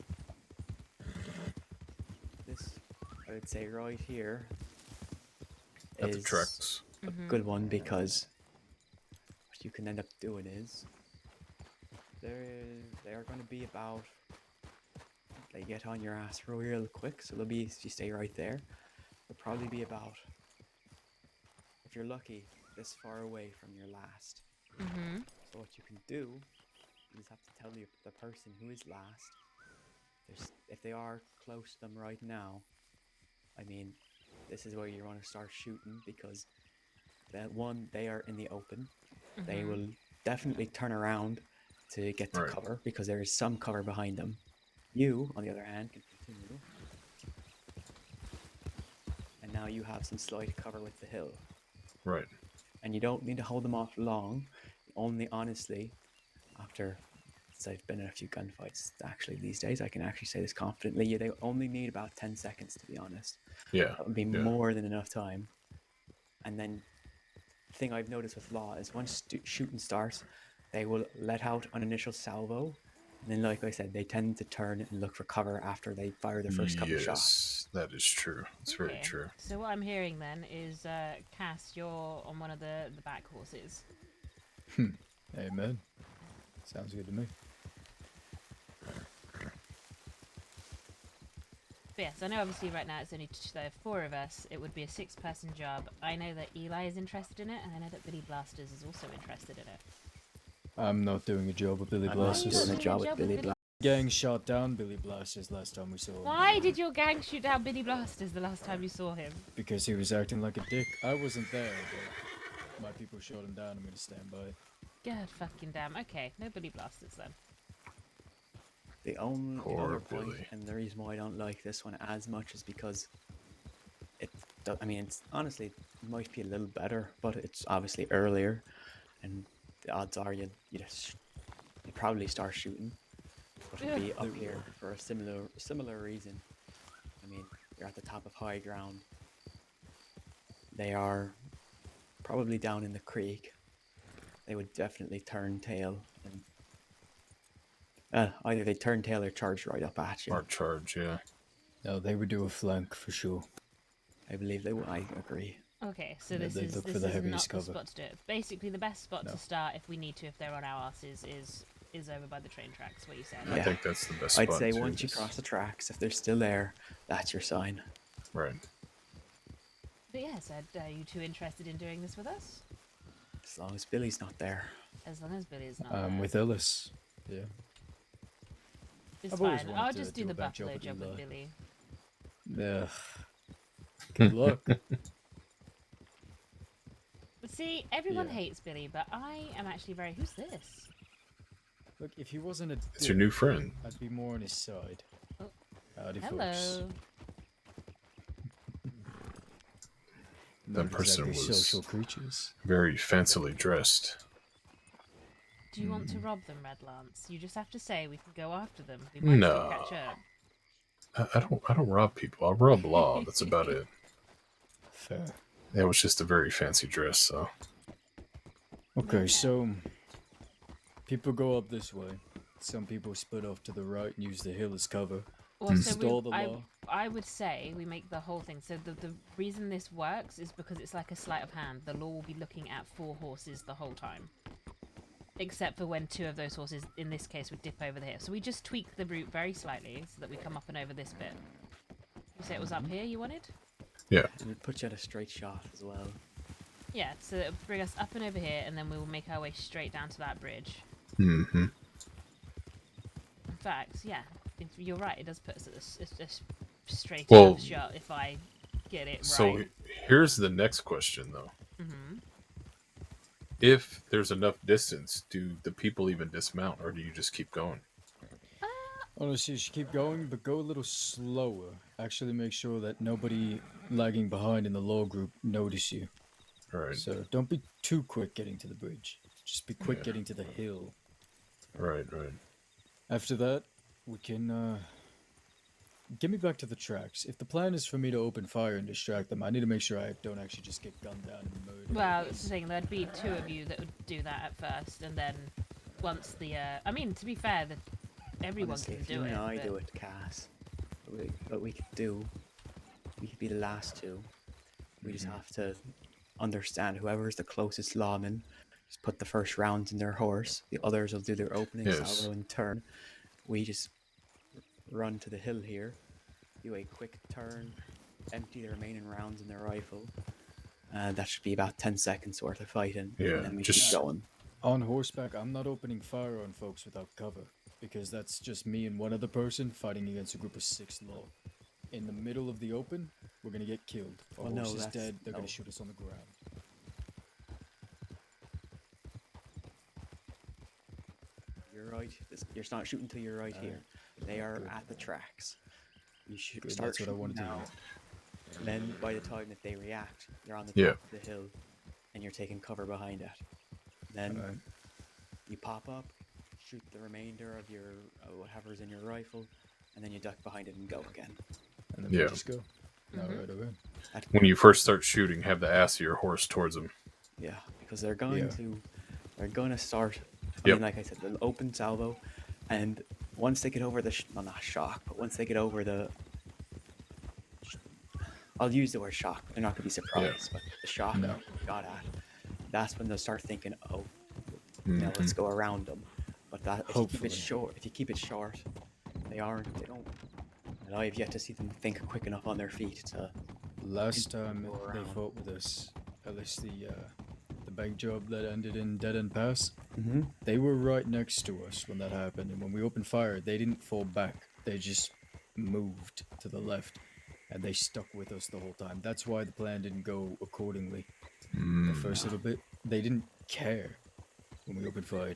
This, I would say right here, At the is tracks. a good one, because what you can end up doing is they are going to be about, they get on your ass real quick, so they'll be, if you stay right there, they'll probably be about, if you're lucky, this far away from your last. So what you can do, you just have to tell the person who is last, if they are close to them right now, I mean, this is where you want to start shooting, because that one, they are in the open. They will definitely turn around to get to cover, because there is some cover behind them. You, on the other hand, can continue. And now you have some slight cover with the hill. Right. And you don't need to hold them off long. Only, honestly, after, since I've been in a few gunfights, actually these days, I can actually say this confidently, they only need about 10 seconds, to be honest. Yeah. That would be more than enough time. And then, the thing I've noticed with Law is once shooting starts, they will let out an initial salvo, and then, like I said, they tend to turn and look for cover after they fire their first couple shots. Yes, that is true. It's very true. So what I'm hearing then is, Cass, you're on one of the back horses. Amen. Sounds good to me. But yes, I know obviously right now it's only 4 of us. It would be a 6-person job. I know that Eli is interested in it, and I know that Billy Blasters is also interested in it. I'm not doing a job with Billy Blasters. Doing a job with Billy Blasters. Gang shot down Billy Blasters last time we saw him. Why did your gang shoot down Billy Blasters the last time you saw him? Because he was acting like a dick. I wasn't there, but my people shot him down. I'm going to stand by it. God fucking damn. Okay, no Billy Blasters then. The only other point, Billy. and the reason why I don't like this one as much is because I mean, it's honestly, it might be a little better, but it's obviously earlier, and the odds are you probably start shooting, but it'll be up here for a similar reason. I mean, you're at the top of high ground. They are probably down in the creek. They would definitely turn tail and either they turn tail or charge right up at you. Or charge, yeah. No, they would do a flank for sure. I believe they would. I agree. Okay, so Yeah, this they'd is look this for the is not heaviest the cover. spot to do it. Basically, the best spot No. to start if we need to, if they're on our asses, is over by the train tracks. What you said. I think that's the best I'd spot, say too, once you just- cross the tracks, if they're still there, that's your sign. Right. But yes, are you two interested in doing this with us? As long as Billy's not there. As long as Billy's not there. With Ellis. Yeah. It's I've always fine. wanted I'll to just do do the a back job buffalo with job with Eli. Billy. Yeah. Good luck. But see, everyone Yeah. hates Billy, but I am actually very. Who's this? Look, if he wasn't a It's your new friend. I'd be more on his side. Oh. Howdy, Hello. folks. That Not person exactly was social creatures. very fancily dressed. Do you want to rob them, Red Lance? You just have to say we can go after them. We might No. still catch up. I don't rob people. I rob Law. That's about it. Fair. It was just a very fancy dress, so. Okay, so people go up this way. Some people split off to the right and use the hill as cover. Well, so Stall the I law. would say we make the whole thing. So the reason this works is because it's like a sleight of hand. The law will be looking at 4 horses the whole time. Except for when 2 of those horses, in this case, would dip over the hill. So we just tweak the route very slightly so that we come up and over this bit. You say it was up here you wanted? Yeah. And it puts you at a straight shot as well. Yeah, so it'll bring us up and over here, and then we will make our way straight down to that bridge. Mm-hmm. In fact, yeah, you're right. It does put us at a straight Well, enough shot if I get it So right. here's the next question, though. Mm-hmm. If there's enough distance, do the people even dismount, or do you just keep going? Honestly, you should keep going, but go a little slower. Actually, make sure that nobody lagging behind in the law group notice you. Right. So don't be too quick getting to the bridge. Just be quick Yeah. getting to the hill. Right. After that, we can, get me back to the tracks. If the plan is for me to open fire and distract them, I need to make sure I don't actually just get gunned down and murdered. Well, that's the thing. There'd be two of you that would do that at first, and then once the. I mean, to be fair, that everyone Honestly, can if do you it. and I but- do it, Cass, what we could do, we could be the last two. We just have to understand whoever's the closest lawman, just put the first rounds in their horse. The others will do their opening Yes. salvo in turn. We just run to the hill here, do a quick turn, empty the remaining rounds in their rifle. That should be about 10 seconds worth of fighting. Yeah, And then we just- keep going. On horseback, I'm not opening fire on folks without cover, because that's just me and one other person fighting against a group of 6 law. In the middle of the open, we're gonna get killed. Our Well, no, horse is that's- dead, they're no. gonna shoot us on the ground. You're right. You're not shooting to your right here. They are good. at the tracks. You should Good, start that's what I shooting wanted to now. hear. Then, by the time that they react, you're on the Yeah. top of the hill, and you're taking cover behind it. Then Alright. you pop up, shoot the remainder of your whatever's in your rifle, and then you duck behind it and go again. And then Yeah. we just go. Alright. When you first start shooting, have the ass of your horse towards them. Yeah, because they're going to start. I Yep. mean, like I said, they'll open salvo, and once they get over the well, not shock, but once they get over the, I'll use the word shock. They're not going to be surprised, but the shock No. got at. That's when they'll start thinking, oh, now let's go around them. But that if you keep Hopefully. it short, they don't. And I've yet to see them think quick enough on their feet to. Last time go they around. fought with us, at least the bank job that ended in Dead End Pass, they were right next to us when that happened, and when we opened fire, they didn't fall back. They just moved to the left, and they stuck with us the whole time. That's why the plan didn't go accordingly. The first little bit, they didn't care when we opened fire.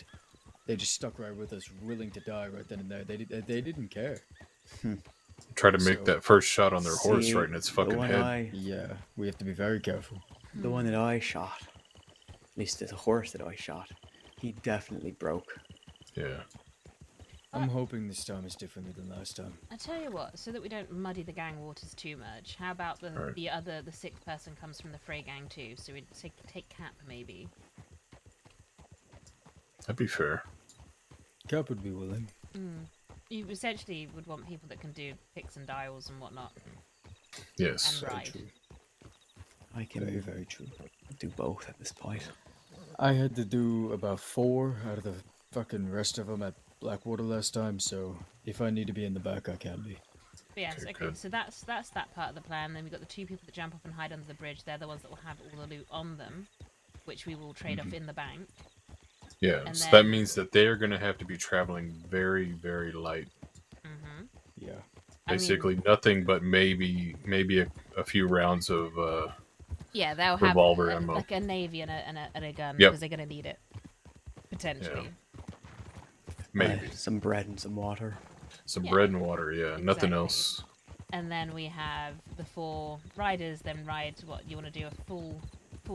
They just stuck right with us, willing to die right then and there. They didn't care. Try to make So- that first shot on their horse See, right in its the fucking one head. Yeah, we have to be very careful. The one that I shot, at least the horse that I shot, he definitely broke. Yeah. I'm hoping this time is different than last time. I tell you what, so that we don't muddy the gang waters too much, how about the Right. the sixth person comes from the Frey gang too? So we take Cap maybe. That'd be fair. Cap would be willing. You essentially would want people that can do picks and dials and whatnot. Yes. And ride. I can Very, very true. do both at this point. I had to do about 4 out of the fucking rest of them at Blackwater last time, so if I need to be in the back, I can be. But yes, okay, so that's that part of the plan. Then we've got the 2 people that jump up and hide under the bridge. They're the ones that will have all the loot on them, which we will trade off in the bank. Yeah, And so then- that means that they're going to have to be traveling very, very light. Yeah. I mean- Basically, nothing but maybe a few rounds of Yeah, they'll have revolver a, ammo. like a navy and a gun Yep. because they're gonna need it potentially. Maybe. Some bread and some water. Some Yeah. bread and water, yeah. Nothing Exactly. else. And then we have the 4 riders. Then ride what you want to do a full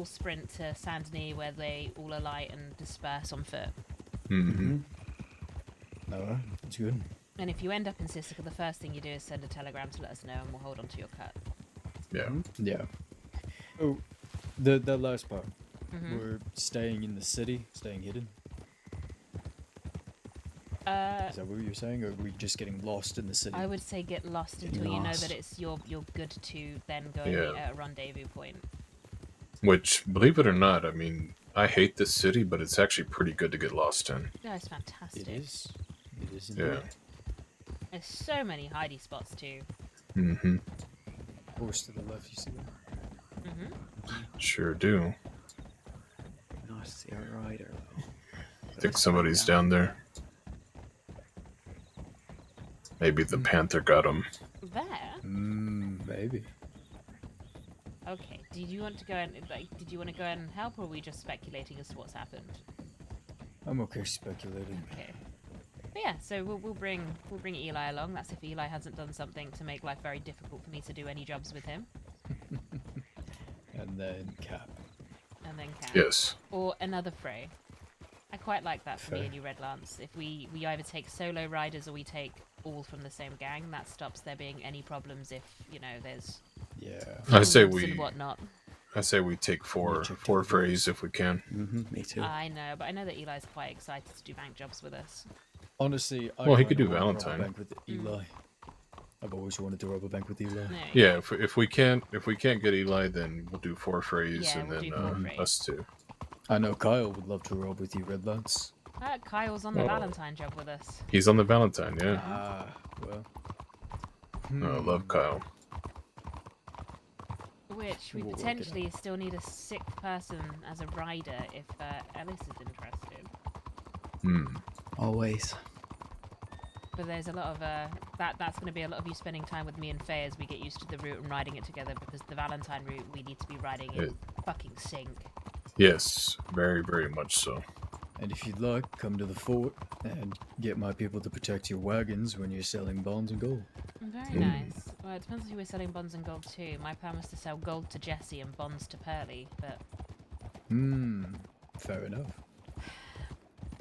sprint to Saint Denis where they all alight and disperse on foot. Mm-hmm. Alright, that's good. And if you end up in Sisika, the first thing you do is send a telegram to let us know, and we'll hold on to your cut. Yeah. Yeah. Oh, the last part. Mhm. We're staying in the city, staying hidden. Is that what you're saying, or are we just getting lost in the city? I would say get lost Getting until you know lost. that it's you're good to then go and Yeah. meet at a rendezvous point. Which, believe it or not, I mean, I hate this city, but it's actually pretty good to get lost in. No, it's fantastic. It is. It is Yeah. indeed. There's so many hidey spots too. Mm-hmm. Horse to the left, you see that? Mm-hmm. Sure do. Not see a rider. I think somebody's down there. Maybe the panther got him. There? Maybe. Okay. Did you want to go and did you want to go and help, or are we just speculating as to what's happened? I'm okay speculating. Okay. But yeah, so we'll bring Eli along. That's if Eli hasn't done something to make life very difficult for me to do any jobs with him. And then Cap. And then Cap. Yes. Or another Frey. I quite like that for me Fair. and you, Red Lance. If we either take solo riders or we take all from the same gang, that stops there being any problems if, you know, there's I say feuds we and whatnot. I say we take four Freys if we can. Me too. I know, but I know that Eli's quite excited to do bank jobs with us. Honestly, I Well, he could kinda do want to Valentine. rob a bank with Eli. I've always wanted to rob a bank with Eli. Yeah, if we can't get Eli, then we'll do 4 Freys Yeah, and we'll then do 4 Freys. us 2. I know Kyle would love to rob with you, Red Lance. Kyle's on the Oh. Valentine job with us. He's on the Valentine, yeah. Ah, well. I love Kyle. Which we We'll work it potentially still need a 6th person as a rider if Ellis is interested. Always. But there's a lot of that's going to be a lot of you spending time with me and Faye as we get used to the route and riding it together, because the Valentine route we need to be riding in fucking sync. Yes, very, very much so. And if you'd like, come to the fort and get my people to protect your wagons when you're selling bonds and gold. Very nice. Well, it depends on who we're selling bonds and gold to. My plan was to sell gold to Jesse and bonds to Pearly, but... Fair enough.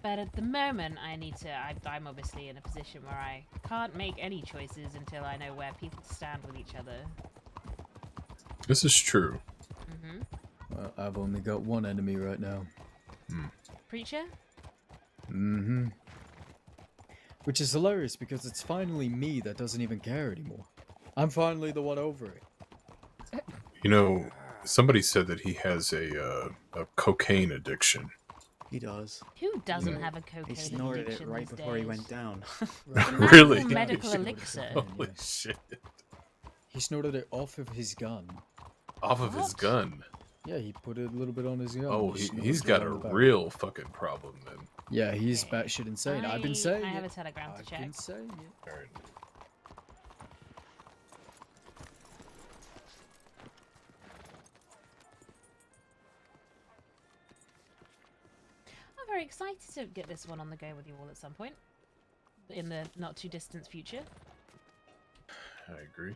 But at the moment, I need to... I'm obviously in a position where I can't make any choices until I know where people stand with each other. This is true. Well, I've only got one enemy right now. Preacher? Which is hilarious because it's finally me that doesn't even care anymore. I'm finally the one over it. You know, somebody said that he has a cocaine addiction. He does. Who doesn't have a cocaine He snorted addiction it right these before he days? went down. Really? Medical elixir. Holy shit. He snorted it off of his gun. Off of his gun? Yeah, he put it a little bit on his gun. Oh, Just he's snorted got it a on the barrel. real fucking problem then. Yeah, he's batshit insane. I've been saying I have it. a telegram to check. I've been saying it. Alright. I'm very excited to get this one on the go with you all at some point. In the not too distant future. I agree.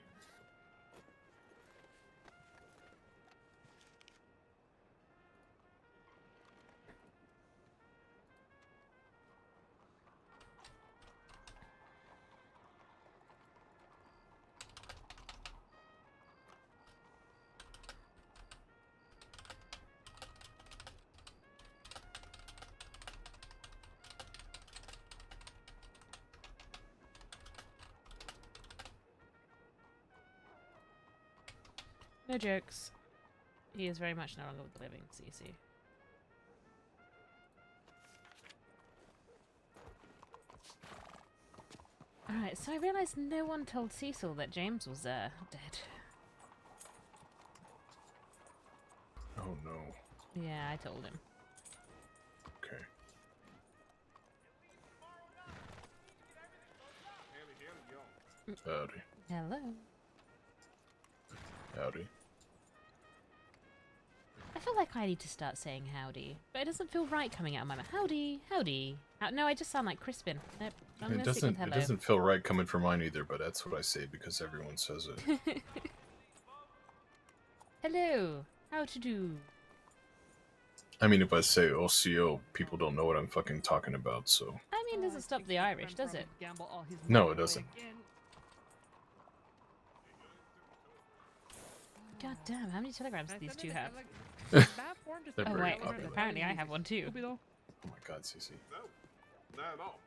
No jokes. He is very much no longer with the living, CC. Alright, so I realised no one told Cecil that James was dead. Oh no. Yeah, I told him. Okay. Howdy. Hello. Howdy. I feel like I need to start saying howdy, but it doesn't feel right coming out of my mouth. Howdy, howdy. No, I just sound like Crispin. Nope, I'm gonna stick with hello. It doesn't feel right coming from mine either, but that's what I say because everyone says it. Hello, how to do? I mean, if I say OCO, people don't know what I'm fucking talking about, so... I mean, doesn't stop the Irish, does it? No, it doesn't. God damn, how many telegrams do these two have? They're Oh very wait, popular. apparently I have one too. Oh my god, Cece. No, not at all.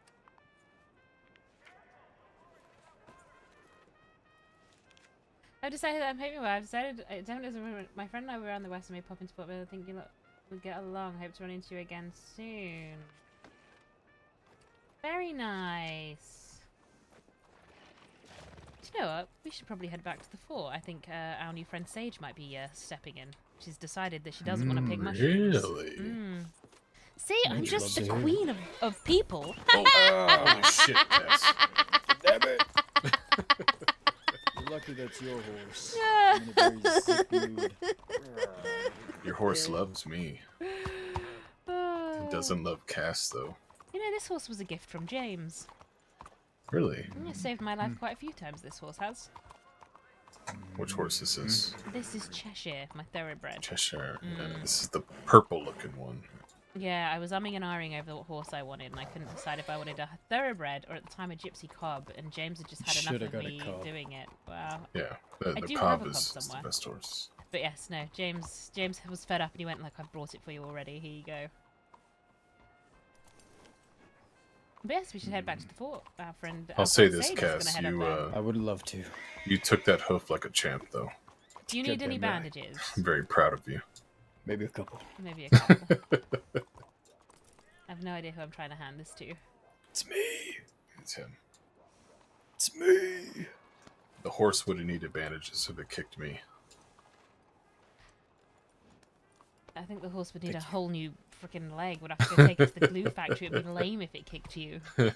I've decided that I'm hoping well. I've decided my friend and I were around the west and may pop into Port, but I think you lot would get along. Hope to run into you again soon. Very nice. Do you know what? We should probably head back to the fort. I think our new friend Sage might be stepping in. She's decided that she doesn't want to pick mushrooms. Really? See, I'm just the queen of people. Oh shit, Tess. Damn it. Hopefully that's your horse. Yeah. I'm in a very sick mood. Your horse loves me. It doesn't love Cass, though. You know, this horse was a gift from James. Really? It saved my life quite a few times, this horse has. Which horse is this? This is Cheshire, my thoroughbred. Cheshire. Yeah, this is the purple-looking one. Yeah, I was umming and ahhing over what horse I wanted, and I couldn't decide if I wanted a thoroughbred or at the time a gypsy cob, and James had just had enough of me doing it. Wow. Yeah, I the do cob have a is cob the somewhere. best horse. But yes, no, James was fed up and he went like, I've brought it for you already, here you go. But yes, we should head back to the fort. Our friend. I'll say this, Cass. I would love to. You took that hoof like a champ, though. Do you need any bandages? I'm very proud of you. Maybe a couple. Maybe a couple. I have no idea who I'm trying to hand this to. It's me. It's him. It's me. The horse would have needed bandages if it kicked me. I think the horse would need a whole new freaking leg. Would have to go take it to the glue factory. It'd be lame if it kicked you. I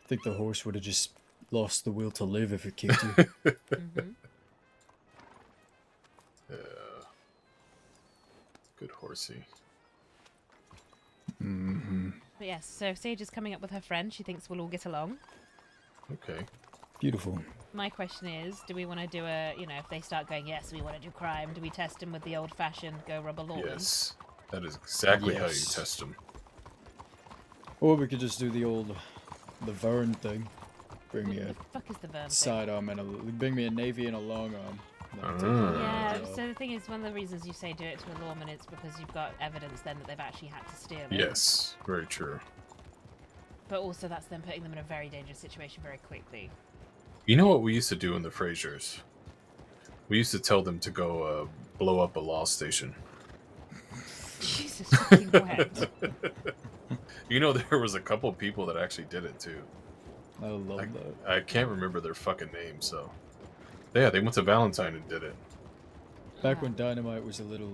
think the horse would have just lost the will to live if it kicked you. Good horsey. But yes, so Sage is coming up with her friend. She thinks we'll all get along. Okay. Beautiful. My question is, do we want to do a, you know, if they start going, yes, we want to do crime, do we test them with the old-fashioned go rub a lawn? Yes. That is exactly how you test them. Or we could just do the Vern thing. Bring me What a the fuck is the Vern thing? sidearm and bring me a navy and a long arm. Yeah, so the thing is, one of the reasons you say do it to a lawman is because you've got evidence then that they've actually had to steal it. Yes, very true. But also that's them putting them in a very dangerous situation very quickly. You know what we used to do in the Frasers? We used to tell them to go blow up a law station. Jesus fucking what? You know, there was a couple people that actually did it too. I love that. I can't remember their fucking names, so. Yeah, they went to Valentine and did it. Back when Dynamite was a little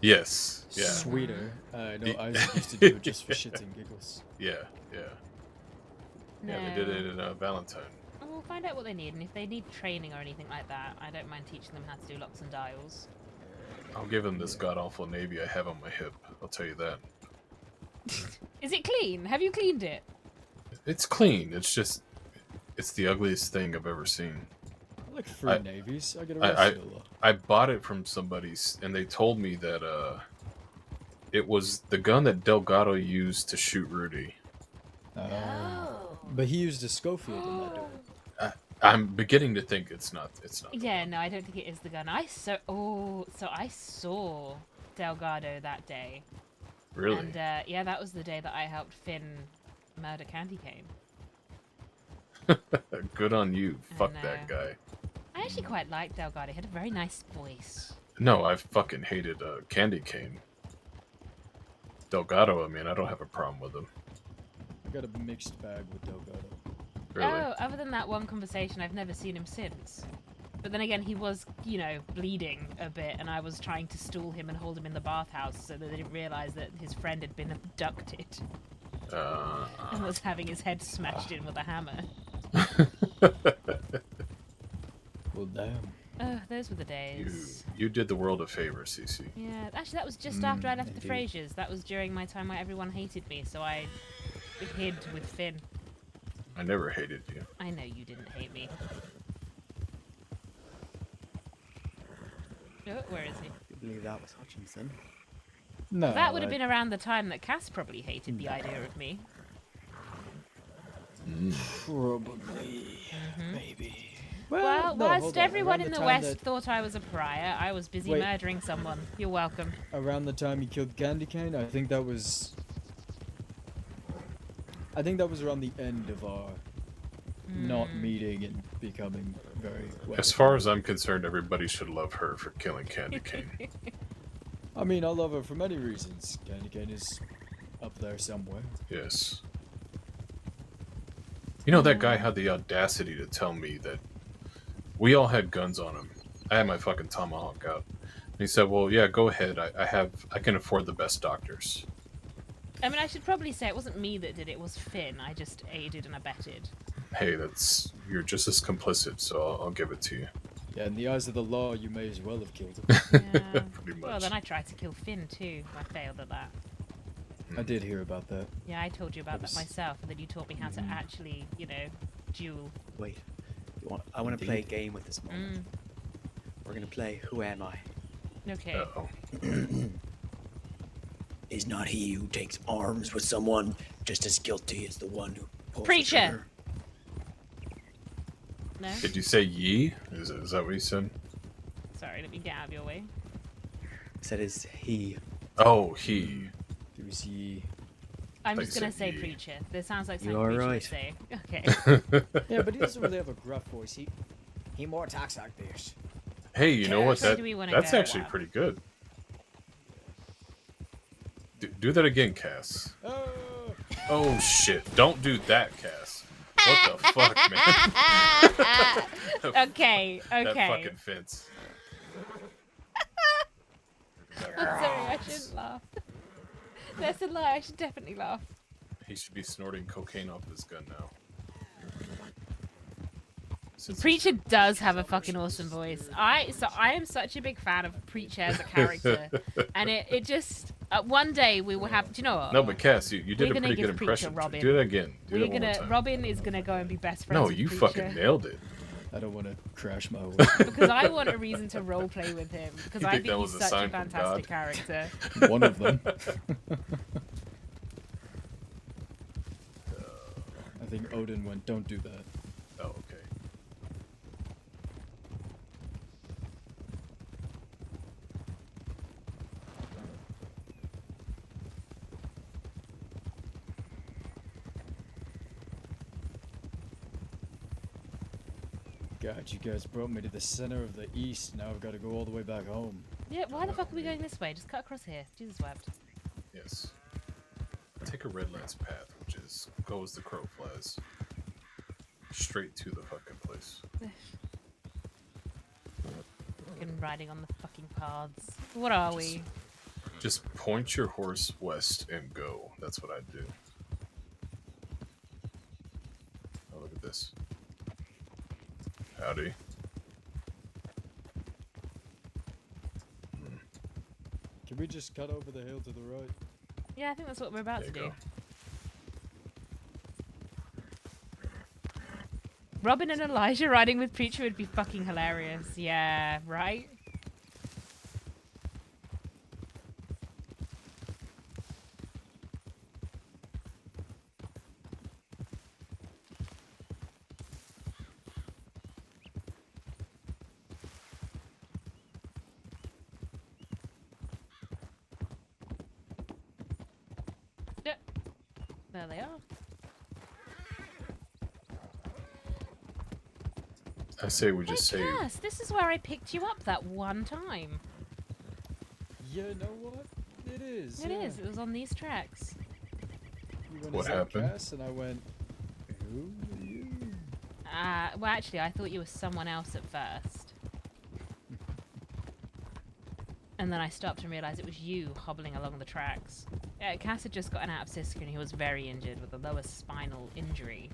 Yes, yeah. sweeter, I know Isaac used to do it just for shits and giggles. Yeah. Yeah, they did it in Valentine. And we'll find out what they need, and if they need training or anything like that, I don't mind teaching them how to do locks and dials. I'll give them this god-awful navy I have on my hip. I'll tell you that. Is it clean? Have you cleaned it? It's clean. It's just... It's the ugliest thing I've ever seen. I like free navies. I get arrested a lot. I bought it from somebody, and they told me that it was the gun that Delgado used to shoot Rudy. But he used a Schofield in that duel. I'm beginning to think it's not. Yeah, no, I don't think it is the gun. So I saw Delgado that day. Really? And yeah, that was the day that I helped Finn murder Candy Cane. Good on you. Fuck that guy. I actually quite liked Delgado. He had a very nice voice. No, I fucking hated Candy Cane. Delgado, I mean, I don't have a problem with him. I got a mixed bag with Delgado. Really? Oh, other than that one conversation, I've never seen him since. But then again, he was, you know, bleeding a bit, and I was trying to stool him and hold him in the bathhouse so that they didn't realize that his friend had been abducted. And was having his head smashed in with a hammer. Well, damn. Oh, those were the days. You did the world a favor, Cece. Yeah, actually, that was just after I left the Frasers. That was during my time where everyone hated me, so I hid with Finn. I never hated you. I know you didn't hate me. Oh, where is he? I believe that was Hutchinson. No. That would have been around the time that Cass probably hated the idea of me. Probably. Maybe. Well, no, whilst hold on. Everyone Around in the time West that- thought I was a pariah, I was busy Wait. murdering someone. You're welcome. Around the time he killed Candy Cane, I think that was around the end of our not meeting and becoming very well. As far as I'm concerned, everybody should love her for killing Candy Cane. I mean, I love her for many reasons. Candy Cane is up there somewhere. Yes. You know, that guy had the audacity to tell me that we all had guns on him. I had my fucking tomahawk out. And he said, well, yeah, go ahead. I can afford the best doctors. I mean, I should probably say it wasn't me that did it, it was Finn. I just aided and abetted. Hey, you're just as complicit, so I'll give it to you. Yeah, in the eyes of the law, you may as well have killed him. Yeah. Pretty Well, much. then I tried to kill Finn too. I failed at that. I did hear about that. Yeah, I told you about that was- myself, and then you taught me how to actually, duel. Wait. I want to play a game with this moment. We're going to play Who Am I? Okay. Uh-oh. Is not he who takes arms with someone just as guilty as the one who pulls Preacher! the trigger? No? Did you say ye? Is that what you said? Sorry, let me get out of your way. Said is he. Oh, he. Who's ye? I'm Like just gonna said say ye. preacher. This sounds like You something are preacher right. would say. Okay. Yeah, but he doesn't really have a gruff voice. He more talks like this. Hey, you know what? Where do we wanna That's go? actually pretty good. Do that again, Cass. Oh shit! Don't do that, Cass. What the fuck, man? Okay. That fucking fence. I'm sorry, I shouldn't laugh. That's a lie. I should definitely laugh. He should be snorting cocaine off his gun now. Preacher does have a fucking awesome voice. I am such a big fan of Preacher as a character, and it just one day we will have. Do you know what? No, but Cass, you did We're a gonna pretty give good Preacher impression. Robin. Do that again. Do that one more time. Robin is gonna go and be best friends. No, with you Preacher. fucking nailed it. I don't want to crash my horse. Because I want a reason to roleplay with him. Because You I think think that he's was a such a sign from fantastic God? character. One of them. I think Odin went, don't do that. Oh, okay. God, you guys brought me to the center of the east. Now I've got to go all the way back home. Yeah, why the fuck are we going this way? Just cut across here. Jesus wept. Yes. Take a red lance path, which is go as the crow flies. Straight to the fucking place. Fucking riding on the fucking paths. What are we? Just point your horse west and go. That's what I'd do. Oh, look at this. Howdy. Can we just cut over the hill to the right? Yeah, I think that's what we're about to do. Robin and Elijah riding with Preacher would be fucking hilarious. Yeah, right? Yep. There they are. I say we just say. Yes, this is where I picked you up that one time. Yeah, know what? It is. It yeah. is. It was on these tracks. You went, What "Is that happened?" Cass?" And I went, who are you? Well, actually, I thought you were someone else at first. And then I stopped and realised it was you hobbling along the tracks. Cass had just gotten out of Siska and he was very injured with a lower spinal injury.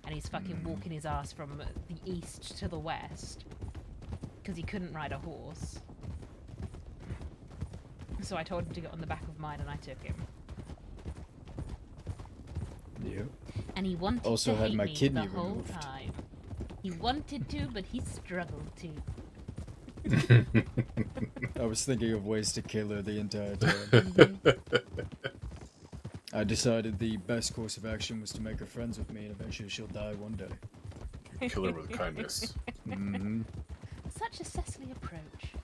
And he's fucking walking his ass from the east to the west. Because he couldn't ride a horse. So I told him to get on the back of mine and I took him. Yep. And he wanted Also to had hate my me kidney the whole removed. time. He wanted to, but he struggled to. I was thinking of ways to kill her the entire time. I decided the best course of action was to make her friends with me, and eventually she'll die one day. Kill her with kindness. Mm-hmm. Such a Cecily approach.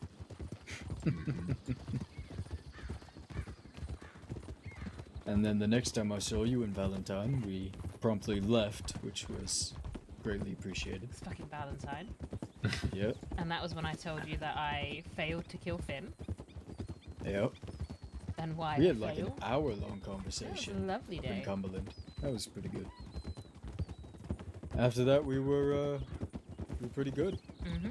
And then the next time I saw you in Valentine, we promptly left, which was greatly appreciated. It's fucking Valentine. Yep. And that was when I told you that I failed to kill Finn. Yep. And why We I had like an failed. hour-long conversation. That was a lovely up day. in Cumberland. That was pretty good. After that, we were pretty good. Mm-hmm.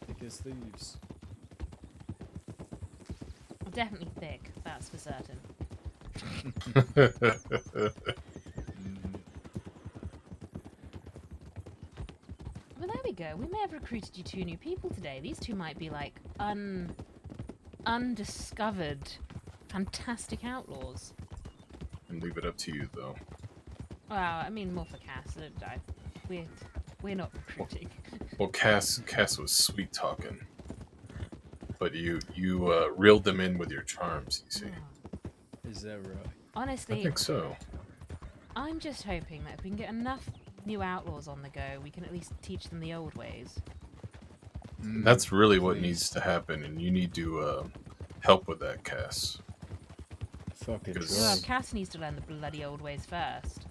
Thick as thieves. Definitely thick, that's for certain. Well, there we go. We may have recruited you 2 new people today. These 2 might be like undiscovered, fantastic outlaws. And leave it up to you, though. Well, I mean more for Cass. We're not recruiting. Well, Cass was sweet talking, but you reeled them in with your charms. You see. Is that right? Honestly, I think so. I'm just hoping that if we can get enough new outlaws on the go, we can at least teach them the old ways. That's really what needs to happen, and you need to help with that, Cass. Fucking Well, Cass needs to learn the bloody old ways first.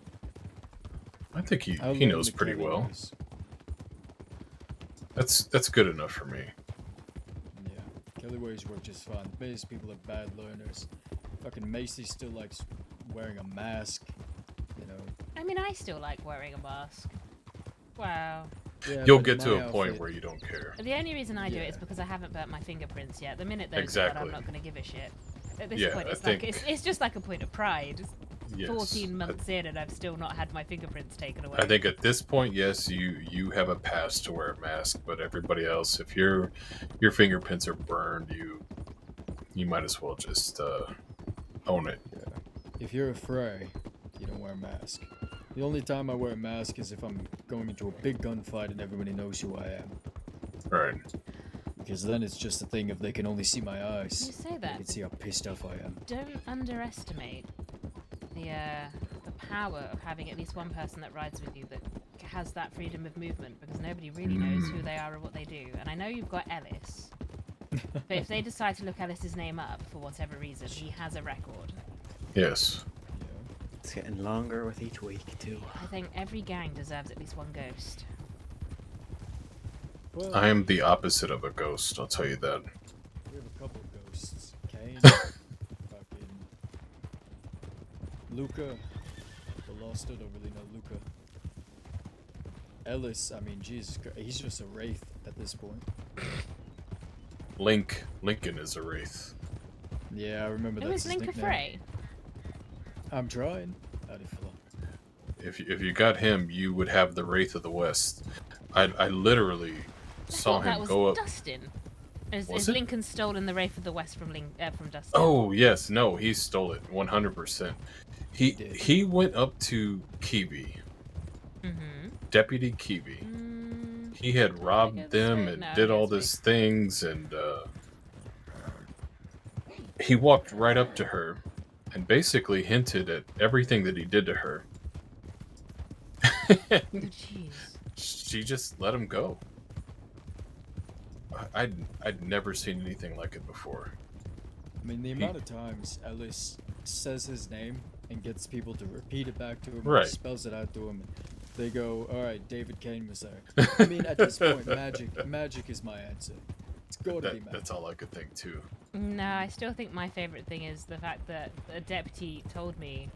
I think he knows pretty well. That's good enough for me. Yeah, Kelly ways work just fine. Base people are bad learners. Fucking Macy still likes wearing a mask. You know. I mean, I still like wearing a mask. Wow. Yeah, You'll but get in to my a point outfit- where you don't care. The only reason I do it is because I haven't burnt my fingerprints yet. The minute those are done, I'm not going to give a shit. At this point, it's just like a point of pride. Yes, 14 months in, and I've still not had my fingerprints taken away. I think at this point, yes, you have a pass to wear a mask, but everybody else, if your fingerprints are burned, you might as well just own it. Yeah. If you're a Frey, you don't wear a mask. The only time I wear a mask is if I'm going into a big gunfight and everybody knows who I am. Right. Because then it's just a thing if they can only see my eyes. You say that. They can see how pissed off I am. Don't underestimate the power of having at least one person that rides with you that has that freedom of movement, because nobody really knows who they are or what they do. And I know you've got Ellis, but if they decide to look Ellis's name up for whatever reason, he has a record. Yes. It's getting longer with each week too. I think every gang deserves at least one ghost. Well, I am the opposite of a ghost, I'll tell you that. we have a couple of ghosts. Kane, fucking Luca, the Lost, I don't really know Luca. Ellis, I mean, Jesus Christ, he's just a wraith at this point. Lincoln is a wraith. Yeah, I remember that. Who is Lincoln Frey? I'm trying. Howdy, fella. If you got him, you would have the Wraith of the West. I literally saw that him was go up. Dustin. Is Was it? Lincoln stolen the Wraith of the West from Dustin? Oh yes, no, he stole it 100%. He went up to Kiwi, Deputy Kiwi. He had robbed them and did all these things, and he walked right up to her and basically hinted at everything that he did to her. She just let him go. I'd never seen anything like it before. I mean, the amount of times Ellis says his name and gets people to repeat it back to him, Right. and spells it out to him, and they go, "All right, David Kane was there." I mean, at this point, magic is my answer. It's got to be magic. That's all I could think too. No, I still think my favorite thing is the fact that a deputy told me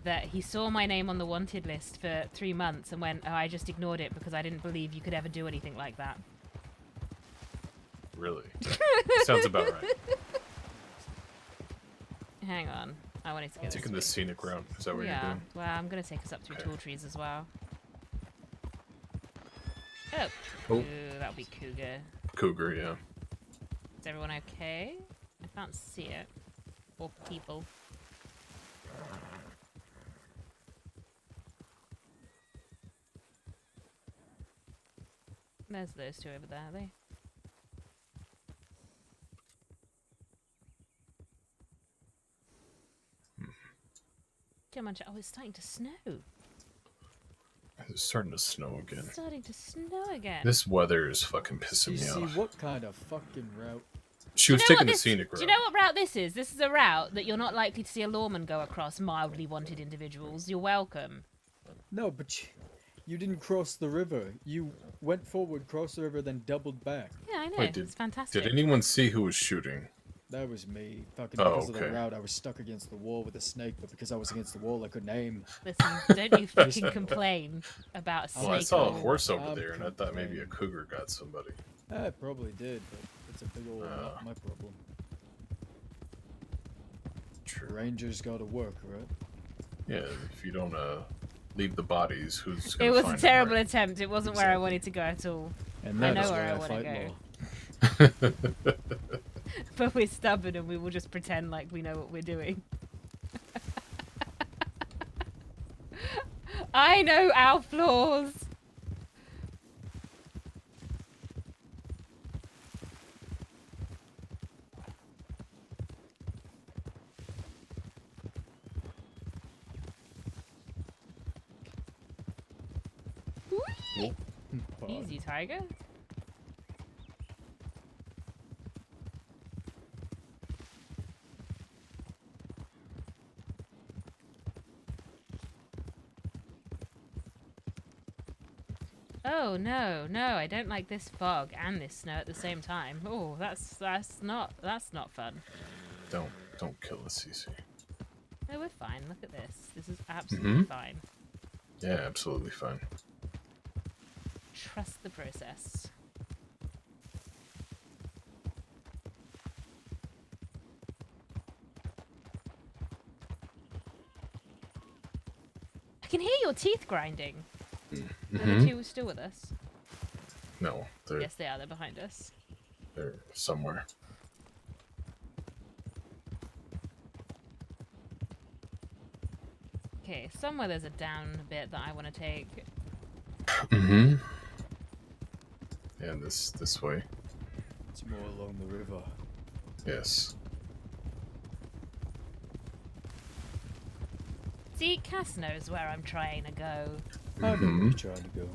that he saw my name on the wanted list for 3 months and went, "Oh, I just ignored it because I didn't believe you could ever do anything like that." Really? Sounds about right. Hang on, I wanted to get Taking the scenic route. Is that what you're doing? Well, I'm gonna take us up through tall trees as well. Oh, Oh. Ooh, that'll be cougar. Cougar, yeah. Is everyone okay? I can't see it. Or people. There's those two over there, are they? Come on, oh, it's starting to snow. It's starting to snow again. It's starting to snow again. This weather is fucking pissing me See, off. what kind of fucking route? She was taking the scenic route. Do you know what route this is? This is a route that you're not likely to see a lawman go across mildly wanted individuals. You're welcome. No, but you didn't cross the river. You went forward, crossed the river, then doubled back. Yeah, I know. Wait, It's fantastic. Did anyone see who was shooting? That was me. Fucking Oh, because of the okay. route, I was stuck against the wall with a snake, but because I was against the wall, I couldn't aim. Listen, don't you fucking complain about a snake. Well, I saw a wall. horse over there, and I thought maybe a cougar got somebody. I probably did, but it's a big old not my problem. true. Rangers got to work, right? Yeah, if you don't leave the bodies, who's It gonna was a find terrible them, right? attempt. It wasn't where I wanted to go at all. And I that's know where why I I want to fight go. law. But we're stubborn and we will just pretend like we know what we're doing. I know our flaws. Whee! Easy, tiger. Oh no, no, I don't like this fog and this snow at the same time. Oh, that's not fun. Don't kill us, Cece. No, we're fine. Look at this. This is absolutely fine. Yeah, absolutely fine. Trust the process. I can hear your teeth grinding. Are the two still with us? No, they're Yes, they are. They're behind us. they're somewhere. Okay, somewhere there's a down bit that I want to take. Mm-hmm. And this way. It's more along the river. Yes. See, Cass knows where I'm trying to go. I know where you're trying to go.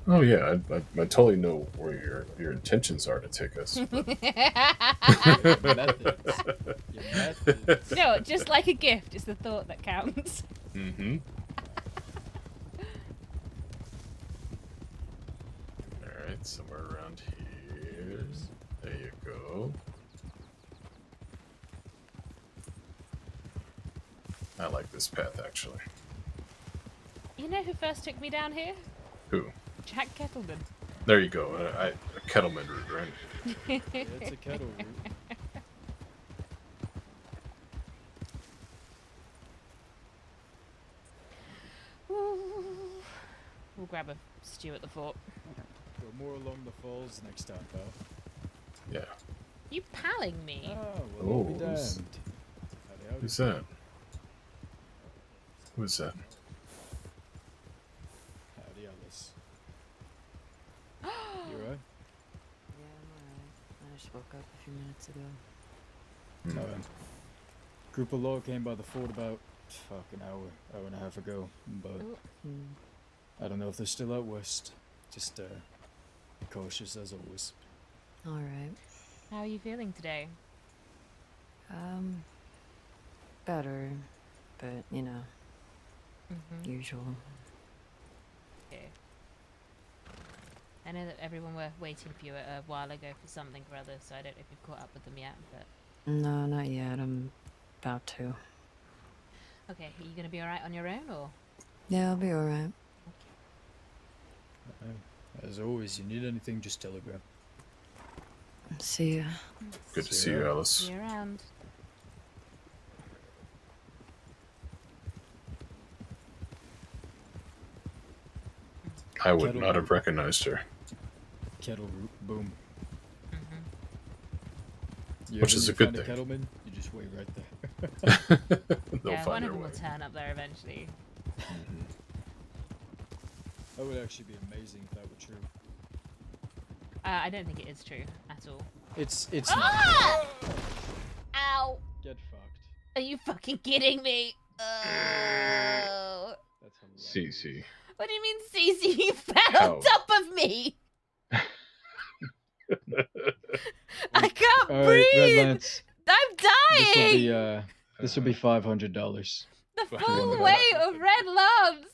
Oh yeah, I totally know where your intentions are to take us. No, just like a gift, it's the thought that counts. Mm-hmm. Alright, somewhere around here. There you go. I like this path, actually. You know who first took me down here? Who? Jack Kettleman. There you go. A Kettleman route, right? Yeah, it's a kettle root. We'll grab a stew at the fort. Go more along the falls next time, pal. Yeah. You palling me? Oh, well, I'll be who's- damned. Who's that? Who's that? Howdy, Alice. You alright? Yeah, I'm alright. I just woke up a few minutes ago. No. Group of law came by the fort about an hour and a half ago, but I don't know if they're still out west. Just be cautious as always. Alright. How are you feeling today? Better, but you know, usual. Okay. I know that everyone were waiting for you a while ago for something or other, so I don't know if you've caught up with them yet, but... No, not yet. I'm about to. Okay, are you gonna be alright on your own, or...? Yeah, I'll be alright. As always, you need anything, just telegram. See ya. Good to see you, Alice. See you around. I would not have recognized her. Kettle root, boom. Which is a good thing. Kettleman, you just wait right there. They'll Yeah, find one their of them way. will turn up there eventually. That would actually be amazing if that were true. I don't think it is true at all. It's Ah! Ow! Get fucked. Are you fucking kidding me? Oh. That's Cece. What do you mean, Cece? You fell How? on top of me! I can't Alright, breathe! Red Lance. I'm dying! This will be $500. The full weight of red lumps!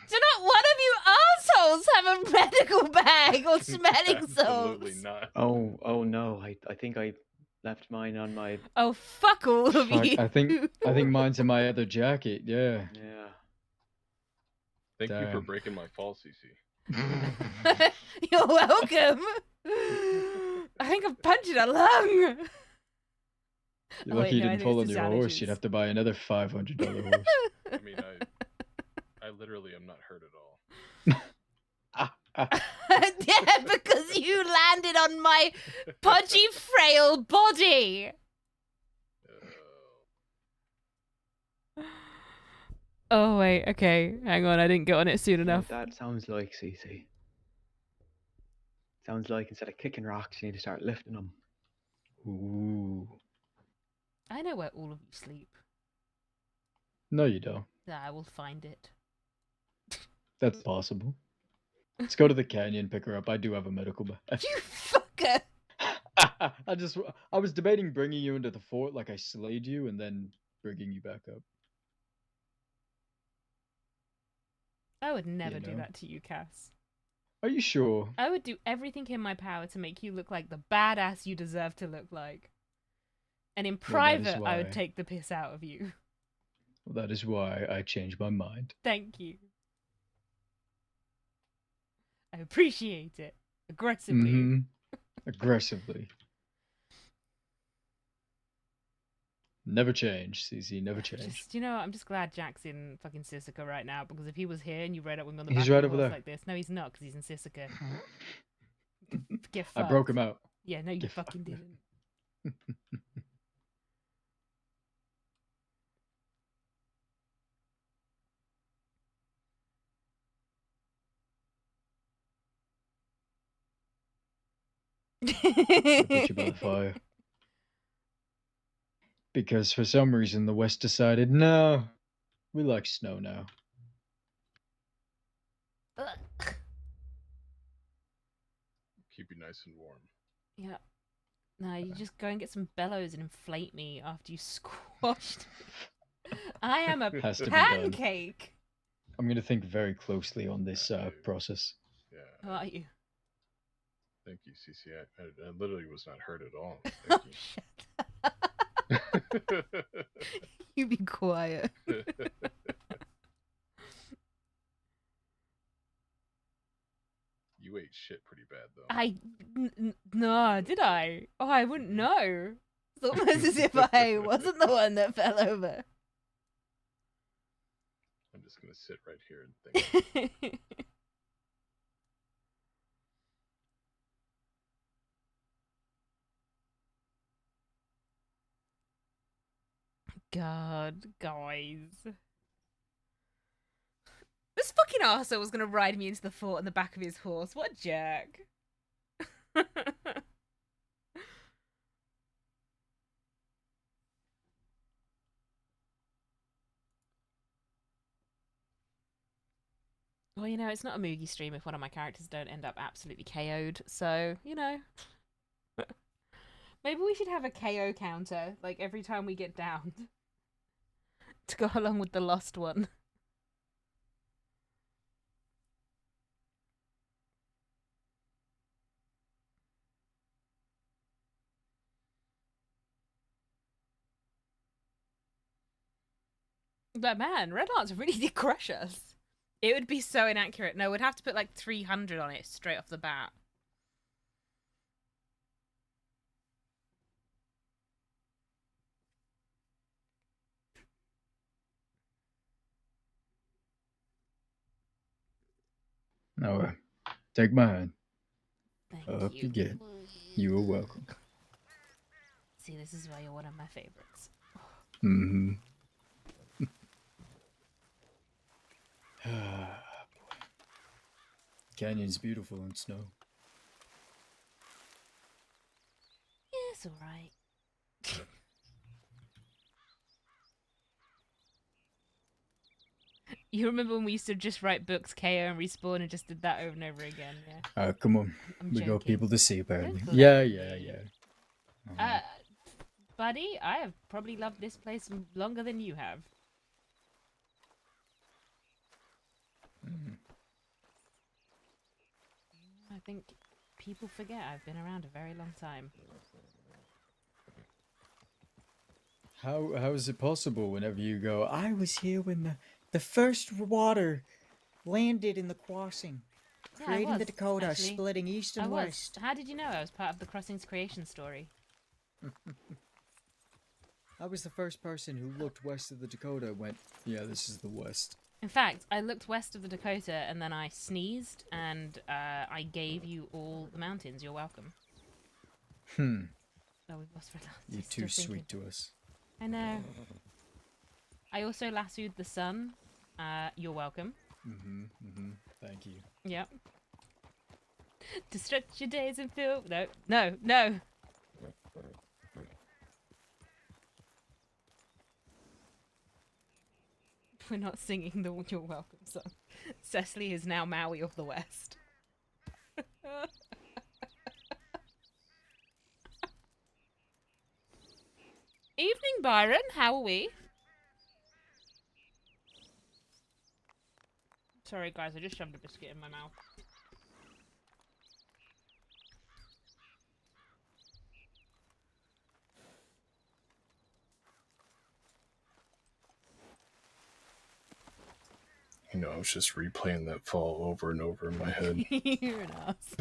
Do not one of you assholes have a medical bag or smelling salts? Absolutely not. Oh no, I think I left mine on my. Oh, fuck all of Fuck, you. I think mine's in my other jacket, yeah. Yeah. Thank you for Damn. breaking my fall, Cece. You're welcome. I think I've punched a lung. You're Oh, lucky wait, you no, I didn't think fall on it's the your horse. sandwiches. You'd have to buy another $500 horse. I mean, I literally am not hurt at all. Yeah, because you landed on my pudgy, frail body. Oh wait, okay, hang on, I didn't get on it soon You know enough. what that sounds like, Cece? Sounds like instead of kicking rocks, you need to start lifting them. Ooh. I know where all of you sleep. No, you don't. I will find it. That's possible. Let's go to the canyon, pick her up. I do have a medical bag. You fucker! I was debating bringing you into the fort like I slayed you and then bringing you back up. I would never You do know? that to you, Cass. Are you sure? I would do everything in my power to make you look like the badass you deserve to look like. And in Well, that is private, I would why- take the piss out of you. Well, that is why I changed my mind. Thank you. I appreciate it. Aggressively. Mhm. Aggressively. Never change, CC. Never change. Just, you know, I'm just glad Jack's in fucking Sisika right now, because if he was here and you rode up with me on the He's back right of the over horse there. like this, no, he's not, because he's in Sisika. Get I fucked. broke him out. Yeah, no, you Get fucking didn't. I put you by the fire. Because for some reason the West decided, no, we like snow now. Keep you nice and warm. Yeah. No, you just go and get some bellows and inflate me after you squashed me. I am a Has to be done. pancake. I'm going to think very closely on this process. Yeah. How are you? Thank you, CC. I literally was not hurt at all. Oh, Thank you. You be quiet. You ate shit pretty bad, though. No, did I? Oh, I wouldn't know. It's almost as if I wasn't the one that fell over. I'm just gonna sit right here and think. God, guys. This fucking arsehole was gonna ride me into the fort on the back of his horse. What a jerk. Well, you know, it's not a Moogie stream if one of my characters don't end up absolutely KO'd, so, you know. Maybe we should have a KO counter, like, every time we get downed. To go along with the lost one. But man, Red Lance really did crush us. It would be so inaccurate. No, we'd have to put like 300 on it straight off the bat. Now, take my hand. Thank Up you. you get. You are welcome. See, this is why you're one of my favorites. Mm-hmm. Canyon's beautiful in snow. Yeah, it's alright. You remember when we used to just write books, KO and respawn, and just did that over and over again? Yeah. Come on. I'm We got joking. people to see, apparently. Don't Yeah. Buddy, I have probably loved this place longer than you have. I think people forget I've been around a very long time. How is it possible whenever you go, I was here when the first water landed in the crossing, Yeah, I creating the was, Dakota, actually. splitting east and I was. west. How did you know I was part of the Crossing's creation story? I was the first person who looked west of the Dakota and went, yeah, this is the west. In fact, I looked west of the Dakota and then I sneezed and I gave you all the mountains. You're welcome. Hmm. Oh, we've lost Red. You're too sweet to us. I know. I also lassoed the sun. You're welcome. Thank you. Yep. To stretch your days and feel... No. We're not singing the You're Welcome song. Cecily is now Maui of the West. Evening, Byron. How are we? Sorry, guys. I just shoved a biscuit in my mouth. You know, I was just replaying that fall over and over in my head. You're an ass.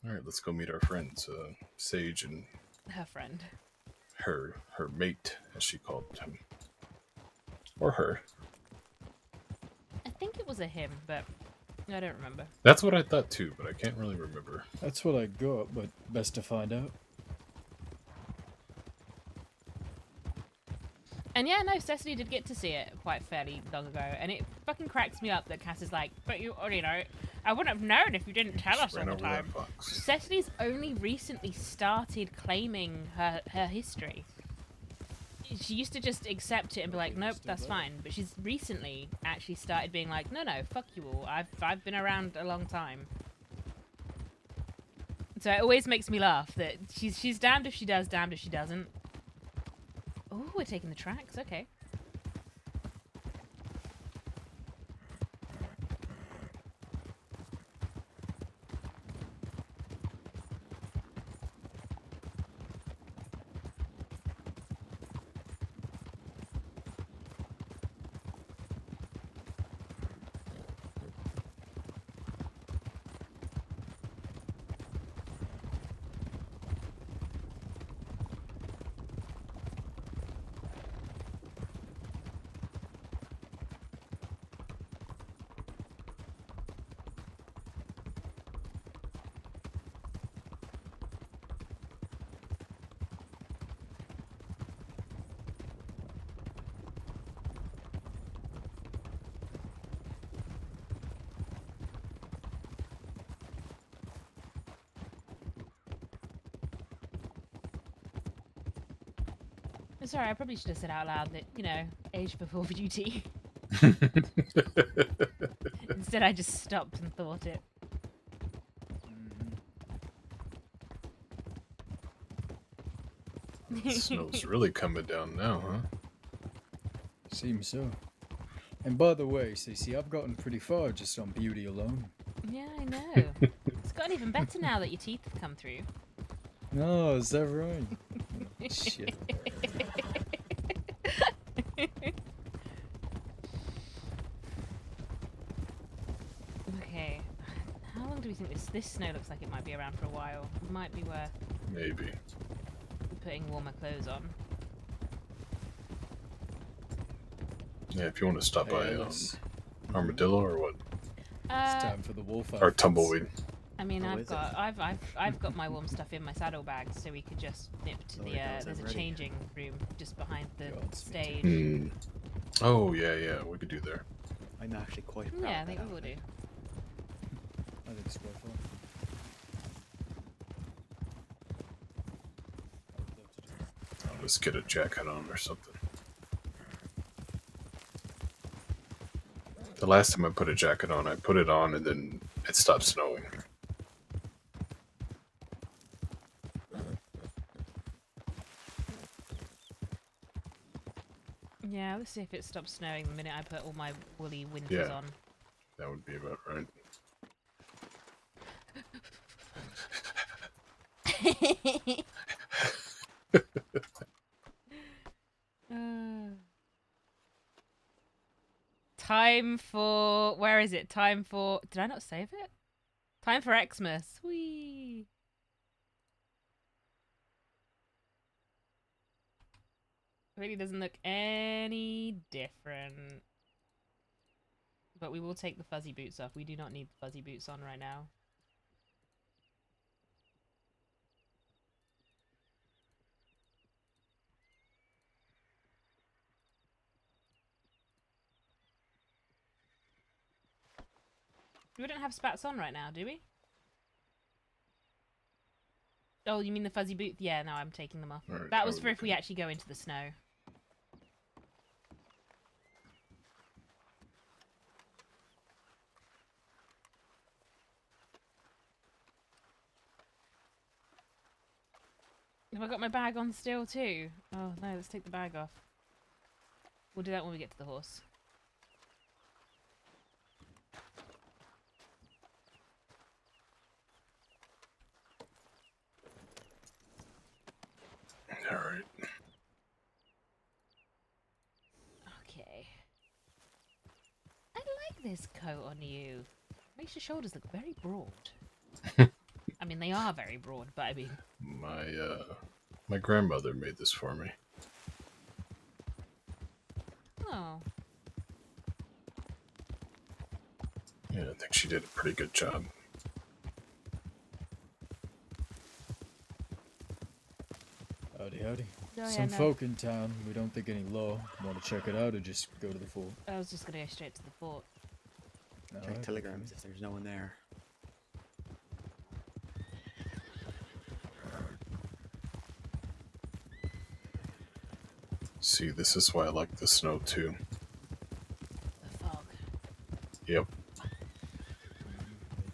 All right, let's go meet our friends, Sage and Her friend. her mate, as she called him, or her. I think it was a him, but I don't remember. That's what I thought too, but I can't really remember. That's what I got, but best to find out. And yeah, no, Cecily did get to see it quite fairly long ago, and it fucking cracks me up that Cass is like, but you already know, I wouldn't have known if you didn't tell us all the time. Cecily's only recently started claiming her history. She used to just accept it and be like, nope, that's fine. But she's recently actually started being like, no, fuck you all. I've been around a long time. So it always makes me laugh that she's damned if she does, damned if she doesn't. Oh, we're taking the tracks, okay. Sorry, I probably should have said out loud that, you know, age before beauty. Instead, I just stopped and thought it. The snow's really coming down now, huh? Seems so. And by the way, Cece, I've gotten pretty far just on beauty alone. Yeah, I know. It's gotten even better now that your teeth have come through. Oh, is that right? Shit. Okay. How long do we think this snow looks like it might be around for a while? It might be worth maybe putting warmer clothes on. Yeah, if you want to stop by Armadillo or what? It's time for the wolf or Tumbleweed. I mean, I've got my warm stuff in my saddlebag, so we could just nip to the. There's a changing room just behind the stage. Mm. Oh yeah, we could do there. I'm actually quite proud. Yeah, I think we will do. I think it's worth it. I'll just get a jacket on or something. The last time I put a jacket on, I put it on and then it stopped snowing. Yeah, let's see if it stops snowing the minute I put all my woolly winters on. That would be about right. Time for... Where is it? Time for... Did I not save it? Time for Xmas. Whee! Really doesn't look any different. But we will take the fuzzy boots off. We do not need the fuzzy boots on right now. We don't have spats on right now, do we? Oh, you mean the fuzzy boots? Yeah, no, I'm taking them off. Right, That was for if we actually go into the snow. Have I got my bag on still too? Oh no, let's take the bag off. We'll do that when we get to the horse. Alright. Okay. I like this coat on you. Makes your shoulders look very broad. I mean, they are very broad, but I mean... My grandmother made this for me. Oh. Yeah, I think she did a pretty good job. Howdy, howdy. Oh, Some yeah, no. folk in town. We don't think any law. Want to check it out or just go to the fort? I was just gonna go straight to the fort. Check telegrams if there's no one there. See, this is why I like the snow too. The fog. Yep. They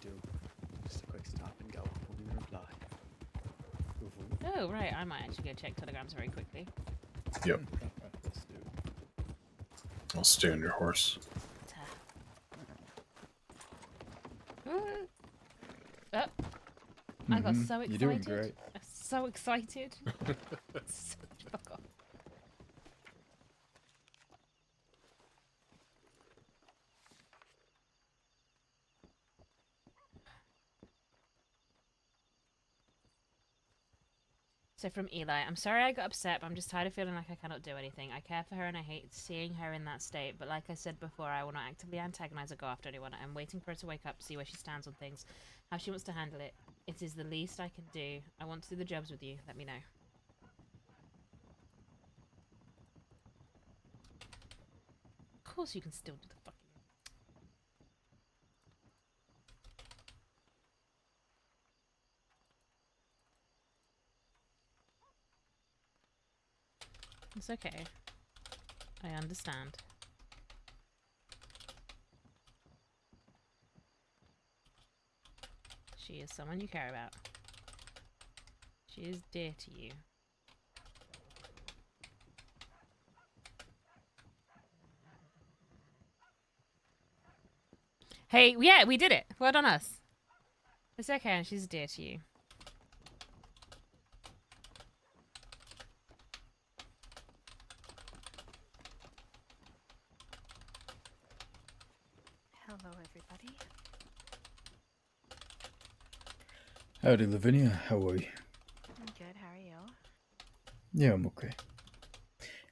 do. Just a quick stop and go. We'll reply. Oh, right. I might actually go check telegrams very quickly. Yep. I'll stay on your horse. Oh. I got so excited. You're doing great. I'm so excited. Fuck off. So from Eli, I'm sorry I got upset, but I'm just tired of feeling like I cannot do anything. I care for her and I hate seeing her in that state, but like I said before, I will not actively antagonize or go after anyone. I'm waiting for her to wake up, see where she stands on things, how she wants to handle it. It is the least I can do. I want to do the jobs with you. Let me know. Of course you can still do the fucking... It's okay. I understand. She is someone you care about. She is dear to you. Hey, yeah, we did it. Well done us. It's okay, and she's dear to you. Hello, everybody. Howdy, Lavinia. How are you? I'm good. How are you? Yeah, I'm okay.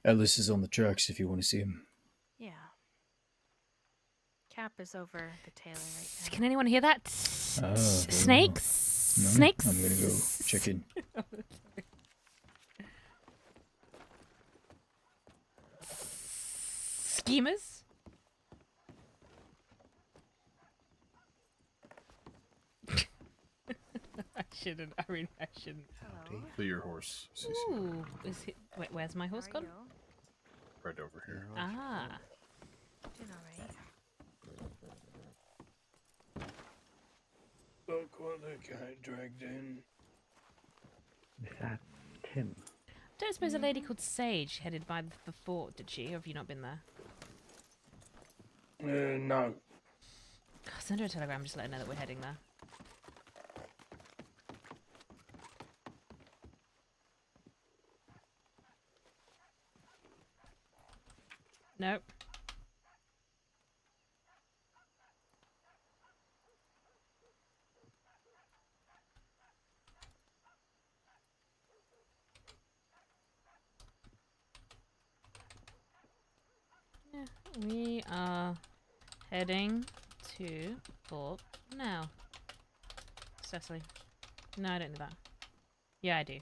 Ellis is on the tracks if you want to see him. Yeah. Cap is over the tailor right now. Can anyone hear that? Snakes? No, Snakes? I'm gonna go check in. Schemers? I shouldn't. I mean, I shouldn't. Hello. To your horse. CC. Ooh, is he, wait, where's my horse gone? Right over here. Ah. Doing alright. Look what the cat dragged in. Is that Tim? Don't suppose a lady called Sage headed by the fort, did she? Or have you not been there? No. I'll send her a telegram, just let her know that we're heading there. Nope. We are heading to port now. Cecily. No, I don't know that. Yeah, I do. Do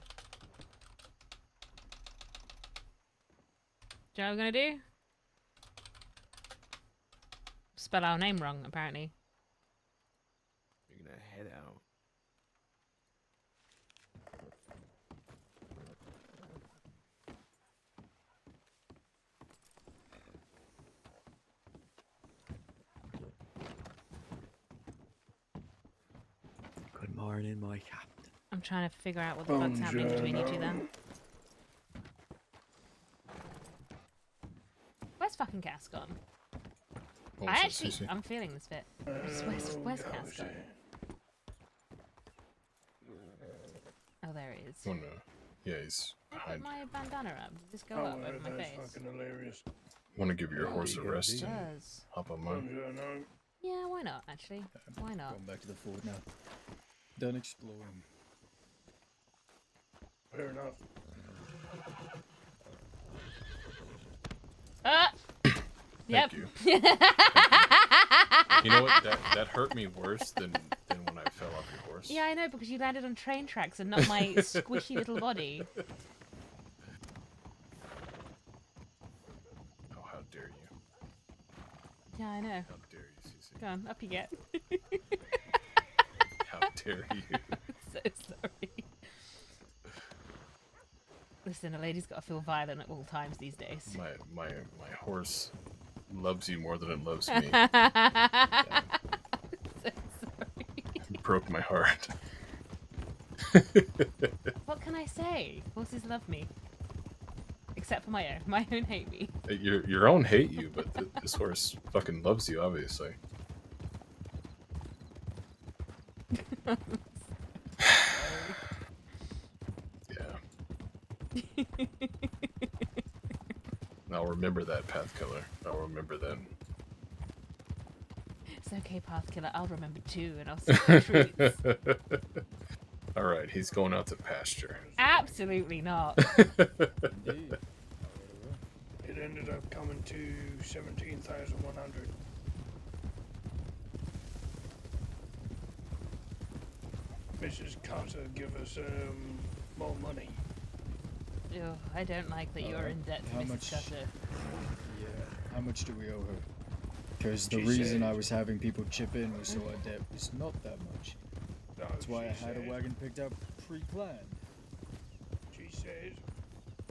you know what we're gonna do? Spell our name wrong, apparently. You're gonna head out. Good morning, my captain. I'm trying to figure out what the fuck's happening between you two then. Where's fucking Cass gone? What I was it, actually, Cece? I'm feeling this bit. Where's Cass gone? Oh, there he is. Oh no. Yeah, he's I put behind. my bandana up. Did this go Oh, up over my that's face? fucking hilarious. Want to give your horse a rest It and does. hop on mine? Yeah, why not, actually? Why not? Going back to the fort now. Done exploring. Fair enough. Yep. You. You know what? That hurt me worse than when I fell off your horse. Yeah, I know, because you landed on train tracks and not my squishy little body. Oh, how dare you! Yeah, I know. How dare you, Cece? Go on, up you get. How dare you? So sorry. Listen, a lady's got to feel violent at all times these days. My horse loves you more than it loves me. So sorry. It broke my heart. What can I say? Horses love me. Except for my own. My own hate me. Your own hate you, but this horse fucking loves you, obviously. Yeah. I'll remember that, Path Killer. I'll remember that. It's okay, Path Killer. I'll remember too, and I'll see the treats. Alright, he's going out to pasture. Absolutely not. It ended up coming to 17,100. Mrs. Carter, give us more money. Ugh, I don't like that you're in debt to How Mrs. much- Cutter. Yeah. How much do we owe her? Because the She reason I said- was having people chip in was so our debt was not that much. No, That's why I she had a said- wagon picked out pre-planned. She says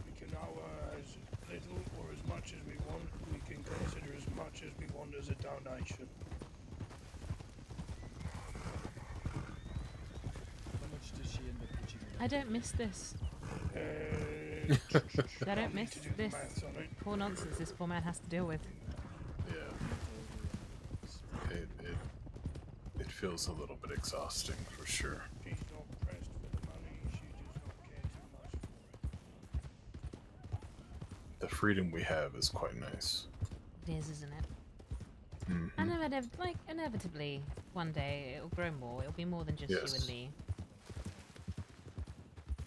we can owe her as little or as much as we want. We can consider as much as we want as a donation. How much does she end up pitching in? I don't miss this. I don't miss to do the this maths on it. poor nonsense this poor man has to deal with. Yeah. It feels a little bit exhausting, for sure. She's not pressed for the money. She does not care too much for it. The freedom we have is quite nice. It is, isn't it? Mhm. And inevitably, one day it'll grow more. It'll be more than just you Yes. and me.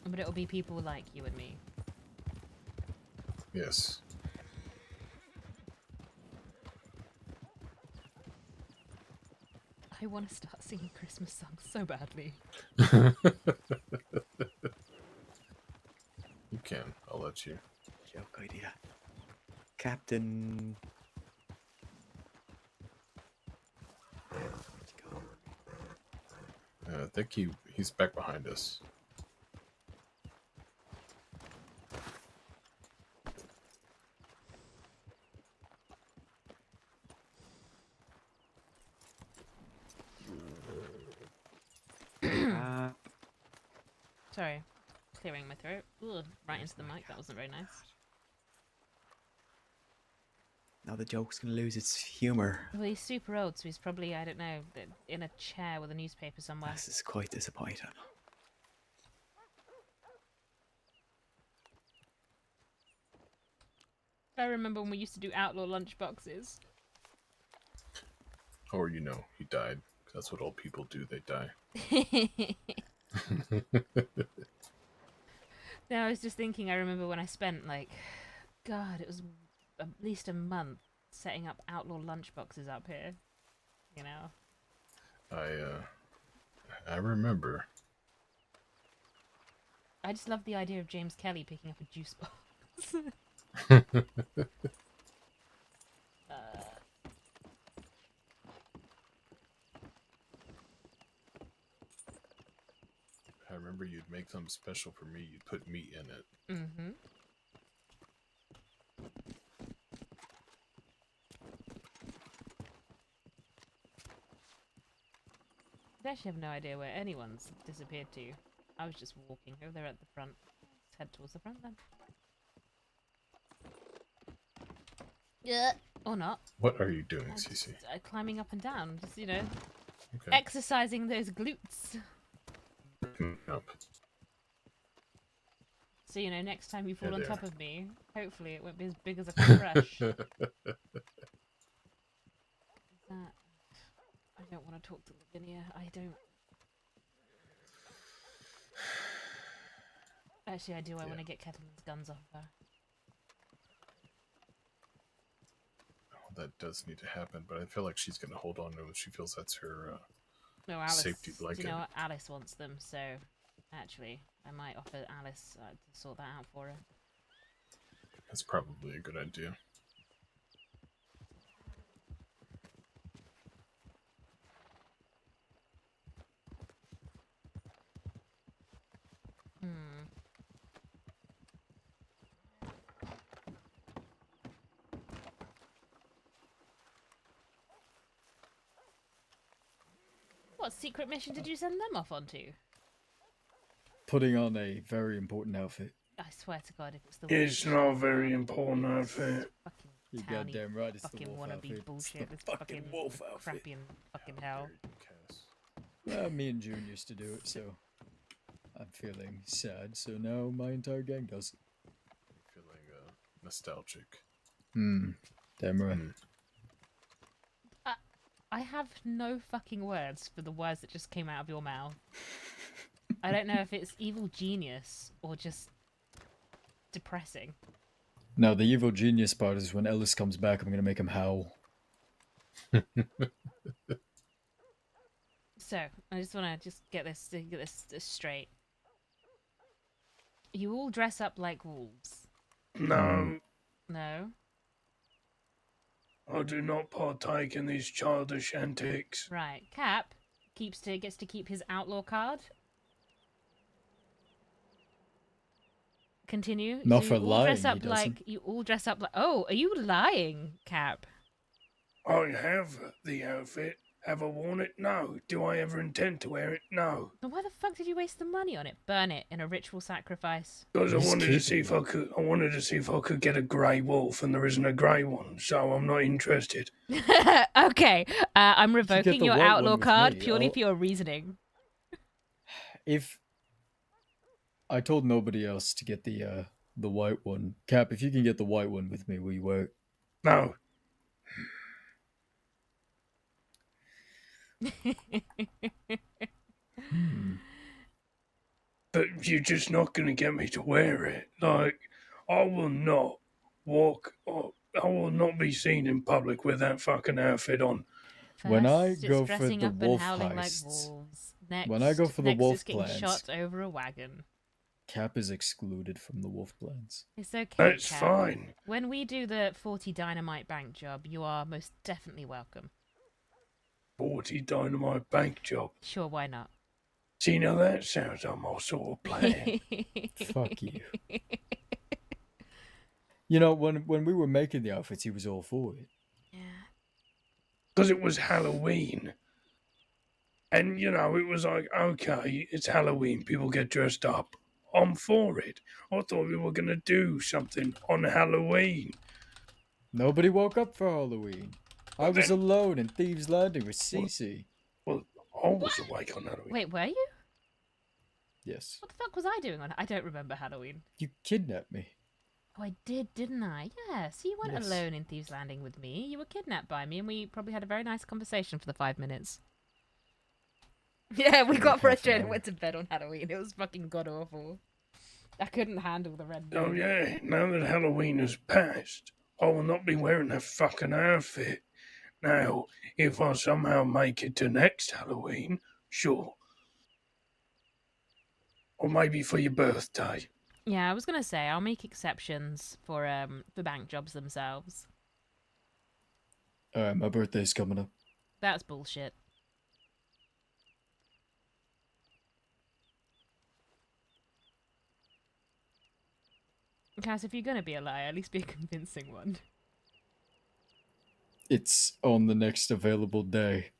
But it'll be people like you and me. Yes. I want to start singing Christmas songs so badly. You can. I'll let you. Joke idea. Captain. I think he's back behind us. Sorry, clearing my throat. Ugh, right into the mic. That wasn't very nice. Now the joke's gonna lose its humor. Well, he's super old, so he's probably, I don't know, in a chair with a newspaper somewhere. This is quite disappointing. I remember when we used to do outlaw lunch boxes. Or, you know, he died. That's what old people do. They die. No, I was just thinking, I remember when I spent, like, God, it was at least a month setting up outlaw lunchboxes up here. You know. I remember. I just love the idea of James Kelly picking up a juice box. I remember you'd make them special for me. You'd put meat in it. Mm-hmm. I actually have no idea where anyone's disappeared to. I was just walking. Oh, they're at the front. Let's head towards the front then. Yeah. Or not. What are you doing, Cece? Climbing up and down. Just, you know, Okay. exercising those glutes. Up. So, you know, next time you fall Yeah, on they top are. of me, hopefully it won't be as big as a crush. That... I don't want to talk to Lavinia. I don't... Actually, I do. I want to get Kettleman's guns off her. That does need to happen, but I feel like she's going to hold on to them. She feels that's her No, Alice, safety blanket. Do you know what? Alice wants them, so actually, I might offer Alice to sort that out for her. That's probably a good idea. What secret mission did you send them off onto? Putting on a very important outfit. I swear to God, if it's the It's not a very important outfit. fucking You're towny goddamn right, it's the fucking wolf wannabe outfit. bullshit. It's It's the fucking wolf outfit. crappy and fucking hell. Well, me and June used to do it, so I'm feeling sad. So now my entire gang does. Feeling nostalgic. Damn right. I have no fucking words for the words that just came out of your mouth. I don't know if it's evil genius or just depressing. No, the evil genius part is when Ellis comes back, I'm gonna make him howl. So, I just want to get this straight. You all dress up like wolves. No, No? I do not partake in these childish antics. Right. Cap gets to keep his outlaw card. Continue. Not So for you all lying, dress he up doesn't. like you all dress up like. Oh, are you lying, Cap? I have the outfit. Have I worn it? No. Do I ever intend to wear it? No. Then why the fuck did you waste the money on it? Burn it in a ritual sacrifice. Because I wanted to see if I could. I wanted to see if I could get a grey wolf, and there isn't a grey one, so I'm not interested. Okay, I'm revoking the your white outlaw one with card me, purely I'll- for your reasoning. If I told nobody else to get the white one, Cap, if you can get the white one with me, will you wear it? No. But you're just not going to get me to wear it. Like, I will not walk. I will not be seen in public with that fucking outfit on. When I First, go it's for dressing the up wolf and howling like heists, wolves. Next, when I go for the next wolf it's getting plans, shot over a wagon. Cap is excluded from the wolf plans. It's okay. That's Cap. fine. When we do the 40 dynamite bank job, you are most definitely welcome. 40 dynamite bank job. Sure, why not? See, now that sounds like my sort of plan. Fuck you. You know, when we were making the outfits, he was all for it. Because it was Halloween. And, you know, it was like, okay, it's Halloween. People get dressed up. I'm for it. I thought we were going to do something on Halloween. Nobody woke up for Halloween. I was alone in Thieves' Landing with Cece. Well, I was awake on Halloween. Wait, were you? Yes. What the fuck was I doing on? I don't remember Halloween. You kidnapped me. Oh, I did, didn't I? Yes. You weren't Yes. alone in Thieves' Landing with me. You were kidnapped by me, and we probably had a very nice conversation for the 5 minutes. Yeah, we got frustrated and went to bed on Halloween. It was fucking god awful. I couldn't handle the red. Oh, yeah, now that Halloween has passed, I will not be wearing that fucking outfit. Now, if I somehow make it to next Halloween, sure. Or maybe for your birthday. Yeah, I was gonna say I'll make exceptions for bank jobs themselves. Alright, my birthday's coming up. That's bullshit. Cass, if you're gonna be a liar, at least be a convincing one. It's on the next available day.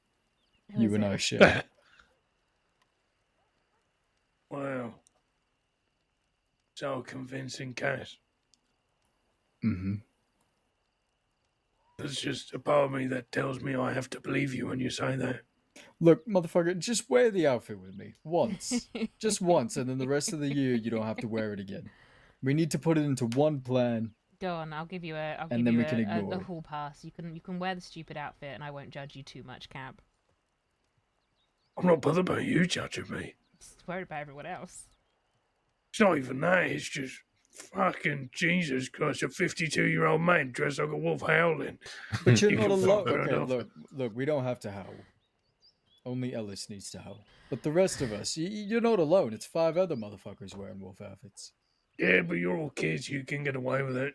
Who You is and it? I share. Wow. So convincing, Cass. Mm-hmm. There's just a part of me that tells me I have to believe you when you say that. Look, motherfucker, just wear the outfit with me. Once. Just once, and then the rest of the year you don't have to wear it again. We need to put it into one plan. Go on, I'll give you And then we can ignore a it. hall pass. You can wear the stupid outfit, and I won't judge you too much, Cap. I'm not bothered about you judging me. Just worried about everyone else. It's not even that, it's just fucking Jesus Christ, a 52-year-old man dressed like a wolf howling. But you're You not can alone. fuck right Okay, off. look, we don't have to howl. Only Ellis needs to howl. But the rest of us, you're not alone. It's 5 other motherfuckers wearing wolf outfits. Yeah, but you're all kids, you can get away with it.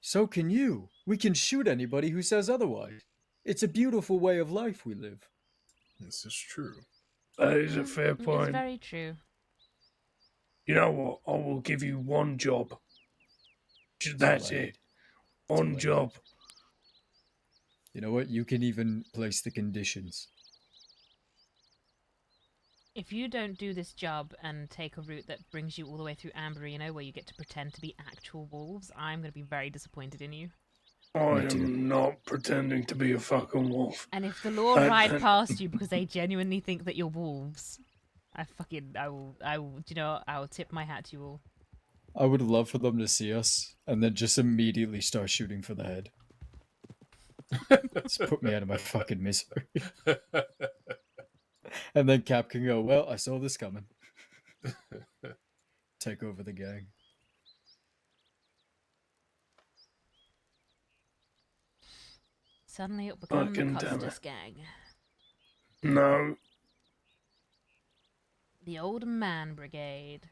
So can you. We can shoot anybody who says otherwise. It's a beautiful way of life we live. This is true. That is a fair It's point. very true. You know what? I will give you one job. That's it. One job. You know what? You can even place the conditions. If you don't do this job and take a route that brings you all the way through Amberino, where you get to pretend to be actual wolves, I'm going to be very disappointed in you. I am not pretending to be a fucking wolf. And if the law ride past you because they genuinely think that you're wolves, I will, do you know, I will tip my hat to you all. I would love for them to see us and then just immediately start shooting for the head. Just put me out of my fucking misery. And then Cap can go, well, I saw this coming. Take over the gang. Suddenly it becomes Fucking the damn Costas it. gang. No, The Old Man Brigade.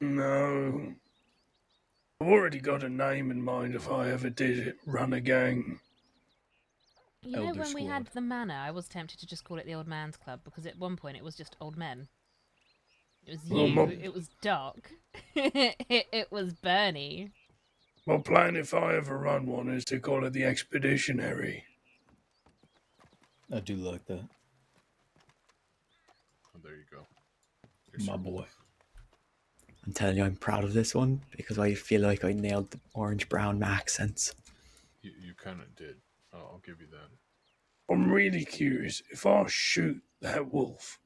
no. I've already got a name in mind if I ever did run a gang. You know, when we had the manor, I was tempted to just call it the Old Man's Club, because at one point it was just old men. It was Well, you, it was Doc, it was Bernie. My plan, if I ever run one, is to call it the Expeditionary. I do like that. Oh, there you go. My boy. I'm telling you, I'm proud of this one because I feel like I nailed the orange-brown accents. You kind of did. I'll give you that. I'm really curious, if I shoot that wolf,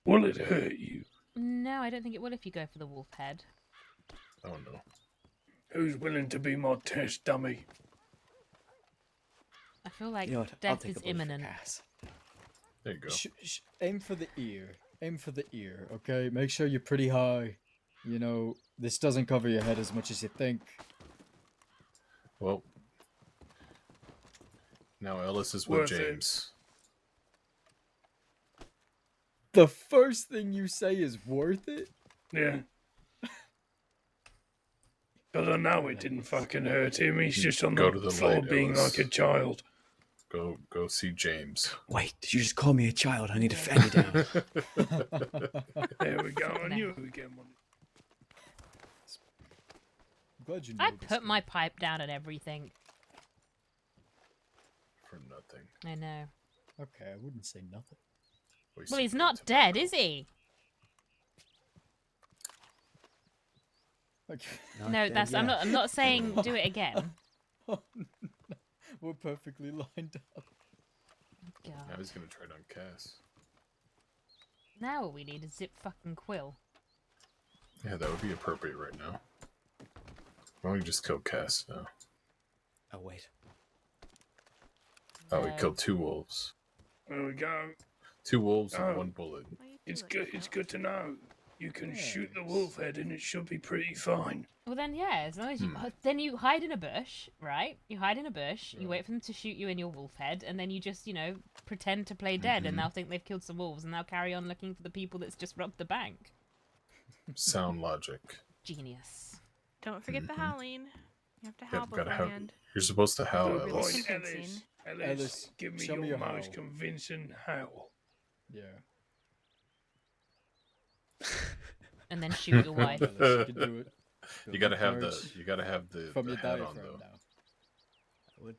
will it hurt you? No, I don't think it will if you go for the wolf head. Oh no. Who's willing to be my test dummy? I feel like You know what? I'll death take is a bullet for imminent. Cass. There you go. Aim for the ear. Aim for the ear, okay? Make sure you're pretty high. You know, this doesn't cover your head as much as you think. Well, now Ellis is with Worth it. James. The first thing you say is worth it? Yeah. Because I know it didn't fucking hurt him. He's just on Go the to the floor light, being Ellis. like a child. Go see James. Wait, did you just call me a child? I need to fan you down. There we go. I knew we get one. I'm glad you know I this put my pipe down and everything. For nothing. I know. Okay, I wouldn't say nothing. Well, he's not dead, is he? Okay. No, that's. I'm not saying do it again. We're perfectly lined up. God. Now he's gonna try it on Cass. Now all we need is Zip fucking Quill. Yeah, that would be appropriate right now. Why don't we just kill Cass now? Oh, wait. Oh, we killed 2 wolves. There we go. 2 wolves Oh. with 1 bullet. It's good. It's good to know. You can shoot the wolf head and it should be pretty fine. Well then, yeah, as long as you then you hide in a bush, right? You hide in a bush. You wait for them to shoot you in your wolf head, and then you just, pretend to play dead, and they'll think they've killed some wolves, and they'll carry on looking for the people that's just robbed the bank. Sound logic. Genius. Don't forget the howling. You have to howl Yep, gotta beforehand. You're supposed to howl. Good Alice. point, Convincing. Ellis, give me show me your your most howl. convincing howl. Yeah. And then shoot your wife. Ellis, you can do it. You gotta have the from your hat on diaphragm though. now.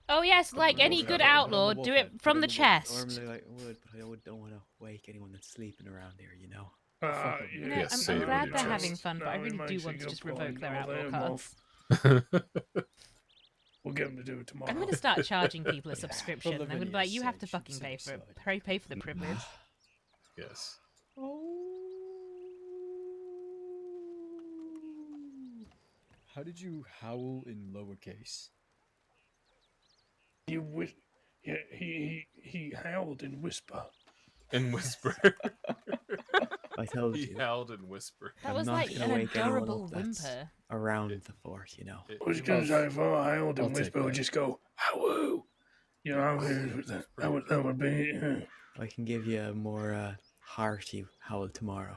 Oh yes, like any good outlaw, do it from the chest. Normally I would, but I don't want to wake anyone that's sleeping around here, you know. I'm glad they're having fun, but I really do want to just revoke their outlaw cards. We'll get them to do it tomorrow. I'm going to start charging people a subscription. I'm going to be like, you have to fucking pay for it. Pay for the privilege. Yes. How did you howl in lowercase? He howled in whisper. In whisper. I told He you. howled and whispered. That I'm was not like gonna an wake anyone adorable up that's whimper. around the fort, you know. I was going to say, if I howled I'll and take whisper, would that. just go, howoo. You know, that would be... I can give you a more hearty howl tomorrow.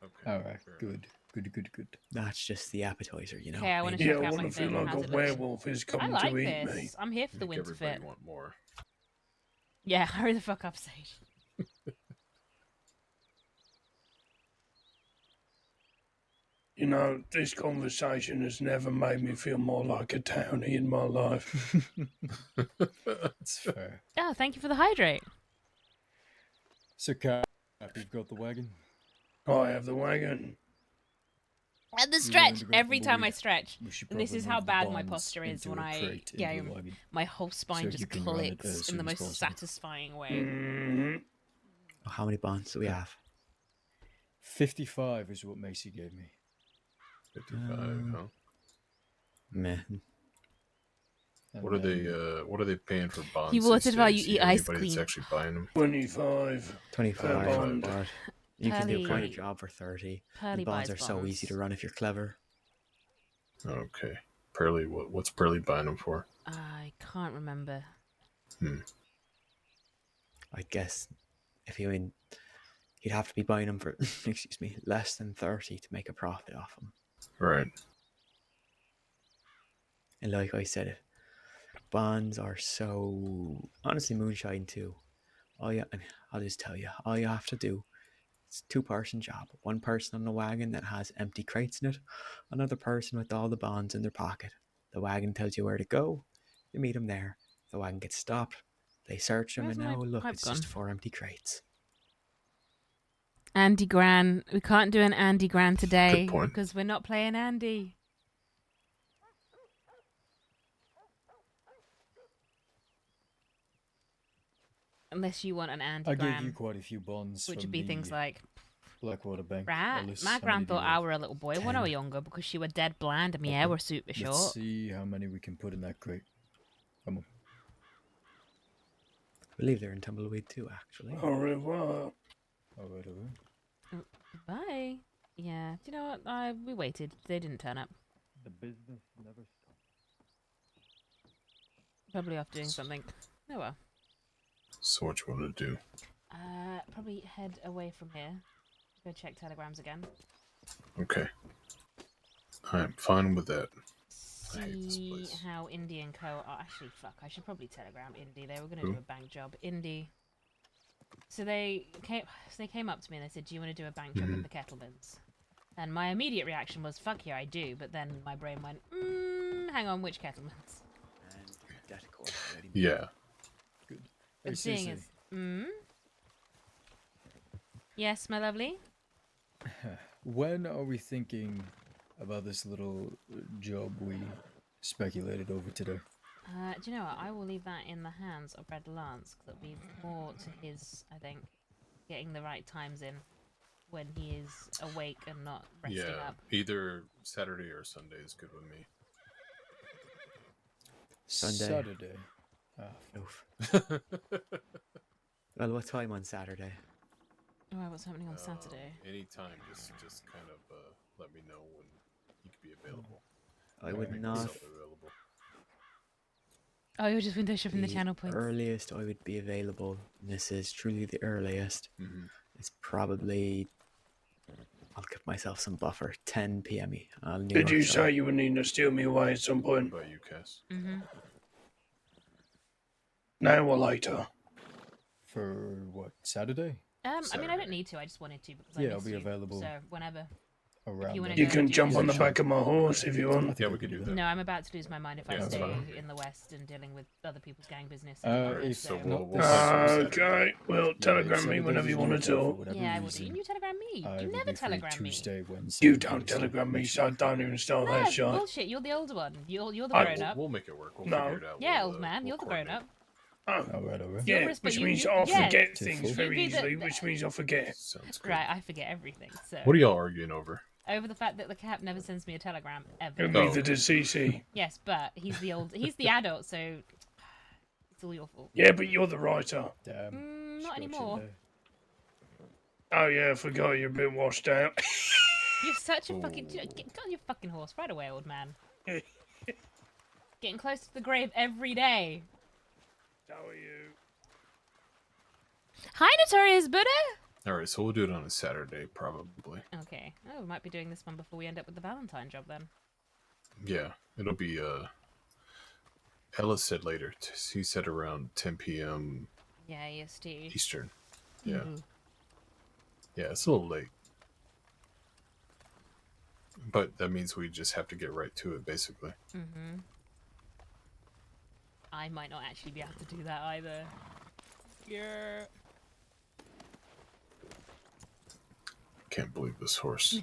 Okay. Alright, good. Good. That's just the appetizer, you know. Okay, I want to maybe. check I out want my to feel thing. like How's a it looking? werewolf is I coming like to eat this. me. I'm here for the Make winter everybody fit. want more. Yeah, hurry the fuck up, Sage. You know, this conversation has never made me feel more like a townie in my life. That's fair. Oh, thank you for the hydrate. So, Cap, you've got the wagon? I have the wagon. And the You're stretch. willing to go Every for time I weed? stretch. We should And this probably is how move the bad my bonds posture is into when a I... crate Yeah, into the wagon, my whole spine so just you can run it clicks as in soon the as most possible. satisfying way. Mm-hmm. How many bonds do we have? 55 is what Macy gave me. 55, huh? Man. What are they paying for bonds? He wanted these while days? you eat know ice anybody that's cream. actually buying them? 25. 25 bond. bond. You can do quite a Pearly- job for 30. Pearly The bonds buys are so easy to bonds. run if you're clever. Okay. Pearly, what's Pearly buying them for? I can't remember. I guess if you you'd have to be buying them for excuse me, less than 30 to make a profit off them. Right. And like I said, bonds are so honestly moonshine too. I'll just tell you, all you have to do, it's a 2-person job. One person on the wagon that has empty crates in it, another person with all the bonds in their pocket. The wagon tells you where to go, you meet them there. The wagon gets stopped, they search them, Where's and my now look, pipe it's gone? just 4 empty crates. Andy Gran. We can't do an Andy Gran today Good point. because we're not playing Andy. Unless you want an Andy I Gran, gave you quite a few bonds. which from would be the things like, Blackwater Bank. right, Ellis, my how gran many do you thought I have? were a little boy when I 10. was younger because she were dead blind and my hair Okay. were super Let's short. see how many we can put in that crate. Come on. I believe they're in Tumbleweed too, actually. Au revoir. Alright. Bye. Yeah, do you know what? We waited. They didn't turn up. The business never stops. Probably off doing something. Oh well. So what you want to do? Probably head away from here. Go check telegrams again. Okay. I'm fine with that. I hate this See place. how Indy and Co. are. Actually, fuck. I should probably telegram Indy. They were going to Who? do a bank job. Indy. So they came up to me and they said, "Do you want to do a bank job in the Kettlebins?" And my immediate reaction was, "Fuck yeah, I do." But then my brain went, "Hang on, which Kettlebins?" And that course already. Yeah. Good. But Hey, seeing Susie. as, yes, my lovely. When are we thinking about this little job we speculated over today? Do you know what? I will leave that in the hands of Red Lance because it'll be more to his, I think, getting the right times in when he is awake and not resting Yeah. up. Either Saturday or Sunday is good with me. Sunday. Saturday. Ah, Oof. Well, what time on Saturday? Alright, what's happening on Saturday? Anytime, just kind of let me know when you could be available. I can would make not. myself available. Oh, you're just window shopping the channel points. Earliest I would be available, and this is truly the earliest, it's probably, I'll give myself some buffer, 10 p.m. Did you say you were needing to steal me away at some point? What about you, Cass? Mm-hmm. Now or later? For what, Saturday? I mean, I don't need to. I just wanted to because I Yeah, I'll missed be you. available So whenever. around If you want then. to You can jump on the back of my horse if you want. Yeah, we could do that. No, I'm about to lose my mind if I Yeah, that's stay fine. in the West and dealing with other people's gang business. If so not we'll this Okay, well, yeah, telegram if me Saturday whenever you doesn't want work to out for talk. whatever Yeah, I will do. reason, You telegram me. I You will never be free telegram me. Tuesday, Wednesday. You and don't Thursday. telegram me, so don't even start No, that it's shit. bullshit. You're the older one. You're the I- grown up. We'll make it work. We'll No. figure it out. Yeah, we'll, old man. we'll You're the grown coordinate. up. Oh, alright. yeah, which means I'll yes. forget things Full. very You'd be the- easily, which means I'll forget. Sounds good. Right, I forget everything. So. What are y'all arguing over? Over the fact that the cat never sends me a telegram ever. It'll be the DCC. Yes, but he's the adult, so it's all your fault. Yeah, but you're the writer. Not anymore. Oh yeah, I forgot you're a bit washed out. You're such a fucking. Get on your fucking horse right away, old man. Getting close to the grave every day. So are you. Hi, Notorious Buddha! All right, so we'll do it on a Saturday, probably. Okay. Oh, we might be doing this one before we end up with the Valentine job then. Yeah, it'll be. Ellis said later. He said around 10 p.m. Yeah, EST. Eastern. Yeah. Mm-hmm. Yeah, it's a little late. But that means we just have to get right to it, basically. Mm-hmm. I might not actually be able to do that either. Yeah. Can't believe this horse.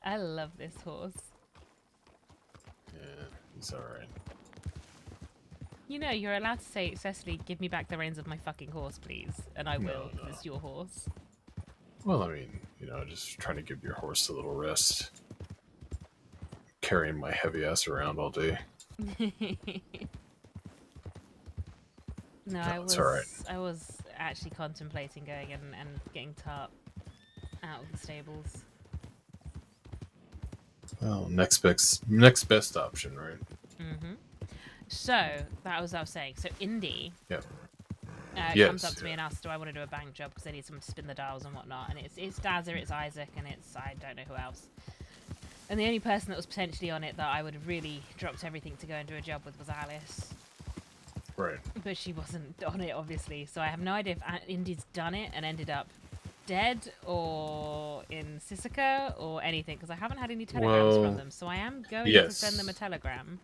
I love this horse. Yeah, he's alright. You know, you're allowed to say, Cecily, give me back the reins of my fucking horse, please. And I will, because it's your horse. Well, I mean, just trying to give your horse a little rest. Carrying my heavy ass around all day. No, it's alright. I was actually contemplating going and getting Tart out of the stables. Well, next best option, right? Mm-hmm. So, that was what I was saying. So, Indy comes up to me and asks, do I want to do a bank job because I need someone to spin the dials and whatnot. And it's Dazza, it's Isaac, and I don't know who else. And the only person that was potentially on it that I would have really dropped everything to go and do a job with was Alice. Right. But she wasn't on it, obviously. So I have no idea if Indy's done it and ended up dead or in Sisika or anything, because I haven't had any telegrams from them. So I am going to send them a telegram.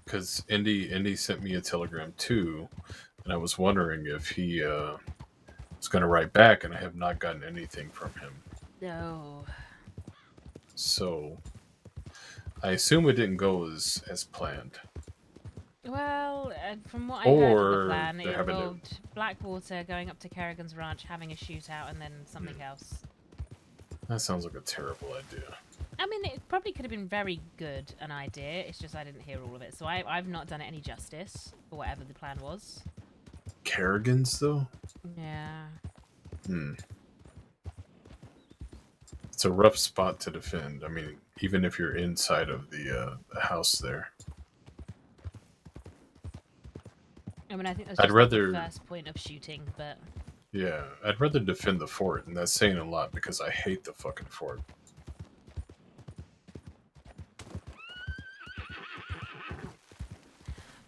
Because Indy sent me a telegram too, and I was wondering if he was going to write back, and I have not gotten anything from him. No. So I assume it didn't go as planned. Well, from what I heard of the plan, it they're having involved Blackwater going up to Kerrigan's ranch, having a shootout, and then something else. That sounds like a terrible idea. I mean, it probably could have been very good an idea. It's just I didn't hear all of it, so I've not done it any justice for whatever the plan was. Kerrigan's though. Yeah. It's a rough spot to defend. I mean, even if you're inside of the house there. I mean, I think that's I'd just rather- the first point of shooting, but Yeah, I'd rather defend the fort, and that's saying a lot because I hate the fucking fort.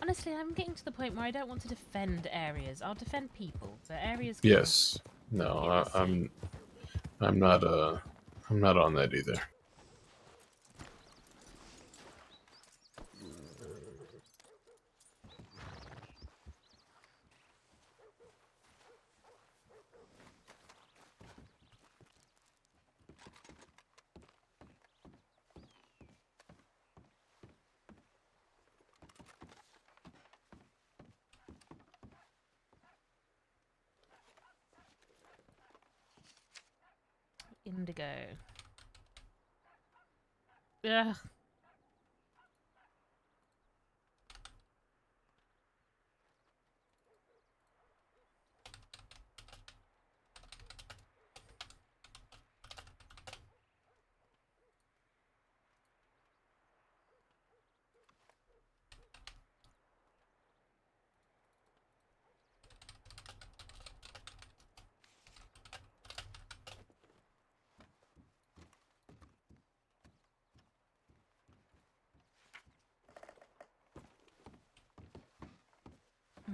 honestly, I'm getting to the point where I don't want to defend areas. I'll defend people, but areas. Can Yes. No, I'm not on that either. Indigo. Ugh.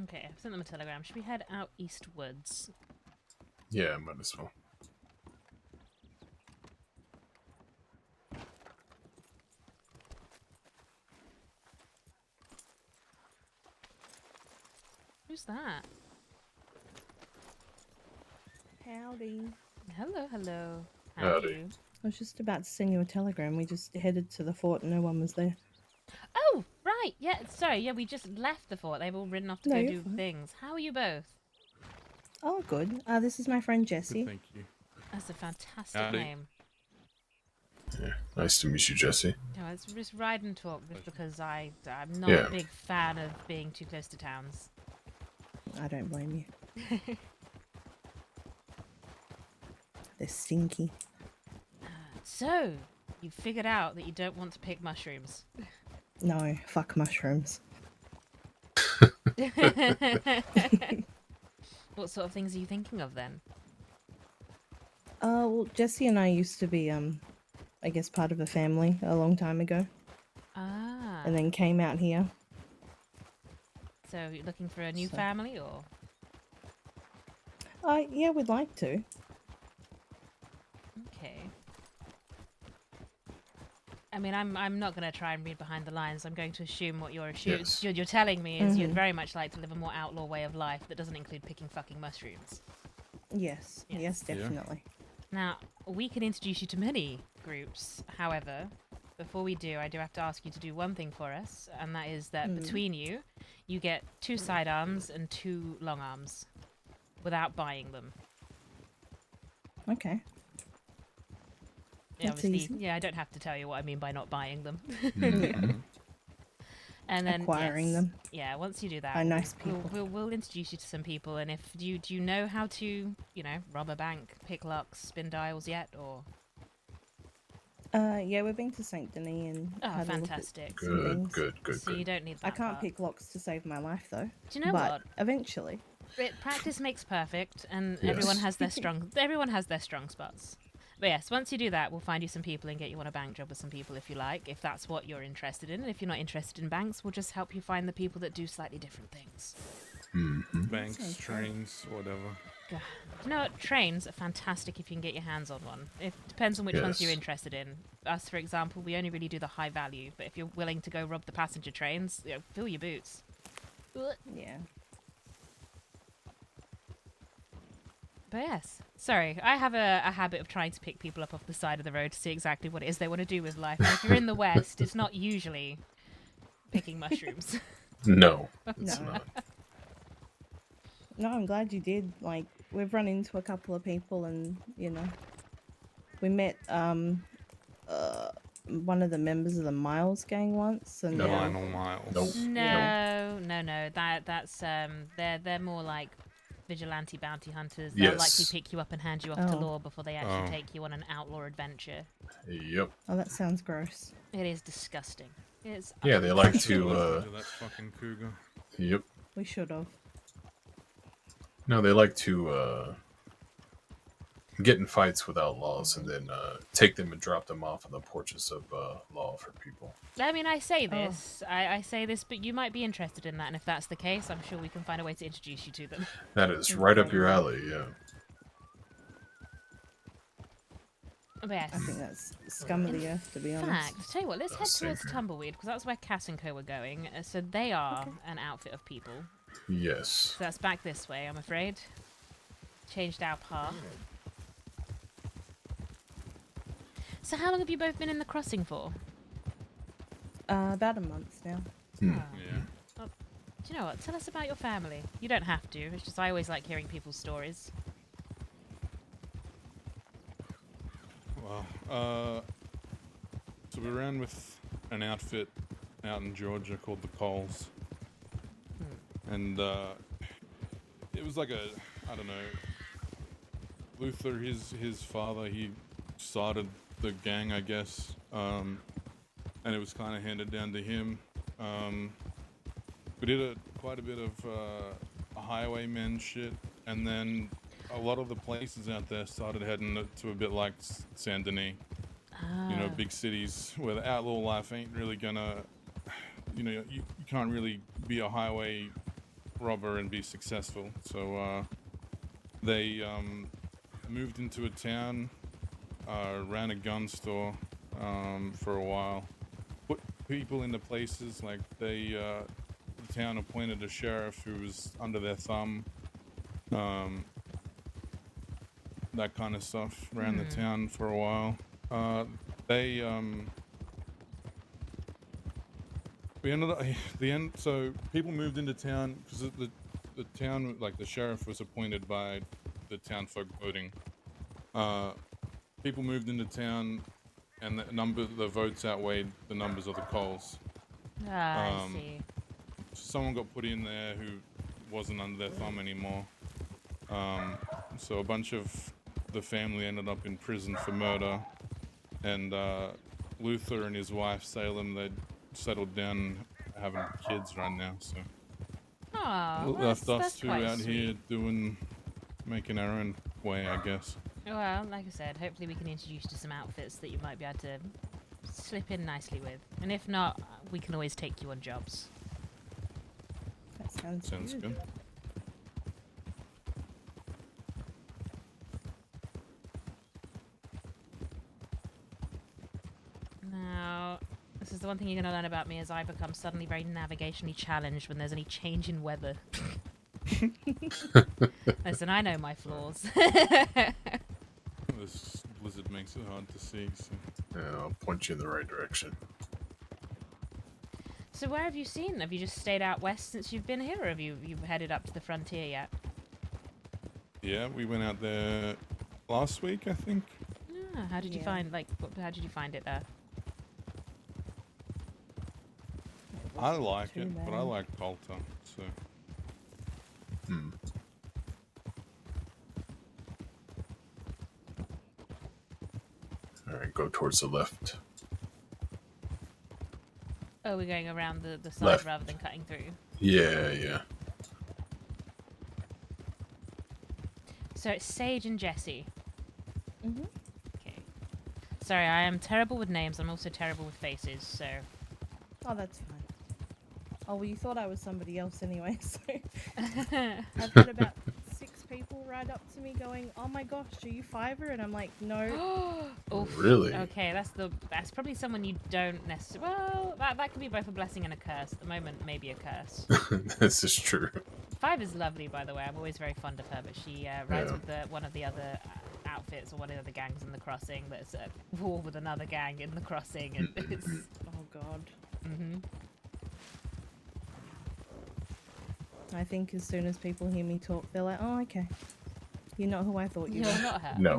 Okay, I've sent them a telegram. Should we head out eastwards? Yeah, might as well. Who's that? Howdy. Hello, hello. How are Howdy. you? I was just about to send you a telegram. We just headed to the fort and no one was there. Oh, right. Yeah, sorry. Yeah, we just left the fort. They've all ridden off to No, go you're do fine. things. How are you both? Oh, good. This is my friend Jessie. Thank you. That's a fantastic Howdy. name. Yeah, nice to meet you, Jesse. No, it's just ride and talk just because I'm not Yeah. a big fan of being too close to towns. I don't blame you. They're stinky. So, you figured out that you don't want to pick mushrooms. No, fuck mushrooms. What sort of things are you thinking of then? Well, Jessie and I used to be, I guess part of a family a long time ago. Ah. And then came out here. So, you're looking for a new So- family, or? Yeah, we'd like to. Okay. I mean, I'm not going to try and read behind the lines. I'm going to assume what you're Yes. you're telling me is you'd Mhm. very much like to live a more outlaw way of life that doesn't include picking fucking mushrooms. Yes, yes, definitely. Now, we can introduce you to many groups. However, before we do, I do have to ask you to do one thing for us, and that is that between you, you get 2 sidearms and 2 long arms without buying them. Okay. Yeah, That's obviously, easy. yeah, I don't have to tell you what I mean by not buying them. Mhm. And then Acquiring yes, them. Yeah, once you do that, By nice we'll, people. we'll introduce you to some people. And if do you know how to, rob a bank, pick locks, spin dials yet, or? Yeah, we've been to Saint Denis and Oh, had fantastic. a look at some things. Good. So you don't need that I can't part. pick locks to save my life though. Do you know but what? Eventually. Practice makes perfect, and Yes. everyone has their strong spots. But yes, once you do that, we'll find you some people and get you on a bank job with some people if you like, if that's what you're interested in. And if you're not interested in banks, we'll just help you find the people that do slightly different things. Banks, Sounds trains, whatever. God. You know what? Trains are fantastic if you can get your hands on one. It depends on which ones you're Yes. interested in. Us, for example, we only really do the high value, but if you're willing to go rob the passenger trains, fill your boots. Yeah. But yes, sorry, I have a habit of trying to pick people up off the side of the road to see exactly what it is they want to do with life. And if you're in the West, it's not usually picking mushrooms. No, it's No. not. No, I'm glad you did. Like, we've run into a couple of people and, we met, one of the members of the Miles gang once and No, now- Lionel Miles. Nope. No. That's they're more like vigilante bounty hunters. They'll likely Yes. pick you up and hand you off to Oh. law before they actually Oh. take you on an outlaw adventure. Yep. Oh, that sounds gross. It is disgusting. It's Yeah, they like Listen to. to that fucking cougar. Yep. We should have. No, they like to get in fights with outlaws and then take them and drop them off on the porches of law for people. I mean, I say this, I say this, but you might be interested in that, and if that's the case, I'm sure we can find a way to introduce you to them. That is right up your alley. Yeah. But yes. I think that's scum of the earth, to be honest. Fact, tell you what, let's head Same towards here. Tumbleweed, because that's where Cass and Co were going. So they are an outfit of people. Yes. So that's back this way, I'm afraid. Changed our path. So how long have you both been in the crossing for? About a month now. Hmm. Yeah. Well, do you know what? Tell us about your family. You don't have to. It's just I always like hearing people's stories. Well, so we ran with an outfit out in Georgia called the Coles. And it was like I don't know, Luther, his father, he started the gang, I guess, and it was kind of handed down to him. We did quite a bit of highwayman shit, and then a lot of the places out there started heading to a bit like Saint Denis. You know, big cities where the outlaw life ain't really gonna, you can't really be a highway rob her and be successful. So they moved into a town, ran a gun store for a while, put people into places like the town appointed a sheriff who was under their thumb. That kind of stuff. Ran the town for a while. We ended up so people moved into town because the town, like the sheriff was appointed by the town folk voting. People moved into town, and the votes outweighed the numbers of the calls. I see. Someone got put in there who wasn't under their thumb anymore. So a bunch of the family ended up in prison for murder, and Luther and his wife Salem, they'd settled down having kids right now, so left us two out here making our own way, I guess. Well, like I said, hopefully we can introduce you to some outfits that you might be able to slip in nicely with, and if not, we can always take you on jobs. That sounds good. Now, this is the one thing you're going to learn about me, is I become suddenly very navigationally challenged when there's any change in weather. Listen, I know my flaws. This blizzard makes it hard to see, so... Yeah, I'll point you in the right direction. So where have you seen? Have you just stayed out west since you've been here, or have you've headed up to the frontier yet? Yeah, we went out there last week, I think. How did you find, how did you find it there? I like it, but I like Polter, so... Alright, go towards the left. Oh, we're going around the side Left. rather than cutting through. Yeah. So it's Sage and Jesse. Mm-hmm. Okay. Sorry, I am terrible with names. I'm also terrible with faces, so... Oh, that's fine. Oh, well, you thought I was somebody else anyway, so... I've had about 6 people ride up to me going, "Oh my gosh, are you Fiverr?" And I'm like, "No." Oof. Really? Okay, that's probably someone you don't necessarily... Well, that could be both a blessing and a curse. At the moment, maybe a curse. This is true. Five is lovely, by the way. I'm always very fond of her, but she rides with one of the other outfits or one of the other gangs in the crossing that's at war with another gang in the crossing, and it's... Oh god. Mm-hmm. I think as soon as people hear me talk, they're like, "Oh, okay. You're not who I thought you were." You're not her. No.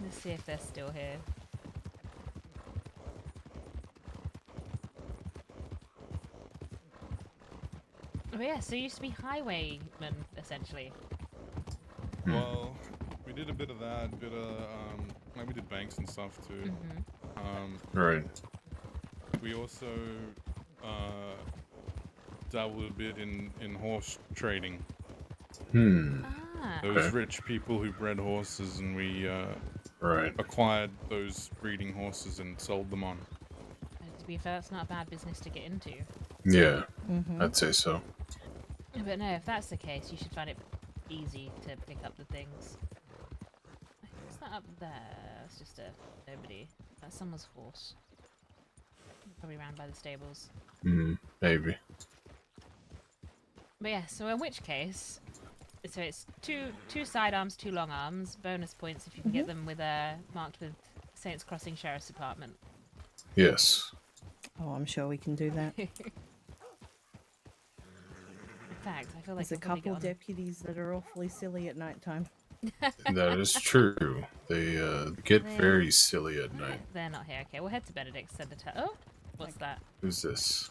Let's see if they're still here. Oh yeah, so you used to be highwaymen, essentially. Well, we did a bit of that, like we did banks and stuff too. Right. We also dabbled a bit in horse trading. There was rich people who bred horses, and we acquired those breeding horses and sold them on. To be fair, that's not a bad business to get into. Yeah, I'd say so. But no, if that's the case, you should find it easy to pick up the things. What's that up there? It's just nobody. That's someone's horse. Probably round by the stables. Maybe. But yeah, so in which case, so it's two sidearms, 2 long arms. Bonus points if you can get them with marked with Saints Crossing Sheriff's Department. Yes. Oh, I'm sure we can do that. In fact, I feel like There's a couple deputies that are awfully silly at night time. That is true. They get very silly at night. They're not here. Okay, we'll head to Benedict. Send the oh, what's that? Who's this?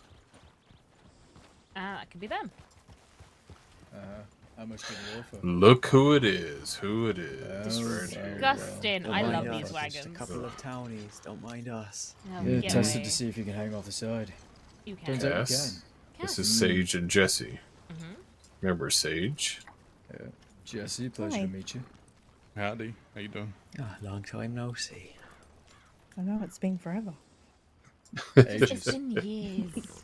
That could be them. How much did you offer? Look who it is. Who it is. Right here. Disgusting. I love these Just wagons. a couple of townies. Don't mind us. Yeah, tested to see if you can hang off the side. You can. Turns out you Yes. can. This is Sage and Jesse. Remember Sage? Yeah. Jesse, pleasure Hi. to meet you. Howdy, how you doing? Ah, long time no see. I know, it's been forever. It's Ages. been years.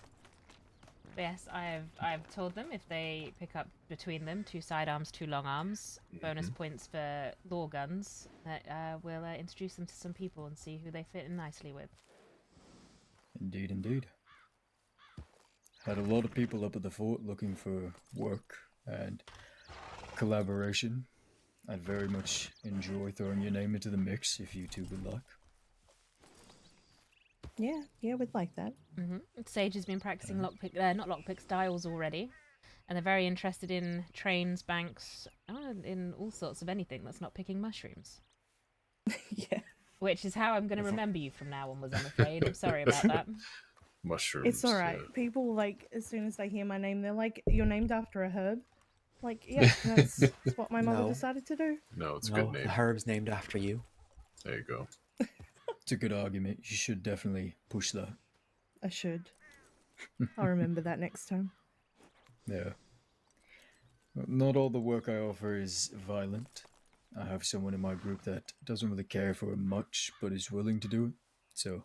But yes, I've told them if they pick up between them 2 sidearms, 2 long arms, bonus points for law guns, that we'll introduce them to some people and see who they fit in nicely with. Indeed, indeed. Had a lot of people up at the fort looking for work and collaboration. I'd very much enjoy throwing your name into the mix if you two would like. Yeah, we'd like that. Sage has been practicing not lockpicks, dials already, and they're very interested in trains, banks, in all sorts of anything that's not picking mushrooms. Yeah. Which is how I'm going to remember you from now onwards, I'm afraid. I'm sorry about that. Mushrooms. It's alright. People, like, as soon as they hear my name, they're like, "You're named after a herb?" Like, yeah, that's what my mother No. decided to do. No, it's a No, good name. the herb's named after you. There you go. It's a good argument. You should definitely push that. I should. I'll remember that next time. Yeah. Not all the work I offer is violent. I have someone in my group that doesn't really care for it much, but is willing to do it. So,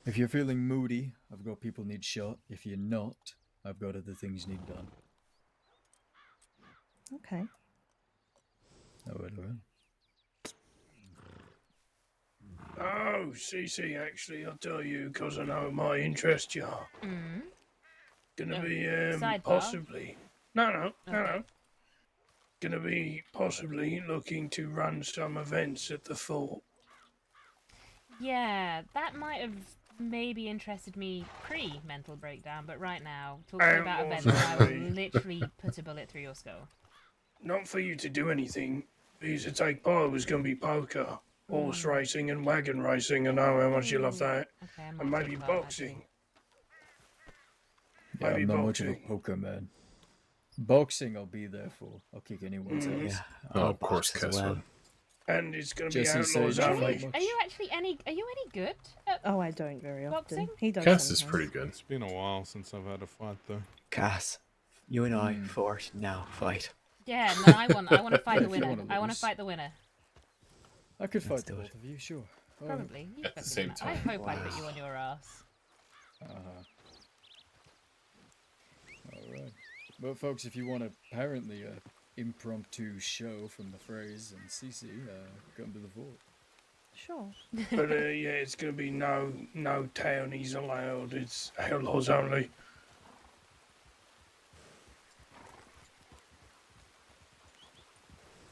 if you're feeling moody, I've got people need shot. If you're not, I've got other things need done. Okay. Alright. Oh, Cece, actually, I'll tell you, because I know it might interest you. Gonna be, sidebar? possibly... No. Gonna be possibly looking to run some events at the fort. Yeah, that might have maybe interested me pre-mental breakdown, but right now, talking about events, I will literally put a bullet through your skull. Not for you to do anything. For you to take part was going to be poker, horse racing and wagon racing. I know how much you love that. Okay, And maybe boxing. Yeah, Maybe I'm not much of a boxing. poker man. Boxing I'll be there for. I'll kick anyone's ass. Yeah. Oh, of course, Casper. And it's going to be Jesse outlaws Sage, only. Are you actually any good at Oh, I don't very boxing? often. He does. Cass is sometimes. pretty good. It's been a while since I've had a fight, though. Cass, you and I fought, now fight. Yeah, no, I want to fight the If you winner. wanna I want to lose. fight the winner. I could Let's fight the do both of you, sure. Probably. You At put the me same in- time. I hope I put you on your ass. Alright. Well, folks, if you want apparently a impromptu show from the phrase and CC, come to the fort. Sure. But yeah, it's going to be no townies allowed. It's outlaws only.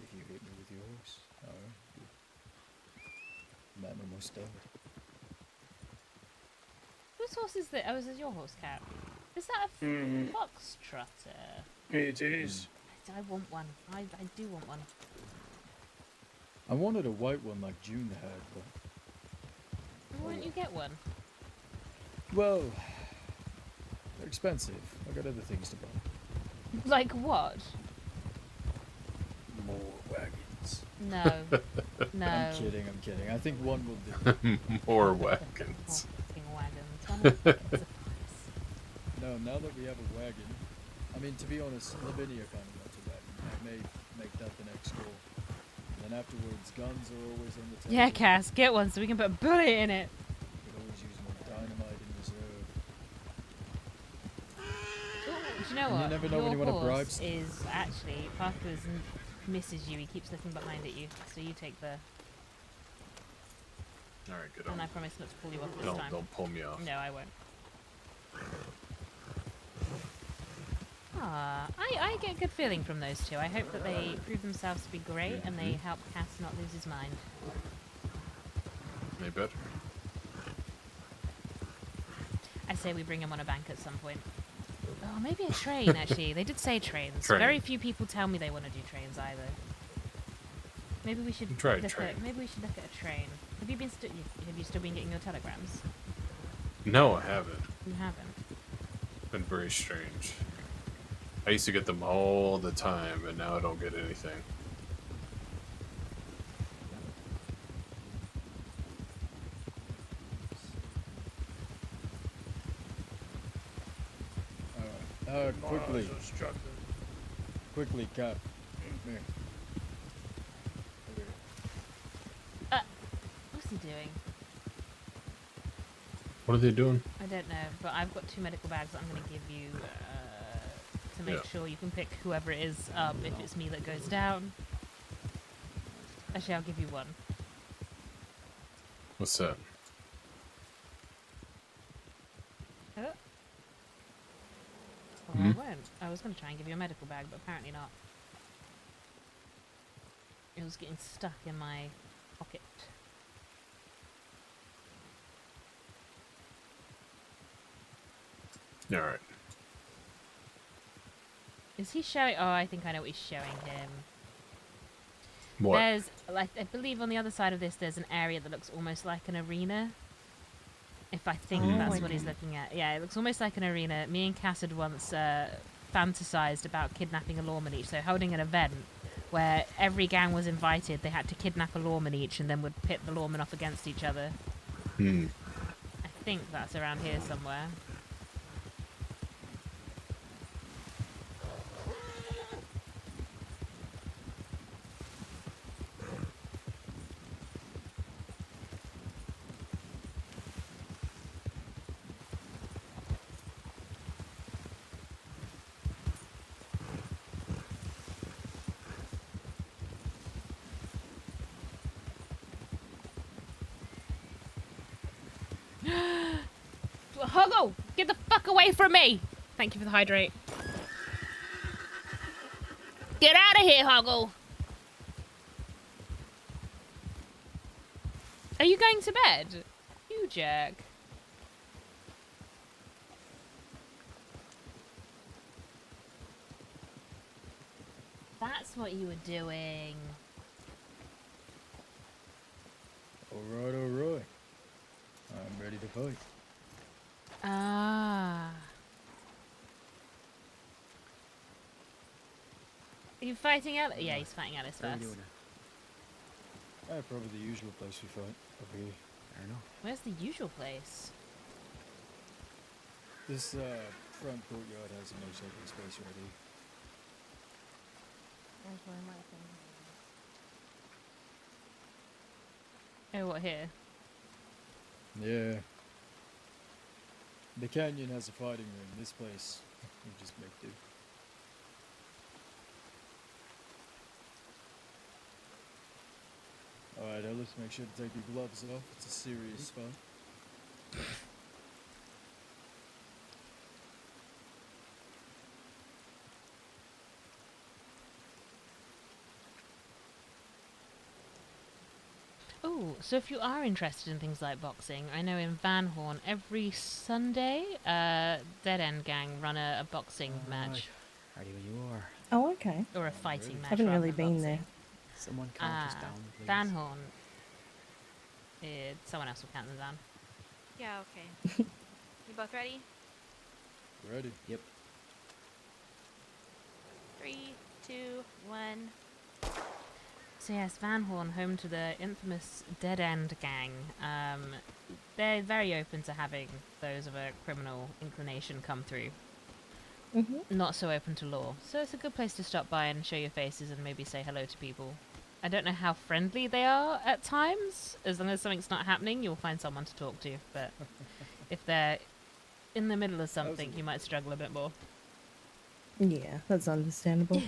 If you hit me with your horse. Alright. Man almost died. Whose horse is this? Oh, is this your horse, Cap? Is that a foxtrotter? It is. I want one. I do want one. I wanted a white one like June had, but... Why don't you get one? Well... they're expensive. I got other things to buy. Like what? More wagons. No. No. I'm kidding. I think one will do. More wagons. Fucking wagons. One will suffice. No, now that we have a wagon... I mean, to be honest, Lavinia kind of wants a wagon. I may make that the next goal. And then afterwards, guns are always on the table. Yeah, Cass, get one so we can put a bullet in it. Could always use more dynamite in reserve. Do you know And what? you never know Your when you wanna horse bribe someone. is actually Parker's misses you. He keeps looking behind at you, so you take the. All right, good. And I promise not to pull you off this time. Don't pull me off. No, I won't. I get a good feeling from those two. I hope that they prove themselves to be great and they help Cass not lose his mind. They better. I say we bring him on a bank at some point. Oh, maybe a train, actually. They did say trains. Train. Very few people tell me they want to do trains either. Maybe we should Try a look train. at maybe we should look at a train. Have you been have you still been getting your telegrams? No, I haven't. You haven't. It's been very strange. I used to get them all the time, and now I don't get anything. Quickly. Quickly, Cap. Come here. Over here. What's he doing? What are they doing? I don't know, but I've got 2 medical bags that I'm going to give you to make sure you can pick whoever it is up if it's me that goes down. Actually, I'll give you 1. What's that? Oh. Well, Hmm? I won't. I was going to try and give you a medical bag, but apparently not. It was getting stuck in my pocket. All right. Is he showing? Oh, I think I know what he's showing him. What? There's, like, I believe on the other side of this, there's an area that looks almost like an arena. If I think that's what he's looking at. Yeah, it looks almost like an arena. Me and Cass had once fantasized about kidnapping a lawman each, so holding an event where every gang was invited. They had to kidnap a lawman each and then would pit the lawmen off against each other. Hmm. I think that's around here somewhere. Huggle! Get the fuck away from me! Thank you for the hydrate. Get out of here, Huggle! Are you going to bed? You jerk. That's what you were doing. Alright, alright. I'm ready to fight. Ah. Are you fighting Alice? Yeah, he's fighting Alice How are we first. doing probably the usual place we fight. Over here. I don't know. Where's the usual place? This front courtyard has no sacred space already. That's where my thing is. Oh, what, here? Yeah. The canyon has a fighting ring. This place, we just make do. Alright, Ellis, make sure to take your gloves off. It's a serious fight. Oh, so if you are interested in things like boxing, I know in Van Horn every Sunday, Dead End Gang run a boxing match. Ready when you are. Oh, okay. Or a fighting match. Haven't rather really than been boxing. there. Someone count us down, please. Van Horn. Someone else will count them down. Yeah, okay. You both ready? Ready? Yep. 3, 2, 1. So yes, Van Horn, home to the infamous Dead End Gang. They're very open to having those of a criminal inclination come through. Not so open to law. So it's a good place to stop by and show your faces and maybe say hello to people. I don't know how friendly they are at times. As long as something's not happening, you'll find someone to talk to. But if they're in the middle of something, you might struggle a bit more. Yeah, that's understandable.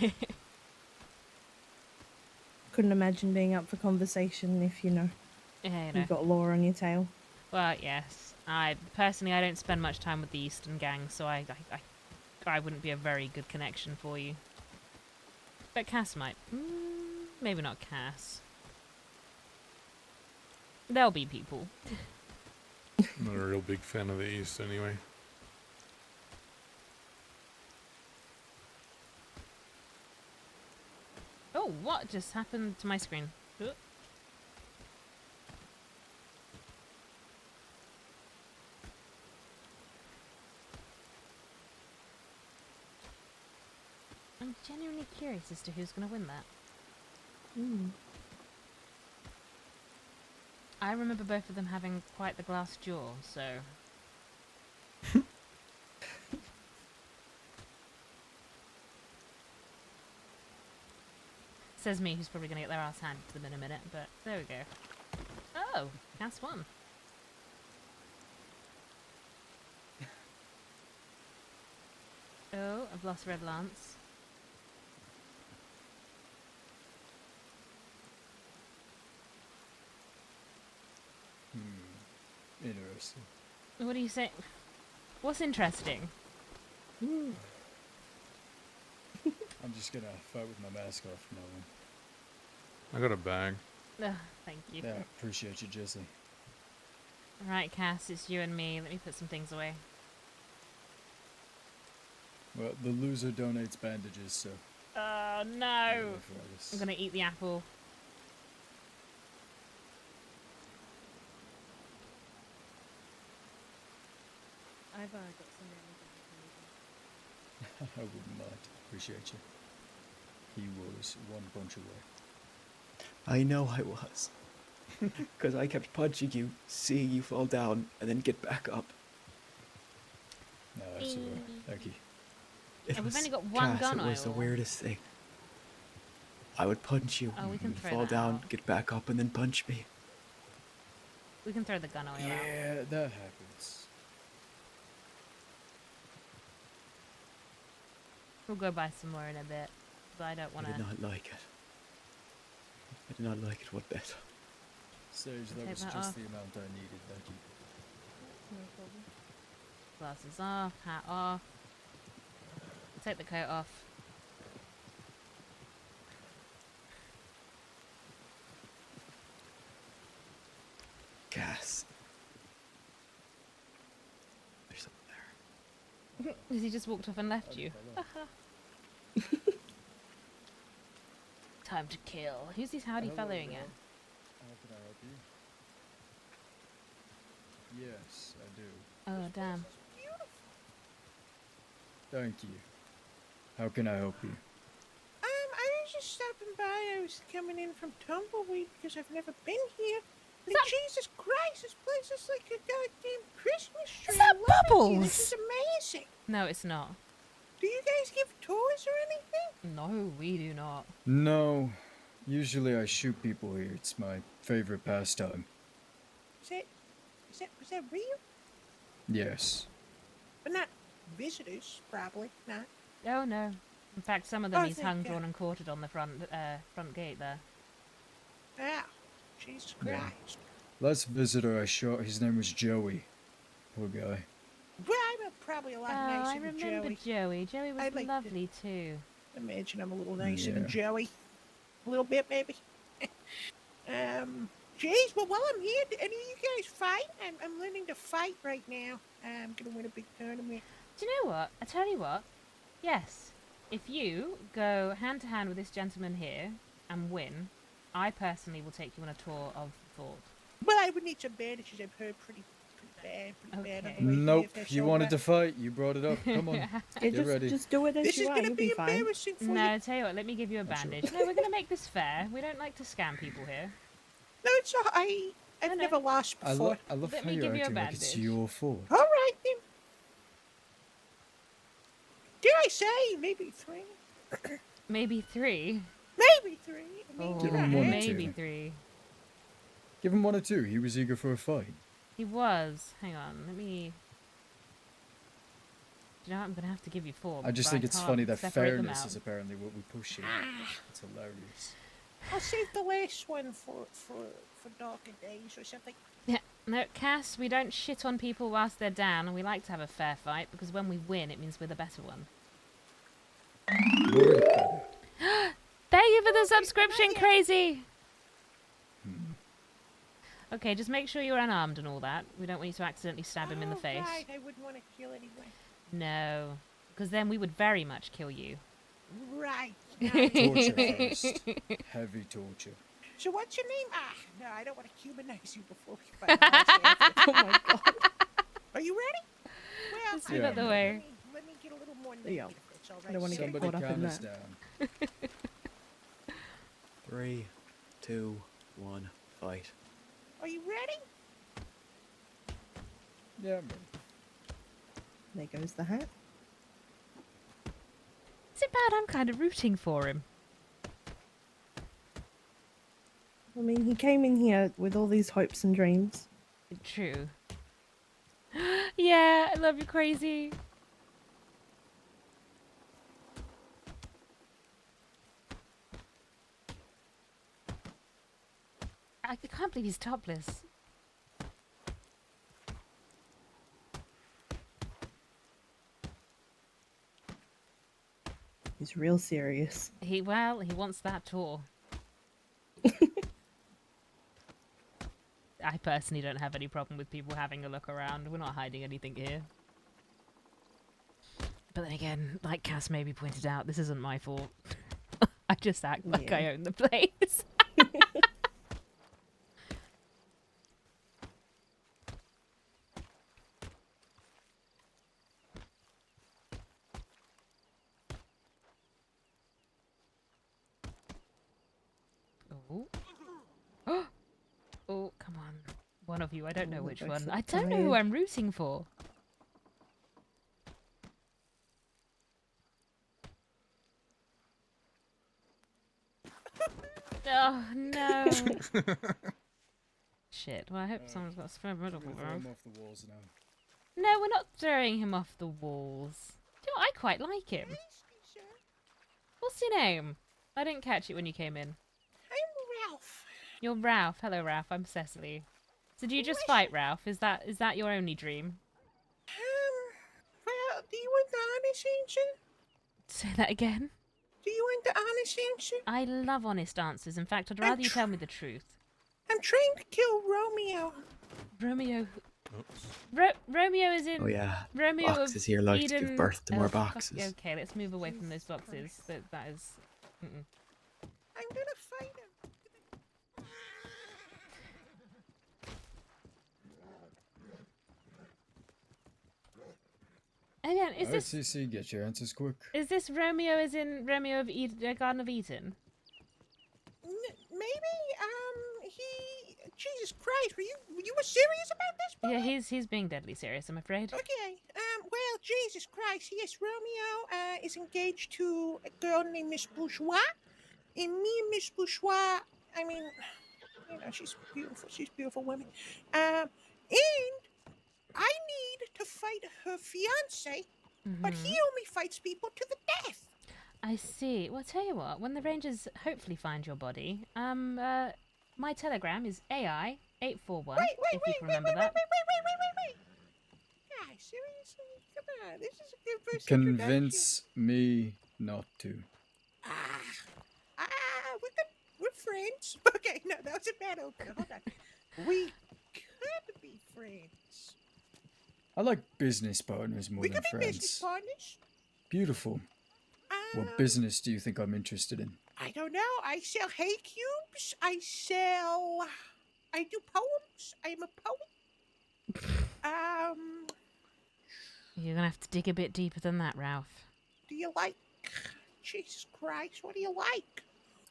Couldn't imagine being up for conversation if, you know, Yeah, you know. you've got law on your tail. Well, yes. I don't spend much time with the Eastern gang, so I wouldn't be a very good connection for you. But Cass might. Maybe not Cass. There'll be people. I'm not a real big fan of the East anyway. Oh, what just happened to my screen? Ooh. I'm genuinely curious as to who's going to win that. I remember both of them having quite the glass jaw, so... Says me, who's probably going to get their ass handed to them in a minute, but there we go. Oh, Cass won. I've lost Red Lance. Interesting. What do you say? What's interesting? I'm just gonna fight with my mask off from now on. I got a bag. Ugh, thank you. Yeah, appreciate you, Jesse. Right, Cass, it's you and me. Let me put some things away. Well, the loser donates bandages, so. Oh no! I'm gonna eat the apple. I've got some damage. I wouldn't mind. Appreciate you. He was one punch away. I know I was. Because I kept punching you, seeing you fall down, and then get back up. No, that's alright. Thank you. And we've only got one Cass, gun it was the oil. weirdest thing. I would punch you, Oh, we can you'd throw fall that down, out. get back up, and then punch me. We can throw the gun oil out. Yeah, that happens. We'll go buy some more in a bit. But I don't want I to. did not like it. I did not like it one bit. Sage, that Take was that just off. the amount I needed, thank you. No problem. Glasses off, hat off. Take the coat off. Cass. There's something there. Has he just walked off and left you? Time to kill. Who's this howdy Hello, following Rob. it? How can I help you? Yes, I do. Oh, damn. Thank you. How can I help you? I was just stopping by. I was coming in from Tumbleweed because I've never been here. And Jesus Christ, this place is like a goddamn Christmas tree. Is that I love it here. Bubbles? This is amazing. No, it's not. Do you guys give tours or anything? No, we do not. No. Usually I shoot people here. It's my favorite pastime. Was that real? Yes. But not visitors, probably not. Oh, no. In fact, some of them Oh, he's thank hung, God. drawn, and quartered on the front gate there. Ah, Jesus Yeah. Christ. Last visitor I shot, his name was Joey. Poor guy. Well, I'm probably a lot Oh, nicer I than remember Joey. Joey. Joey was I'd like to lovely too. Imagine I'm a little nicer Yeah. than Joey. A little bit, maybe. Jeez, but while I'm here, do any of you guys fight? I'm learning to fight right now. I'm gonna win a big tournament. Do you know what? I tell you what. Yes. If you go hand to hand with this gentleman here and win, I personally will take you on a tour of the fort. Well, I would need some bandages. I've heard pretty bad on the way here, Nope. if that's You all wanted right. to fight. You brought it up. Come on. Get ready. Just do it as This you is are. gonna You'll be be fine. embarrassing for No, you. tell you what, let me give you a I'm sure. bandage. No, we're going to make this fair. We don't like to scam people here. No, it's all right. I've never lost I, before. I love Let how me you're give you a acting like it's bandage. your fault. All right then. Did I say maybe 3? Maybe 3. Maybe 3. I mean, Oh, Give him one or maybe two. 3. Give him one or two. He was eager for a fight. He was. Hang on, let me... Do you know what? I'm going to have to give you 4. I just but think it's can't funny that separate them fairness out. is apparently what we push here. It's hilarious. I'll save the last one for darker days or something. Yeah, no, Cass, we don't shit on people whilst they're down, and we like to have a fair fight, because when we win, it means we're the better one. Thank you for the subscription, Crazy! Okay, just make sure you're unarmed and all that. We don't want you to accidentally stab him in the face. Right, I wouldn't want to kill anyone. No, because then we would very much kill you. Right. Torture first. Heavy torture. So what's your name? No, I don't want to humanize you before we fight. Oh my god. Are you ready? Well, Let's move out the way. Let me get a little more Yeah. naked if it's all right. I don't want to get Somebody caught up in calm us that. down. 3, 2, 1, fight. Are you ready? Yeah, I'm ready. There goes the hat. Is it bad? I'm kind of rooting for him. I mean, he came in here with all these hopes and dreams. True. Yeah, I love you, Crazy. I can't believe he's topless. He's real serious. He wants that tour. I personally don't have any problem with people having a look around. We're not hiding anything here. But then again, like Cass maybe pointed out, this isn't my fault. I just act like I own the place. Oh. Oh, come on. One of you. I don't know which one. I don't know who I'm rooting for. Oh, no. Shit. Well, I hope someone's got a spare medical room. off the walls now. No, we're not throwing him off the walls. Do you know, I quite like him. What's your name? I didn't catch it when you came in. I'm Ralph. You're Ralph. Hello, Ralph. I'm Cecily. So do you just fight, Ralph? Is that your only dream? Well, do you want the honest answer? Say that again. Do you want the honest answer? I love honest answers. In fact, I'd rather you tell me the truth. I'm trying to kill Romeo. Romeo. Romeo is in. Oh yeah. Romeo Boxes of here like to Eden. give birth to more Oh, fuck. boxes. Okay, let's move away from those boxes. That is. I'm gonna fight him. Again, is this CC, get your answers quick. is this Romeo as in Romeo of Garden of Eden? Maybe, Jesus Christ, were you serious about this, boy? Yeah, he's being deadly serious, I'm afraid. Okay, well, Jesus Christ, yes, Romeo, is engaged to a girl named Miss Bourgeois, and me and Miss Bourgeois, I mean, you know, she's a beautiful woman, and I need to fight her fiancé, but he only fights people to the death. I see. Well, tell you what, when the Rangers hopefully find your body, my telegram is AI841, if you can remember that. Wait. Guys, seriously? Come on, this is a good first Convince me not to. We're friends. Okay, no, that was a bad opener. Hold on. We could be friends. I like business partners more We than could be friends. business partners. Beautiful. What business do you think I'm interested in? I don't know. I sell hay cubes. I do poems. I'm a poet. You're gonna have to dig a bit deeper than that, Ralph. Do you like... Jesus Christ, what do you like?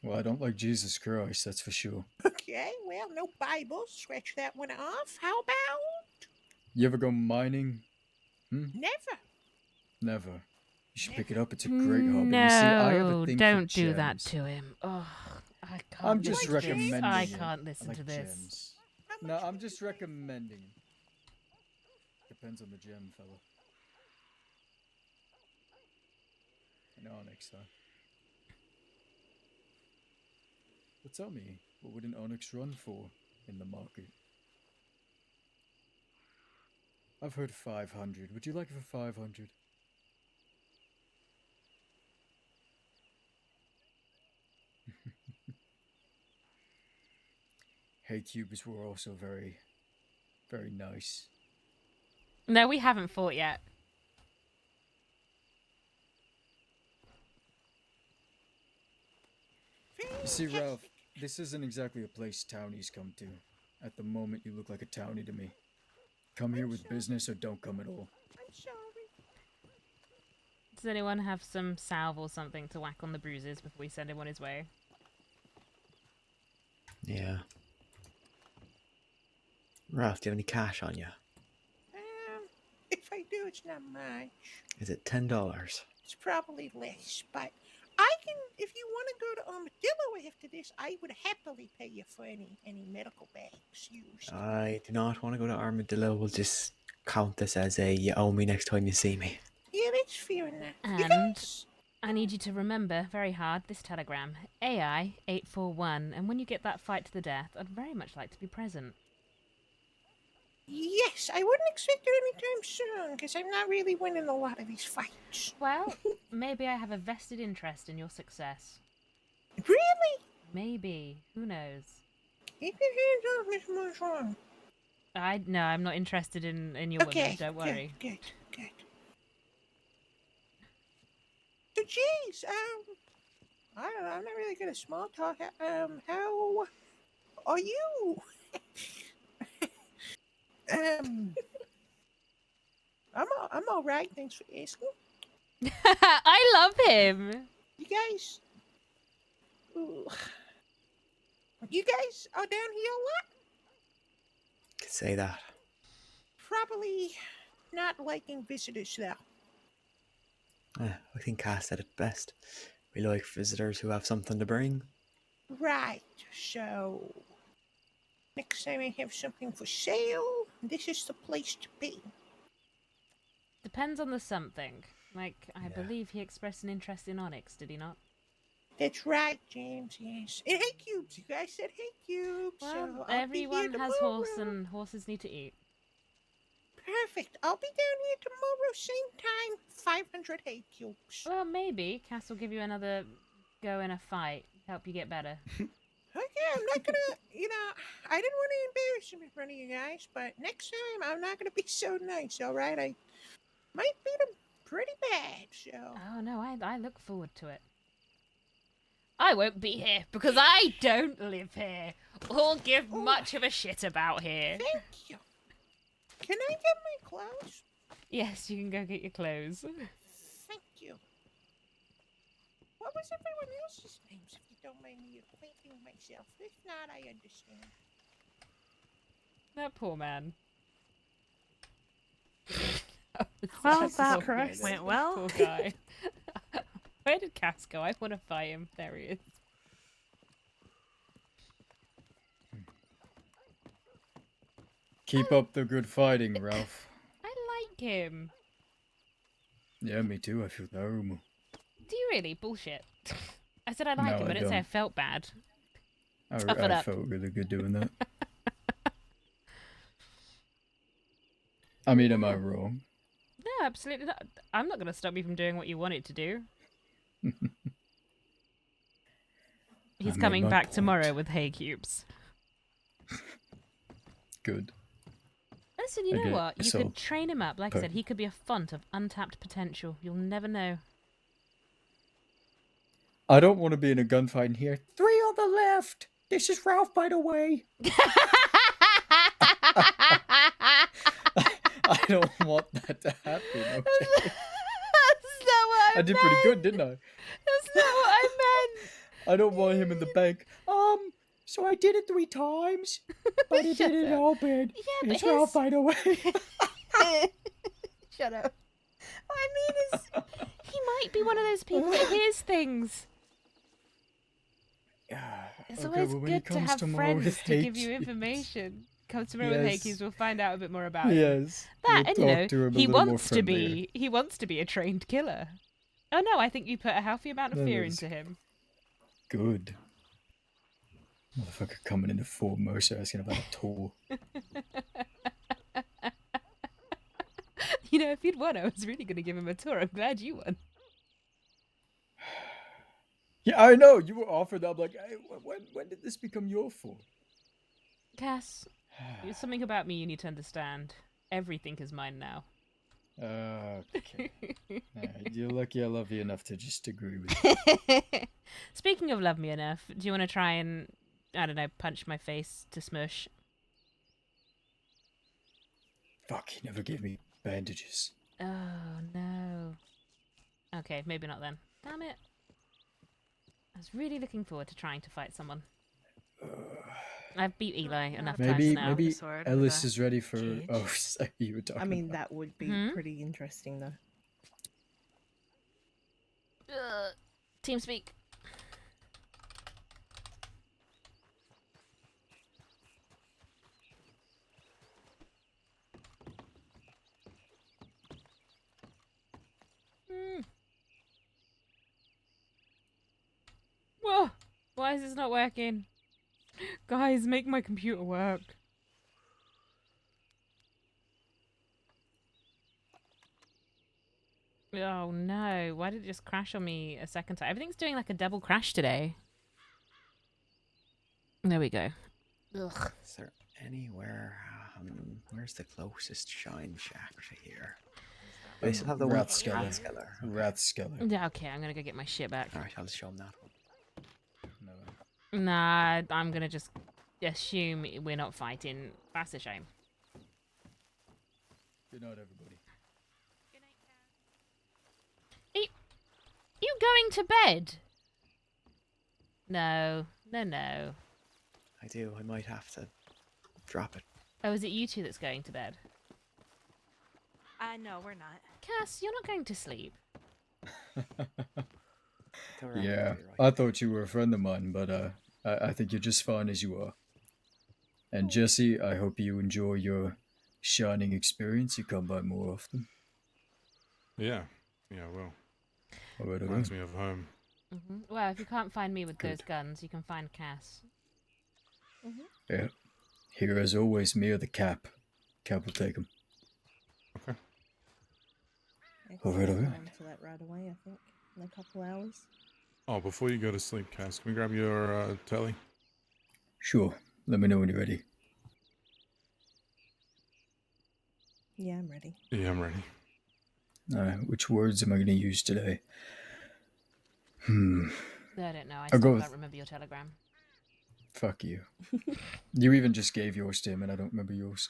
Well, I don't like Jesus Christ, that's for sure. Okay, well, no Bible. Scratch that one off. How about... You ever go mining? Never. Never. You should pick it up. It's a great hobby. No, you see, I have a thing don't for do that gems. to him. Oh, I can't. I'm just listen to this. recommending I it. can't I listen like to this. gems. No, I'm just recommending. Depends on the gem, fella. An onyx, huh? But tell me, what would an onyx run for in the market? I've heard 500. Would you like it for 500? Hay cubes were also very, very nice. No, we haven't fought yet. You see, Ralph, this isn't exactly a place townies come to. At the moment, you look like a townie to me. Come here with business or don't come at all. I'm sorry. Does anyone have some salve or something to whack on the bruises before we send him on his way? Yeah. Ralph, do you have any cash on you? If I do, it's not much. Is it $10? It's probably less, but I can, if you want to go to Armadillo after this, I would happily pay you for any medical bags used. I do not want to go to Armadillo. We'll just count this as a you owe me next time you see me. Yeah, that's fair enough. And I need you to remember very hard this telegram. AI 841, and when you get that fight to the death, I'd very much like to be present. Yes, I wouldn't expect it anytime soon, because I'm not really winning a lot of these fights. Well, maybe I have a vested interest in your success. Really? Maybe. Who knows? Keep your hands off Miss Moonshine. No, I'm not interested in your women, don't worry. Good. So, geez, I don't know, I'm not really good at small talk. How are you? I'm all right. Thanks for asking. I love him. You guys, you guys are down here a lot. Could say that. Probably not liking visitors though. I think Cass said it best. We like visitors who have something to bring. Right. So next time I have something for sale, this is the place to be. Depends on the something. Like, I believe he expressed an interest in onyx, did he not? That's right, James, yes. And hey, Cubes, you guys said hey, Cubes. Well, so I'll everyone be here has tomorrow. horse and horses need to eat. Perfect. I'll be down here tomorrow, same time, 500 hay cubes. Well, maybe Cass will give you another go in a fight, help you get better. Okay, I'm not gonna, I didn't want to embarrass him in front of you guys, but next time I'm not gonna be so nice, alright? I might beat him pretty bad, so. Oh no, I look forward to it. I won't be here because I don't live here or give much of a shit about here. Thank you. Can I get my clothes? Yes, you can go get your clothes. Thank you. What was everyone else's names, if you don't mind me acquainting myself? If not, I understand. That poor man. Well, That's that so good. went well. Poor guy. Where did Cass go? I want to fight him. There he is. Keep up the good fighting, Ralph. I like him. Yeah, me too. I feel terrible. Do you really? Bullshit. I said I like No, him, I I didn't say I don't. felt bad. I Tough it up. felt really good doing that. I mean, am I wrong? No, absolutely not. I'm not going to stop you from doing what you want it to do. He's made coming my back point. tomorrow with hay cubes. Good. Listen, you know Okay, what? You so- could train him up. Like I said, he could be a font of untapped potential. You'll never know. I don't want to be in a gunfight in here. 3 on the left. This is Ralph, by the way. I don't want that to happen. Okay? That's not what I did pretty good, didn't I? That's not what I meant. I don't want him in the bank. So I did it 3 times, but it Shut didn't up. open. Yeah, but It's Ralph, by the way. Shut up. What I mean is, he might be one of those people that hears things. It's Okay, always well, when he good to comes have tomorrow friends with to give you Hades- information. Come tomorrow with Yes. Hakey's, we'll find out a bit more about him. Yes. That, we'll and you talk know, to him a he little more wants to friendlier. be. He wants to be a trained killer. Oh no, I think you put a healthy amount of That fear is into him. Good. Motherfucker coming into Fort Mercer asking about a tour. You know, if you'd won, I was really going to give him a tour. I'm glad you won. Yeah, I know. You were offered that. I'm like, hey, when did this become your fault? Cass, there's something about me you need to understand. Everything is mine now. Okay. You're lucky I love you enough to just agree with you. Speaking of love me enough, do you want to try and, I don't know, punch my face to smush? Fuck, he never gave me bandages. Oh, no. Okay, maybe not then. Damn it. I was really looking forward to trying to fight someone. I've beat Eli enough times now. Maybe sword Ellis with a is ready for... cage. Oh, sorry, you were talking I mean, about... that would be Hmm? pretty interesting, though. TeamSpeak. Why is this not working? Guys, make my computer work. Oh no, why did it just crash on me a second time? Everything's doing like a double crash today. There we go. Ugh. Is there anywhere? Where's the closest shine shack to here? They still have the one. Rathskeller. Rathskeller. Yeah, okay, I'm gonna go get my shit back. Alright, I'll show them that one. Nah, I'm gonna just assume we're not fighting. That's a shame. Good night, everybody. You going to bed? No. No. I do. I might have to drop it. Oh, is it you two that's going to bed? No, we're not. Cass, you're not going to sleep. Yeah, I thought you were a friend of mine, but I think you're just fine as you are. And Jesse, I hope you enjoy your shining experience. You come by more often. Yeah, well. All right, Reminds me of home. Well, if you can't find me with those guns, you can find Cass. Yeah. Here, as always, me or the Cap. Cap will take him. Okay. All right. To that right away, I think, in a couple hours. Oh, before you go to sleep, Cass, can we grab your telly? Sure. Let me know when you're ready. Yeah, I'm ready. Yeah, I'm ready. Alright, which words am I going to use today? I don't know. I I'll still go can't with... remember your telegram. Fuck you. You even just gave yours to him, and I don't remember yours.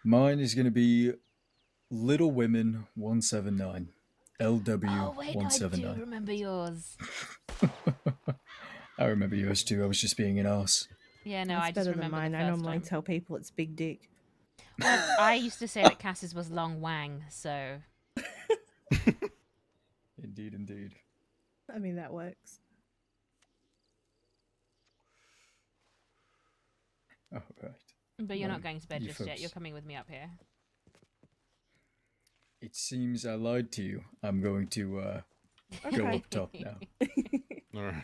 Mine is going to be Little Women 179. LW Oh, wait, 179. I do remember yours. I remember yours too. I was just being an ass. Yeah, no, That's I just better remember than mine. the I first normally time. tell people it's big dick. Well, I used to say that Cass's was long wang, so... Indeed. I mean, that works. All right. But you're Well, not going to bed you just yet. folks- You're coming with me up here. It seems I lied to you. I'm going to go Okay. up top now. All right.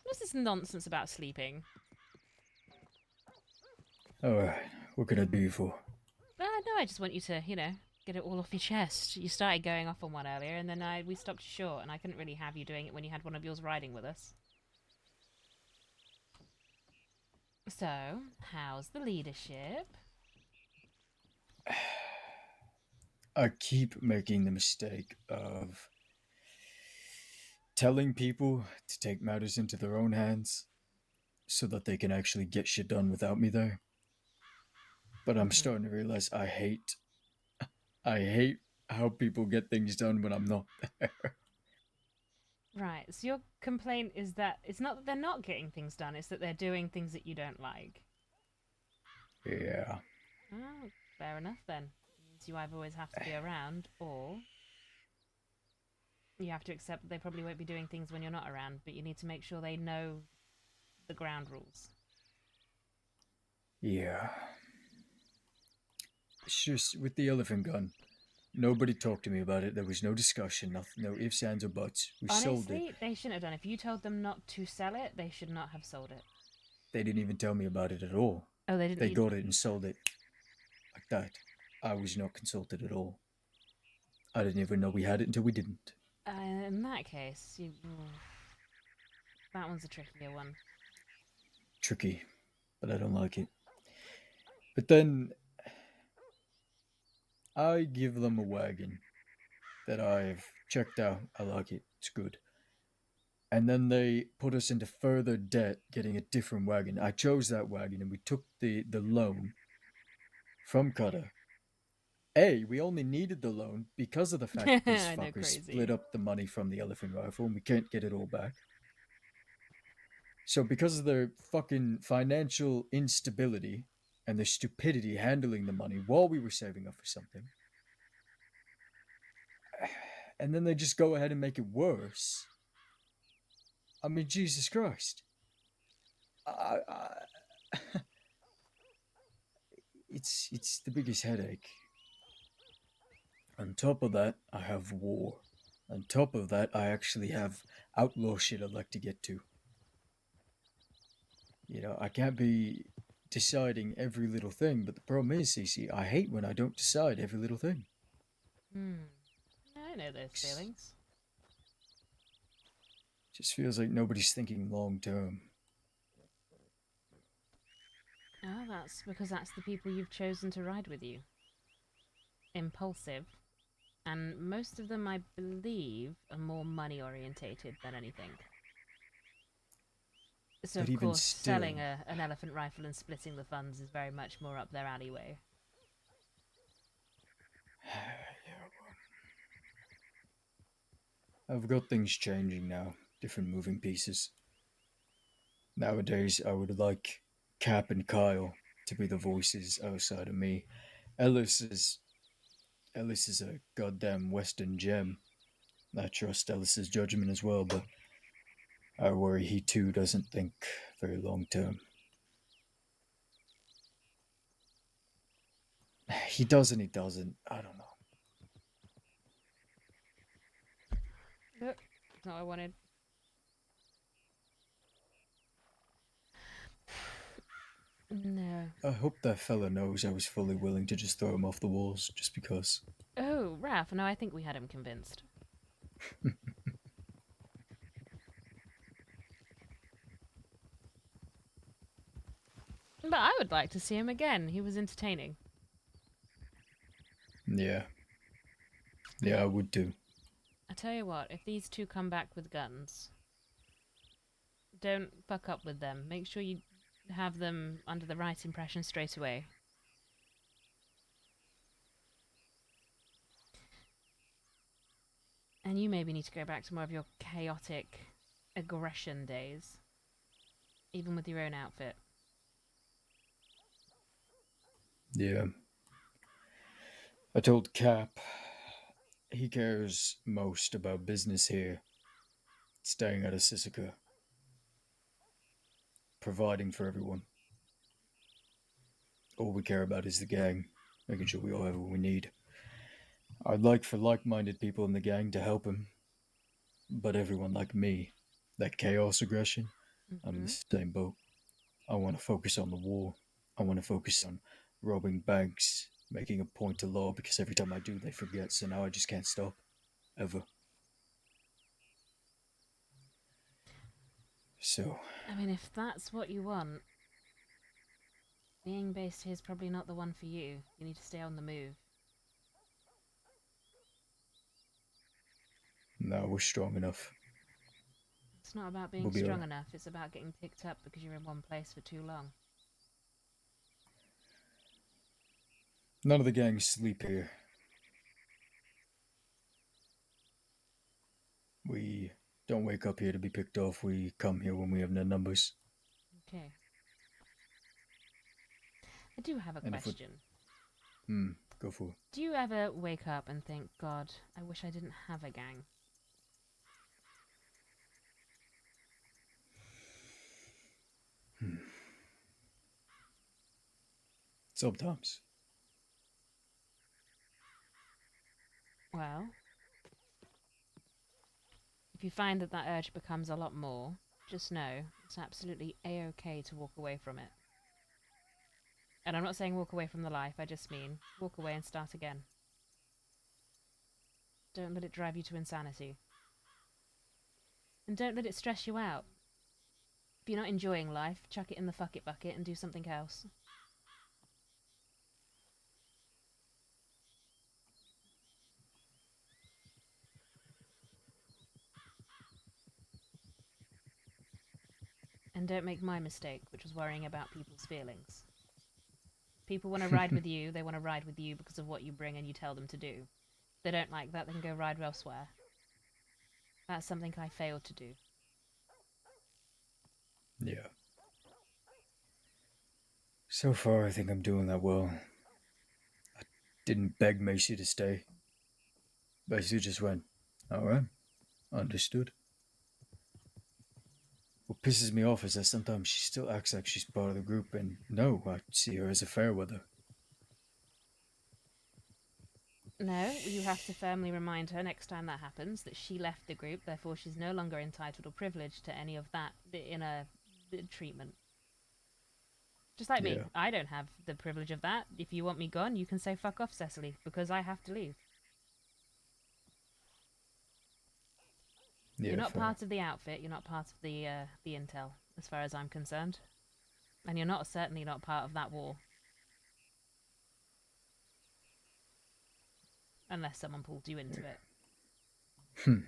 What's this nonsense about sleeping? Alright, what can I do you for? No, I just want you to, get it all off your chest. You started going off on one earlier, and then we stopped you short, and I couldn't really have you doing it when you had one of yours riding with us. So, how's the leadership? I keep making the mistake of telling people to take matters into their own hands so that they can actually get shit done without me there. But I'm starting to realize I hate how people get things done when I'm not there. Right, so your complaint is that it's not that they're not getting things done, it's that they're doing things that you don't like. Yeah. Oh, fair enough then. Means you either always have to be around, or you have to accept that they probably won't be doing things when you're not around, but you need to make sure they know the ground rules. Yeah. It's just with the elephant gun. Nobody talked to me about it. There was no discussion, nothing, no ifs, ands, or buts. We sold it. Honestly, they shouldn't have done. If you told them not to sell it, they should not have sold it. They didn't even tell me about it at all. Oh, they didn't. They got it and sold it like that. I was not consulted at all. I didn't even know we had it until we didn't. In that case, that one's a trickier one. Tricky, but I don't like it. But then I give them a wagon that I've checked out. I like it. It's good. And then they put us into further debt getting a different wagon. I chose that wagon and we took the loan from Cutter. We only needed the loan because of the fact that these I know, fuckers crazy. split up the money from the elephant rifle and we can't get it all back. So because of their fucking financial instability and their stupidity handling the money while we were saving up for something, and then they just go ahead and make it worse. I mean, Jesus Christ. It's the biggest headache. On top of that, I have war. On top of that, I actually have outlaw shit I'd like to get to. You know, I can't be deciding every little thing, but the problem is, Cece, I hate when I don't decide every little thing. I know those feelings. Just feels like nobody's thinking long term. Oh, that's because that's the people you've chosen to ride with you. Impulsive. And most of them, I believe, are more money orientated than anything. So, But of even course, still- selling an elephant rifle and splitting the funds is very much more up their alleyway. I've got things changing now, different moving pieces. Nowadays, I would like Cap and Kyle to be the voices outside of me. Ellis is a goddamn Western gem. I trust Ellis's judgment as well, but I worry he too doesn't think very long term. He does and he doesn't. I don't know. Yep, that's not what I wanted. No. I hope that fella knows I was fully willing to just throw him off the walls just because. Oh, Raph, no, I think we had him convinced. But I would like to see him again. He was entertaining. Yeah. Yeah, I would too. I tell you what, if these two come back with guns, don't fuck up with them. Make sure you have them under the right impression straight away. And you maybe need to go back to more of your chaotic aggression days. Even with your own outfit. Yeah. I told Cap he cares most about business here. Staying out of Sisika. Providing for everyone. All we care about is the gang. Making sure we all have what we need. I'd like for like-minded people in the gang to help him. But everyone like me, that chaos aggression, I'm in the same boat. I want to focus on the war. I want to focus on robbing banks, making a point to law because every time I do they forget, so now I just can't stop. Ever. So... I mean, if that's what you want, being based here is probably not the one for you. You need to stay on the move. No, we're strong enough. It's not about being strong enough, it's about getting picked up because you're in one place for too long. None of the gang sleep here. We don't wake up here to be picked off. We come here when we have no numbers. Okay. I do have a question. Go for it. Do you ever wake up and think, God, I wish I didn't have a gang? Sometimes. Well, if you find that that urge becomes a lot more, just know it's absolutely a-okay to walk away from it. And I'm not saying walk away from the life, I just mean walk away and start again. Don't let it drive you to insanity. And don't let it stress you out. If you're not enjoying life, chuck it in the fuck it bucket and do something else. And don't make my mistake, which was worrying about people's feelings. People want to ride with you, they want to ride with you because of what you bring and you tell them to do. If they don't like that, they can go ride elsewhere. That's something I failed to do. Yeah. So far, I think I'm doing that well. I didn't beg Macy to stay. Macy just went, alright, understood. What pisses me off is that sometimes she still acts like she's part of the group, and no, I see her as a fair weather. No, you have to firmly remind her next time that happens that she left the group, therefore she's no longer entitled or privileged to any of that inner treatment. Just like me, Yeah. I don't have the privilege of that. If you want me gone, you can say fuck off, Cecily, because I have to leave. Yeah, You're not fair. part of the outfit, you're not part of the intel, as far as I'm concerned. And you're certainly not part of that war. Unless someone pulled you into it.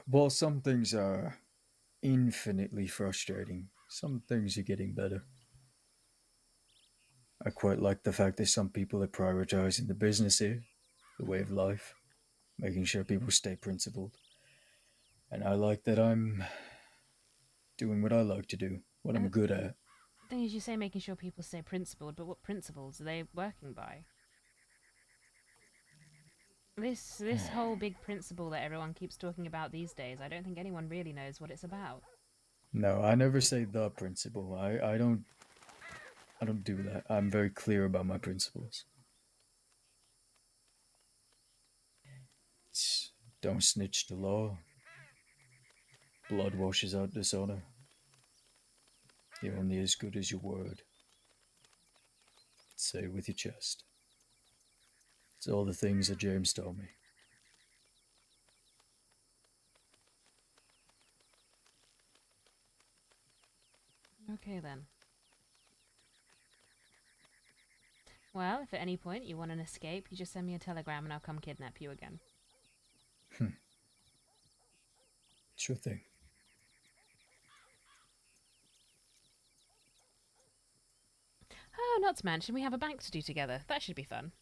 While some things are infinitely frustrating, some things are getting better. I quite like the fact that some people are prioritizing the business here, the way of life, making sure people stay principled. And I like that I'm doing what I like to do, what I'm good at. The thing is, you say making sure people stay principled, but what principles are they working by? This whole big principle that everyone keeps talking about these days, I don't think anyone really knows what it's about. No, I never say the principle. I don't do that. I'm very clear about my principles. Don't snitch the law. Blood washes out dishonor. You're only as good as your word. Say it with your chest. It's all the things that James told me. Okay then. Well, if at any point you want an escape, you just send me a telegram and I'll come kidnap you again. Sure thing. Oh, not to mention we have a bank to do together. That should be fun.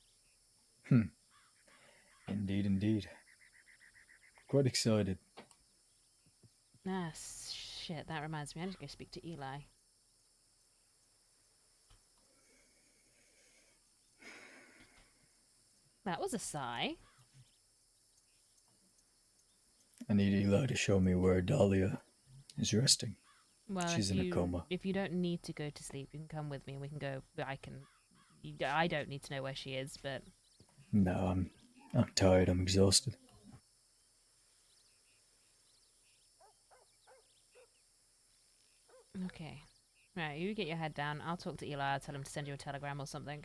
Indeed, indeed. Quite excited. Ah, shit, that reminds me. I need to go speak to Eli. That was a sigh. I need Eli to show me where Dahlia is resting. Well, She's in a coma. If you don't need to go to sleep, you can come with me. We can go. I don't need to know where she is, but No, I'm tired. I'm exhausted. okay. Right, you get your head down. I'll talk to Eli. I'll tell him to send you a telegram or something.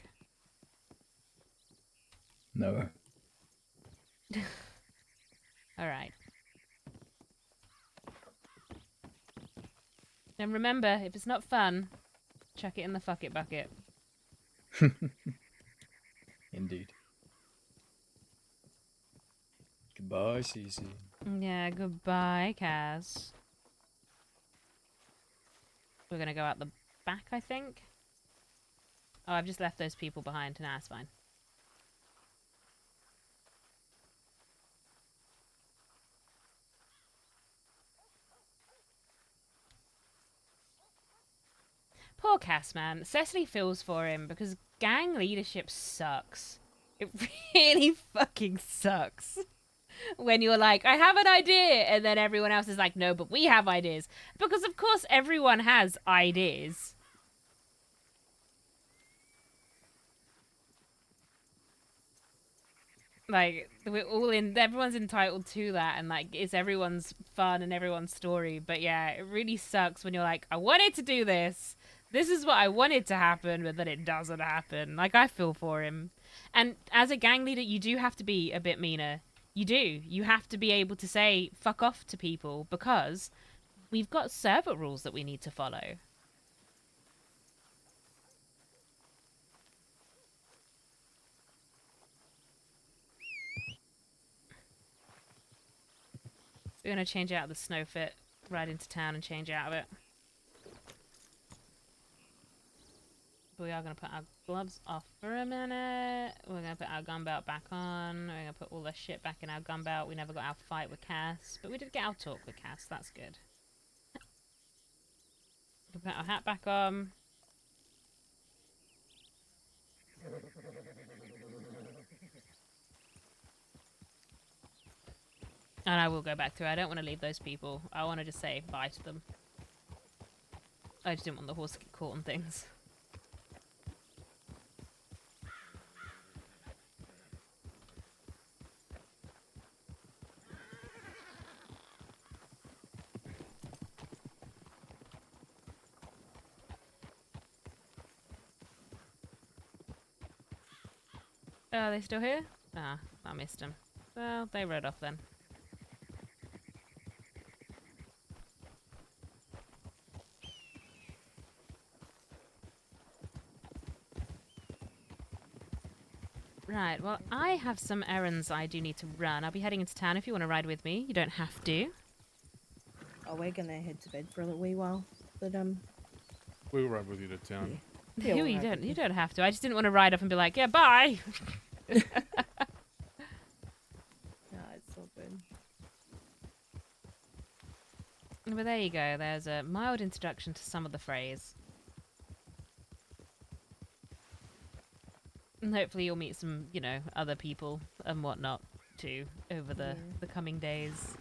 No. All right. And remember, if it's not fun, chuck it in the fuck it bucket. Indeed. Goodbye, Cece. Yeah, goodbye, Kaz. We're gonna go out the back, I think. Oh, I've just left those people behind. Nah, it's fine. Poor Cass, man. Cecily feels for him because gang leadership sucks. It really fucking sucks. When you're like, I have an idea, and then everyone else is like, no, but we have ideas. Because of course everyone has ideas. Like, everyone's entitled to that, and like, it's everyone's fun and everyone's story. But yeah, it really sucks when you're like, I wanted to do this. This is what I wanted to happen, but then it doesn't happen. Like, I feel for him. And as a gang leader, you do have to be a bit meaner. You do. You have to be able to say fuck off to people because we've got server rules that we need to follow. We're going to change out of the snow fit, ride into town and change out of it. But we are going to put our gloves off for a minute. We're going to put our gun belt back on. We're going to put all the shit back in our gun belt. We never got our fight with Cass. But we did get our talk with Cass. That's good. We'll put our hat back on. And I will go back through. I don't want to leave those people. I want to just say bye to them. I just didn't want the horse to get caught on things. Are they still here? Ah, I missed them. Well, they rode off then. Right, well, I have some errands I do need to run. I'll be heading into town if you want to ride with me. You don't have to. Oh, we're gonna head to bed for a little wee while. But, We'll ride with you to town. Yeah, we'll you ride don't. with You you. don't have to. I just didn't want to ride off and be like, yeah, bye. No, it's all good. But there you go. There's a mild introduction to some of the phrase. And hopefully you'll meet some, you know, other people and whatnot too over the coming days.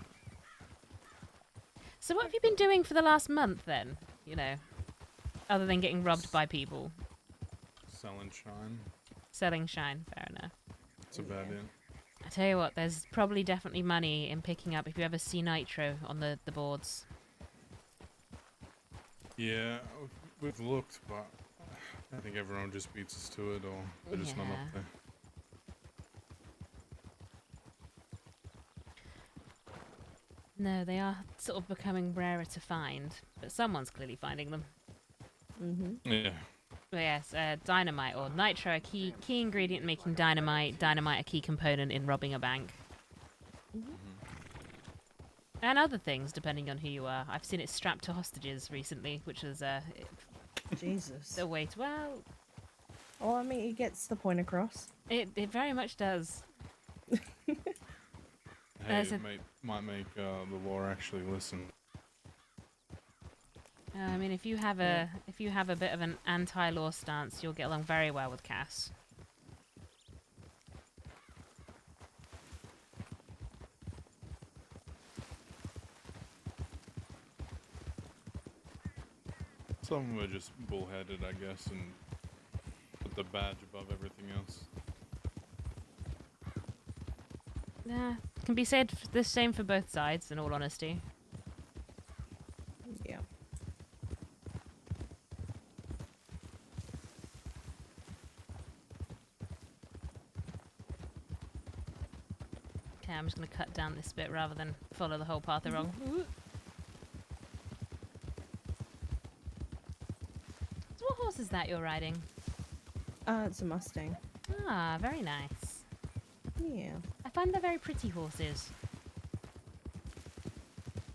So what have you been doing for the last month then? You know, other than getting robbed by people. Selling shine. Selling shine, fair enough. That's about it. I tell you what, there's probably definitely money in picking up if you ever see Nitro on the boards. Yeah, we've looked, but I think everyone just beats us to it, or they're just not up there. No, they are sort of becoming rarer to find, but someone's clearly finding them. Yeah. But yes, dynamite or nitro, a key ingredient in making dynamite. Dynamite, a key component in robbing a bank. And other things, depending on who you are. I've seen it strapped to hostages recently, which was Jesus. The way to, well... Well, I mean, it gets the point across. It very much does. Hey, it might make the law actually listen. I mean, if you have a bit of an anti-law stance, you'll get along very well with Cass. Some of them are just bullheaded, I guess, and put the badge above everything else. Yeah, can be said the same for both sides, in all honesty. Yeah. Okay, I'm just going to cut down this bit rather than follow the whole path along. So what horse is that you're riding? It's a Mustang. Ah, very nice. Yeah. I find they're very pretty horses.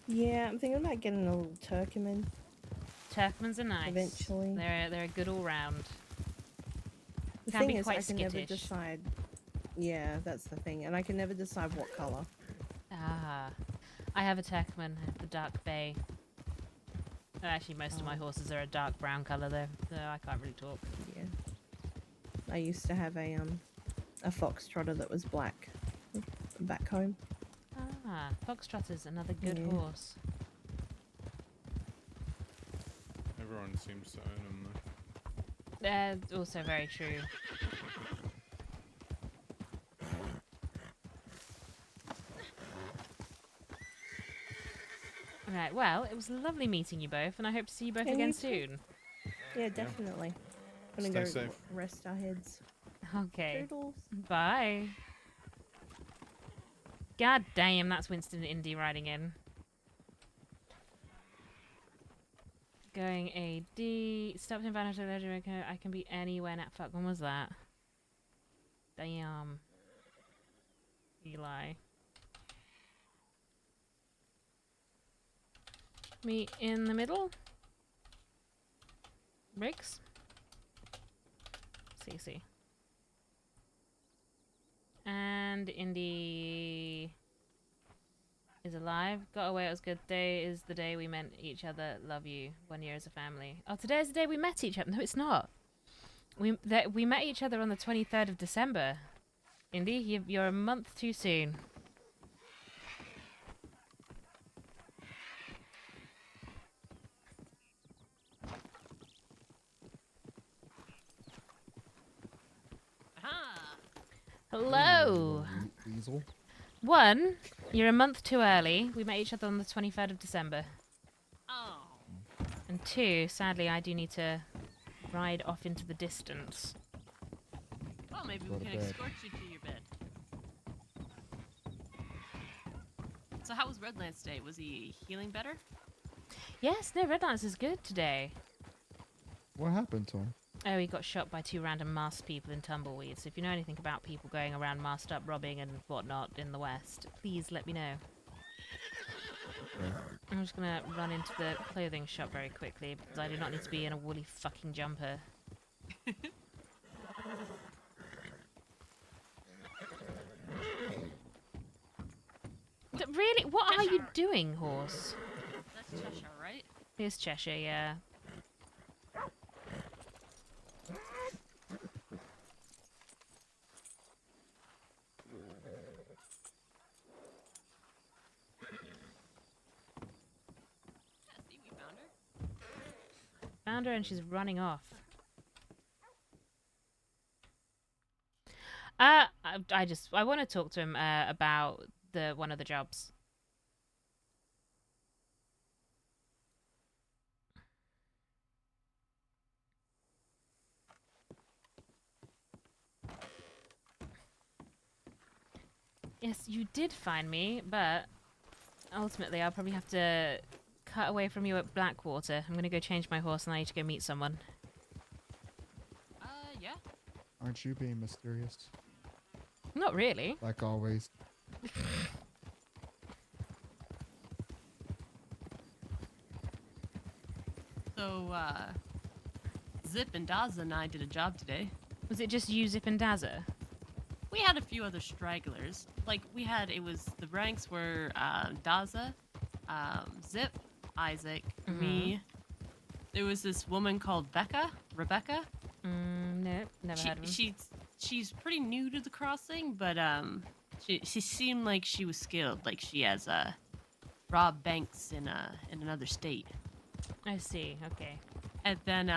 Yeah, I'm thinking about getting a little Turkmen. Turkmens are nice. Eventually. They're a good all-round. The Can thing be is, quite I can never skittish. decide. Yeah, that's the thing, and I can never decide what color. Ah, I have a Turkmen, the dark bay. Actually, most of my horses are a dark brown color though, so I can't really talk. Yeah. I used to have a foxtrotter that was black back home. Ah, Foxtrotter's another good Yeah. horse. Everyone seems to own them, though. They're also very true. Right, well, it was lovely meeting you both, and I hope to see you both And again you too. soon. Yeah, definitely. I'm Stay gonna go safe. rest our heads. Okay. Toodles. Bye. God damn, that's Winston Indy riding in. Going AD. Stopped in Vanished Ledger. I can be anywhere now. Fuck, when was that? Damn. Eli. Me in the middle. Briggs. CC. And Indy is alive. Got away, it was good. Day is the day we met each other. Love you. 1 year as a family. Oh, today is the day we met each other. No, it's not. We met each other on the 23rd of December. Indy, you're a month too soon. Hello. Weasel. 1, you're a month too early. We met each other on the 23rd of December. Oh. And 2, sadly, I do need to ride off into the distance. Oh. Well, maybe Go we to can bed. escort you to your bed. So how was Redlance today? Was he healing better? Yes, no, Redlance is good today. What happened to him? Oh, he got shot by 2 random masked people in Tumbleweed. So if you know anything about people going around masked up, robbing and whatnot in the West, please let me know. Okay. I'm just gonna run into the clothing shop very quickly because I do not need to be in a woolly fucking jumper. Really? What are you doing, horse? That's Cheshire, right? Here's Cheshire, yeah. See, we found her. Found her and she's running off. I want to talk to him about one of the jobs. Yes, you did find me, but ultimately I'll probably have to cut away from you at Blackwater. I'm gonna go change my horse and I need to go meet someone. Yeah. Aren't you being mysterious? Not really. Like always. So, Zip and Daza and I did a job today. Was it just you, Zip, and Daza? We had a few other stragglers. Like, the ranks were Daza, Zip, Isaac, me. There was this woman called Rebecca. Nope, never heard of him. She's pretty new to the crossing, but she seemed like she was skilled. Like she has robbed banks in another state. I see. Okay. And then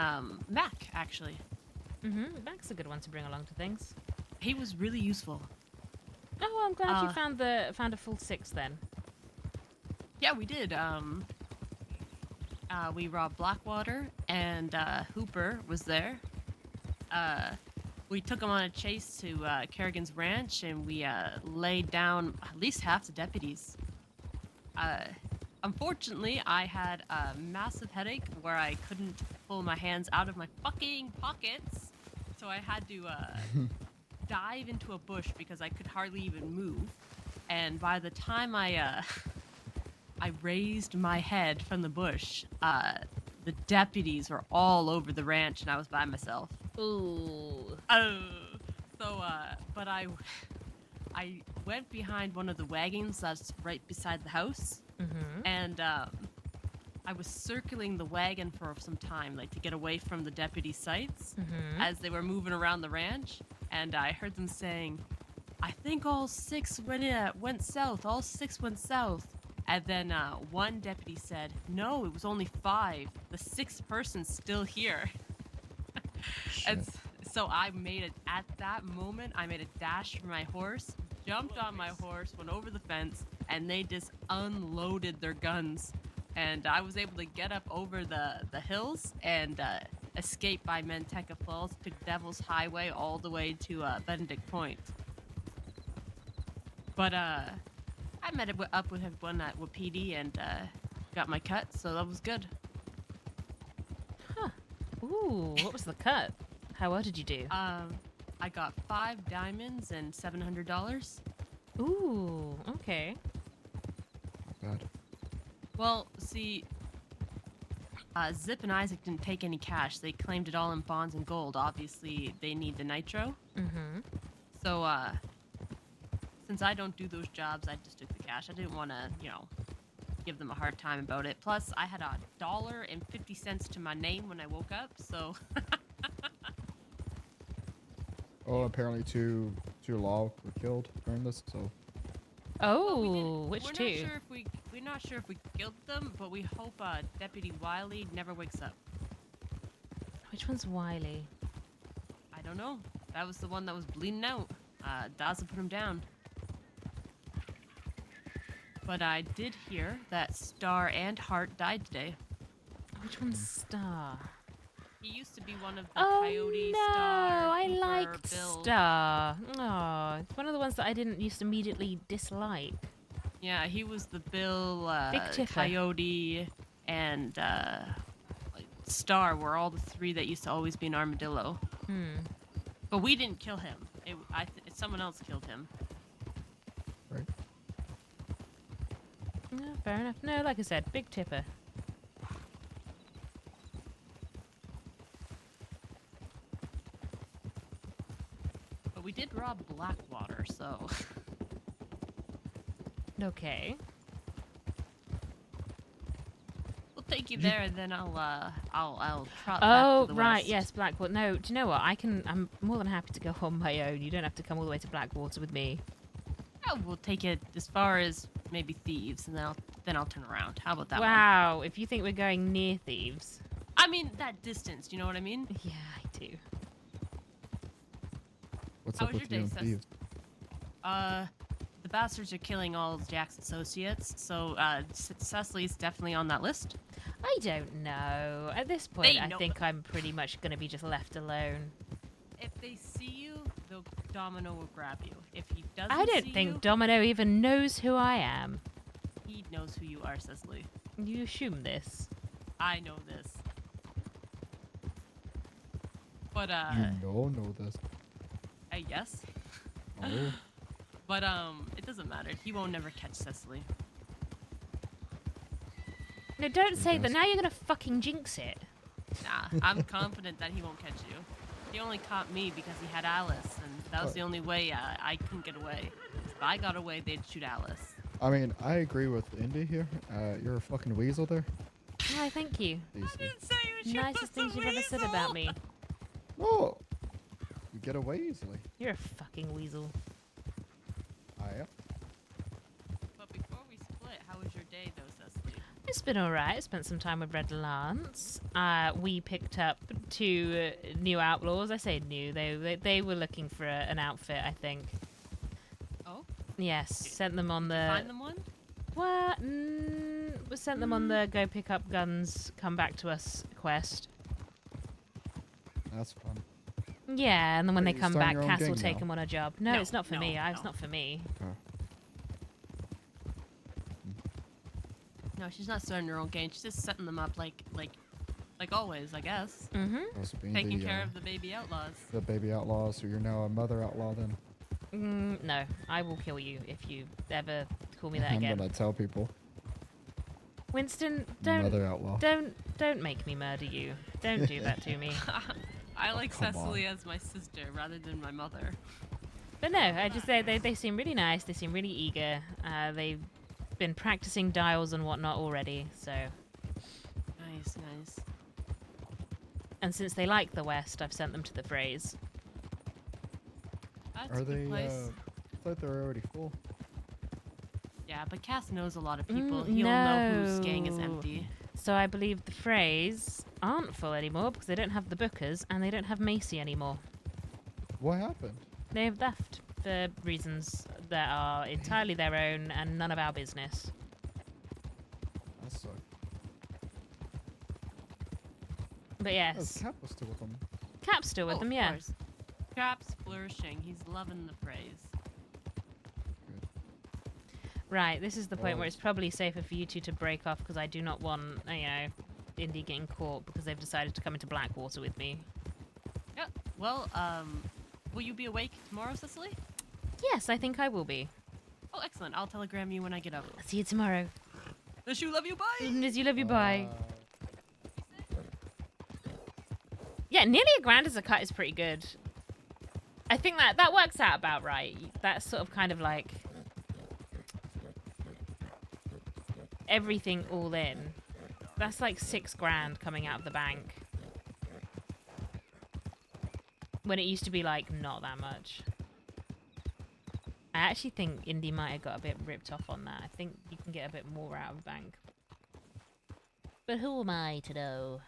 Mac actually. Mac's a good one to bring along to things. He was really useful. Oh, well, I'm glad you found a full 6 then. Yeah, we did. We robbed Blackwater, and Hooper was there. We took him on a chase to Kerrigan's ranch, and we laid down at least half the deputies. Unfortunately, I had a massive headache where I couldn't pull my hands out of my fucking pockets, so I had to dive into a bush because I could hardly even move. And by the time I raised my head from the bush, the deputies were all over the ranch, and I was by myself. Ooh. Oh. So, but I went behind one of the wagons that's right beside the house, and I was circling the wagon for some time, like to get away from the deputy sights as they were moving around the ranch, and I heard them saying, "I think all 6 went south. All 6 went south." And then one deputy said, "No, it was only 5. The 6th person's still here." And so at that moment, I made a dash for my horse, jumped on my horse, went over the fence, and they just unloaded their guns. And I was able to get up over the hills and escape by Manteca Falls, took Devil's Highway all the way to Benedict Point. But I met up with one at Wapiti and got my cut, so that was good. Huh. Ooh, what was the cut? How well did you do? I got 5 diamonds and $700. Ooh, okay. Bad. Well, see, Zip and Isaac didn't take any cash. They claimed it all in bonds and gold. Obviously, they need the nitro. So, since I don't do those jobs, I just took the cash. I didn't want to, give them a hard time about it. Plus, I had $1.50 to my name when I woke up, so... Oh, apparently two law were killed during this, so... Oh, which two? We're not sure if we killed them, but we hope Deputy Wiley never wakes up. Which one's Wiley? I don't know. That was the one that was bleeding out. Daza put him down. But I did hear that Star and Hart died today. Which one's Star? He used to be one of the Oh Coyote, no, Star, I Hooper, liked Bill. Star. Oh, it's one of the ones that I didn't used to immediately dislike. Yeah, he was the Bill, Big Tipper. Coyote, and like, Star were all the three that used to always be an armadillo. But we didn't kill him. Someone else killed him. Right. Yeah, fair enough. No, like I said, Big Tipper. But we did rob Blackwater, so. Okay. We'll take you there, and then I'll trot back Oh, to the right, west. yes, Blackwater. No, do you know what? I'm more than happy to go on my own. You don't have to come all the way to Blackwater with me. Oh, we'll take it as far as maybe Thieves, and then I'll turn around. How about that one? Wow, if you think we're going near Thieves. I mean, that distance, you know what I mean? Yeah, I do. What's How up was with your you day, and Thieves? The bastards are killing all of Jack's associates, so Cecily's definitely on that list. I don't know. At this point, I think I'm pretty much going to be just left alone. If they see you, Domino will grab you. If he doesn't I don't see think you, Domino even knows who I am. he knows who you are, Cecily. You assume this. I know this. But, You know this. yes. Oh. But, it doesn't matter. He won't never catch Cecily. No, don't say that. Now you're going to fucking jinx it. Nah, I'm confident that he won't catch you. He only caught me because he had Alice, and that was the only way I couldn't get away. If I got away, they'd shoot Alice. I mean, I agree with Indy here. You're a fucking weasel there. Why, thank you. Easily. Nicest things you've ever said about me. Oh, you get away easily. You're a fucking weasel. I am. But before we split, how was your day, though, Cecily? It's been alright. I spent some time with Red Lance. We picked up 2 new outlaws. I say new. They were looking for an outfit, I think. Oh? Yes. Sent them on the... Did you find them one? What? We sent them on the go pick up guns, come back to us quest. That's fun. Yeah, and then when Wait, they you come starting back, your own Cass will gang take now? them on a job. No, No, it's not for no, me. no. It's not for me. Oh. No, she's not starting her own game. She's just setting them up like always, I guess. Also being Taking the, care of the baby outlaws. the baby outlaw, so you're now a mother outlaw then. No, I will kill you if you ever call me that I'm again. gonna tell people. Winston, Mother outlaw. don't make me murder you. Don't do that to me. I like come Cecily as my sister rather than my mother. But no, I just say they seem really nice. They seem really eager. They've been practicing dials and whatnot already. So, Nice, nice. and since they like the West, I've sent them to the Frays. That's Are a good they? place. I thought they were already full. Yeah, but Cass knows a lot of people. He'll know whose gang is empty. So I believe the Frays aren't full anymore because they don't have the Bookers and they don't have Macy anymore. What happened? They've left for reasons that are entirely their own and none of our business. That sucked. But Oh, yes, Cap was still with them. Cap's still with Oh, them, of yeah. course. Cap's flourishing. He's loving the praise. Right, this is the point where Oh. it's probably safer for you two to break off because I do not want, Indy getting caught because they've decided to come into Blackwater with me. Yeah. Well, will you be awake tomorrow, Cecily? Yes, I think I will be. Oh, excellent. I'll telegram you when I get up. I'll see you tomorrow. Miss you, love you, bye. Miss you, love you, bye. Yeah, nearly $1,000 as a cut is pretty good. I think that works out about right. That's sort of kind of like everything all in. That's like $6,000 coming out of the bank. When it used to be like not that much. I actually think Indy might have got a bit ripped off on that. I think you can get a bit more out of the bank. But who am I to know?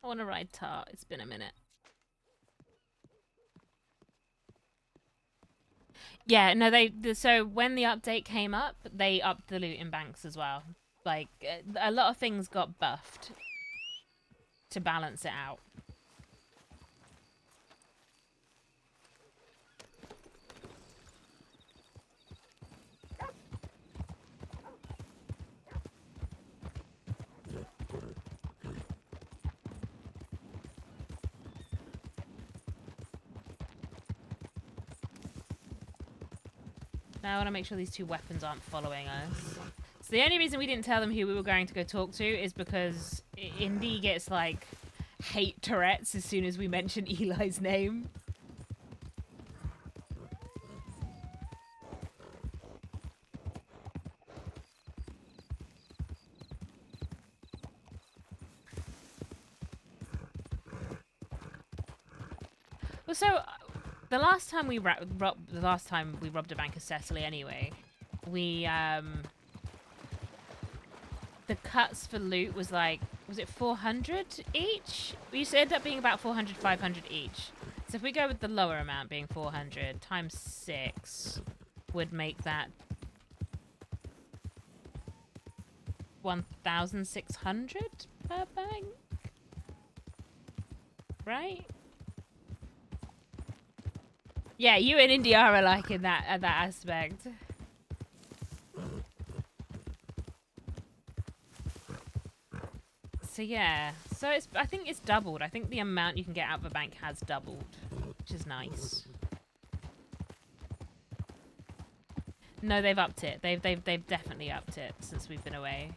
I want to ride Tart. It's been a minute. Yeah, no, so when the update came up, they upped the loot in banks as well. Like, a lot of things got buffed to balance it out. Now I want to make sure these two weapons aren't following us. So the only reason we didn't tell them who we were going to go talk to is because Indy gets, like, hate Tourette's as soon as we mention Eli's name. Well, so the last time we robbed a bank of Cecily, anyway, we the cuts for loot was like, was it 400 each? We used to end up being about 400, 500 each. So if we go with the lower amount being 400 times 6 would make that 1,600 per bank, right? Yeah, you and India are alike in that aspect. So yeah, so I think it's doubled. I think the amount you can get out of a bank has doubled, which is nice. No, they've upped it. They've definitely upped it since we've been away.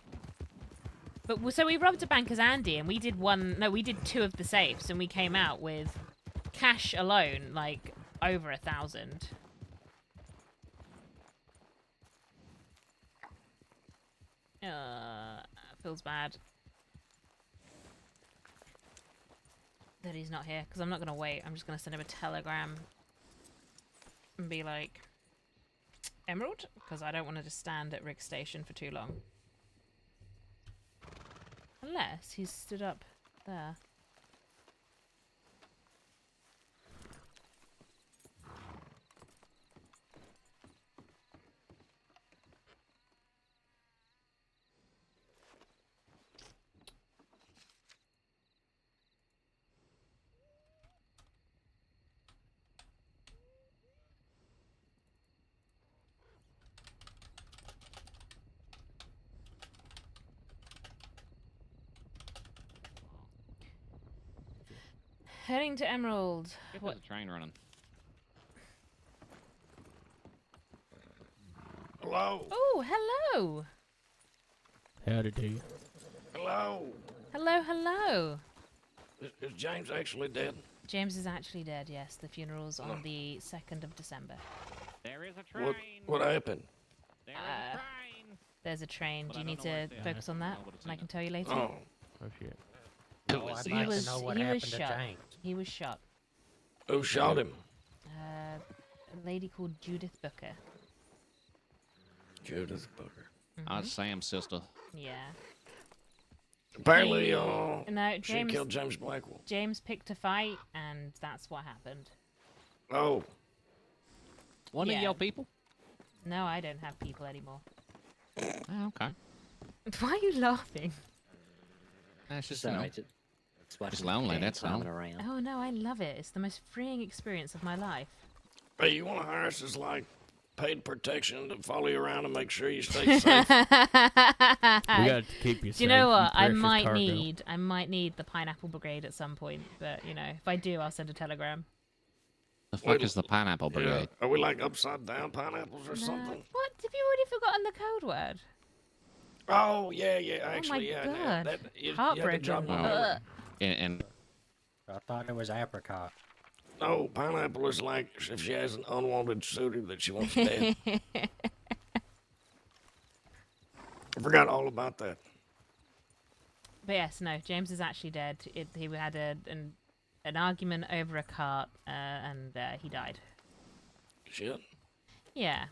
But so we robbed a bank as Andy, and we did two of the safes, and we came out with cash alone, like, over 1,000. Feels bad that he's not here, because I'm not going to wait. I'm just going to send him a telegram and be like, Emerald? Because I don't want to just stand at Rick Station for too long. Unless he's stood up there. Heading to Emerald. What? There's a train running. Hello. Oh, hello. Howdy do. Hello. Hello, hello. Is James actually dead? James is actually dead, yes. The funeral's on the 2nd of December. There is a train. What happened? There is a train. There's a train. But Do you I need don't know to what they focus are. on that? I don't know what it's And I in can it. tell you later. Oh shit. He was shot. Who shot him? A lady called Judith Booker. Judith Booker. That's Sam's sister. Yeah. Apparently, no, she killed James Blackwell. James picked a fight, and that's what happened. Oh. One of your people? No, I don't have people anymore. Oh, okay. Why are you laughing? That's just Sorry, it's lonely, that's all. Oh no, I love it. It's the most freeing experience of my life. Hey, you want to hire us as, like, paid protection to follow you around and make sure you stay safe? We gotta keep you safe. Do you know what? I precious might cargo. need the Pineapple Brigade at some point, but you know, if I do, I'll send a telegram. The fuck is the Pineapple Brigade? Are we like upside down pineapples or something? What? Have you already forgotten the code word? Oh, yeah, actually, oh my yeah. God. You had to Heartbroken. jog my memory. And I thought it was apricot. No, pineapple is like if she has an unwanted suitor that she wants dead. I forgot all about that. But yes, no, James is actually dead. He had an argument over a cart, and he died. Shit. Yeah.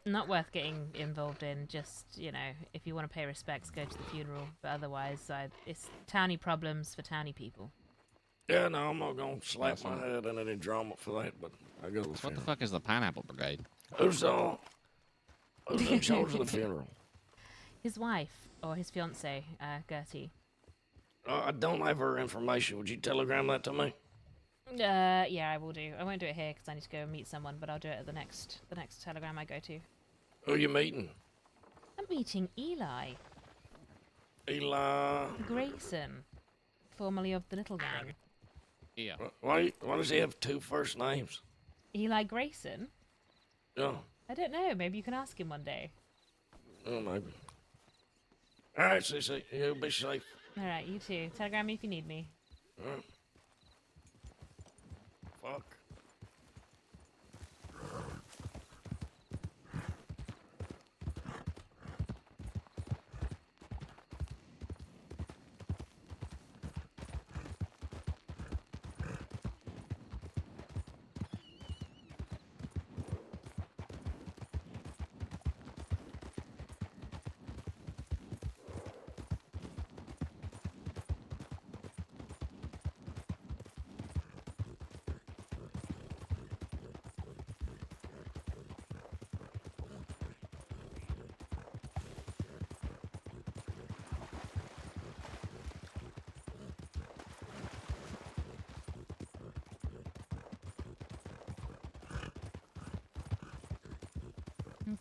Not worth getting involved in. Just, you know, if you want to pay respects, go to the funeral. But otherwise, it's towny problems for towny people. Yeah, no, I'm not gonna slap my head in any drama for that, but I go to the What funeral. the fuck is the Pineapple Brigade? Who's in charge of the funeral? His wife, or his fiance, Gertie. I don't have her information. Would you telegram that to me? Yeah, I will do. I won't do it here because I need to go and meet someone, but I'll do it at the next telegram I go to. Who are you meeting? I'm meeting Eli. Eli Grayson, formerly of the Little Gang. Yeah. Why does he have two first names? Eli Grayson? Yeah. I don't know. Maybe you can ask him one day. Oh, maybe. All right, Cece. You be safe. All right, you too. Telegram me if you need me. All right. Fuck.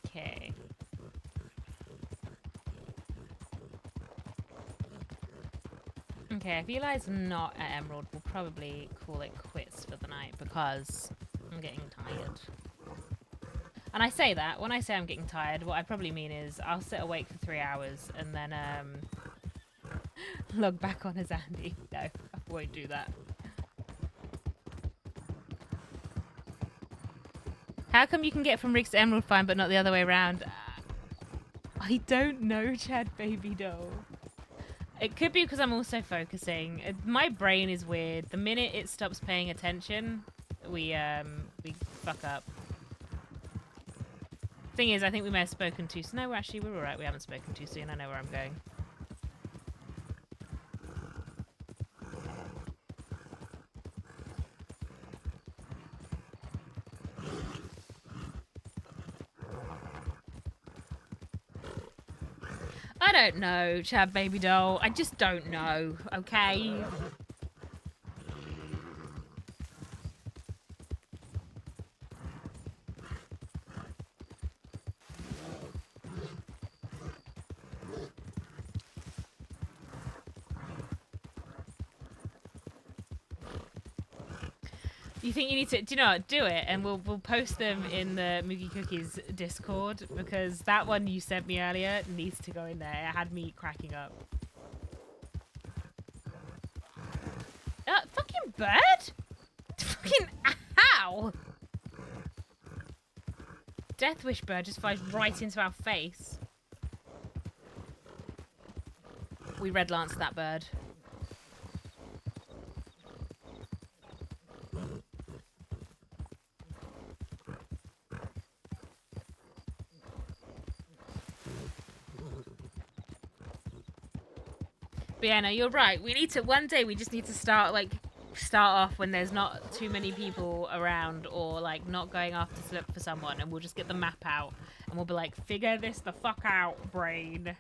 Okay. Okay, if Eli's not at Emerald, we'll probably call it quits for the night because I'm getting tired. And I say that, when I say I'm getting tired, what I probably mean is I'll sit awake for 3 hours and then log back on as Andy. No, I won't do that. How come you can get from Rick's to Emerald fine but not the other way around? I don't know, Chad Baby Doll. It could be because I'm also focusing. My brain is weird. The minute it stops paying attention, we fuck up. Thing is, I think we may have spoken too soon. No, actually, we're alright. We haven't spoken too soon. I know where I'm going. I don't know, Chad Baby Doll. I just don't know, okay? You think you need to, do you know what, do it and we'll post them in the Moogie Cookies Discord because that one you sent me earlier needs to go in there. It had me cracking up. Fucking bird? Fucking ow! Death Wish bird just flies right into our face. We red lanced that bird. But yeah, no, you're right. We need to, one day we just need to start off when there's not too many people around or like not going after to look for someone and we'll just get the map out and we'll be like, figure this the fuck out, brain.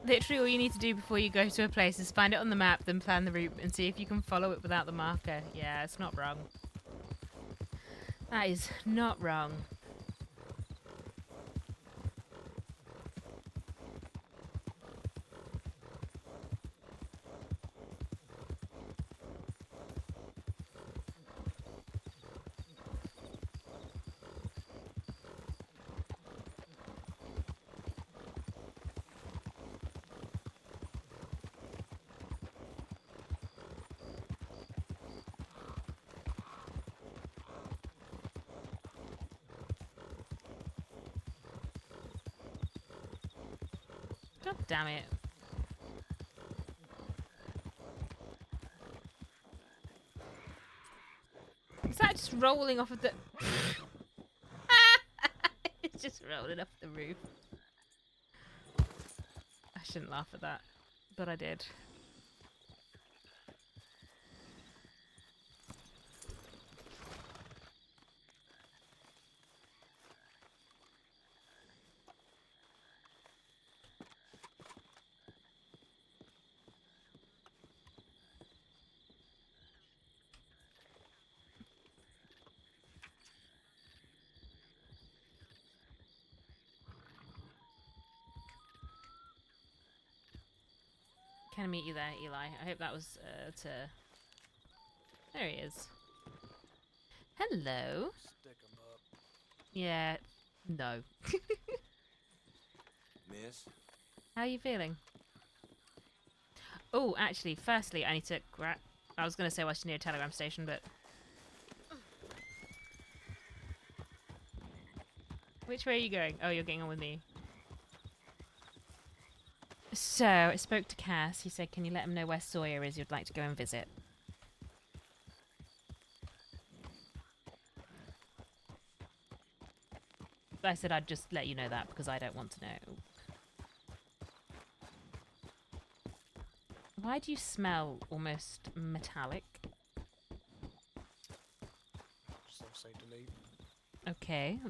Literally all you need to do before you go to a place is find it on the map, then plan the route and see if you can follow it without the marker. Yeah, it's not wrong. That is not wrong. God damn it. Is that just rolling off of the... It's just rolling off the roof. I shouldn't laugh at that, but I did. Can I meet you there, Eli? I hope that was to... There he is. Hello. Stick 'em up. Yeah, no. Miss? How are you feeling? Oh, actually, firstly, I need to grab... I was going to say watch near a telegram station, but... Which way are you going? Oh, you're getting on with me. So, I spoke to Cass. He said, can you let him know where Sawyer is you'd like to go and visit? I said I'd just let you know that because I don't want to know. Why do you smell almost metallic? Some Saint Denis. Okay.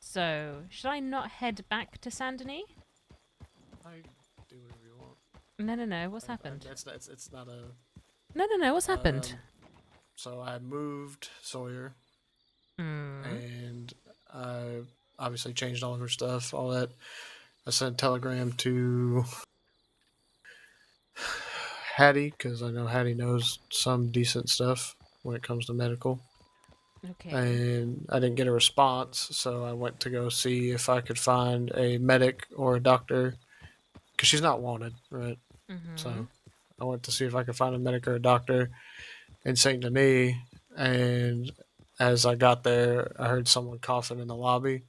So, should I not head back to Saint Denis? I do whatever you want. No. What's happened? It's not a... No. What's happened? So I moved Sawyer. And I obviously changed all of her stuff, all that. I sent a telegram to Hattie, because I know Hattie knows some decent stuff when it comes to medical. Okay. And I didn't get a response, so I went to go see if I could find a medic or a doctor, because she's not wanted, right? So I went to see if I could find a medic or a doctor in Saint Denis, and as I got there, I heard someone coughing in the lobby,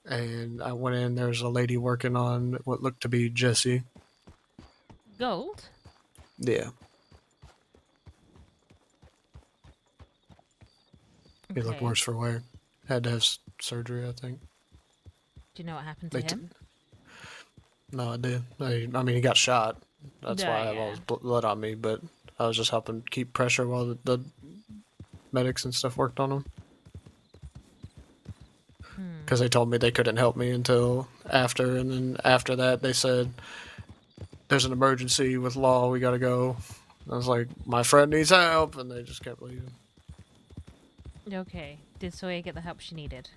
and I went in. There was a lady working on what looked to be Jesse. Gold? Yeah. He looked Okay. worse for wear. Had to have surgery, I think. Do you know what happened to him? No, I did. I mean, he got shot. That's why I have Yeah. all his blood on me, but I was just helping keep pressure while the medics and stuff worked on him. Because they told me they couldn't help me until after, and then after that they said, there's an emergency with law, we gotta go. I was like, my friend needs help, and they just kept leaving. Okay. Did Sawyer get the help she needed?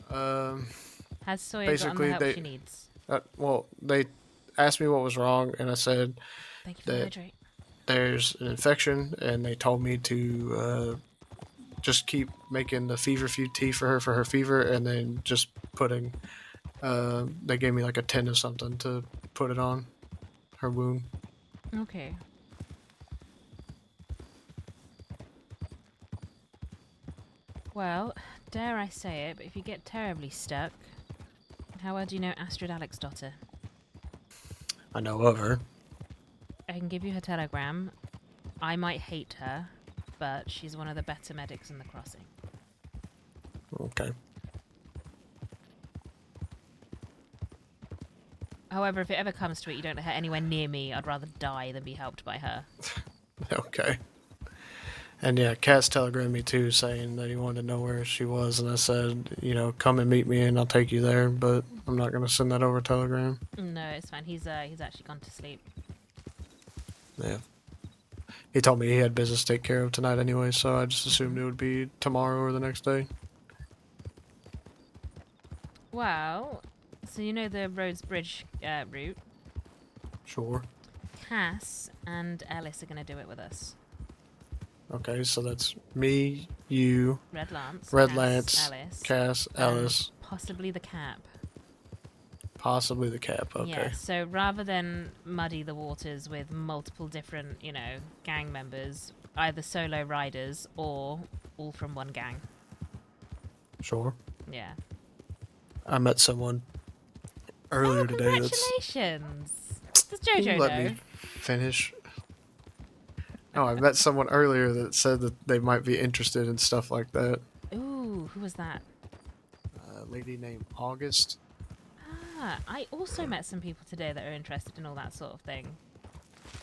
Has Sawyer Basically, gotten the help she needs? Well, they asked me what was wrong, and I said Thank you for the that hydrate. there's an infection, and they told me to just keep making the fever tea for her fever, and then just putting, they gave me like a tin of something to put it on her wound. Okay. Well, dare I say it, but if you get terribly stuck, how well do you know Astrid Alex's daughter? I know of her. I can give you her telegram. I might hate her, but she's one of the better medics in the crossing. Okay. However, if it ever comes to it, you don't let her anywhere near me. I'd rather die than be helped by her. Okay. And yeah, Cass telegrammed me too, saying that he wanted to know where she was, and I said, come and meet me, and I'll take you there. But I'm not gonna send that over telegram. No, it's fine. He's actually gone to sleep. Yeah. He told me he had business to take care of tonight anyway, so I just assumed it would be tomorrow or the next day. Well, so you know the Rhodes Bridge route? Sure. Cass and Ellis are going to do it with us. Okay, so that's me, you, Red Lance, Cass, Ellis. Possibly the Cap. Possibly the Cap, okay. Yeah, so rather than muddy the waters with multiple different, gang members, either solo riders or all from one gang. Sure. Yeah. I met someone earlier today. Congratulations. Does Jojo Let know? me finish. Oh, I met someone earlier that said that they might be interested in stuff like that. Ooh, who was that? A lady named August. Ah, I also met some people today that are interested in all that sort of thing.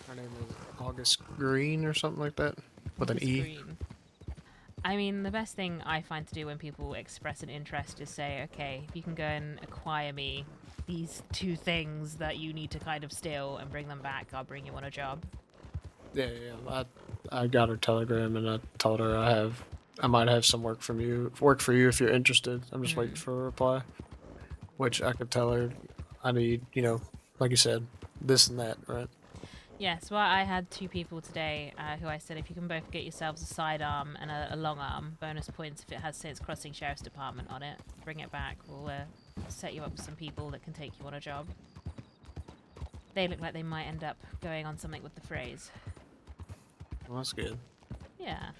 Her name is August Green or something like that, with an August E. Green. I mean, the best thing I find to do when people express an interest is say, okay, if you can go and acquire me these 2 things that you need to kind of steal and bring them back, I'll bring you on a job. Yeah. I got her telegram and I told her I might have some work for you if you're interested. I'm just waiting for a reply. Which I could tell her I need, like you said, this and that, right? Yes, well, I had 2 people today who I said, if you can both get yourselves a sidearm and a long arm, bonus points if it has Saints Crossing Sheriff's Department on it, bring it back. We'll set you up with some people that can take you on a job. They look like they might end up going on something with the phrase. Well, that's good. Yeah.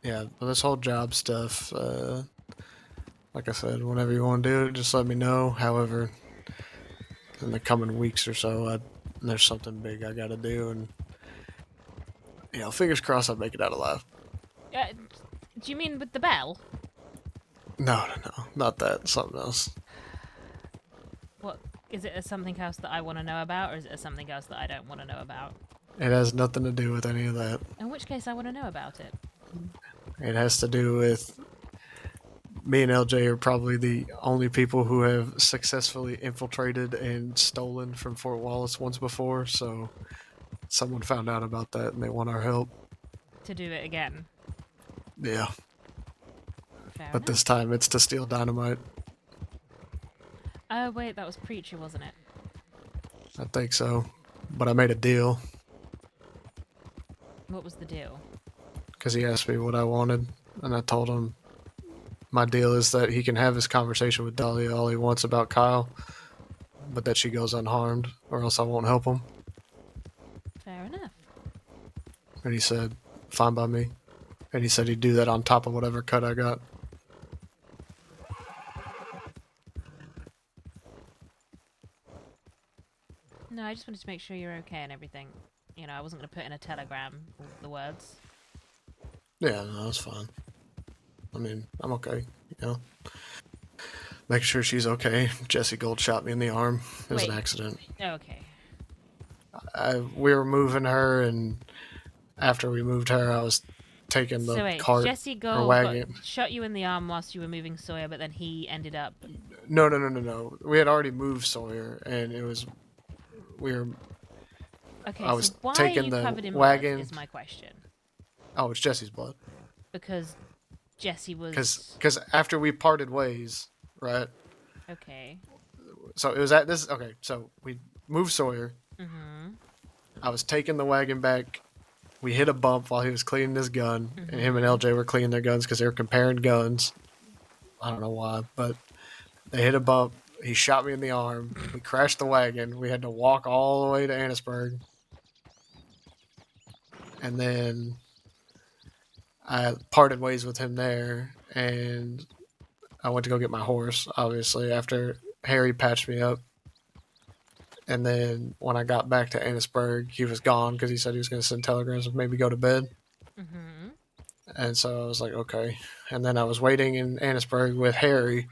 Yeah, well, this whole job stuff, like I said, whenever you want to do it, just let me know. However, in the coming weeks or so, there's something big I got to do, and fingers crossed I make it out alive. Do you mean with the bell? No, not that. Something else. What is it? Something else that I want to know about, or is it something else that I don't want to know about? It has nothing to do with any of that. In which case, I want to know about it. It has to do with me and LJ are probably the only people who have successfully infiltrated and stolen from Fort Wallace once before, so someone found out about that and they want our help. To do it again? Yeah. Fair But enough. this time it's to steal dynamite. Oh, wait, that was Preacher, wasn't it? I think so. But I made a deal. What was the deal? Because he asked me what I wanted, and I told him my deal is that he can have his conversation with Dahlia all he wants about Kyle, but that she goes unharmed, or else I won't help him. Fair enough. And he said, fine by me. And he said he'd do that on top of whatever cut I got. No, I just wanted to make sure you're okay and everything. You know, I wasn't going to put in a telegram all the words. Yeah, no, that's fine. I mean, I'm okay, Making sure she's okay. Jesse Gold shot me in the arm. It was an accident. Oh, okay. We were moving her, and after we moved her, I was taking the So wait, cart Jesse or Gold wagon. shot you in the arm whilst you were moving Sawyer, but then he ended up... No. We had already moved Sawyer, and we were... Okay, I was so why taking are you the covered in wagon. blood is my question. Oh, it's Jesse's blood. Because Jesse was... Because after we parted ways, right? Okay. So it was at this... Okay, so we moved Sawyer. Mm-hmm. I was taking the wagon back. We hit a bump while he was cleaning his gun, and him and LJ were cleaning their guns because they were comparing guns. I don't know why, but they hit a bump. He shot me in the arm. We crashed the wagon. We had to walk all the way to Annisburg. And then I parted ways with him there, and I went to go get my horse, obviously, after Harry patched me up. And then when I got back to Annisburg, he was gone because he said he was going to send telegrams and maybe go to bed. Mm-hmm. And so I was like, okay. And then I was waiting in Annisburg with Harry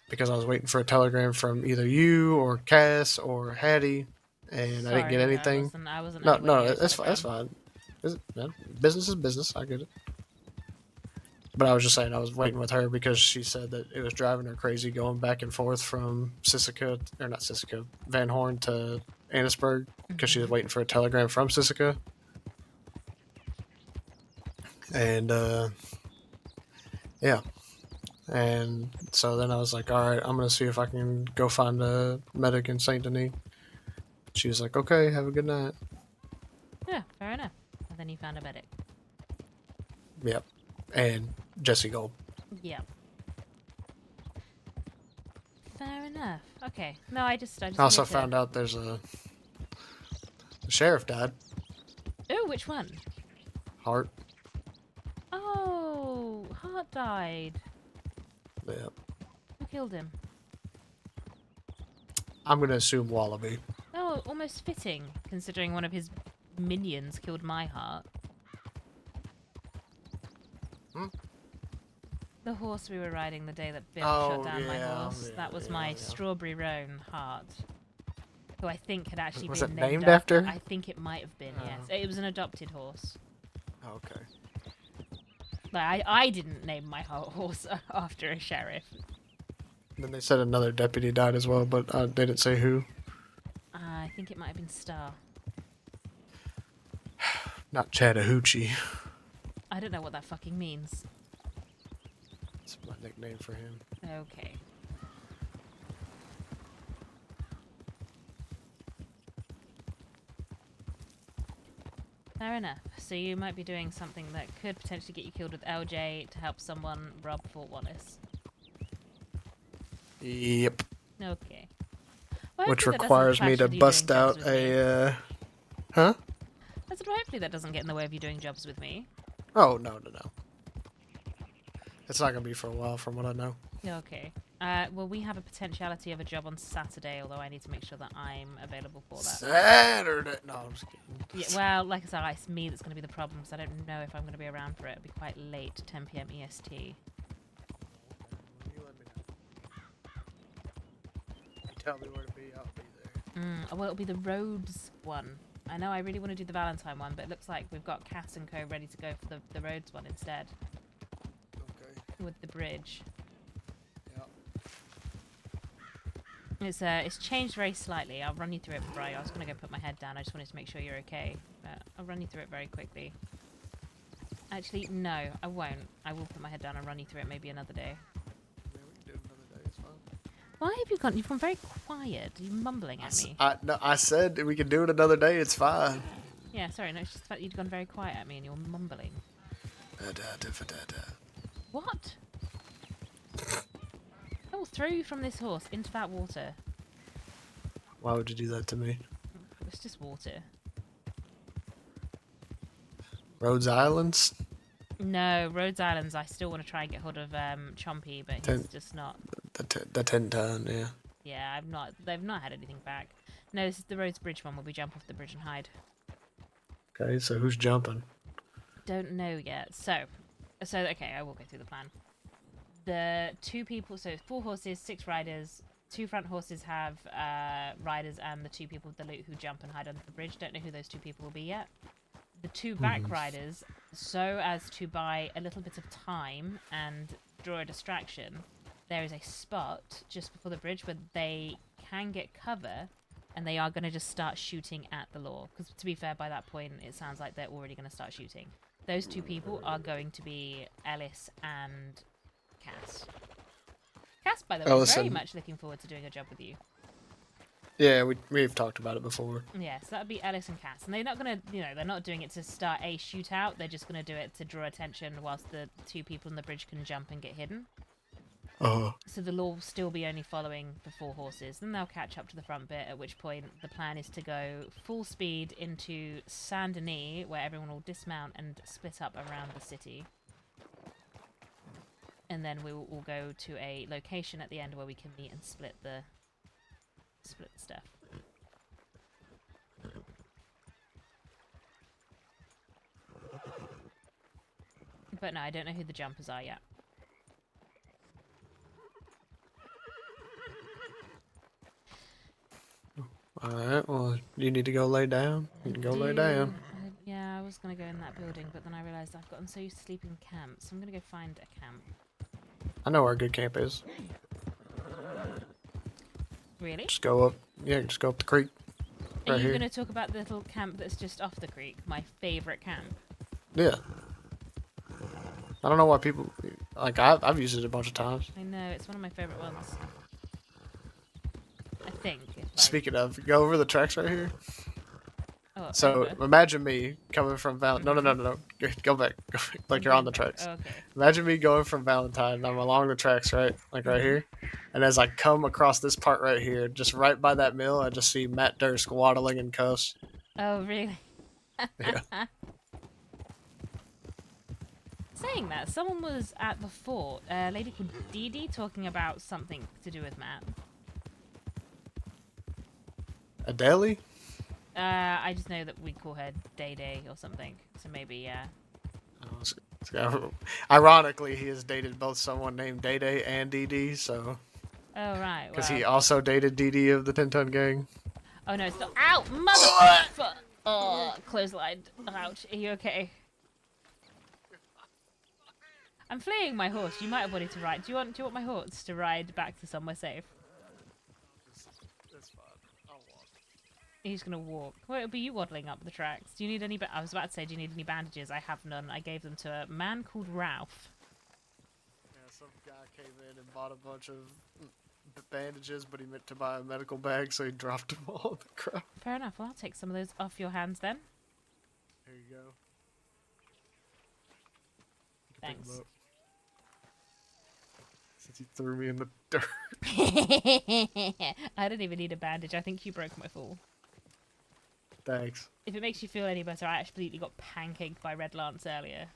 because I was waiting for a telegram from either you or Cass or Hattie, and I didn't get anything. I wasn't No, that's fine. That's fine. Business is business. I get it. But I was just saying I was waiting with her because she said that it was driving her crazy going back and forth from Van Horn to Annisburg because she was waiting for a telegram from Sisika. And, yeah. And so then I was like, all right, I'm going to see if I can go find a medic in St. Denis. She was like, okay, have a good night. Yeah, fair enough. And then you found a medic. Yep. And Jesse Gold. Yep. Fair enough. Okay. No, I just also found out there's the sheriff died. Oh, which one? Hart. Oh, Hart died. Yep. killed him? I'm gonna assume Wallaby. Oh, almost fitting, considering one of his minions killed my heart. Hmm? The horse we were riding the day that Bill Oh, shot down my yeah, horse. yeah, That was yeah, my yeah. strawberry roan heart. Who I think had actually Was been it named named after? I think it might have been, yes. Oh. It was an adopted horse. Okay. Like, I didn't name my horse after a sheriff. Then they said another deputy died as well, but they didn't say who. I think it might have been Star. Not Chattahoochee. I don't know what that fucking means. It's my nickname for him. Okay. Fair enough. So you might be doing something that could potentially get you killed with LJ to help someone rob Fort Wallace. Yep. Okay. Well, Which hopefully that doesn't requires me clash to with you bust doing jobs out with me. a, huh? I said, well, hopefully that doesn't get in the way of you doing jobs with me. Oh, no. It's not gonna be for a while, from what I know. Okay. Well, we have a potentiality of a job on Saturday, although I need to make sure that I'm available for that. Saturday? No, I'm just kidding. Yeah, well, like I said, it's me that's going to be the problem, because I don't know if I'm going to be around for it. It'll be quite late, 10 p.m. EST. Tell me where to be, I'll be there. Well, it'll be the Rhodes one. I know I really want to do the Valentine one, but it looks like we've got Cass and Co. ready to go for the Rhodes one instead. Okay. With the bridge. Yeah. It's changed very slightly. I'll run you through it, Bri. I was going to go put my head down. I just wanted to make sure you're okay. But I'll run you through it very quickly. Actually, no, I won't. I will put my head down and run you through it maybe another day. Yeah, we can do it another day, it's fine. Why have you gone? You've gone very quiet. Are you mumbling at me? No, I said we can do it another day, it's fine. Yeah, sorry. No, it's just the fact that you'd gone very quiet at me and you're mumbling. What? I will throw you from this horse into that water. Why would you do that to me? It's just water. Rhodes Islands? No, Rhodes Islands. I still want to try and get hold of Chompy, but he's just not. The 10-ton, yeah. Yeah, they've not had anything back. No, this is the Rhodes Bridge one where we jump off the bridge and hide. Okay, so who's jumping? Don't know yet. So okay, I will go through the plan. The 2 people, so 4 horses, 6 riders. 2 front horses have riders, and the 2 people with the loot who jump and hide under the bridge. Don't know who those 2 people will be yet. The 2 back riders, so as to buy a little bit of time and draw a distraction, there is a spot just before the bridge where they can get cover, and they are going to just start shooting at the law. Because to be fair, by that point, it sounds like they're already going to start shooting. Those 2 people are going to be Ellis and Cass. Cass, by the way, is very much looking forward to doing a job with you. Yeah, we've talked about it before. Yes, that would be Ellis and Cass. And they're not going to, they're not doing it to start a shootout. They're just going to do it to draw attention whilst the 2 people on the bridge can jump and get hidden. So the law will still be only following the 4 horses. Then they'll catch up to the front bit, at which point the plan is to go full speed into Saint Denis, where everyone will dismount and split up around the city. And then we will all go to a location at the end where we can meet and split the stuff. But no, I don't know who the jumpers are yet. Alright, well, you need to go lay down. You can go lay down. Yeah, I was going to go in that building, but then I realised I've gotten so used to sleeping in camps, so I'm going to go find a camp. I know where a good camp is. Really? Just go up the creek. Are Right you here. going to talk about the little camp that's just off the creek? My favourite camp. Yeah. I don't know why people, like, I've used it a bunch of times. I know, it's one of my favourite ones. I think. Speaking of, go over the tracks right here. Oh, So over. imagine me coming from No. Go back. Like you're on the tracks. Oh, okay. Imagine me going from Valentine. I'm along the tracks, right? Like right here. And as I come across this part right here, just right by that mill, I just see Matt Durst waddling in cuffs. Oh, really? Yeah. So saying that, someone was at the fort, a lady called Dee Dee, talking about something to do with Matt. A deli? I just know that we call her Day Day or something, so maybe, yeah. Ironically, he has dated both someone named Day Day and Dee Dee, so. Oh, right. Because well. he also dated Dee Dee of the 10-Ton Gang. Oh, no, it's not. Ow! Mother! Oh, clothesline. Ouch. Are you okay? I'm fleeing my horse. You might have wanted to ride. Do you want my horse to ride back to somewhere safe? That's fine. I'll walk. He's gonna walk. Well, it'll be you waddling up the tracks. Do you need any? I was about to say, do you need any bandages? I have none. I gave them to a man called Ralph. Yeah, some guy came in and bought a bunch of bandages, but he meant to buy a medical bag, so he dropped them all in the crowd. Fair enough. Well, I'll take some of those off your hands then. There you go. You can pick 'em Thanks. up. Since he threw me in the dirt. I don't even need a bandage. I think you broke my fall. Thanks. If it makes you feel any better, I actually got pancaked by Red Lance earlier.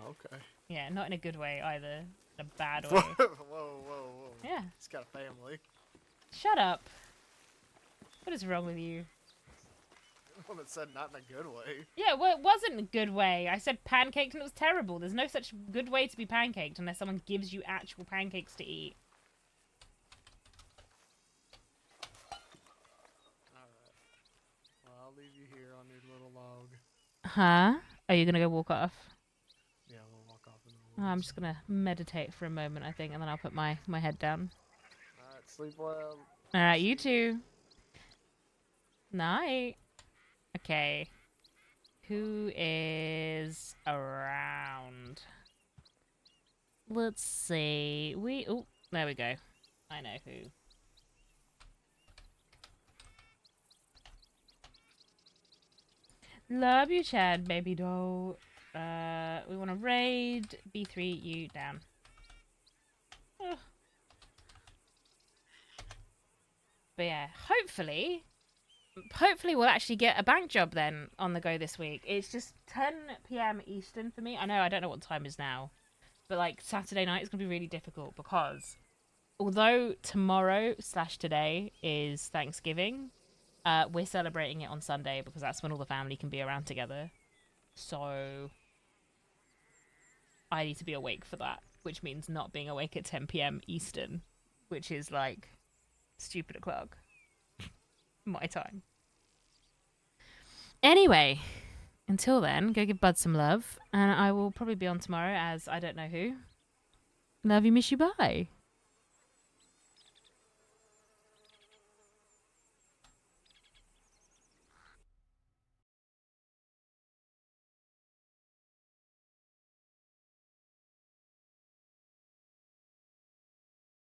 Okay. Yeah, not in a good way either. In a bad Whoa, way. whoa. Yeah. He's got a family. Shut up. What is wrong with you? Well, it said not in a good way. Yeah, well, it wasn't a good way. I said pancaked and it was terrible. There's no such good way to be pancaked unless someone gives you actual pancakes to eat. Alright. Well, I'll leave you here on your little log. Huh? Are you gonna go walk off? Yeah, we'll walk off in the Oh, I'm just gonna meditate for a moment, I think, and then I'll put my head down. Alright, sleep well. Alright, you too. Night. Okay. Who is around? Let's see. Oh, there we go. I know who. Love you, Chad, baby doll. We want to raid. B3, you down. Ugh. But yeah, hopefully we'll actually get a bank job then on the go this week. It's just 10 p.m. Eastern for me. I know, I don't know what the time is now. But like Saturday night is going to be really difficult because although tomorrow/today is Thanksgiving, we're celebrating it on Sunday because that's when all the family can be around together. So I need to be awake for that, which means not being awake at 10 p.m. Eastern, which is like stupid o'clock my time. Anyway, until then, go give Bud some love, and I will probably be on tomorrow as I don't know who. Love you, miss you, bye.